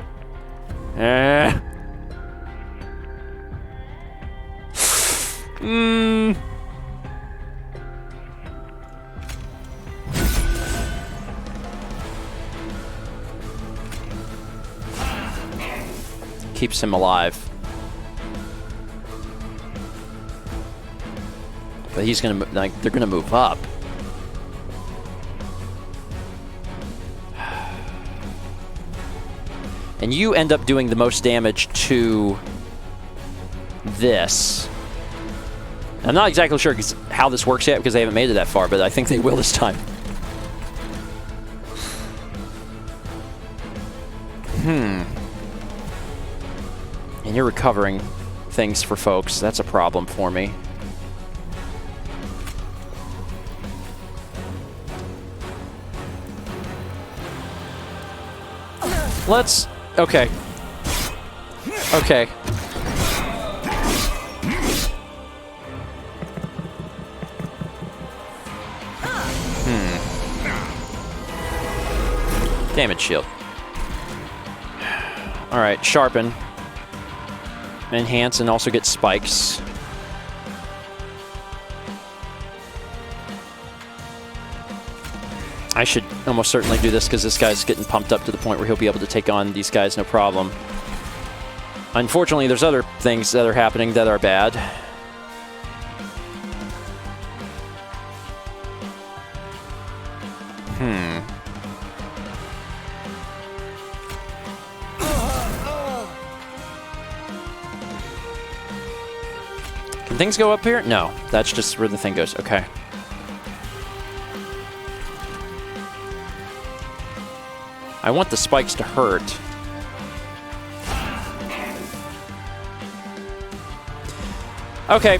Keeps him alive. But he's gonna, like, they're gonna move up. And you end up doing the most damage to this. I'm not exactly sure how this works yet because they haven't made it that far, but I think they will this time. And you're recovering things for folks. That's a problem for me. Let's... Okay. Okay. Damage shield. Alright, sharpen. Enhance and also get spikes. I should almost certainly do this because this guy's getting pumped up to the point where he'll be able to take on these guys no problem. Unfortunately, there's other things that are happening that are bad. Can things go up here? No, that's just where the thing goes. Okay. I want the spikes to hurt. Okay.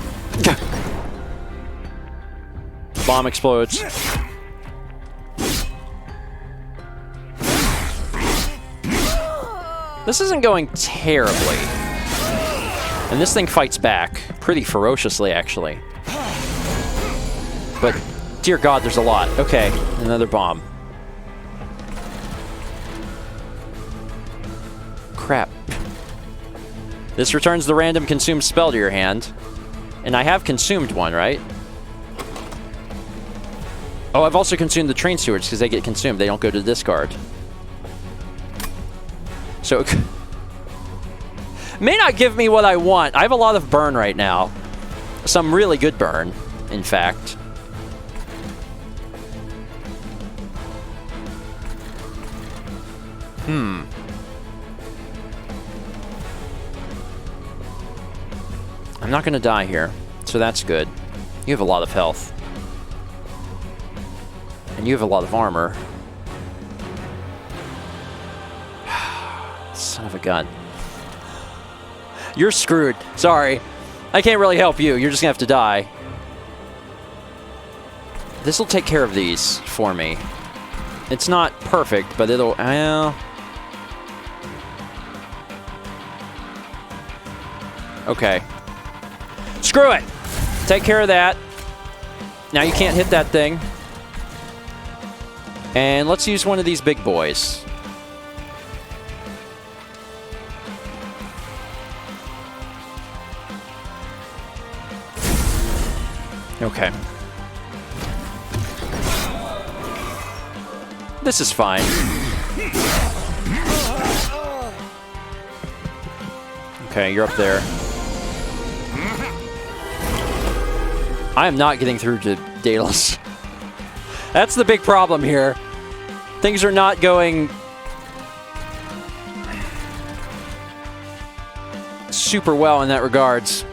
Bomb explodes. This isn't going terribly. And this thing fights back pretty ferociously, actually. But, dear God, there's a lot. Okay, another bomb. Crap. This returns the random consumed spell to your hand. And I have consumed one, right? Oh, I've also consumed the train stewards because they get consumed. They don't go to the discard. So, it may not give me what I want. I have a lot of burn right now. Some really good burn, in fact. I'm not going to die here, so that's good. You have a lot of health. And you have a lot of armor. Son of a gun. You're screwed. Sorry. I can't really help you. You're just going to have to die. This will take care of these for me. It's not perfect, but it'll... okay. Screw it! Take care of that. Now you can't hit that thing. And let's use one of these big boys. Okay. This is fine. Okay, you're up there. I am not getting through to Daedalus. That's the big problem here. Things are not going super well in that regards.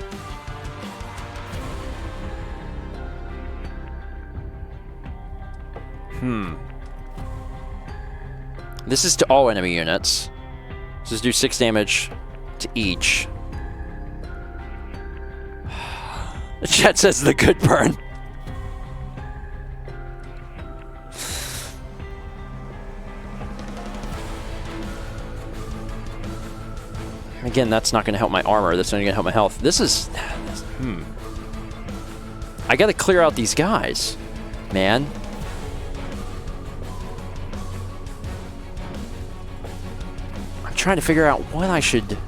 This is to all enemy units. So let's do 6 damage to each. The chat says the good burn. Again, that's not going to help my armor. That's only going to help my health. This is... I got to clear out these guys, man. I'm trying to figure out what I should...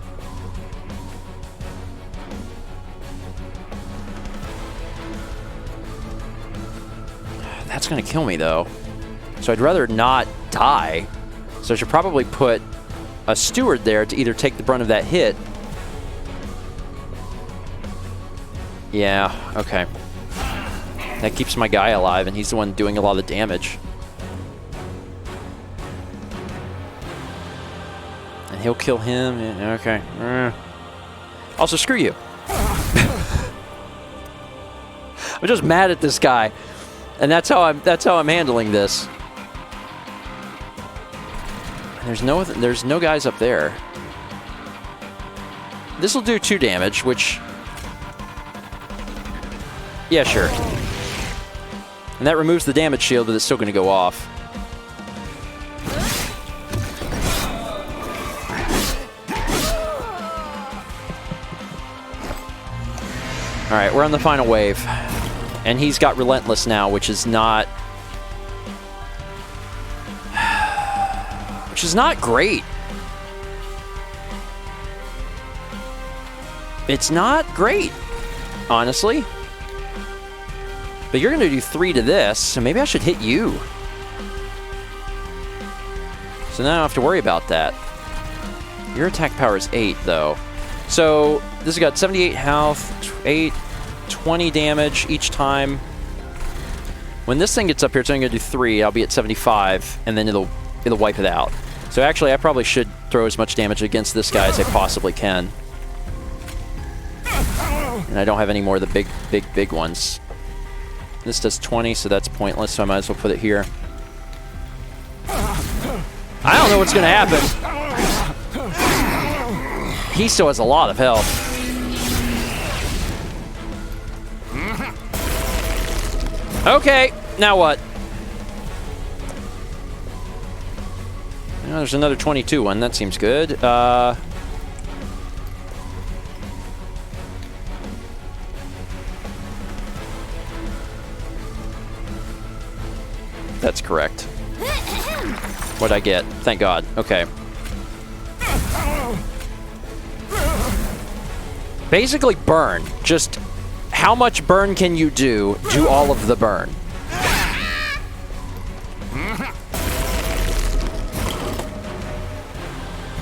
That's going to kill me, though. So I'd rather not die. So I should probably put a steward there to either take the brunt of that hit. Yeah, okay. That keeps my guy alive, and he's the one doing a lot of damage. And he'll kill him. Yeah, okay. Also, screw you. I'm just mad at this guy. And that's how I'm handling this. There's no guys up there. This will do 2 damage, which... yeah, sure. And that removes the damage shield, but it's still going to go off. Alright, we're on the final wave. And he's got Relentless now, which is not... which is not great. It's not great, honestly. But you're going to do 3 to this, so maybe I should hit you. So now I don't have to worry about that. Your attack power is 8, though. So this has got 78 health, 8, 20 damage each time. When this thing gets up here, it's only going to do 3. I'll be at 75, and then it'll wipe it out. So actually, I probably should throw as much damage against this guy as I possibly can. And I don't have any more of the big ones. This does 20, so that's pointless, so I might as well put it here. I don't know what's going to happen. He still has a lot of health. Okay, now what? There's another 22 one. That seems good. That's correct. What'd I get? Thank God. Okay. Basically burn. Just how much burn can you do? Do all of the burn.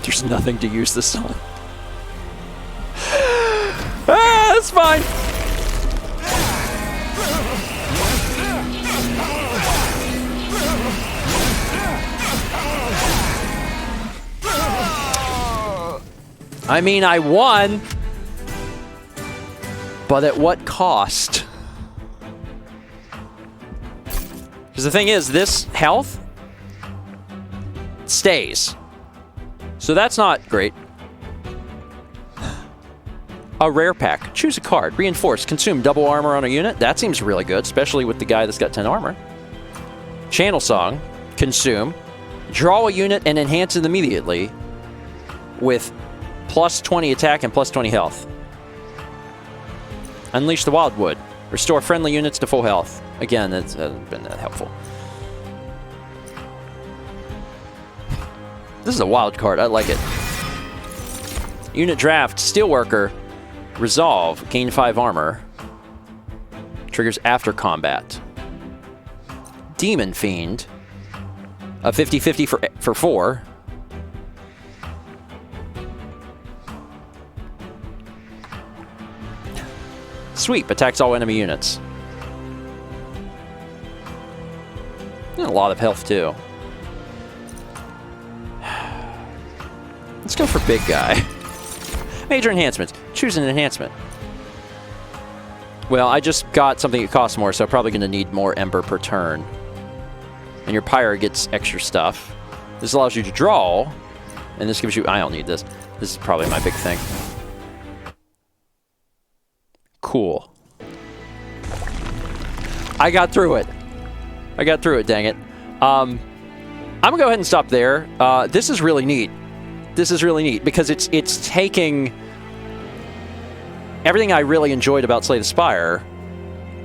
There's nothing to use this on. Ah, that's fine. I mean, I won, but at what cost? Because the thing is, this health stays. So that's not great. A rare pack. Choose a card. Reinforce. Consume double armor on a unit. That seems really good, especially with the guy that's got 10 armor. Channel Song. Consume. Draw a unit and enhance it immediately with plus 20 attack and plus 20 health. Unleash the Wildwood. Restore friendly units to full health. Again, that's been helpful. This is a wild card. I like it. Unit Draft. Steelworker. Resolve. Gain 5 armor. Triggers after combat. Demon Fiend. A 50-50 for 4. Sweep. Attacks all enemy units. And a lot of health, too. Let's go for big guy. Major enhancements. Choose an enhancement. Well, I just got something that costs more, so I'm probably going to need more Ember per turn. And your Pyre gets extra stuff. This allows you to draw, and this gives you... I don't need this. This is probably my big thing. Cool. I got through it. I got through it, dang it. I'm going to go ahead and stop there. This is really neat. This is really neat because it's taking everything I really enjoyed about Slay the Spire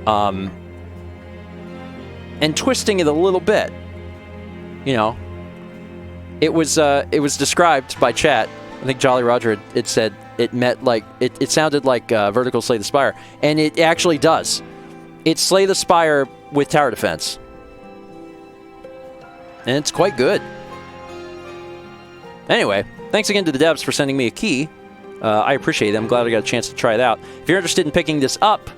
and twisting it a little bit. You know, it was described by chat. I think Jolly Roger had said it met like it sounded like Vertical Slay the Spire, and it actually does. It's Slay the Spire with tower defense, and it's quite good. Anyway, thanks again to the devs for sending me a key. I appreciate it. I'm glad I got a chance to try it out. If you're interested in picking this up,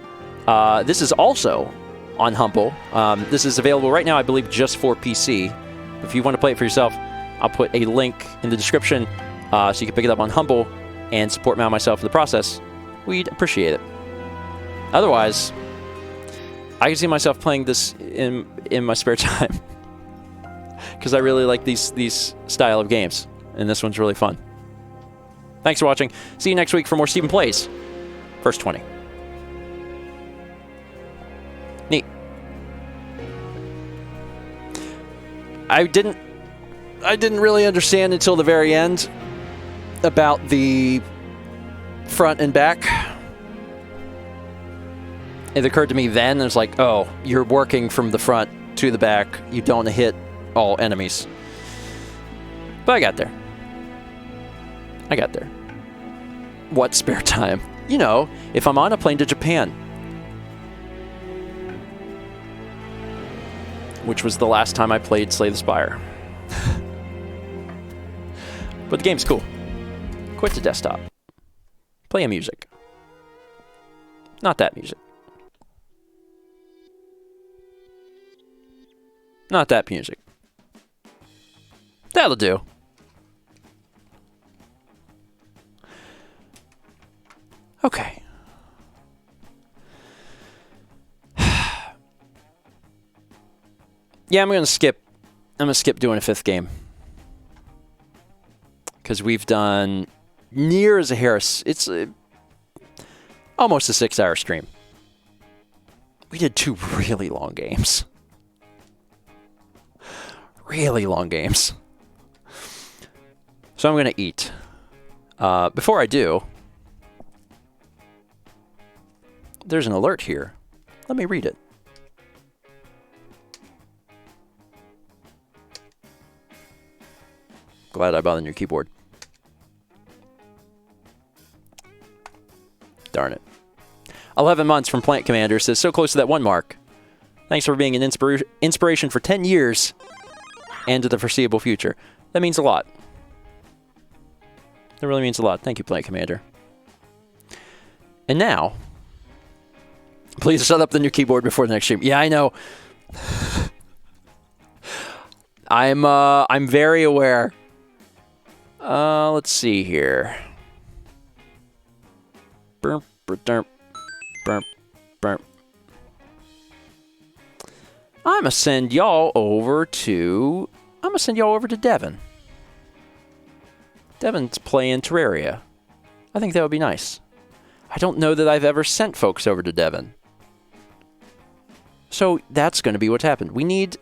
this is also on Humble. This is available right now, I believe, just for PC. If you want to play it for yourself, I'll put a link in the description so you can pick it up on Humble and support me and myself in the process. We'd appreciate it. Otherwise, I can see myself playing this in my spare time because I really like these style of games. And this one's really fun. Thanks for watching. See you next week for more Stephen Plays. First20. Neat. I didn't really understand until the very end about the front and back. It occurred to me then, it's like, oh, you're working from the front to the back. You don't hit all enemies. But I got there. I got there. What spare time? You know, if I'm on a plane to Japan. Which was the last time I played Slay the Spire. But the game's cool. Quit the desktop. Play a music. Not that music. Not that music. That'll do. Okay. Yeah, I'm gonna skip doing a 5th game. Because we've done near as a Harris. It's almost a 6-hour stream. We did 2 really long games. Really long games. So I'm going to eat. Before I do, there's an alert here. Let me read it. Glad I bought a new keyboard. Darn it. 11 months from Plant Commander says, so close to that 1 mark. Thanks for being an inspiration for 10 years and to the foreseeable future. That means a lot. That really means a lot. Thank you, Plant Commander. And now, please set up the new keyboard before the next stream. Yeah, I know. I'm very aware. Let's see here. Burp, burp, burp, burp, burp. I'm gonna send y'all over to Devin. Devin's playing Terraria. I think that would be nice. I don't know that I've ever sent folks over to Devin. So that's going to be what's happened. We need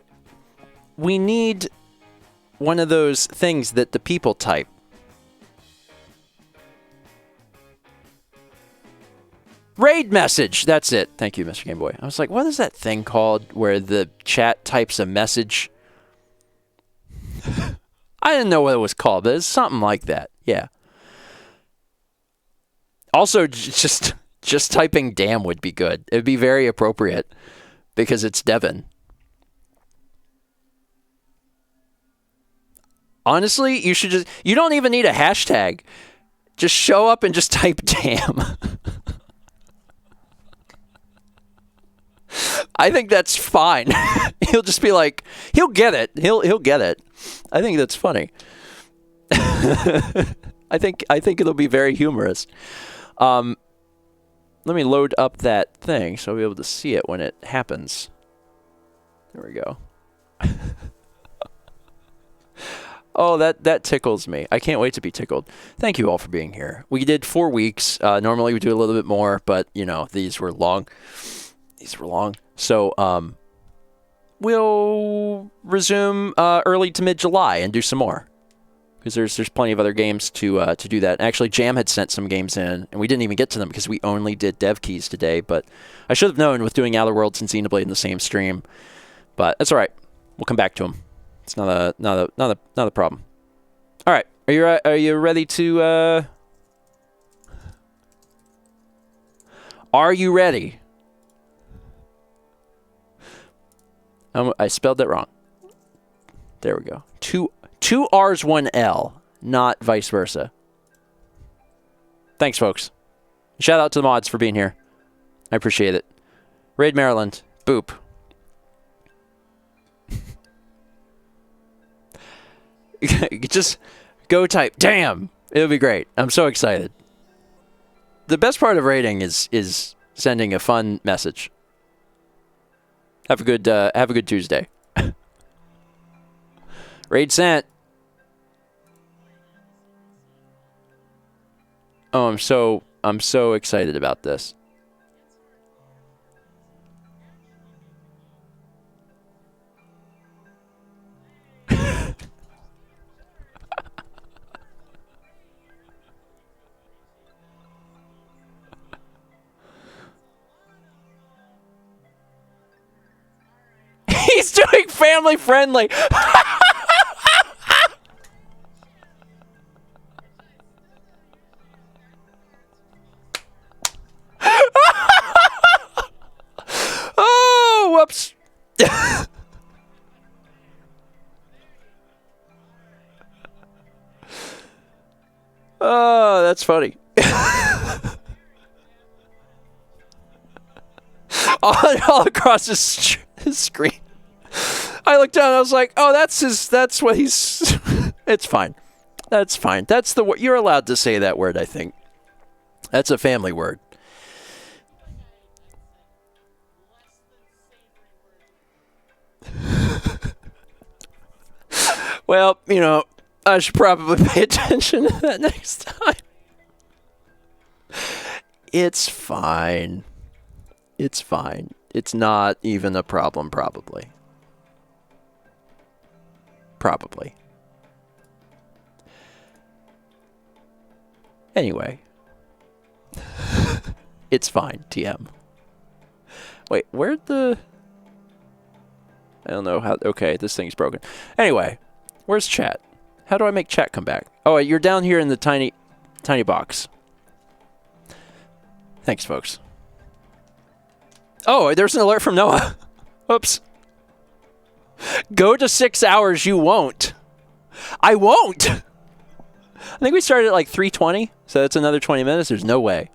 one of those things that the people type. Raid message. That's it. Thank you, Mr. Game Boy. I was like, what is that thing called where the chat types a message? I didn't know what it was called, but it's something like that. Yeah. Also, just typing damn would be good. It would be very appropriate because it's Devin. Honestly, you don't even need a hashtag. Just show up and just type damn. I think that's fine. He'll just be like, he'll get it. He'll get it. I think that's funny. I think it'll be very humorous. Let me load up that thing so I'll be able to see it when it happens. There we go. Oh, that tickles me. I can't wait to be tickled. Thank you all for being here. We did 4 weeks. Normally we do a little bit more, but you know, these were long. So, we'll resume early to mid-July and do some more. Because there's plenty of other games to do that. Actually, Jam had sent some games in, and we didn't even get to them because we only did dev keys today. But I should have known with doing Outer Worlds and Xenoblade in the same stream. But that's all right. We'll come back to them. It's not a problem. All right. Are you ready to? Are you ready? I spelled that wrong. There we go. Two R's, 1 L, not vice versa. Thanks, folks. Shout out to the mods for being here. I appreciate it. Raid Maryland. Boop. Just go type. Damn. It'll be great. I'm so excited. The best part of raiding is sending a fun message. Have a good Tuesday. Raid sent. Oh, I'm so excited about this. He's doing family friendly. Oh, whoops. Oh, that's funny. all across his screen. I looked down and I was like, oh, that's what he's... It's fine. That's fine. That's the word. You're allowed to say that word, I think. That's a family word. Well, you know, I should probably pay attention to that next time. It's fine. It's fine. It's not even a problem, probably. Probably. Anyway. It's fine, TM. Wait, where'd the... I don't know how... Okay, this thing's broken. Anyway, where's chat? How do I make chat come back? Oh, you're down here in the tiny box. Thanks, folks. Oh, there's an alert from Noah. Oops. Go to 6 hours, you won't. I won't. I think we started at like 3:20, so that's another 20 minutes. There's no way.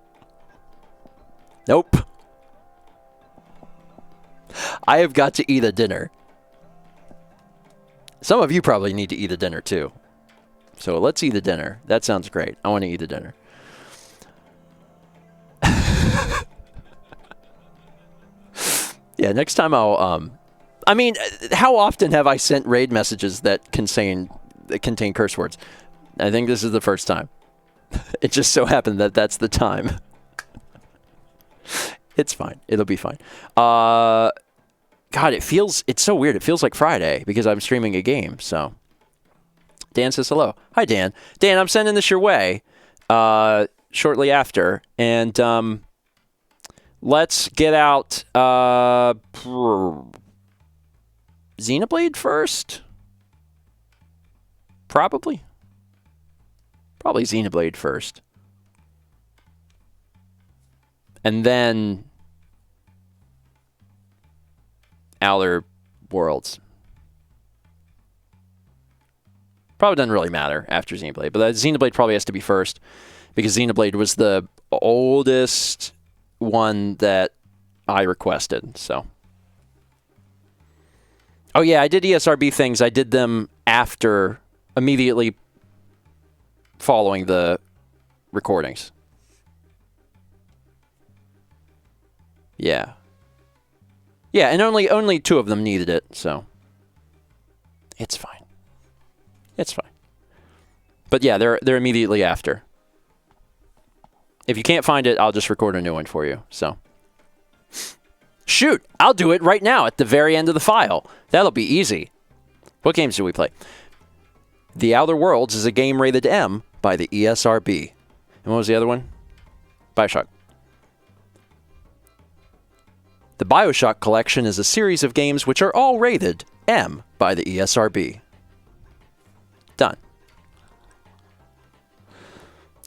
Nope. I have got to eat a dinner. Some of you probably need to eat a dinner too. So let's eat a dinner. That sounds great. I want to eat a dinner. Yeah, next time I'll I mean, how often have I sent raid messages that contain curse words? I think this is the first time. It just so happened that that's the time. It's fine. It'll be fine. God, it's so weird. It feels like Friday because I'm streaming a game, so. Dan says hello. Hi, Dan. Dan, I'm sending this your way shortly after. And let's get out Xenoblade first? Probably. Probably Xenoblade first. And then Outer Worlds. Probably doesn't really matter after Xenoblade, but Xenoblade probably has to be first because Xenoblade was the oldest one that I requested, so. Oh yeah, I did ESRB things. I did them after, immediately following the recordings. Yeah. Yeah, and only 2 of them needed it, so it's fine. It's fine. But yeah, they're immediately after. If you can't find it, I'll just record a new one for you. So shoot, I'll do it right now at the very end of the file. That'll be easy. What games do we play? The Outer Worlds is a game rated M by the ESRB. And what was the other one? BioShock. The BioShock collection is a series of games which are all rated M by the ESRB. Done.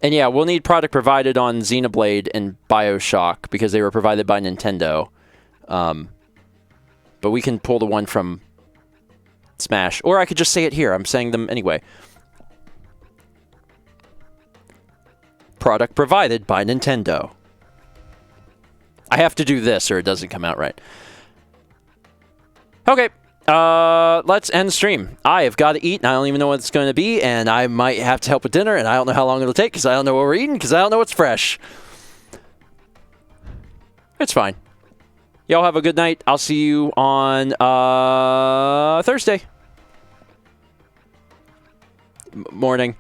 And yeah, we'll need product provided on Xenoblade and BioShock because they were provided by Nintendo. But we can pull the one from Smash. Or I could just say it here. I'm saying them anyway. Product provided by Nintendo. I have to do this or it doesn't come out right. Okay. Let's end the stream. I have got to eat, and I don't even know what it's going to be, and I might have to help with dinner, and I don't know how long it'll take because I don't know what we're eating because I don't know what's fresh. It's fine. Y'all have a good night. I'll see you on Thursday. Morning.